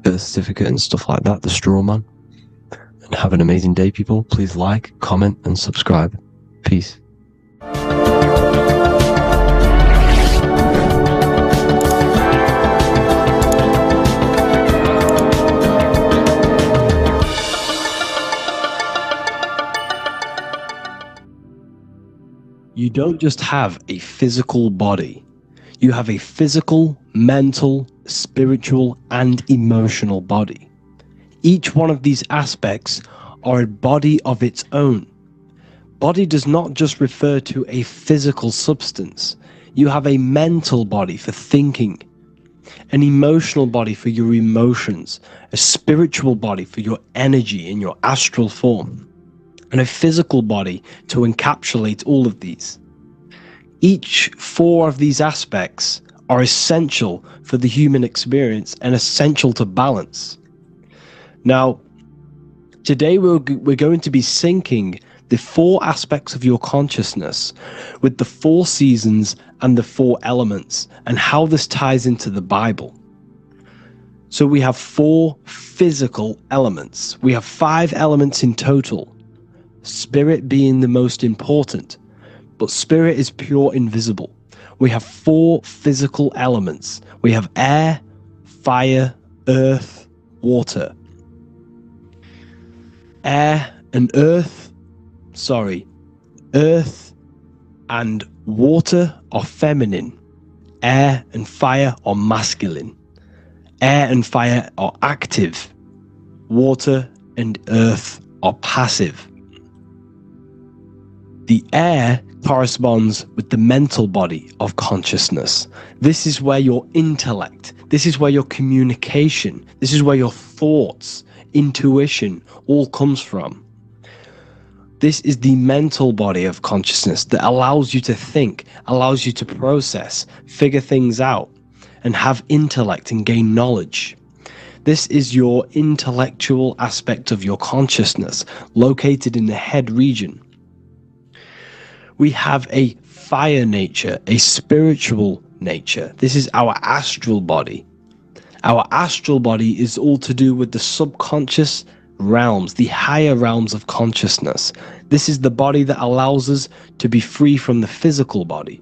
birth certificate and stuff like that, the straw man. And have an amazing day, people. Please like, comment, and subscribe. Peace. You don't just have a physical body. You have a physical, mental, spiritual, and emotional body. Each one of these aspects are a body of its own. Body does not just refer to a physical substance. You have a mental body for thinking, an emotional body for your emotions, a spiritual body for your energy in your astral form, and a physical body to encapsulate all of these. Each four of these aspects are essential for the human experience and essential to balance. Now, today we're going to be syncing the four aspects of your consciousness with the four seasons and the four elements, and how this ties into the Bible. So we have four physical elements. We have 5 elements in total, spirit being the most important, but spirit is pure invisible. We have 4 physical elements. We have air, fire, earth, water. Earth and water are feminine. Air and fire are masculine. Air and fire are active. Water and earth are passive. The air corresponds with the mental body of consciousness. This is where your intellect, this is where your communication, this is where your thoughts, intuition all comes from. This is the mental body of consciousness that allows you to think, allows you to process, figure things out, and have intellect and gain knowledge. This is your intellectual aspect of your consciousness, located in the head region. We have a fire nature, a spiritual nature. This is our astral body. Our astral body is all to do with the subconscious realms, the higher realms of consciousness. This is the body that allows us to be free from the physical body.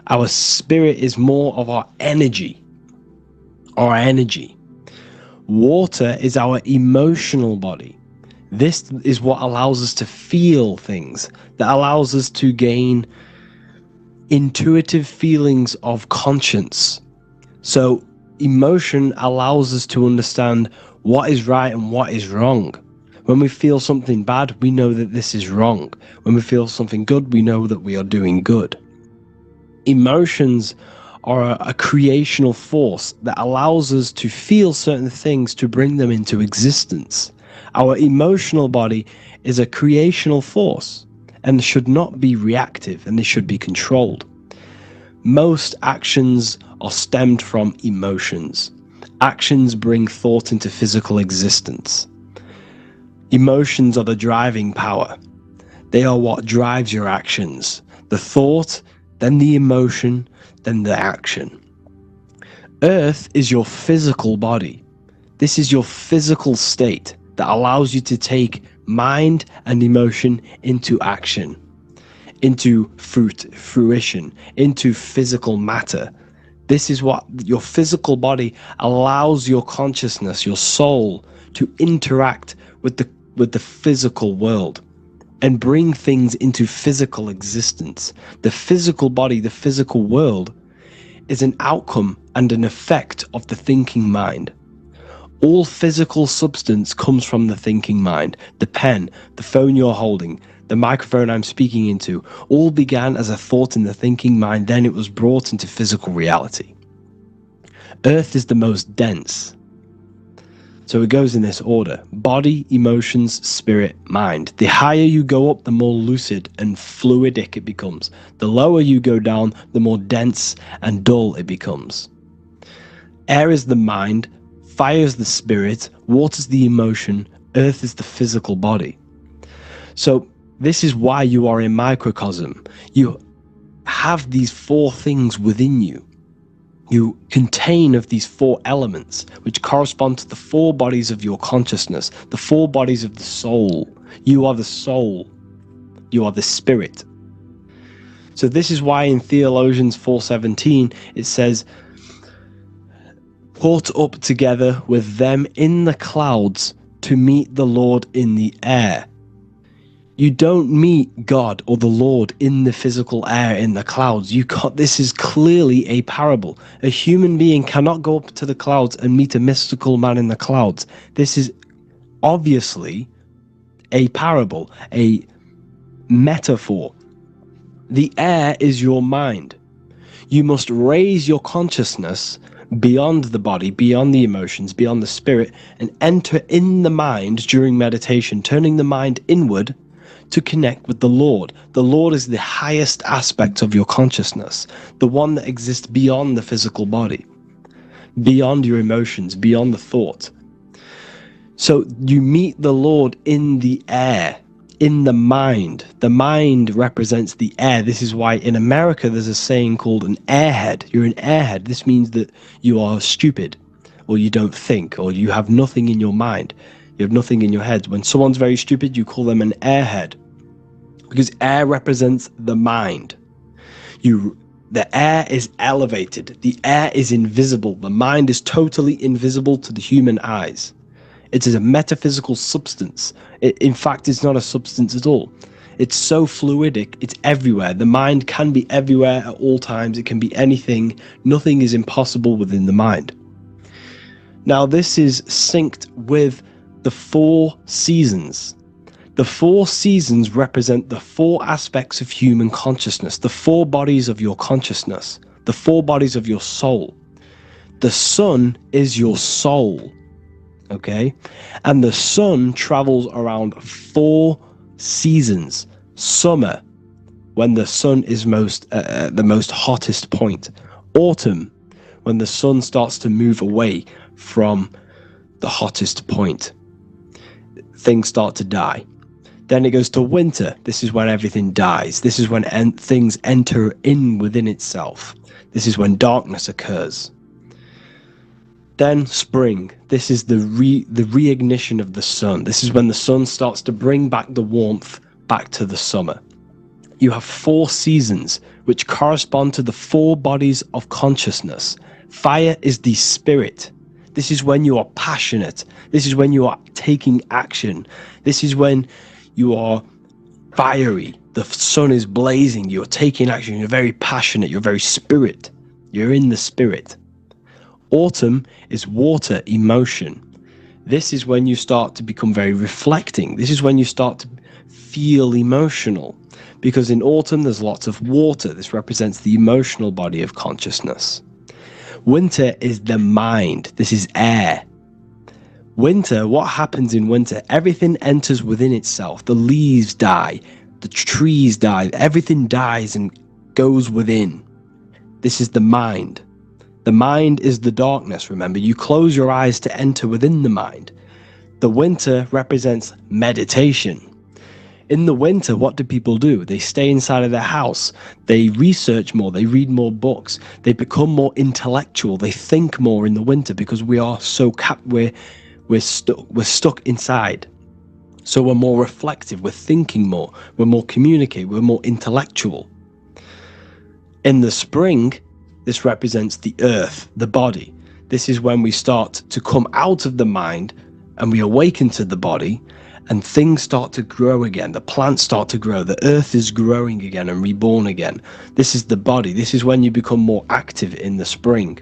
Our spirit is more of our energy. Water is our emotional body. This is what allows us to feel things, that allows us to gain intuitive feelings of conscience. So emotion allows us to understand what is right and what is wrong. When we feel something bad, we know that this is wrong. When we feel something good, we know that we are doing good. Emotions are a creational force that allows us to feel certain things to bring them into existence. Our emotional body is a creational force and should not be reactive, and they should be controlled. Most actions are stemmed from emotions. Actions bring thought into physical existence. Emotions are the driving power. They are what drives your actions. The thought, then the emotion, then the action. Earth is your physical body. This is your physical state that allows you to take mind and emotion into action, into fruition, into physical matter. This is what your physical body allows your consciousness, your soul, to interact with the physical world and bring things into physical existence. The physical body, the physical world, is an outcome and an effect of the thinking mind. All physical substance comes from the thinking mind. The pen, the phone you're holding, the microphone I'm speaking into, all began as a thought in the thinking mind, then it was brought into physical reality. Earth is the most dense. So it goes in this order: body, emotions, spirit, mind. The higher you go up, the more lucid and fluidic it becomes. The lower you go down, the more dense and dull it becomes. Air is the mind, fire is the spirit, water is the emotion, earth is the physical body. So this is why you are a microcosm. You have these four things within you. You contain of these four elements, which correspond to the four bodies of your consciousness, the four bodies of the soul. You are the soul. You are the spirit. So this is why in Theologians 4:17 it says, "Caught up together with them in the clouds to meet the Lord in the air." You don't meet God or the Lord in the physical air, in the clouds. This is clearly a parable. A human being cannot go up to the clouds and meet a mystical man in the clouds. This is obviously a parable, a metaphor. The air is your mind. You must raise your consciousness beyond the body, beyond the emotions, beyond the spirit, and enter in the mind during meditation, turning the mind inward to connect with the Lord. The Lord is the highest aspect of your consciousness, the one that exists beyond the physical body, beyond your emotions, beyond the thought. So you meet the Lord in the air, in the mind. The mind represents the air. This is why in America there's a saying called an airhead. You're an airhead. This means that you are stupid, or you don't think, or you have nothing in your mind. You have nothing in your head. When someone's very stupid, you call them an airhead, because air represents the mind. The air is elevated. The air is invisible. The mind is totally invisible to the human eyes. It is a metaphysical substance. In fact, it's not a substance at all. It's so fluidic. It's everywhere. The mind can be everywhere at all times. It can be anything. Nothing is impossible within the mind. Now, this is synced with the four seasons. The four seasons represent the four aspects of human consciousness, the four bodies of your consciousness, the four bodies of your soul. The sun is your soul, okay? And the sun travels around four seasons. Summer, when the sun is the most hottest point. Autumn, when the sun starts to move away from the hottest point. Things start to die. Then it goes to winter. This is when everything dies. This is when things enter in within itself. This is when darkness occurs. Then spring. This is the reignition of the sun. This is when the sun starts to bring back the warmth back to the summer. You have 4 seasons which correspond to the 4 bodies of consciousness. Fire is the spirit. This is when you are passionate. This is when you are taking action. This is when you are fiery. The sun is blazing. You're taking action. You're very passionate. You're very spirit. You're in the spirit. Autumn is water, emotion. This is when you start to become very reflecting. This is when you start to feel emotional. Because in autumn, there's lots of water. This represents the emotional body of consciousness. Winter is the mind. This is air. Winter, what happens in winter? Everything enters within itself. The leaves die. The trees die. Everything dies and goes within. This is the mind. The mind is the darkness, remember. You close your eyes to enter within the mind. The winter represents meditation. In the winter, what do people do? They stay inside of their house. They research more. They read more books. They become more intellectual. They think more in the winter because we are so we're stuck inside. So we're more reflective. We're thinking more. We're more communicative. We're more intellectual. In the spring, this represents the earth, the body. This is when we start to come out of the mind and we awaken to the body. And things start to grow again. The plants start to grow. The earth is growing again and reborn again. This is the body. This is when you become more active in the spring.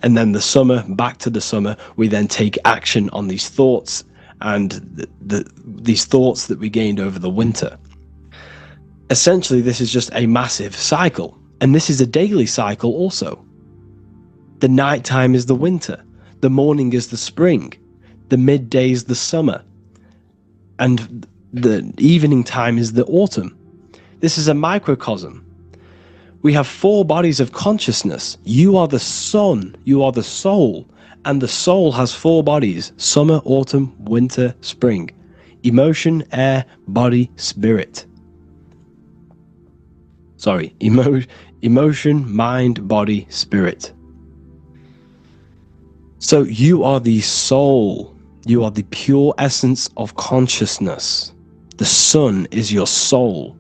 And then the summer, back to the summer, we then take action on these thoughts and these thoughts that we gained over the winter. Essentially, this is just a massive cycle. And this is a daily cycle also. The nighttime is the winter. The morning is the spring. The midday is the summer. And the evening time is the autumn. This is a microcosm. We have 4 bodies of consciousness. You are the sun, you are the soul, and the soul has 4 bodies: summer, autumn, winter, spring. Emotion, air, body, spirit. Sorry, emotion, mind, body, spirit. So you are the soul. You are the pure essence of consciousness. The sun is your soul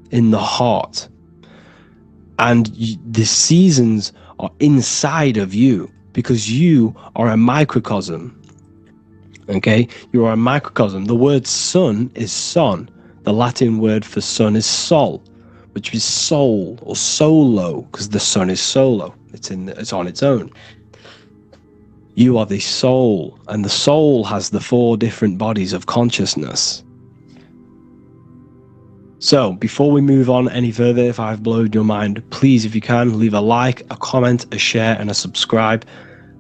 in the heart. And the seasons are inside of you because you are a microcosm. Okay? You are a microcosm. The word sun is son. The Latin word for sun is sol, which is soul or solo, because the sun is solo. It's on its own. You are the soul, and the soul has the 4 different bodies of consciousness. So, before we move on any further, if I've blown your mind, please, if you can, leave a like, a comment, a share, and a subscribe.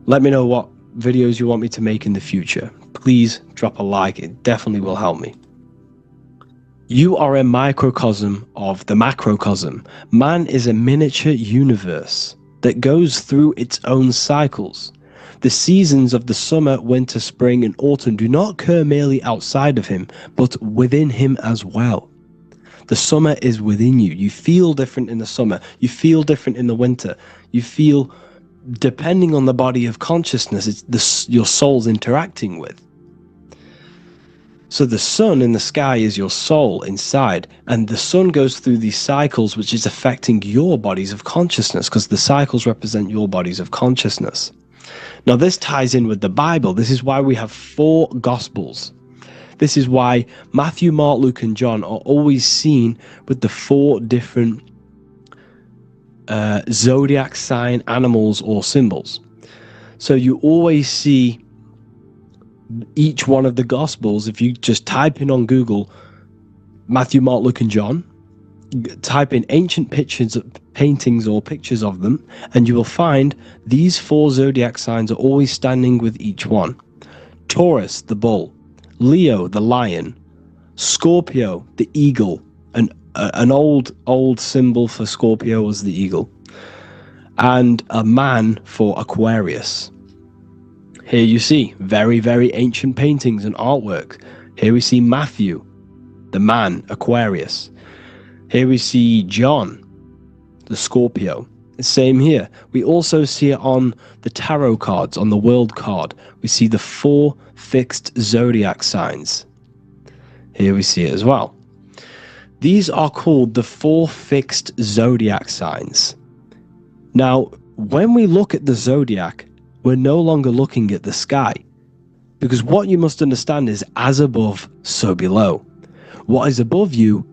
Let me know what videos you want me to make in the future. Please drop a like, it definitely will help me. You are a microcosm of the macrocosm. Man is a miniature universe that goes through its own cycles. The seasons of the summer, winter, spring, and autumn do not occur merely outside of him, but within him as well. The summer is within you. You feel different in the summer. You feel different in the winter. You feel, depending on the body of consciousness, it's your soul's interacting with. So the sun in the sky is your soul inside, and the sun goes through these cycles, which is affecting your bodies of consciousness, because the cycles represent your bodies of consciousness. Now, this ties in with the Bible. This is why we have 4 Gospels. This is why Matthew, Mark, Luke, and John are always seen with the 4 different zodiac sign animals or symbols. So you always see each one of the Gospels. If you just type in on Google Matthew, Mark, Luke, and John, type in ancient pictures, paintings or pictures of them, and you will find these 4 zodiac signs are always standing with each one. Taurus, the bull. Leo, the lion. Scorpio, the eagle. An old symbol for Scorpio was the eagle. And a man for Aquarius. Here you see very, very ancient paintings and artwork. Here we see Matthew, the man, Aquarius. Here we see John, the Scorpio. Same here. We also see it on the tarot cards, on the world card. We see the 4 fixed zodiac signs. Here we see it as well. These are called the 4 fixed zodiac signs. Now, when we look at the zodiac, we're no longer looking at the sky. Because what you must understand is, as above, so below. What is above you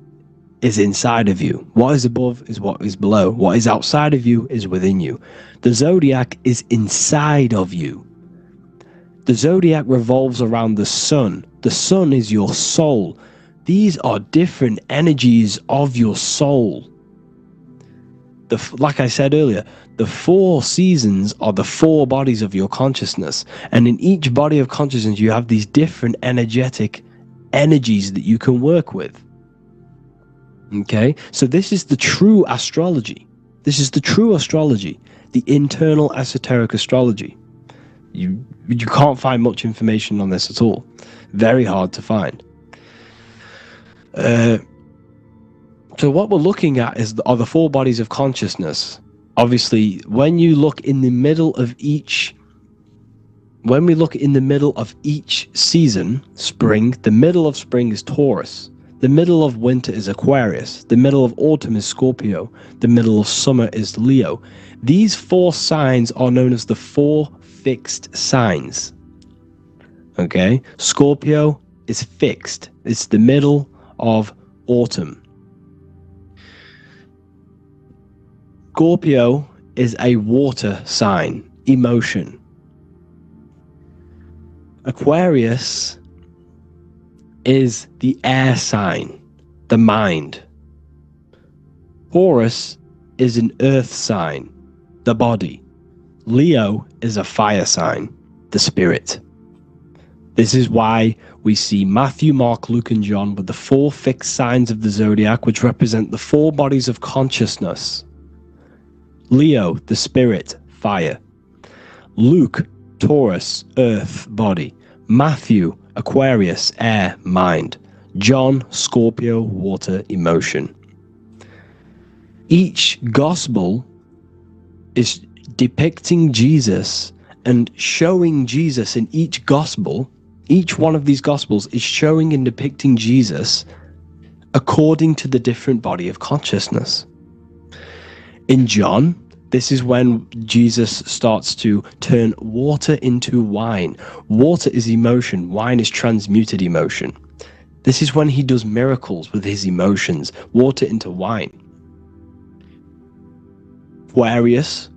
is inside of you. What is above is what is below. What is outside of you is within you. The zodiac is inside of you. The zodiac revolves around the sun. The sun is your soul. These are different energies of your soul. Like I said earlier, the 4 seasons are the 4 bodies of your consciousness. And in each body of consciousness, you have these different energetic energies that you can work with. Okay, so this is the true astrology. This is the true astrology, the internal esoteric astrology. You can't find much information on this at all. Very hard to find. So what we're looking at are the 4 bodies of consciousness. Obviously, when you look in the middle of each, when we look in the middle of each season, spring, the middle of spring is Taurus. The middle of winter is Aquarius. The middle of autumn is Scorpio. The middle of summer is Leo. These 4 signs are known as the 4 fixed signs. Okay? Scorpio is fixed. It's the middle of autumn. Scorpio is a water sign, emotion. Aquarius is the air sign, the mind. Taurus is an earth sign, the body. Leo is a fire sign, the spirit. This is why we see Matthew, Mark, Luke, and John with the 4 fixed signs of the zodiac, which represent the 4 bodies of consciousness. Leo, the spirit, fire. Luke, Taurus, earth, body. Matthew, Aquarius, air, mind. John, Scorpio, water, emotion. Each gospel is depicting Jesus and showing Jesus in each gospel. Each one of these gospels is showing and depicting Jesus according to the different body of consciousness. In John, this is when Jesus starts to turn water into wine. Water is emotion. Wine is transmuted emotion. This is when he does miracles with his emotions. Water into wine. Aquarius,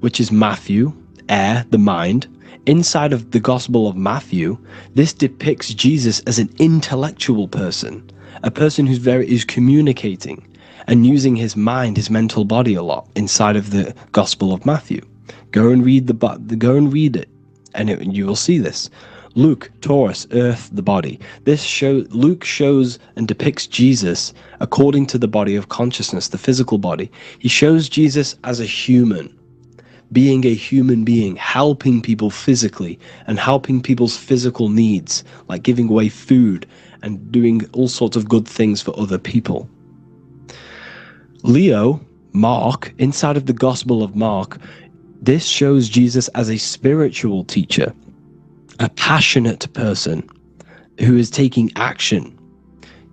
which is Matthew, air, the mind. Inside of the Gospel of Matthew, this depicts Jesus as an intellectual person. A person who's communicating and using his mind, his mental body a lot inside of the Gospel of Matthew. Go and read it, and you will see this. Luke, Taurus, earth, the body. Luke shows and depicts Jesus according to the body of consciousness, the physical body. He shows Jesus as a human, being a human being, helping people physically and helping people's physical needs, like giving away food and doing all sorts of good things for other people. Leo, Mark, inside of the Gospel of Mark, this shows Jesus as a spiritual teacher, a passionate person who is taking action.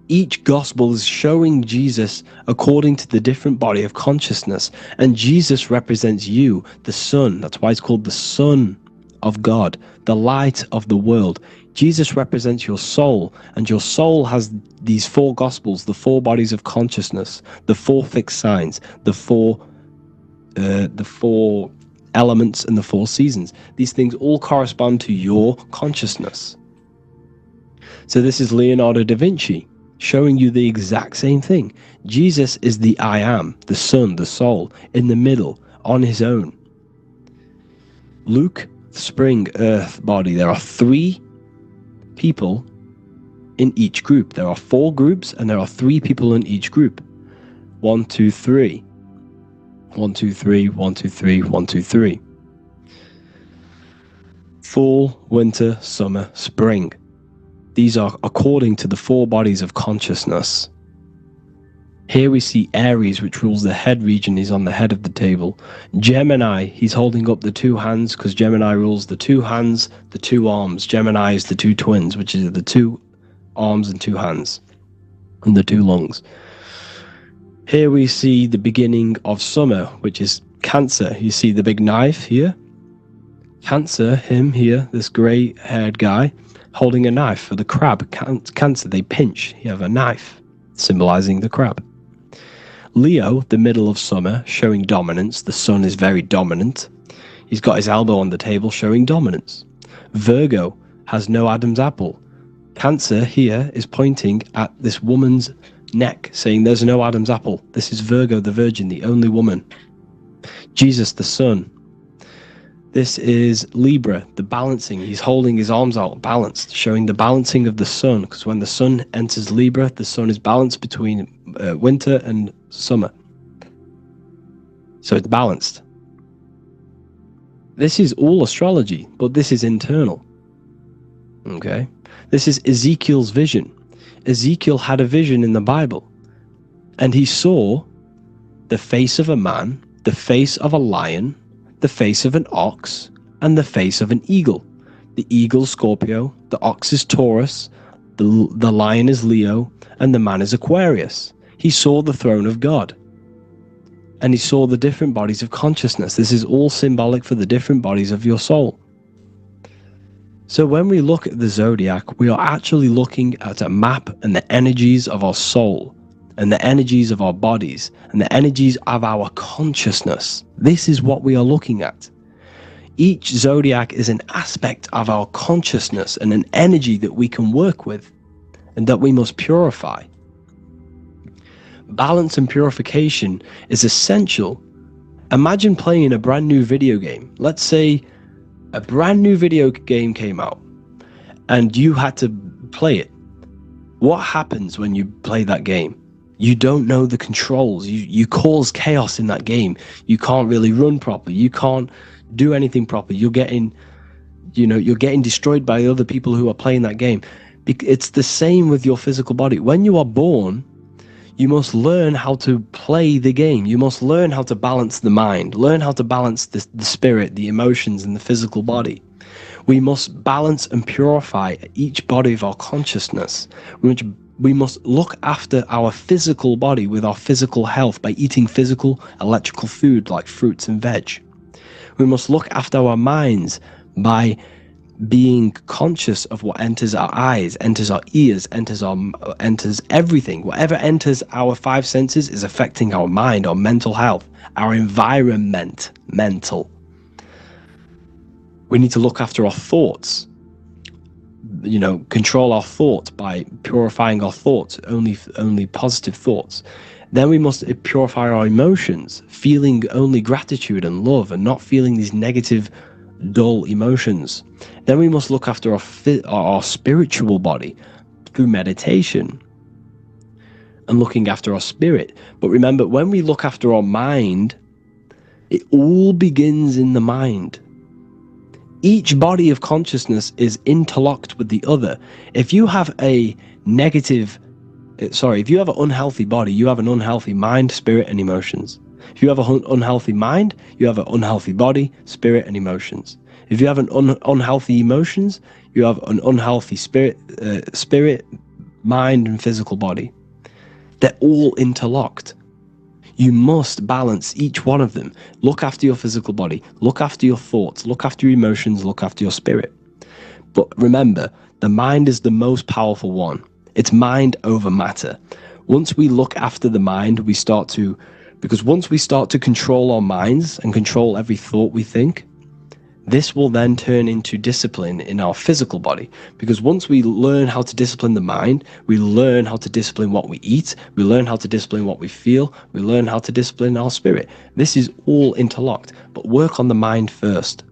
Each gospel is showing Jesus according to the different body of consciousness, and Jesus represents you, the sun. That's why it's called the Son of God, the light of the world. Jesus represents your soul, and your soul has these 4 gospels, the 4 bodies of consciousness, the 4 fixed signs, the four elements and the 4 seasons. These things all correspond to your consciousness. So this is Leonardo da Vinci showing you the exact same thing. Jesus is the I am, the sun, the soul, in the middle, on his own. Luke, spring, earth, body. There are 3 people in each group. There are 4 groups and there are 3 people in each group. 1, 2, 3. 1, 2, 3, 1, 2, 3, 1, 2, 3. Fall, winter, summer, spring. These are according to the 4 bodies of consciousness. Here we see Aries, which rules the head region. He's on the head of the table. Gemini, he's holding up the 2 hands because Gemini rules the 2 hands, the 2 arms. Gemini is the 2 twins, which is the 2 arms and 2 hands, and the 2 lungs. Here we see the beginning of summer, which is Cancer. You see the big knife here? Cancer, him here, this grey-haired guy, holding a knife for the crab. Cancer, they pinch. You have a knife, symbolizing the crab. Leo, the middle of summer, showing dominance. The sun is very dominant. He's got his elbow on the table, showing dominance. Virgo has no Adam's apple. Cancer here is pointing at this woman's neck, saying there's no Adam's apple. This is Virgo, the virgin, the only woman. Jesus, the sun. This is Libra, the balancing. He's holding his arms out, balanced, showing the balancing of the sun, because when the sun enters Libra, the sun is balanced between winter and summer. So it's balanced. This is all astrology, but this is internal. Okay? This is Ezekiel's vision. Ezekiel had a vision in the Bible, and he saw the face of a man, the face of a lion, the face of an ox, and the face of an eagle. The eagle is Scorpio, the ox is Taurus, the lion is Leo, and the man is Aquarius. He saw the throne of God, and he saw the different bodies of consciousness. This is all symbolic for the different bodies of your soul. So when we look at the zodiac, we are actually looking at a map and the energies of our soul, and the energies of our bodies, and the energies of our consciousness. This is what we are looking at. Each zodiac is an aspect of our consciousness and an energy that we can work with and that we must purify. Balance and purification is essential. Imagine playing a brand new video game. Let's say a brand new video game came out and you had to play it. What happens when you play that game? You don't know the controls. You cause chaos in that game. You can't really run properly. You can't do anything properly. You're getting destroyed by other people who are playing that game. It's the same with your physical body. When you are born, you must learn how to play the game. You must learn how to balance the mind, learn how to balance the spirit, the emotions, and the physical body. We must balance and purify each body of our consciousness, which we must look after our physical body with our physical health by eating physical, electrical food like fruits and veg. We must look after our minds by being conscious of what enters our eyes, enters our ears, enters everything. Whatever enters our 5 senses is affecting our mind, our mental health, our environment, mental. We need to look after our thoughts. Control our thoughts by purifying our thoughts, only positive thoughts. Then we must purify our emotions, feeling only gratitude and love and not feeling these negative, dull emotions. Then we must look after our spiritual body through meditation and looking after our spirit. But remember, when we look after our mind, it all begins in the mind. Each body of consciousness is interlocked with the other. If you have an unhealthy body, you have an unhealthy mind, spirit, and emotions. If you have an unhealthy mind, you have an unhealthy body, spirit, and emotions. If you have an unhealthy emotions, you have an unhealthy spirit, mind, and physical body. They're all interlocked. You must balance each one of them. Look after your physical body, look after your thoughts, look after your emotions, look after your spirit. But remember, the mind is the most powerful one. It's mind over matter. Once we look after the mind, once we start to control our minds and control every thought we think, this will then turn into discipline in our physical body. Because once we learn how to discipline the mind, we learn how to discipline what we eat, we learn how to discipline what we feel, we learn how to discipline our spirit. This is all interlocked, but work on the mind first.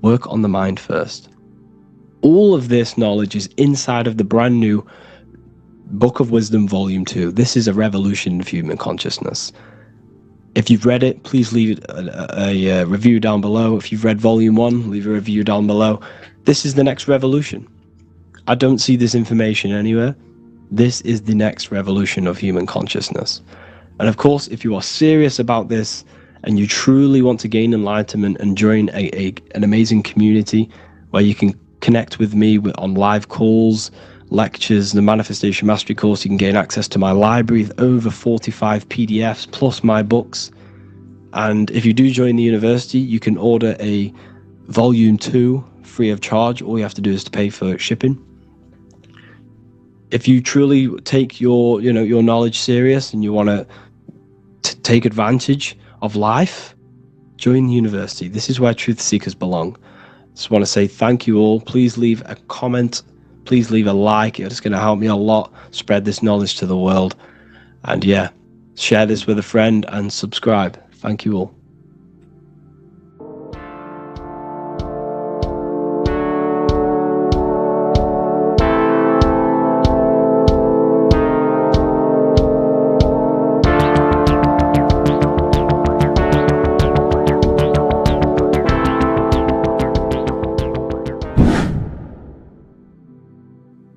Work on the mind first. All of this knowledge is inside of the brand new Book of Wisdom Volume 2. This is a revolution of human consciousness. If you've read it, please leave a review down below. If you've read Volume 1, leave a review down below. This is the next revolution. I don't see this information anywhere. This is the next revolution of human consciousness. And of course, if you are serious about this and you truly want to gain enlightenment and join an amazing community where you can connect with me on live calls, lectures, the Manifestation Mastery course, you can gain access to my library of over 45 PDFs plus my books. And if you do join the university, you can order a Volume 2 free of charge. All you have to do is to pay for shipping. If you truly take your knowledge serious and you want to take advantage of life, join the university. This is where truth seekers belong. Just want to say thank you all. Please leave a comment. Please leave a like. It's going to help me a lot spread this knowledge to the world. And yeah, share this with a friend and subscribe. Thank you all.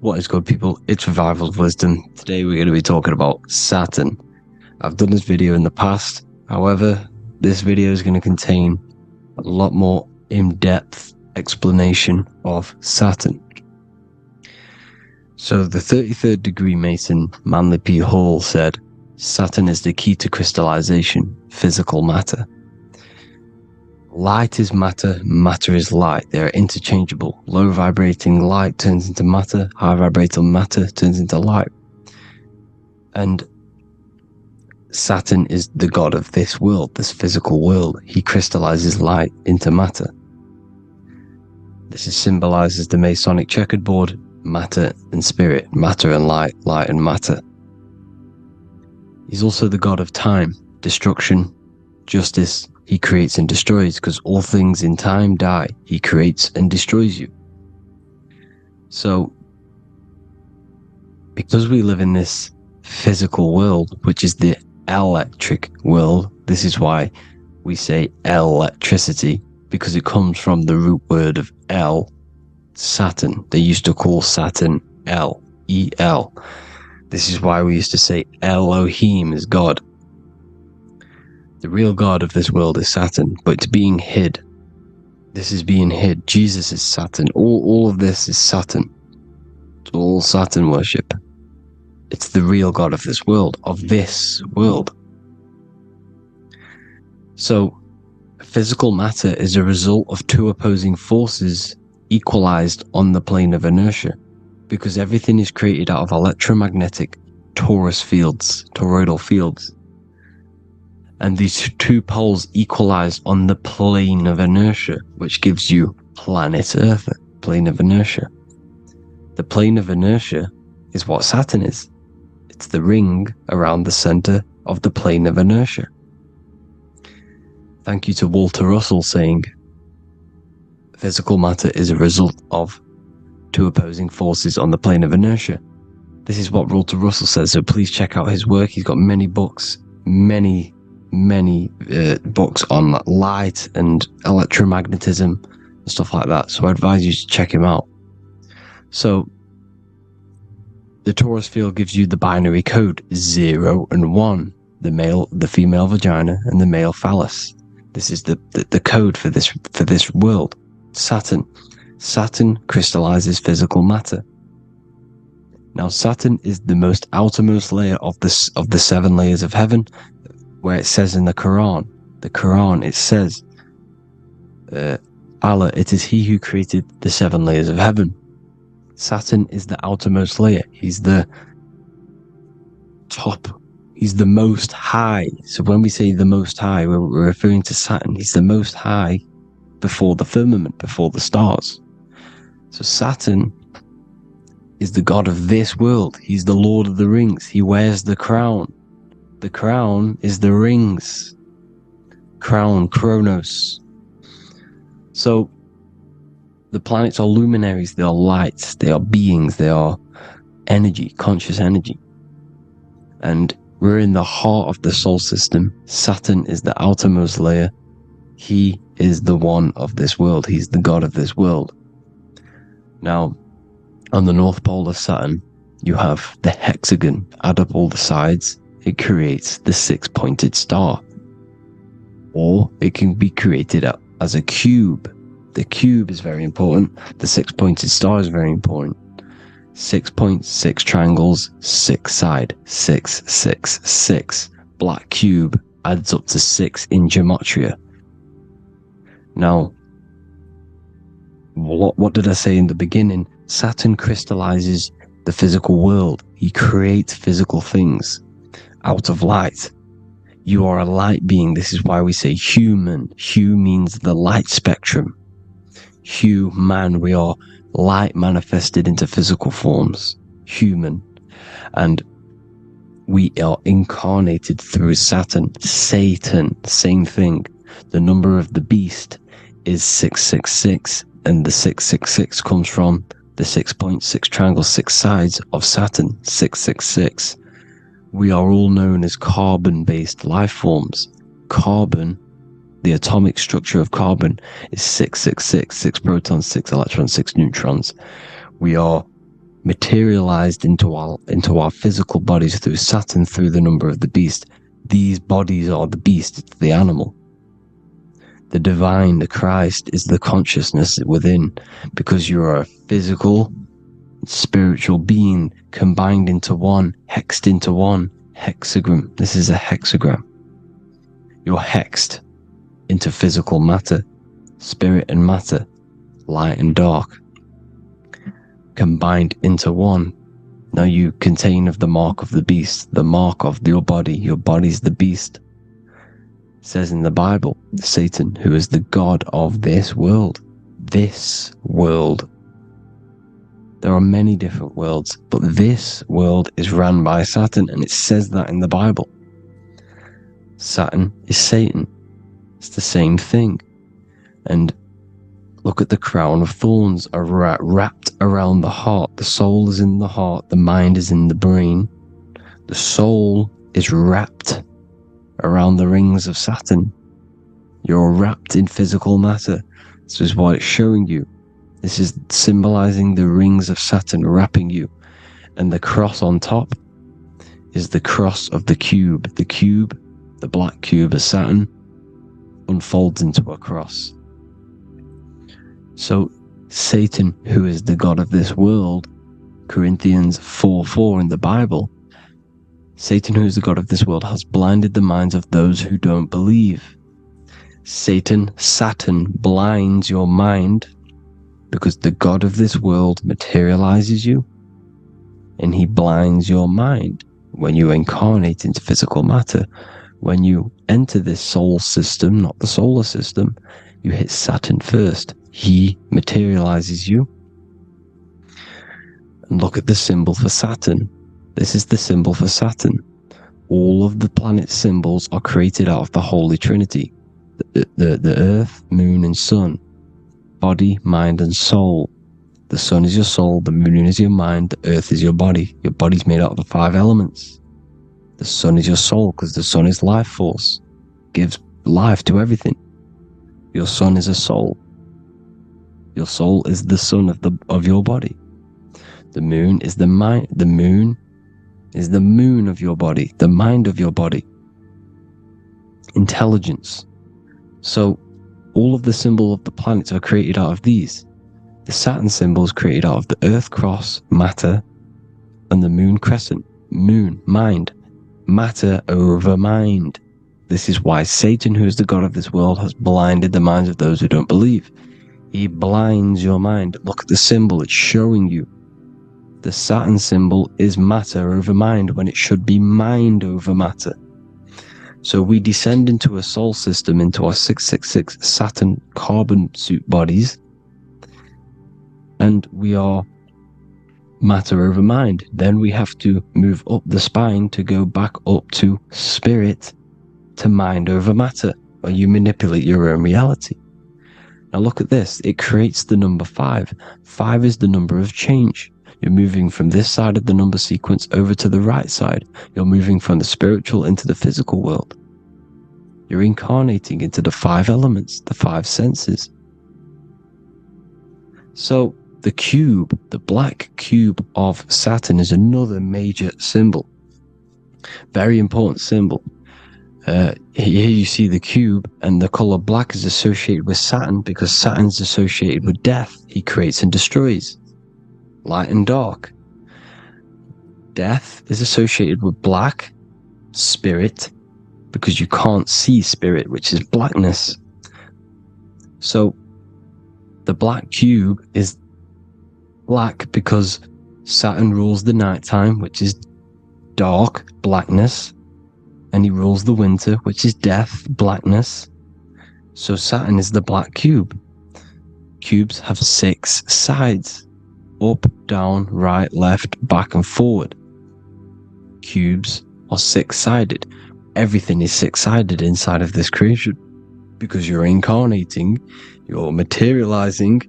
What is good, people? It's Revival of Wisdom. Today we're going to be talking about Saturn. I've done this video in the past. However, this video is going to contain a lot more in-depth explanation of Saturn. So the 33rd degree Mason, Manly P. Hall, said, Saturn is the key to crystallization, physical matter. Light is matter, matter is light. They are interchangeable. Low vibrating light turns into matter, high vibrating matter turns into light. And Saturn is the god of this world, this physical world. He crystallizes light into matter. This is symbolized as the Masonic checkered board, matter and spirit, matter and light, light and matter. He's also the god of time, destruction, justice. He creates and destroys, because all things in time die. He creates and destroys you. So, because we live in this physical world, which is the electric world, this is why we say electricity, because it comes from the root word of El, Saturn. They used to call Saturn El, E-L. This is why we used to say Elohim is God. The real god of this world is Saturn, but it's being hid. This is being hid. Jesus is Saturn. All of this is Saturn. It's all Saturn worship. It's the real god of this world, So, physical matter is a result of two opposing forces equalized on the plane of inertia, because everything is created out of electromagnetic toroidal fields. And these two poles equalize on the plane of inertia, which gives you planet Earth, plane of inertia. The plane of inertia is what Saturn is. It's the ring around the center of the plane of inertia. Thank you to Walter Russell saying, physical matter is a result of two opposing forces on the plane of inertia. This is what Walter Russell says, so please check out his work. He's got many books, many books on light and electromagnetism and stuff like that, so I advise you to check him out. So the torus field gives you the binary code 0 and 1, the female vagina and the male phallus. This is the code for this world. Saturn crystallizes physical matter. Now Saturn is the most outermost layer of the 7 layers of heaven, where it says in the Quran, it says, Allah, it is He who created the 7 layers of heaven. Saturn is the outermost layer. He's the top. He's the most high. So when we say the most high, we're referring to Saturn. He's the most high before the firmament, before the stars. So Saturn is the god of this world. He's the Lord of the Rings. He wears the crown. The crown is the rings. Crown, Kronos. So The planets are luminaries, they are lights, they are beings, they are energy, conscious energy. And we're in the heart of the solar system. Saturn is the outermost layer. He is the one of this world. He's the god of this world. Now, on the North Pole of Saturn, you have the hexagon. Add up all the sides, it creates the six-pointed star. Or it can be created as a cube. The cube is very important. The six-pointed star is very important. 6 points, 6 triangles, 6 side, 6, 6, 6. Black cube adds up to 6 in gematria. Now, what did I say in the beginning? Saturn crystallizes the physical world. He creates physical things out of light. You are a light being. This is why we say human. Hue means the light spectrum. Hue, man, we are light manifested into physical forms, human, and we are incarnated through Saturn. Satan, same thing. The number of the beast is 666, and the 666 comes from the 6.6 triangle, 6 sides of Saturn, 666. We are all known as carbon-based life forms. Carbon, the atomic structure of carbon, is 666, 6 protons, 6 electrons, 6 neutrons. We are materialized into our physical bodies through Saturn, through the number of the beast. These bodies are the beast, it's the animal. The divine, the Christ, is the consciousness within, because you are a physical, spiritual being combined into one, hexed into one. Hexagram. This is a hexagram. You're hexed into physical matter, spirit and matter, light and dark, combined into one. Now you contain of the mark of the beast, the mark of your body. Your body's the beast. It says in the Bible, Satan, who is the god of this world. This world. There are many different worlds, but this world is run by Saturn, and it says that in the Bible. Saturn is Satan. It's the same thing. And look at the crown of thorns are wrapped around the heart. The soul is in the heart. The mind is in the brain. The soul is wrapped around the rings of Saturn. You're wrapped in physical matter. This is what it's showing you. This is symbolizing the rings of Saturn wrapping you. And the cross on top is the cross of the cube. The cube, the black cube of Saturn, unfolds into a cross. So Satan, who is the god of this world, Corinthians 4:4 in the Bible, Satan, who is the god of this world, has blinded the minds of those who don't believe. Saturn blinds your mind because the god of this world materializes you, and he blinds your mind when you incarnate into physical matter. When you enter this soul system, not the solar system, you hit Saturn first. He materializes you. And look at the symbol for Saturn. This is the symbol for Saturn. All of the planet symbols are created out of the Holy Trinity. The Earth, Moon, and Sun. Body, mind, and soul. The Sun is your soul, the Moon is your mind, the Earth is your body. Your body's made out of the 5 elements. The Sun is your soul, because the Sun is life force. Gives life to everything. Your Sun is a soul. Your soul is the sun of your body. The Moon is the mind. The Moon is the moon of your body, the mind of your body. Intelligence. So all of the symbol of the planets are created out of these. The Saturn symbol is created out of the Earth cross, matter, and the Moon crescent, moon, mind. Matter over mind. This is why Satan, who is the god of this world, has blinded the minds of those who don't believe. He blinds your mind. Look at the symbol, it's showing you. The Saturn symbol is matter over mind when it should be mind over matter. So we descend into a soul system, into our 666 Saturn carbon suit bodies, and we are matter over mind. Then we have to move up the spine to go back up to spirit, to mind over matter, where you manipulate your own reality. Now look at this. It creates the number 5. 5 is the number of change. You're moving from this side of the number sequence over to the right side. You're moving from the spiritual into the physical world. You're incarnating into the 5 elements, the 5 senses. So the cube, the black cube of Saturn, is another major symbol. Very important symbol. Here you see the cube, and the color black is associated with Saturn because Saturn's associated with death. He creates and destroys. Light and dark. Death is associated with black, spirit, because you can't see spirit, which is blackness. So the black cube is black because Saturn rules the nighttime, which is dark, blackness, and he rules the winter, which is death, blackness. So Saturn is the black cube. Cubes have 6 sides: up, down, right, left, back, and forward. Cubes are 6-sided. Everything is 6-sided inside of this creation because you're incarnating, you're materializing,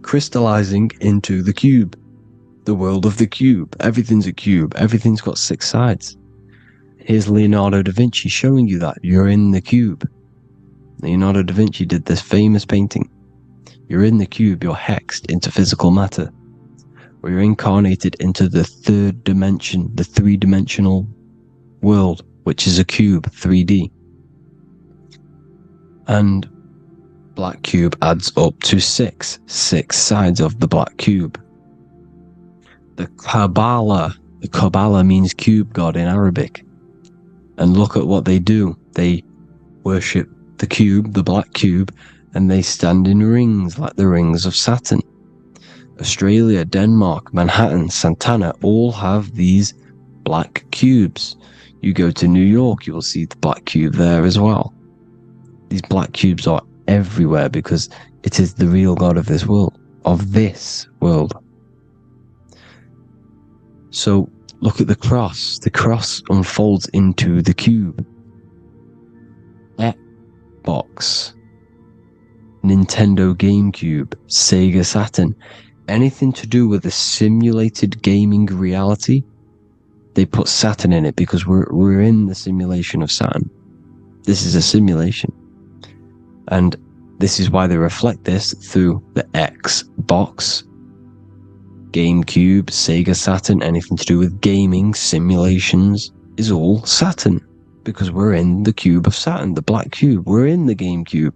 crystallizing into the cube, the world of the cube. Everything's a cube. Everything's got 6 sides. Here's Leonardo da Vinci showing you that you're in the cube. Leonardo da Vinci did this famous painting. You're in the cube. You're hexed into physical matter, where you're incarnated into the 3rd dimension, the 3-dimensional world, which is a cube, 3D. And black cube adds up to 6 sides of the black cube. The Kabbalah means cube god in Arabic. And look at what they do. They worship the cube, the black cube, and they stand in rings like the rings of Saturn. Australia, Denmark, Manhattan, Santana all have these black cubes. You go to New York, you will see the black cube there as well. These black cubes are everywhere because it is the real God of this world, So look at the cross. The cross unfolds into the cube. Xbox, Nintendo GameCube, Sega Saturn, anything to do with a simulated gaming reality, they put Saturn in it because we're in the simulation of Saturn. This is a simulation. And this is why they reflect this through the Xbox, GameCube, Sega Saturn. Anything to do with gaming, simulations, is all Saturn. Because we're in the cube of Saturn, the black cube. We're in the GameCube,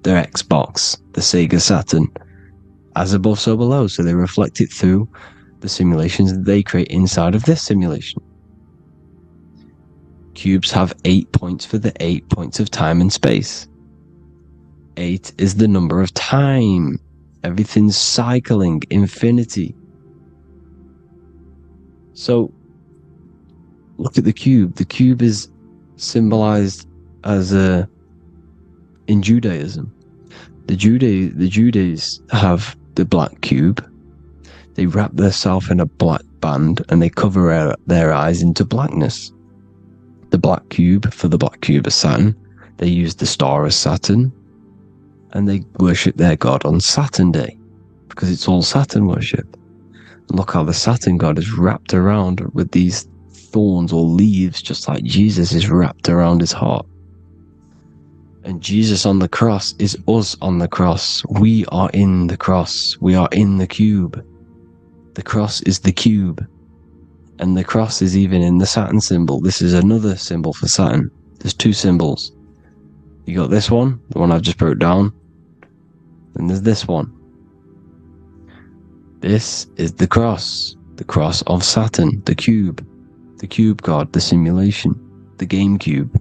the Xbox, the Sega Saturn. As above, so below. So they reflect it through the simulations that they create inside of this simulation. Cubes have 8 points for the 8 points of time and space. 8 is the number of time. Everything's cycling, infinity. So look at the cube. The cube is symbolized as in Judaism. The Judays have the black cube. They wrap themselves in a black band and they cover their eyes into blackness. The black cube, for the black cube of Saturn, they use the star as Saturn, and they worship their god on Saturn Day because it's all Saturn worship. And look how the Saturn god is wrapped around with these thorns or leaves, just like Jesus is wrapped around his heart. And Jesus on the cross is us on the cross. We are in the cross. We are in the cube. The cross is the cube. And the cross is even in the Saturn symbol. This is another symbol for Saturn. There's 2 symbols. You got this one, the one I've just broke down. And there's this one. This is the cross of Saturn, the cube god, the simulation, the game cube.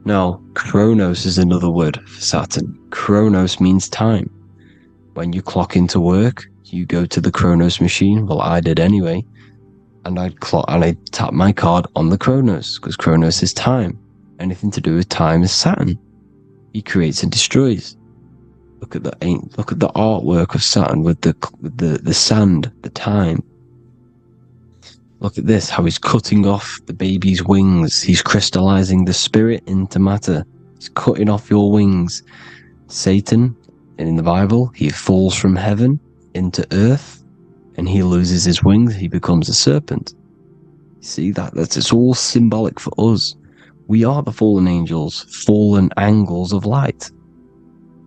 Now, Chronos is another word for Saturn. Chronos means time. When you clock into work, you go to the Chronos machine. Well, I did anyway. And I tap my card on the Chronos, because Chronos is time. Anything to do with time is Saturn. He creates and destroys. Look at the artwork of Saturn with the sand, the time. Look at this, how he's cutting off the baby's wings. He's crystallizing the spirit into matter. He's cutting off your wings. Satan in the Bible, he falls from heaven into earth and he loses his wings, he becomes a serpent. See, it's all symbolic for us. We are the fallen angels, fallen angles of light.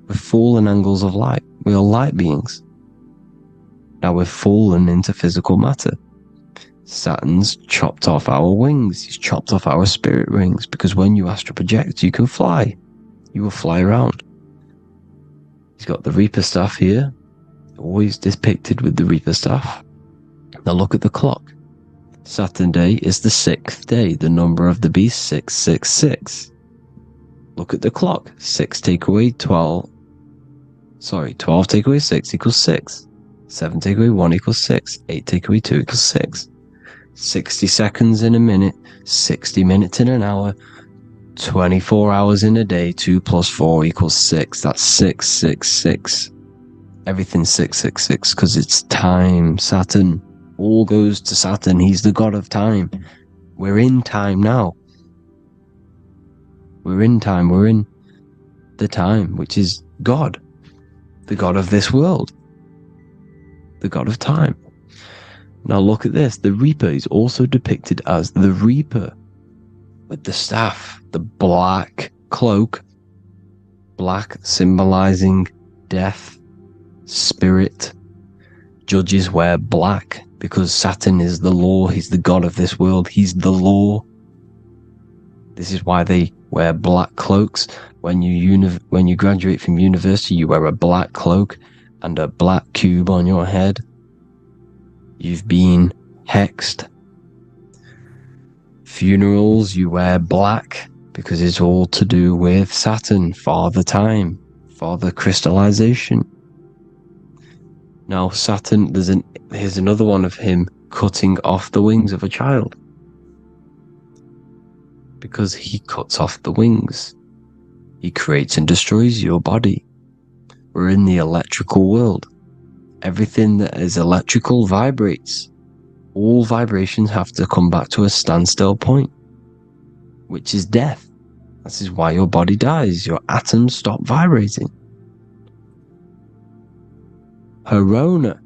We're fallen angles of light. We are light beings. Now we're fallen into physical matter. Saturn's chopped off our wings. He's chopped off our spirit wings, because when you astral project, you can fly. You will fly around. He's got the Reaper staff here, always depicted with the Reaper staff. Now look at the clock. Saturn day is the 6th day, the number of the beast 666. Look at the clock. 6 take away 12. 12 take away 6 equals 6. 7 take away 1 equals 6. 8 take away 2 equals 6. 60 seconds in a minute. 60 minutes in an hour. 24 hours in a day. 2 plus 4 equals 6. That's 666. Everything's 666 because it's time. Saturn. All goes to Saturn. He's the god of time. We're in time now. We're in time. We're in the time, which is God. The god of this world. The god of time. Now look at this. The Reaper is also depicted as the Reaper with the staff, the black cloak. Black symbolizing death, spirit. Judges wear black because Saturn is the law. He's the god of this world. He's the law. This is why they wear black cloaks. When you graduate from university, you wear a black cloak and a black cube on your head. You've been hexed. Funerals, you wear black because it's all to do with Saturn, Father Time, Father Crystallization. Now Saturn, here's another one of him cutting off the wings of a child. Because he cuts off the wings. He creates and destroys your body. We're in the electrical world. Everything that is electrical vibrates. All vibrations have to come back to a standstill point, which is death. This is why your body dies. Your atoms stop vibrating. Corona.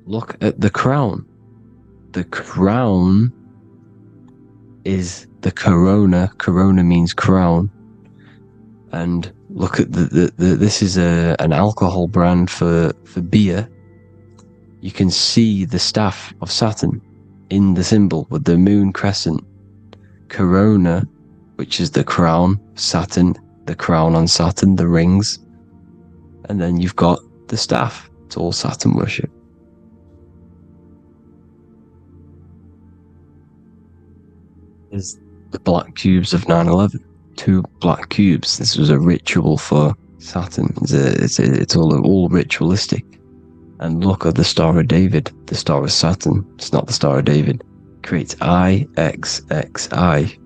Look at the crown. The crown is the corona. Corona means crown. And look at this is an alcohol brand for beer. You can see the staff of Saturn in the symbol with the moon crescent. Corona, which is the crown. Saturn, the crown on Saturn, the rings. And then you've got the staff. It's all Saturn worship. Is the black cubes of 9/11. 2 black cubes. This was a ritual for Saturn. It's all ritualistic. And look at the Star of David, the Star of Saturn. It's not the Star of David. It creates IXXI,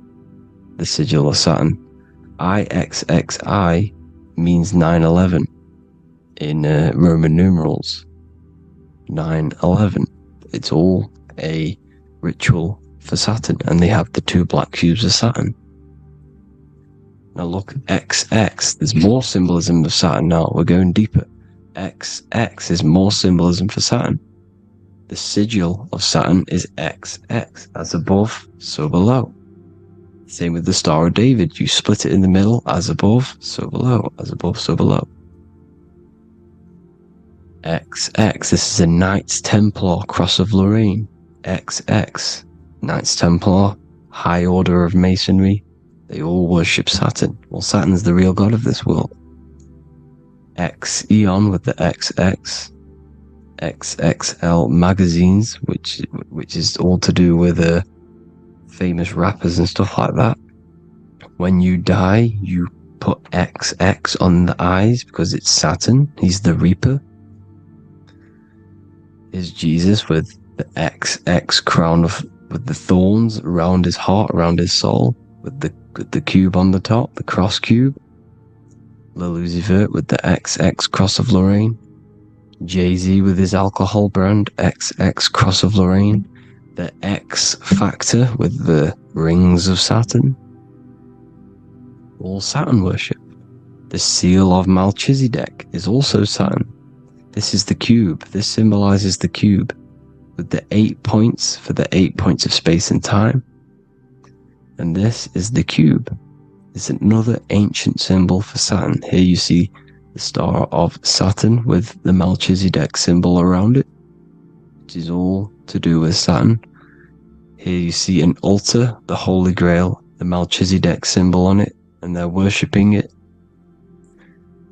the sigil of Saturn. IXXI means 9/11 in Roman numerals. 9/11. It's all a ritual for Saturn, and they have the 2 black cubes of Saturn. Now look, XX, there's more symbolism of Saturn now. We're going deeper. XX is more symbolism for Saturn. The sigil of Saturn is XX. As above, so below. Same with the Star of David. You split it in the middle, as above, so below. As above, so below. XX, this is a Knights Templar, Cross of Lorraine. XX, Knights Templar, High Order of Masonry. They all worship Saturn. Well, Saturn's the real god of this world. X Eon with the XX. XXL magazines, which is all to do with famous rappers and stuff like that. When you die, you put XX on the eyes because it's Saturn. He's the Reaper. Is Jesus with the XX crown with the thorns around his heart, around his soul, with the cube on the top, the cross cube. Lil Uzi Vert with the XX Cross of Lorraine. Jay-Z with his alcohol brand, XX Cross of Lorraine. The X Factor with the rings of Saturn. All Saturn worship. The seal of Melchizedek is also Saturn. This is the cube. This symbolizes the cube with the 8 points for the 8 points of space and time. And this is the cube. It's another ancient symbol for Saturn. Here you see the star of Saturn with the Melchizedek symbol around it, which is all to do with Saturn. Here you see an altar, the Holy Grail, the Melchizedek symbol on it, and they're worshipping it.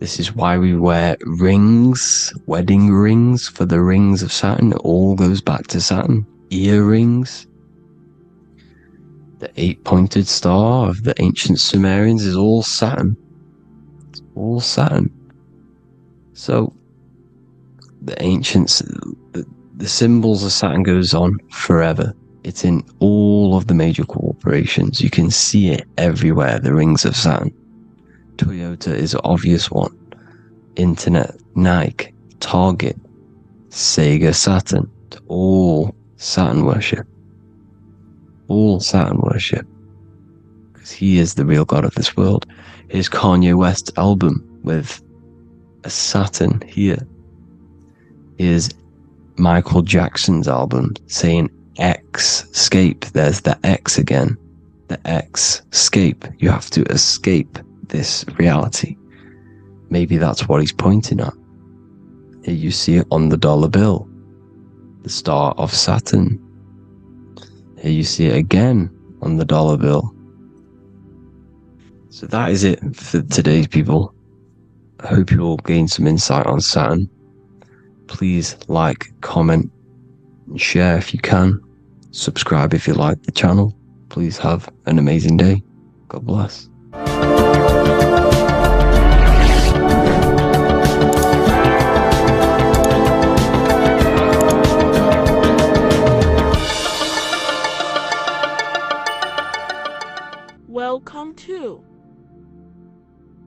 This is why we wear rings, wedding rings for the rings of Saturn. It all goes back to Saturn. Earrings. The 8-pointed star of the ancient Sumerians is all Saturn. It's all Saturn. So, the ancients, the symbols of Saturn goes on forever. It's in all of the major corporations. You can see it everywhere, the rings of Saturn. Toyota is an obvious one. Internet, Nike, Target, Sega, Saturn. All Saturn worship. All Saturn worship. Because he is the real god of this world. Here's Kanye West's album with a Saturn here. Here's Michael Jackson's album saying escape. There's the X again. The X, escape. You have to escape this reality. Maybe that's what he's pointing at. Here you see it on the dollar bill, the star of Saturn. Here you see it again on the dollar bill. So that is it for today's people. I hope you all gain some insight on Saturn. Please like, comment, and share if you can. Subscribe if you like the channel. Please have an amazing day. God bless. Welcome to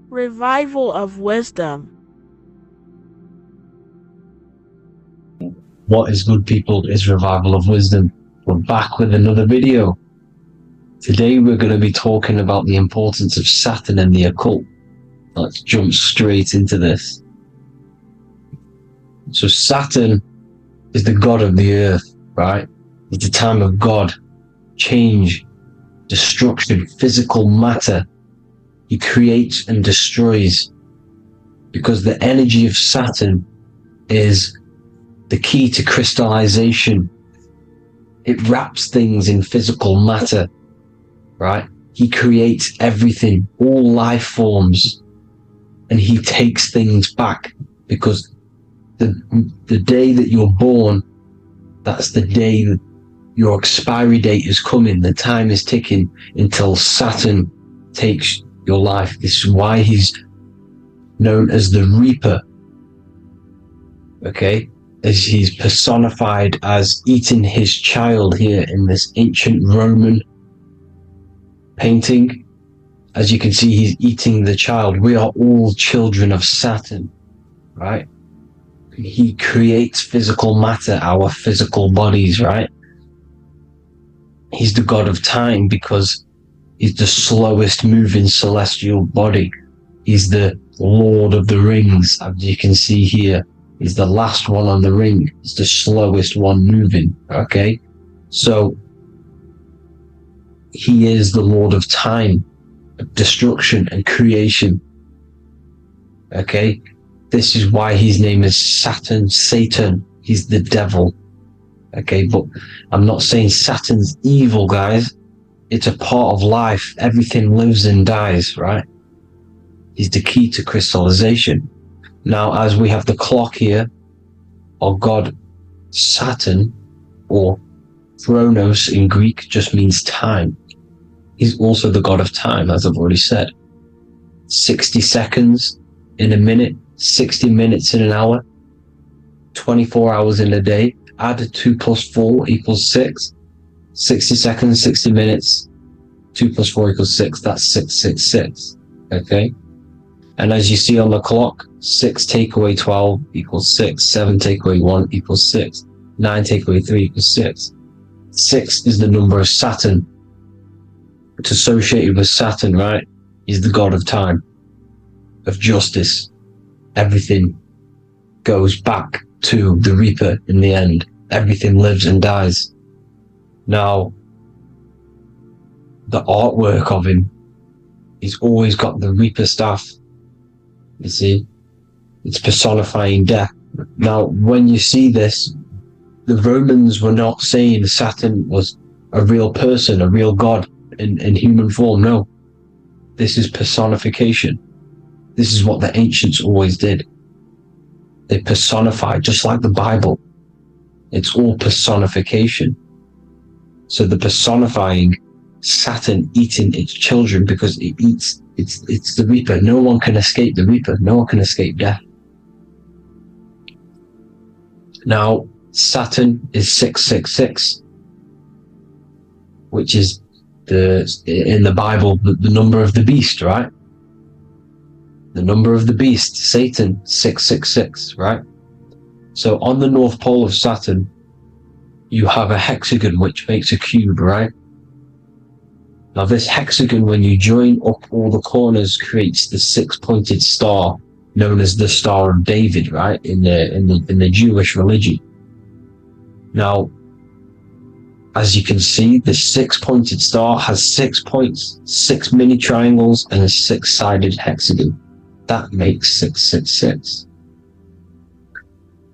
Revival of Wisdom. What is good, people? Is Revival of Wisdom. We're back with another video. Today we're going to be talking about the importance of Saturn and the occult. Let's jump straight into this. So Saturn is the god of the earth, right? It's the time of God, change, destruction, physical matter. He creates and destroys, because the energy of Saturn is the key to crystallization. It wraps things in physical matter, right? He creates everything, all life forms, and he takes things back, because the day that you're born, that's the day that your expiry date is coming. The time is ticking until Saturn takes your life. This is why he's known as the Reaper. Okay? As he's personified as eating his child here in this ancient Roman painting. As you can see, he's eating the child. We are all children of Saturn, right? He creates physical matter, our physical bodies, right? He's the god of time because he's the slowest moving celestial body. He's the Lord of the Rings, as you can see here. He's the last one on the ring. He's the slowest one moving, okay? So, he is the Lord of time, destruction and creation, okay? This is why his name is Saturn, Satan. He's the devil. Okay, but I'm not saying Saturn's evil, guys. It's a part of life. Everything lives and dies, right? He's the key to crystallization. Now, as we have the clock here, our god Saturn, or Chronos in Greek, just means time. He's also the god of time, as I've already said. 60 seconds in a minute, 60 minutes in an hour, 24 hours in a day. Add 2 plus 4 equals 6. 60 seconds, 60 minutes, 2 plus 4 equals 6. That's 666. Okay? And as you see on the clock, 6 take away 12 equals 6. 7 take away 1 equals 6. 9 take away 3 equals 6. 6 is the number of Saturn. It's associated with Saturn, right? He's the god of time. of justice. Everything goes back to the Reaper in the end. Everything lives and dies. Now, the artwork of him, he's always got the Reaper staff. You see, it's personifying death. Now, when you see this, the Romans were not saying Saturn was a real person, a real god in human form. No, this is personification. This is what the ancients always did. They personified, just like the Bible. It's all personification. So the personifying Saturn eating its children because it eats, it's the Reaper. No one can escape the Reaper. No one can escape death. Now, Saturn is 666, which is in the Bible the number of the beast, right? The number of the beast, Satan, 666, right? So on the North Pole of Saturn, you have a hexagon which makes a cube, right? Now this hexagon, when you join up all the corners, creates the six-pointed star known as the Star of David, right? In the Jewish religion. Now, as you can see, the six-pointed star has 6 points, 6 mini triangles, and a 6-sided hexagon. That makes 666.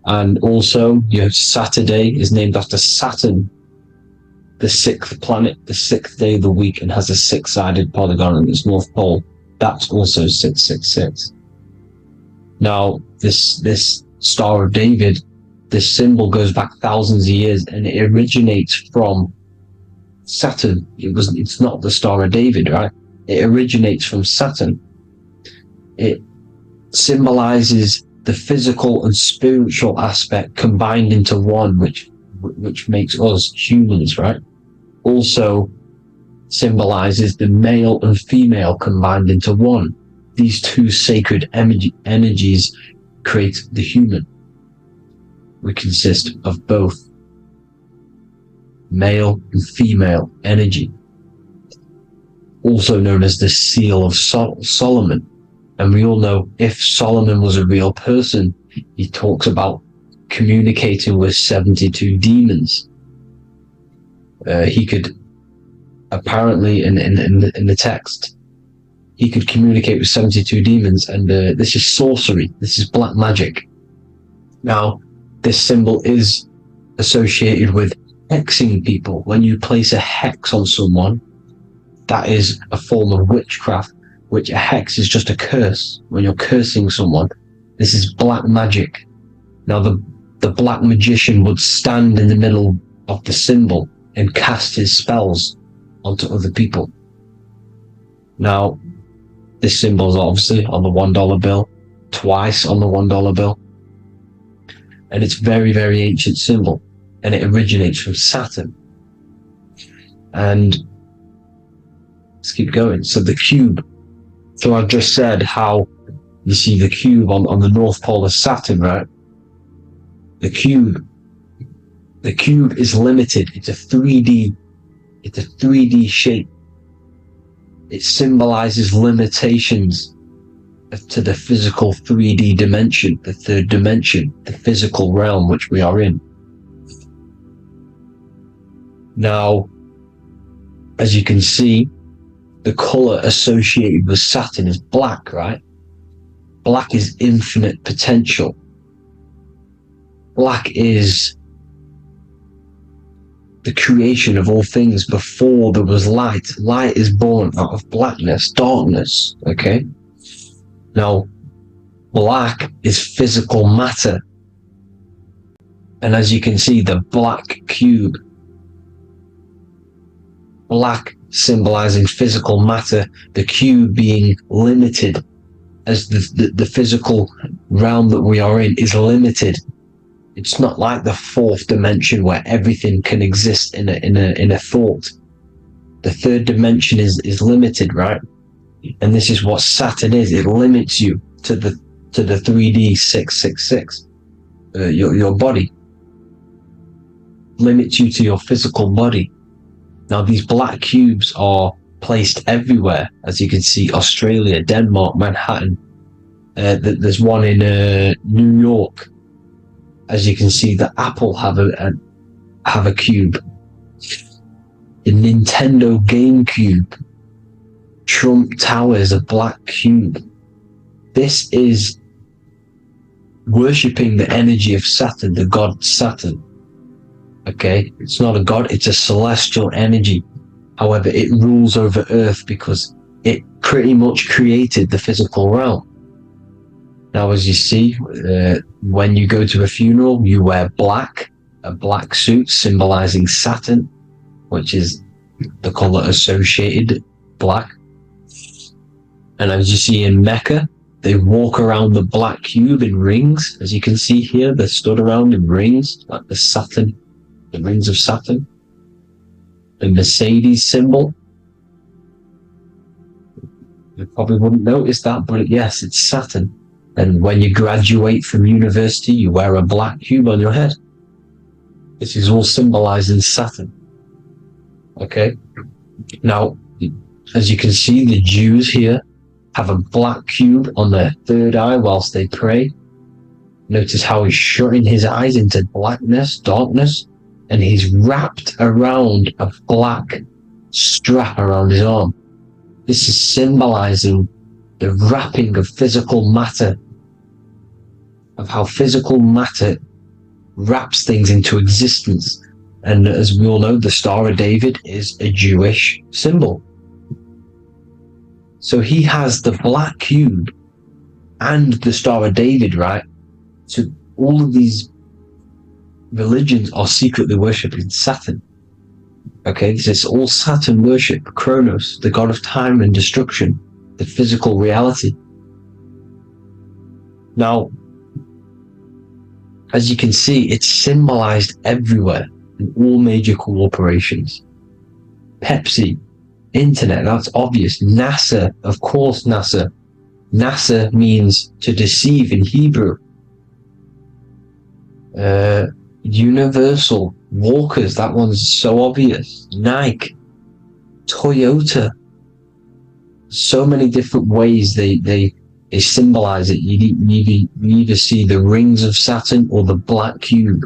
And also, you have Saturday is named after Saturn, the 6th planet, the 6th day of the week, and has a 6-sided polygon on its north pole. That's also 666. Now, this Star of David, this symbol goes back thousands of years, and it originates from Saturn. It's not the Star of David, right? It originates from Saturn. It symbolizes the physical and spiritual aspect combined into one, which makes us humans, right? Also symbolizes the male and female combined into one. These two sacred energies create the human. We consist of both male and female energy, also known as the Seal of Solomon. And we all know if Solomon was a real person, he talks about communicating with 72 demons. He could apparently, in the text, he could communicate with 72 demons, and this is sorcery. This is black magic. Now, this symbol is associated with hexing people. When you place a hex on someone, that is a form of witchcraft, which a hex is just a curse. When you're cursing someone, this is black magic. Now, the black magician would stand in the middle of the symbol and cast his spells onto other people. Now, this symbol is obviously on the $1 bill, twice on the $1 bill. And it's very, very ancient symbol, and it originates from Saturn. And let's keep going. So the cube. So I've just said how you see the cube on the North Pole of Saturn, right? The cube is limited. It's a 3D shape. It symbolizes limitations to the physical 3D dimension, the third dimension, the physical realm which we are in. Now, as you can see, the color associated with Saturn is black, right? Black is infinite potential. Black is the creation of all things. Before there was light. Light is born out of blackness, darkness, okay? Now, black is physical matter. And as you can see, the black cube, black symbolizing physical matter, the cube being limited, as the physical realm that we are in is limited. It's not like the fourth dimension where everything can exist in a thought. The third dimension is limited, right? And this is what Saturn is. It limits you to the 3D 666. Your body limits you to your physical body. Now, these black cubes are placed everywhere. As you can see, Australia, Denmark, Manhattan, There's one in New York. As you can see, the Apple have a cube. The Nintendo GameCube. Trump Tower is a black cube. This is worshipping the energy of Saturn, the god Saturn. Okay, it's not a god, it's a celestial energy. However, it rules over Earth because it pretty much created the physical realm. Now, as you see, when you go to a funeral, you wear black, a black suit symbolizing Saturn, which is the color associated, black. And as you see in Mecca, they walk around the black cube in rings. As you can see here, they're stood around in rings, like the Saturn, the rings of Saturn. The Mercedes symbol. You probably wouldn't notice that, but yes, it's Saturn. And when you graduate from university, you wear a black cube on your head. This is all symbolizing Saturn. Okay? Now, as you can see, the Jews here have a black cube on their third eye whilst they pray. Notice how he's shutting his eyes into blackness, darkness, and he's wrapped around a black strap around his arm. This is symbolizing the wrapping of physical matter, of how physical matter wraps things into existence. And as we all know, the Star of David is a Jewish symbol. So he has the black cube and the Star of David, right? So all of these religions are secretly worshipping Saturn. Okay, this is all Saturn worship, Kronos, the god of time and destruction, the physical reality. Now, as you can see, it's symbolized everywhere in all major corporations. Pepsi, internet, that's obvious. NASA, of course, NASA. NASA means to deceive in Hebrew. Universal, Walkers, that one's so obvious. Nike, Toyota. So many different ways they symbolize it. You either see the rings of Saturn or the black cube,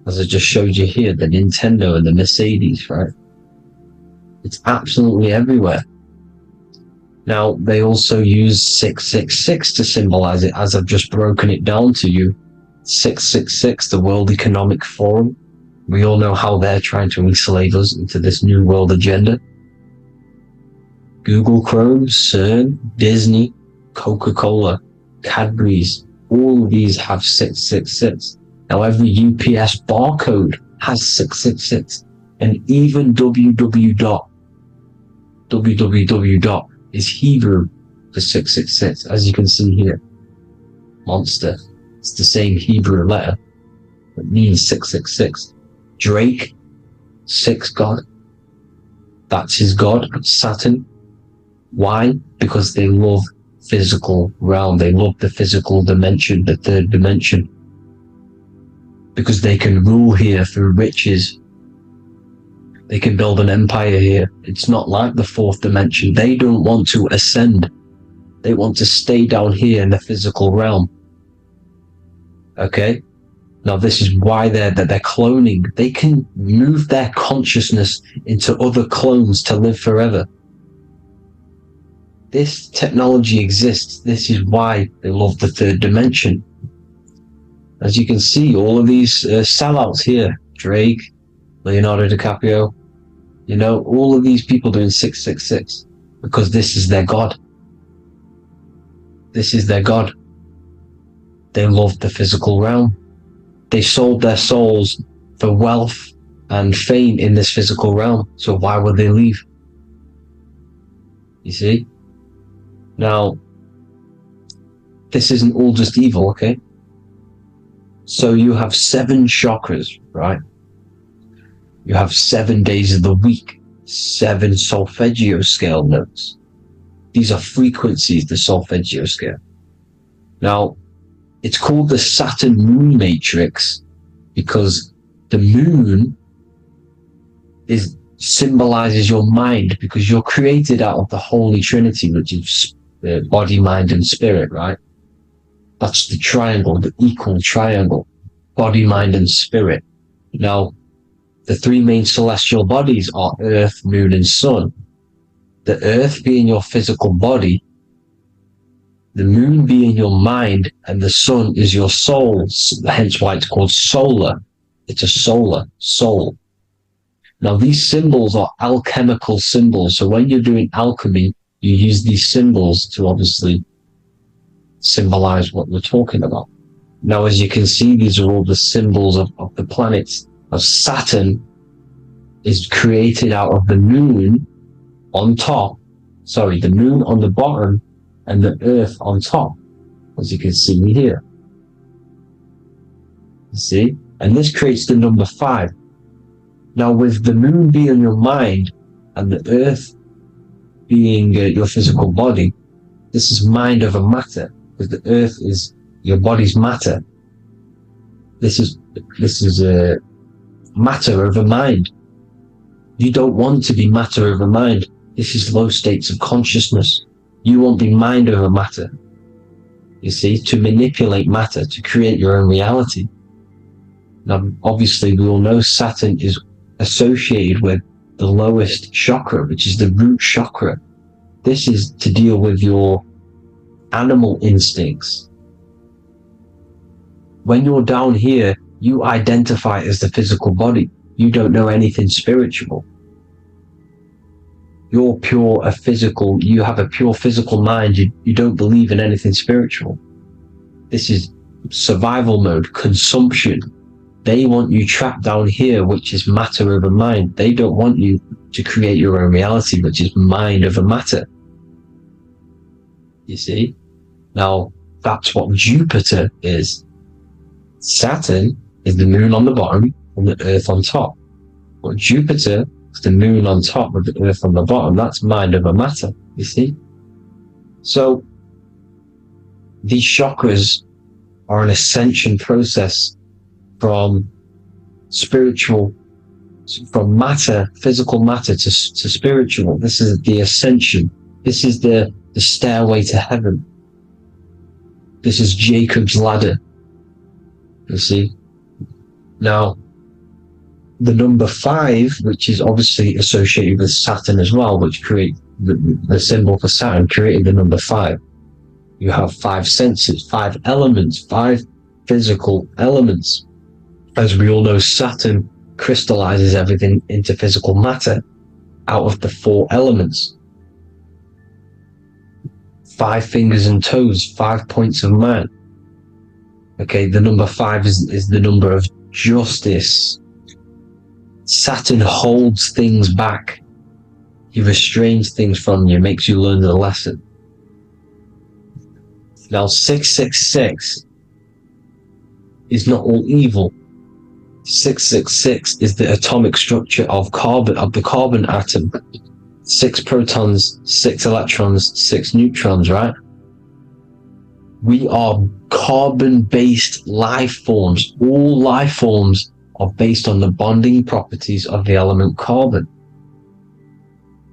as I just showed you here, the Nintendo and the Mercedes, right? It's absolutely everywhere. Now, they also use 666 to symbolize it, as I've just broken it down to you. 666, the World Economic Forum. We all know how they're trying to enslave us into this new world agenda. Google Chrome, CERN, Disney, Coca-Cola, Cadbury's, all of these have 666. Now, every UPS barcode has 666. And even www. Is Hebrew for 666, as you can see here. Monster. It's the same Hebrew letter. It means 666. Drake, 6 God. That's his God, Saturn. Why? Because they love physical realm. They love the physical dimension, the third dimension. Because they can rule here through riches. They can build an empire here. It's not like the fourth dimension. They don't want to ascend. They want to stay down here in the physical realm. Okay? Now this is why they're cloning. They can move their consciousness into other clones to live forever. This technology exists. This is why they love the third dimension. As you can see, all of these sellouts here, Drake, Leonardo DiCaprio, you know, all of these people doing 666 because this is their God. This is their God. They love the physical realm. They sold their souls for wealth and fame in this physical realm. So why would they leave? You see? Now, this isn't all just evil, okay? So you have 7 chakras, right? You have 7 days of the week, 7 solfeggio scale notes. These are frequencies, the solfeggio scale. Now, it's called the Saturn Moon Matrix because the moon symbolizes your mind, because you're created out of the Holy Trinity, which is body, mind, and spirit, right? That's the triangle, the equal triangle, body, mind, and spirit. Now, the three main celestial bodies are Earth, Moon, and Sun. The Earth being your physical body, the Moon being your mind, and the Sun is your soul, hence why it's called solar. It's a solar, soul. Now, these symbols are alchemical symbols, so when you're doing alchemy, you use these symbols to obviously symbolize what we're talking about. Now, as you can see, these are all the symbols of the planets. Of Saturn is created out of the moon on top, the moon on the bottom and the earth on top, as you can see here. You see? And this creates the number 5. Now, with the moon being your mind and the earth being your physical body, this is mind over matter, because the earth is your body's matter. This is matter over mind. You don't want to be matter over mind. This is low states of consciousness. You want to be mind over matter. You see, to manipulate matter, to create your own reality. Now, obviously, we all know Saturn is associated with the lowest chakra, which is the root chakra. This is to deal with your animal instincts. When you're down here, you identify as the physical body. You don't know anything spiritual. You're pure a physical, you have a pure physical mind. You don't believe in anything spiritual. This is survival mode, consumption. They want you trapped down here, which is matter over mind. They don't want you to create your own reality, which is mind over matter. You see? Now, that's what Jupiter is. Saturn is the moon on the bottom and the earth on top. But Jupiter is the moon on top with the earth on the bottom. That's mind over matter, you see? So, these chakras are an ascension process from spiritual, from matter, physical matter to spiritual. This is the ascension. This is the stairway to heaven. This is Jacob's ladder. You see? Now, the number 5, which is obviously associated with Saturn as well, which create the symbol for Saturn, created the number 5. You have 5 senses, 5 elements, 5 physical elements. As we all know, Saturn crystallizes everything into physical matter out of the 4 elements. 5 fingers and toes, 5 points of man. Okay, the number 5 is the number of justice. Saturn holds things back. He restrains things from you, makes you learn the lesson. Now, 666 is not all evil. 666 is the atomic structure of the carbon atom. 6 protons, 6 electrons, 6 neutrons, right? We are carbon-based life forms. All life forms are based on the bonding properties of the element carbon.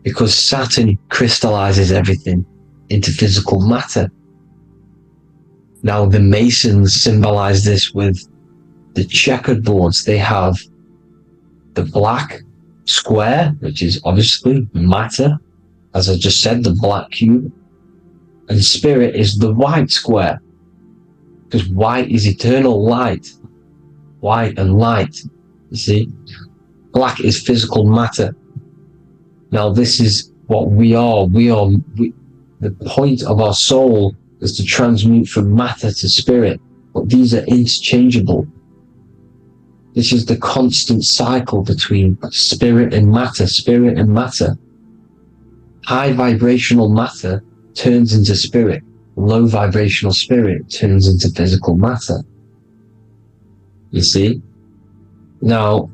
Because Saturn crystallizes everything into physical matter. Now, the Masons symbolize this with the checkered boards. They have the black square, which is obviously matter, as I just said, the black cube, and spirit is the white square, because white is eternal light. White and light, you see. Black is physical matter. Now, this is what we are. The point of our soul is to transmute from matter to spirit, but these are interchangeable. This is the constant cycle between spirit and matter, spirit and matter. High vibrational matter turns into spirit. Low vibrational spirit turns into physical matter. You see? Now,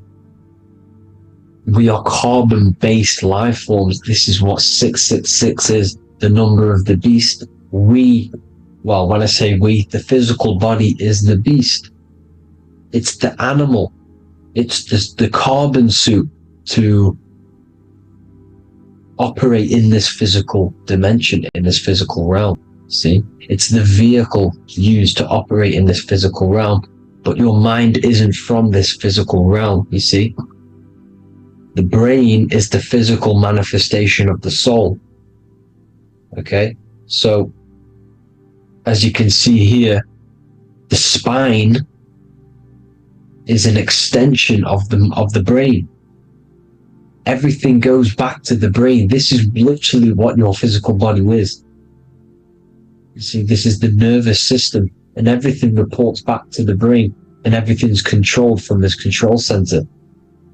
we are carbon-based life forms. This is what 666 is, the number of the beast. Well, when I say we, the physical body is the beast. It's the animal. It's the carbon suit to operate in this physical dimension, in this physical realm. See, it's the vehicle used to operate in this physical realm, but your mind isn't from this physical realm, you see. The brain is the physical manifestation of the soul. Okay, so as you can see here, the spine is an extension of the brain. Everything goes back to the brain. This is literally what your physical body is. You see, this is the nervous system, and everything reports back to the brain, and everything's controlled from this control center.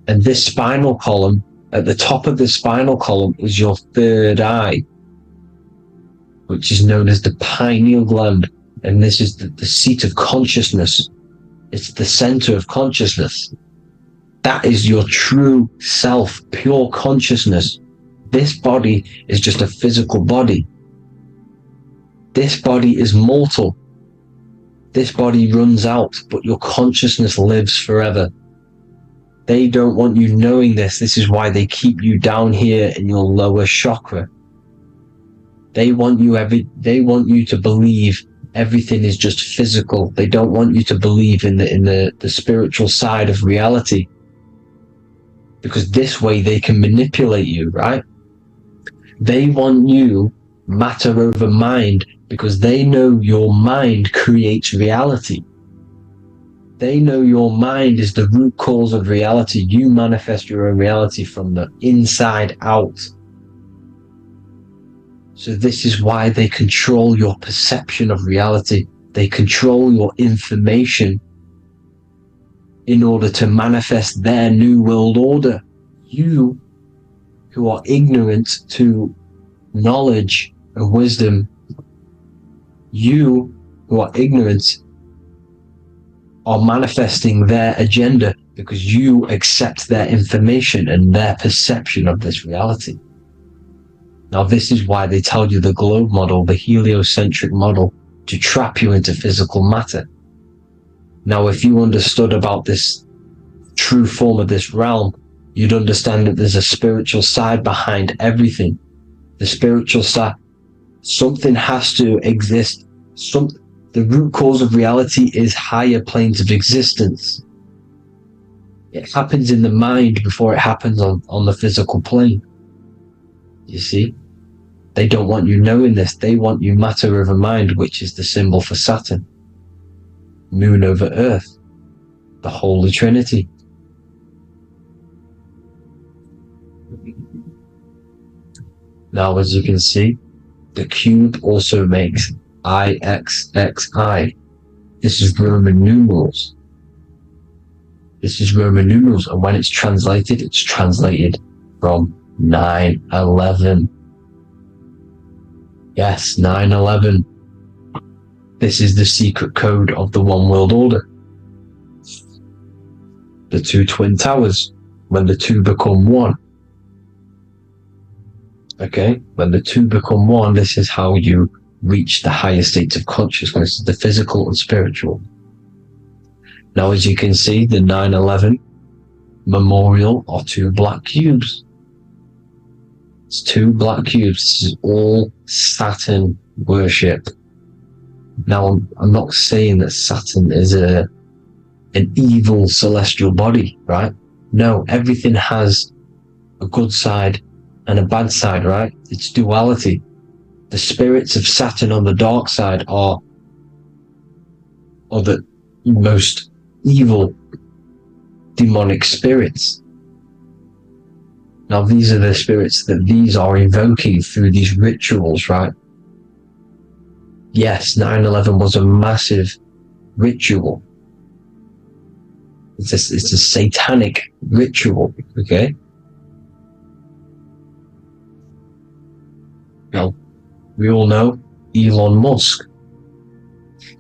And this spinal column, at the top of the spinal column, is your third eye, which is known as the pineal gland. And this is the seat of consciousness. It's the center of consciousness. That is your true self, pure consciousness. This body is just a physical body. This body is mortal. This body runs out, but your consciousness lives forever. They don't want you knowing this. This is why they keep you down here in your lower chakra. They want you to believe everything is just physical. They don't want you to believe in the spiritual side of reality. Because this way they can manipulate you, right? They want you matter over mind, because they know your mind creates reality. They know your mind is the root cause of reality. You manifest your own reality from the inside out. So this is why they control your perception of reality. They control your information in order to manifest their new world order. You, who are ignorant to knowledge and wisdom, you who are ignorant are manifesting their agenda because you accept their information and their perception of this reality. Now, this is why they tell you the globe model, the heliocentric model, to trap you into physical matter. Now, if you understood about this true form of this realm, you'd understand that there's a spiritual side behind everything. The spiritual side, something has to exist. The root cause of reality is higher planes of existence. It happens in the mind before it happens on the physical plane. You see? They don't want you knowing this. They want you matter over mind, which is the symbol for Saturn. Moon over Earth. The Holy Trinity. Now, as you can see, the cube also makes IXXI. This is Roman numerals. This is Roman numerals, and when it's translated from 9/11. Yes, 9/11. This is the secret code of the One World Order. The two twin towers, when the two become one. Okay, when the two become one, this is how you reach the higher states of consciousness, the physical and spiritual. Now, as you can see, the 9/11 memorial are two black cubes. It's two black cubes. This is all Saturn worship. Now, I'm not saying that Saturn is an evil celestial body, right? No, everything has a good side and a bad side, right? It's duality. The spirits of Saturn on the dark side are the most evil demonic spirits. Now, these are the spirits that these are invoking through these rituals, right? Yes, 9/11 was a massive ritual. It's a satanic ritual, okay? Now, we all know Elon Musk.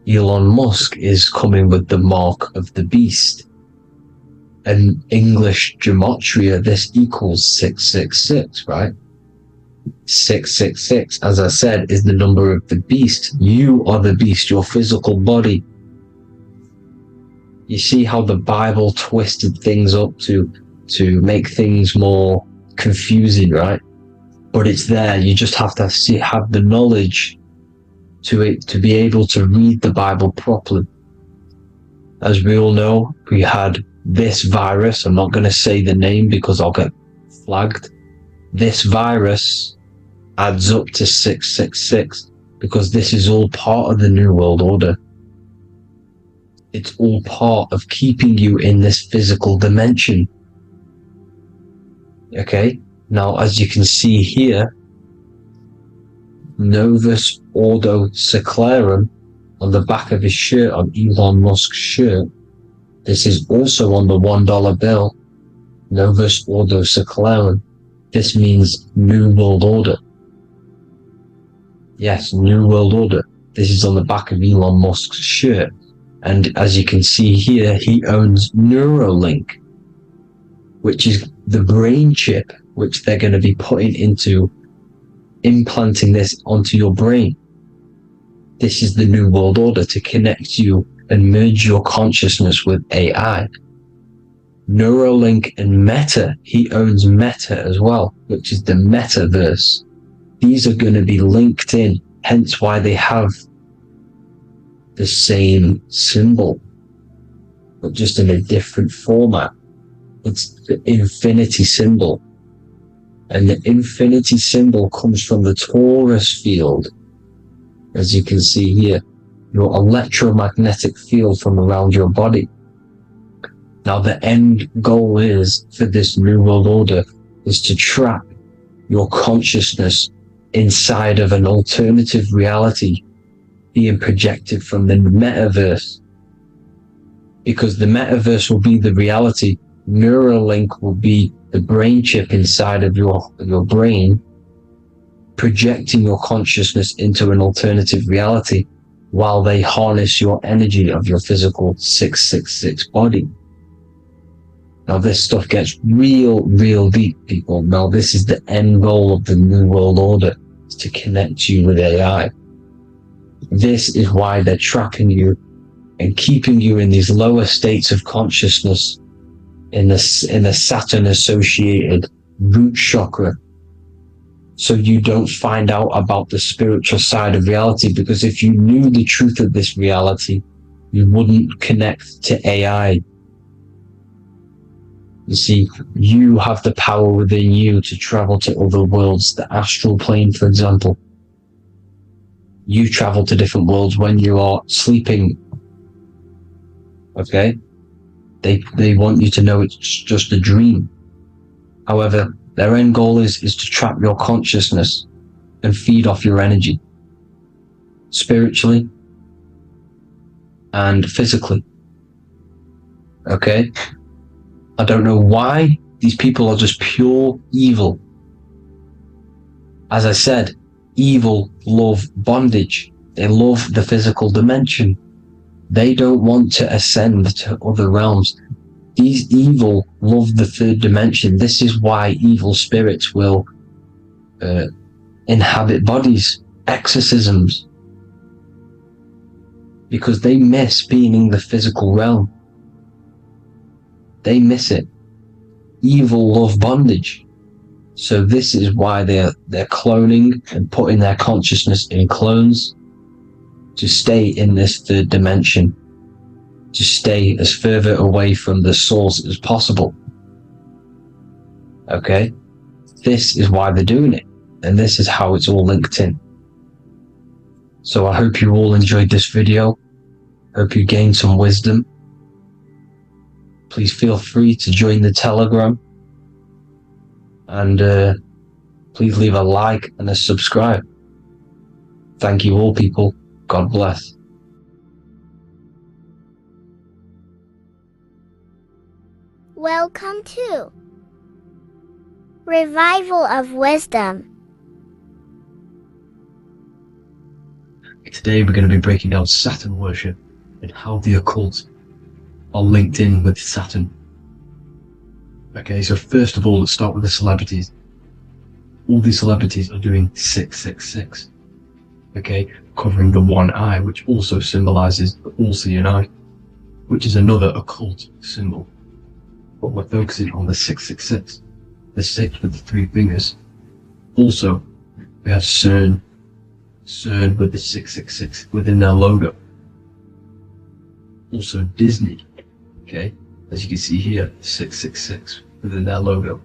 Elon Musk is coming with the mark of the beast. And English gematria, this equals 666, right? 666, as I said, is the number of the beast. You are the beast, your physical body. You see how the Bible twisted things up to make things more confusing, right? But it's there. You just have to have the knowledge to be able to read the Bible properly. As we all know, we had this virus. I'm not going to say the name because I'll get flagged. This virus adds up to 666 because this is all part of the New World Order. It's all part of keeping you in this physical dimension. Okay, now as you can see here, Novus Ordo Seclorum on the back of his shirt, on Elon Musk's shirt. This is also on the $1 bill, Novus Ordo Seclorum. This means New World Order. Yes, New World Order. This is on the back of Elon Musk's shirt. And as you can see here, he owns Neuralink, which is the brain chip which they're going to be putting into, implanting this onto your brain. This is the New World Order, to connect you and merge your consciousness with AI. Neuralink and Meta, he owns Meta as well, which is the metaverse. These are going to be linked in, hence why they have the same symbol, but just in a different format. It's the infinity symbol. And the infinity symbol comes from the torus field. As you can see here, your electromagnetic field from around your body. Now the end goal is, for this New World Order, is to trap your consciousness inside of an alternative reality being projected from the metaverse. Because the metaverse will be the reality, Neuralink will be the brain chip inside of your brain, projecting your consciousness into an alternative reality while they harness your energy of your physical 666 body. Now this stuff gets real deep, people. Now this is the end goal of the New World Order, is to connect you with AI. This is why they're trapping you and keeping you in these lower states of consciousness in the Saturn associated root chakra, so you don't find out about the spiritual side of reality. Because if you knew the truth of this reality, you wouldn't connect to AI. You see, you have the power within you to travel to other worlds, the astral plane, for example. You travel to different worlds when you are sleeping. Okay? They want you to know it's just a dream. However, their end goal is to trap your consciousness and feed off your energy, spiritually and physically. Okay? I don't know why these people are just pure evil. As I said, evil love bondage. They love the physical dimension. They don't want to ascend to other realms. These evil love the third dimension. This is why evil spirits will inhabit bodies, exorcisms, because they miss being in the physical realm. They miss it. Evil love bondage. So this is why they're cloning and putting their consciousness in clones to stay in this third dimension, to stay as further away from the source as possible. Okay? This is why they're doing it, and this is how it's all linked in. So I hope you all enjoyed this video. Hope you gained some wisdom. Please feel free to join the Telegram, and please leave a like and a subscribe. Thank you all, people. God bless. Welcome to Revival of Wisdom. Today we're going to be breaking down Saturn worship and how the occult are linked in with Saturn. Okay, so first of all, let's start with the celebrities. All these celebrities are doing 666. Okay, covering the one eye, which also symbolizes the all-seeing eye, which is another occult symbol. But we're focusing on the 666, the 6 with the 3 fingers. Also, we have CERN, CERN with the 666 within their logo. Also Disney, okay, as you can see here, 666 within their logo.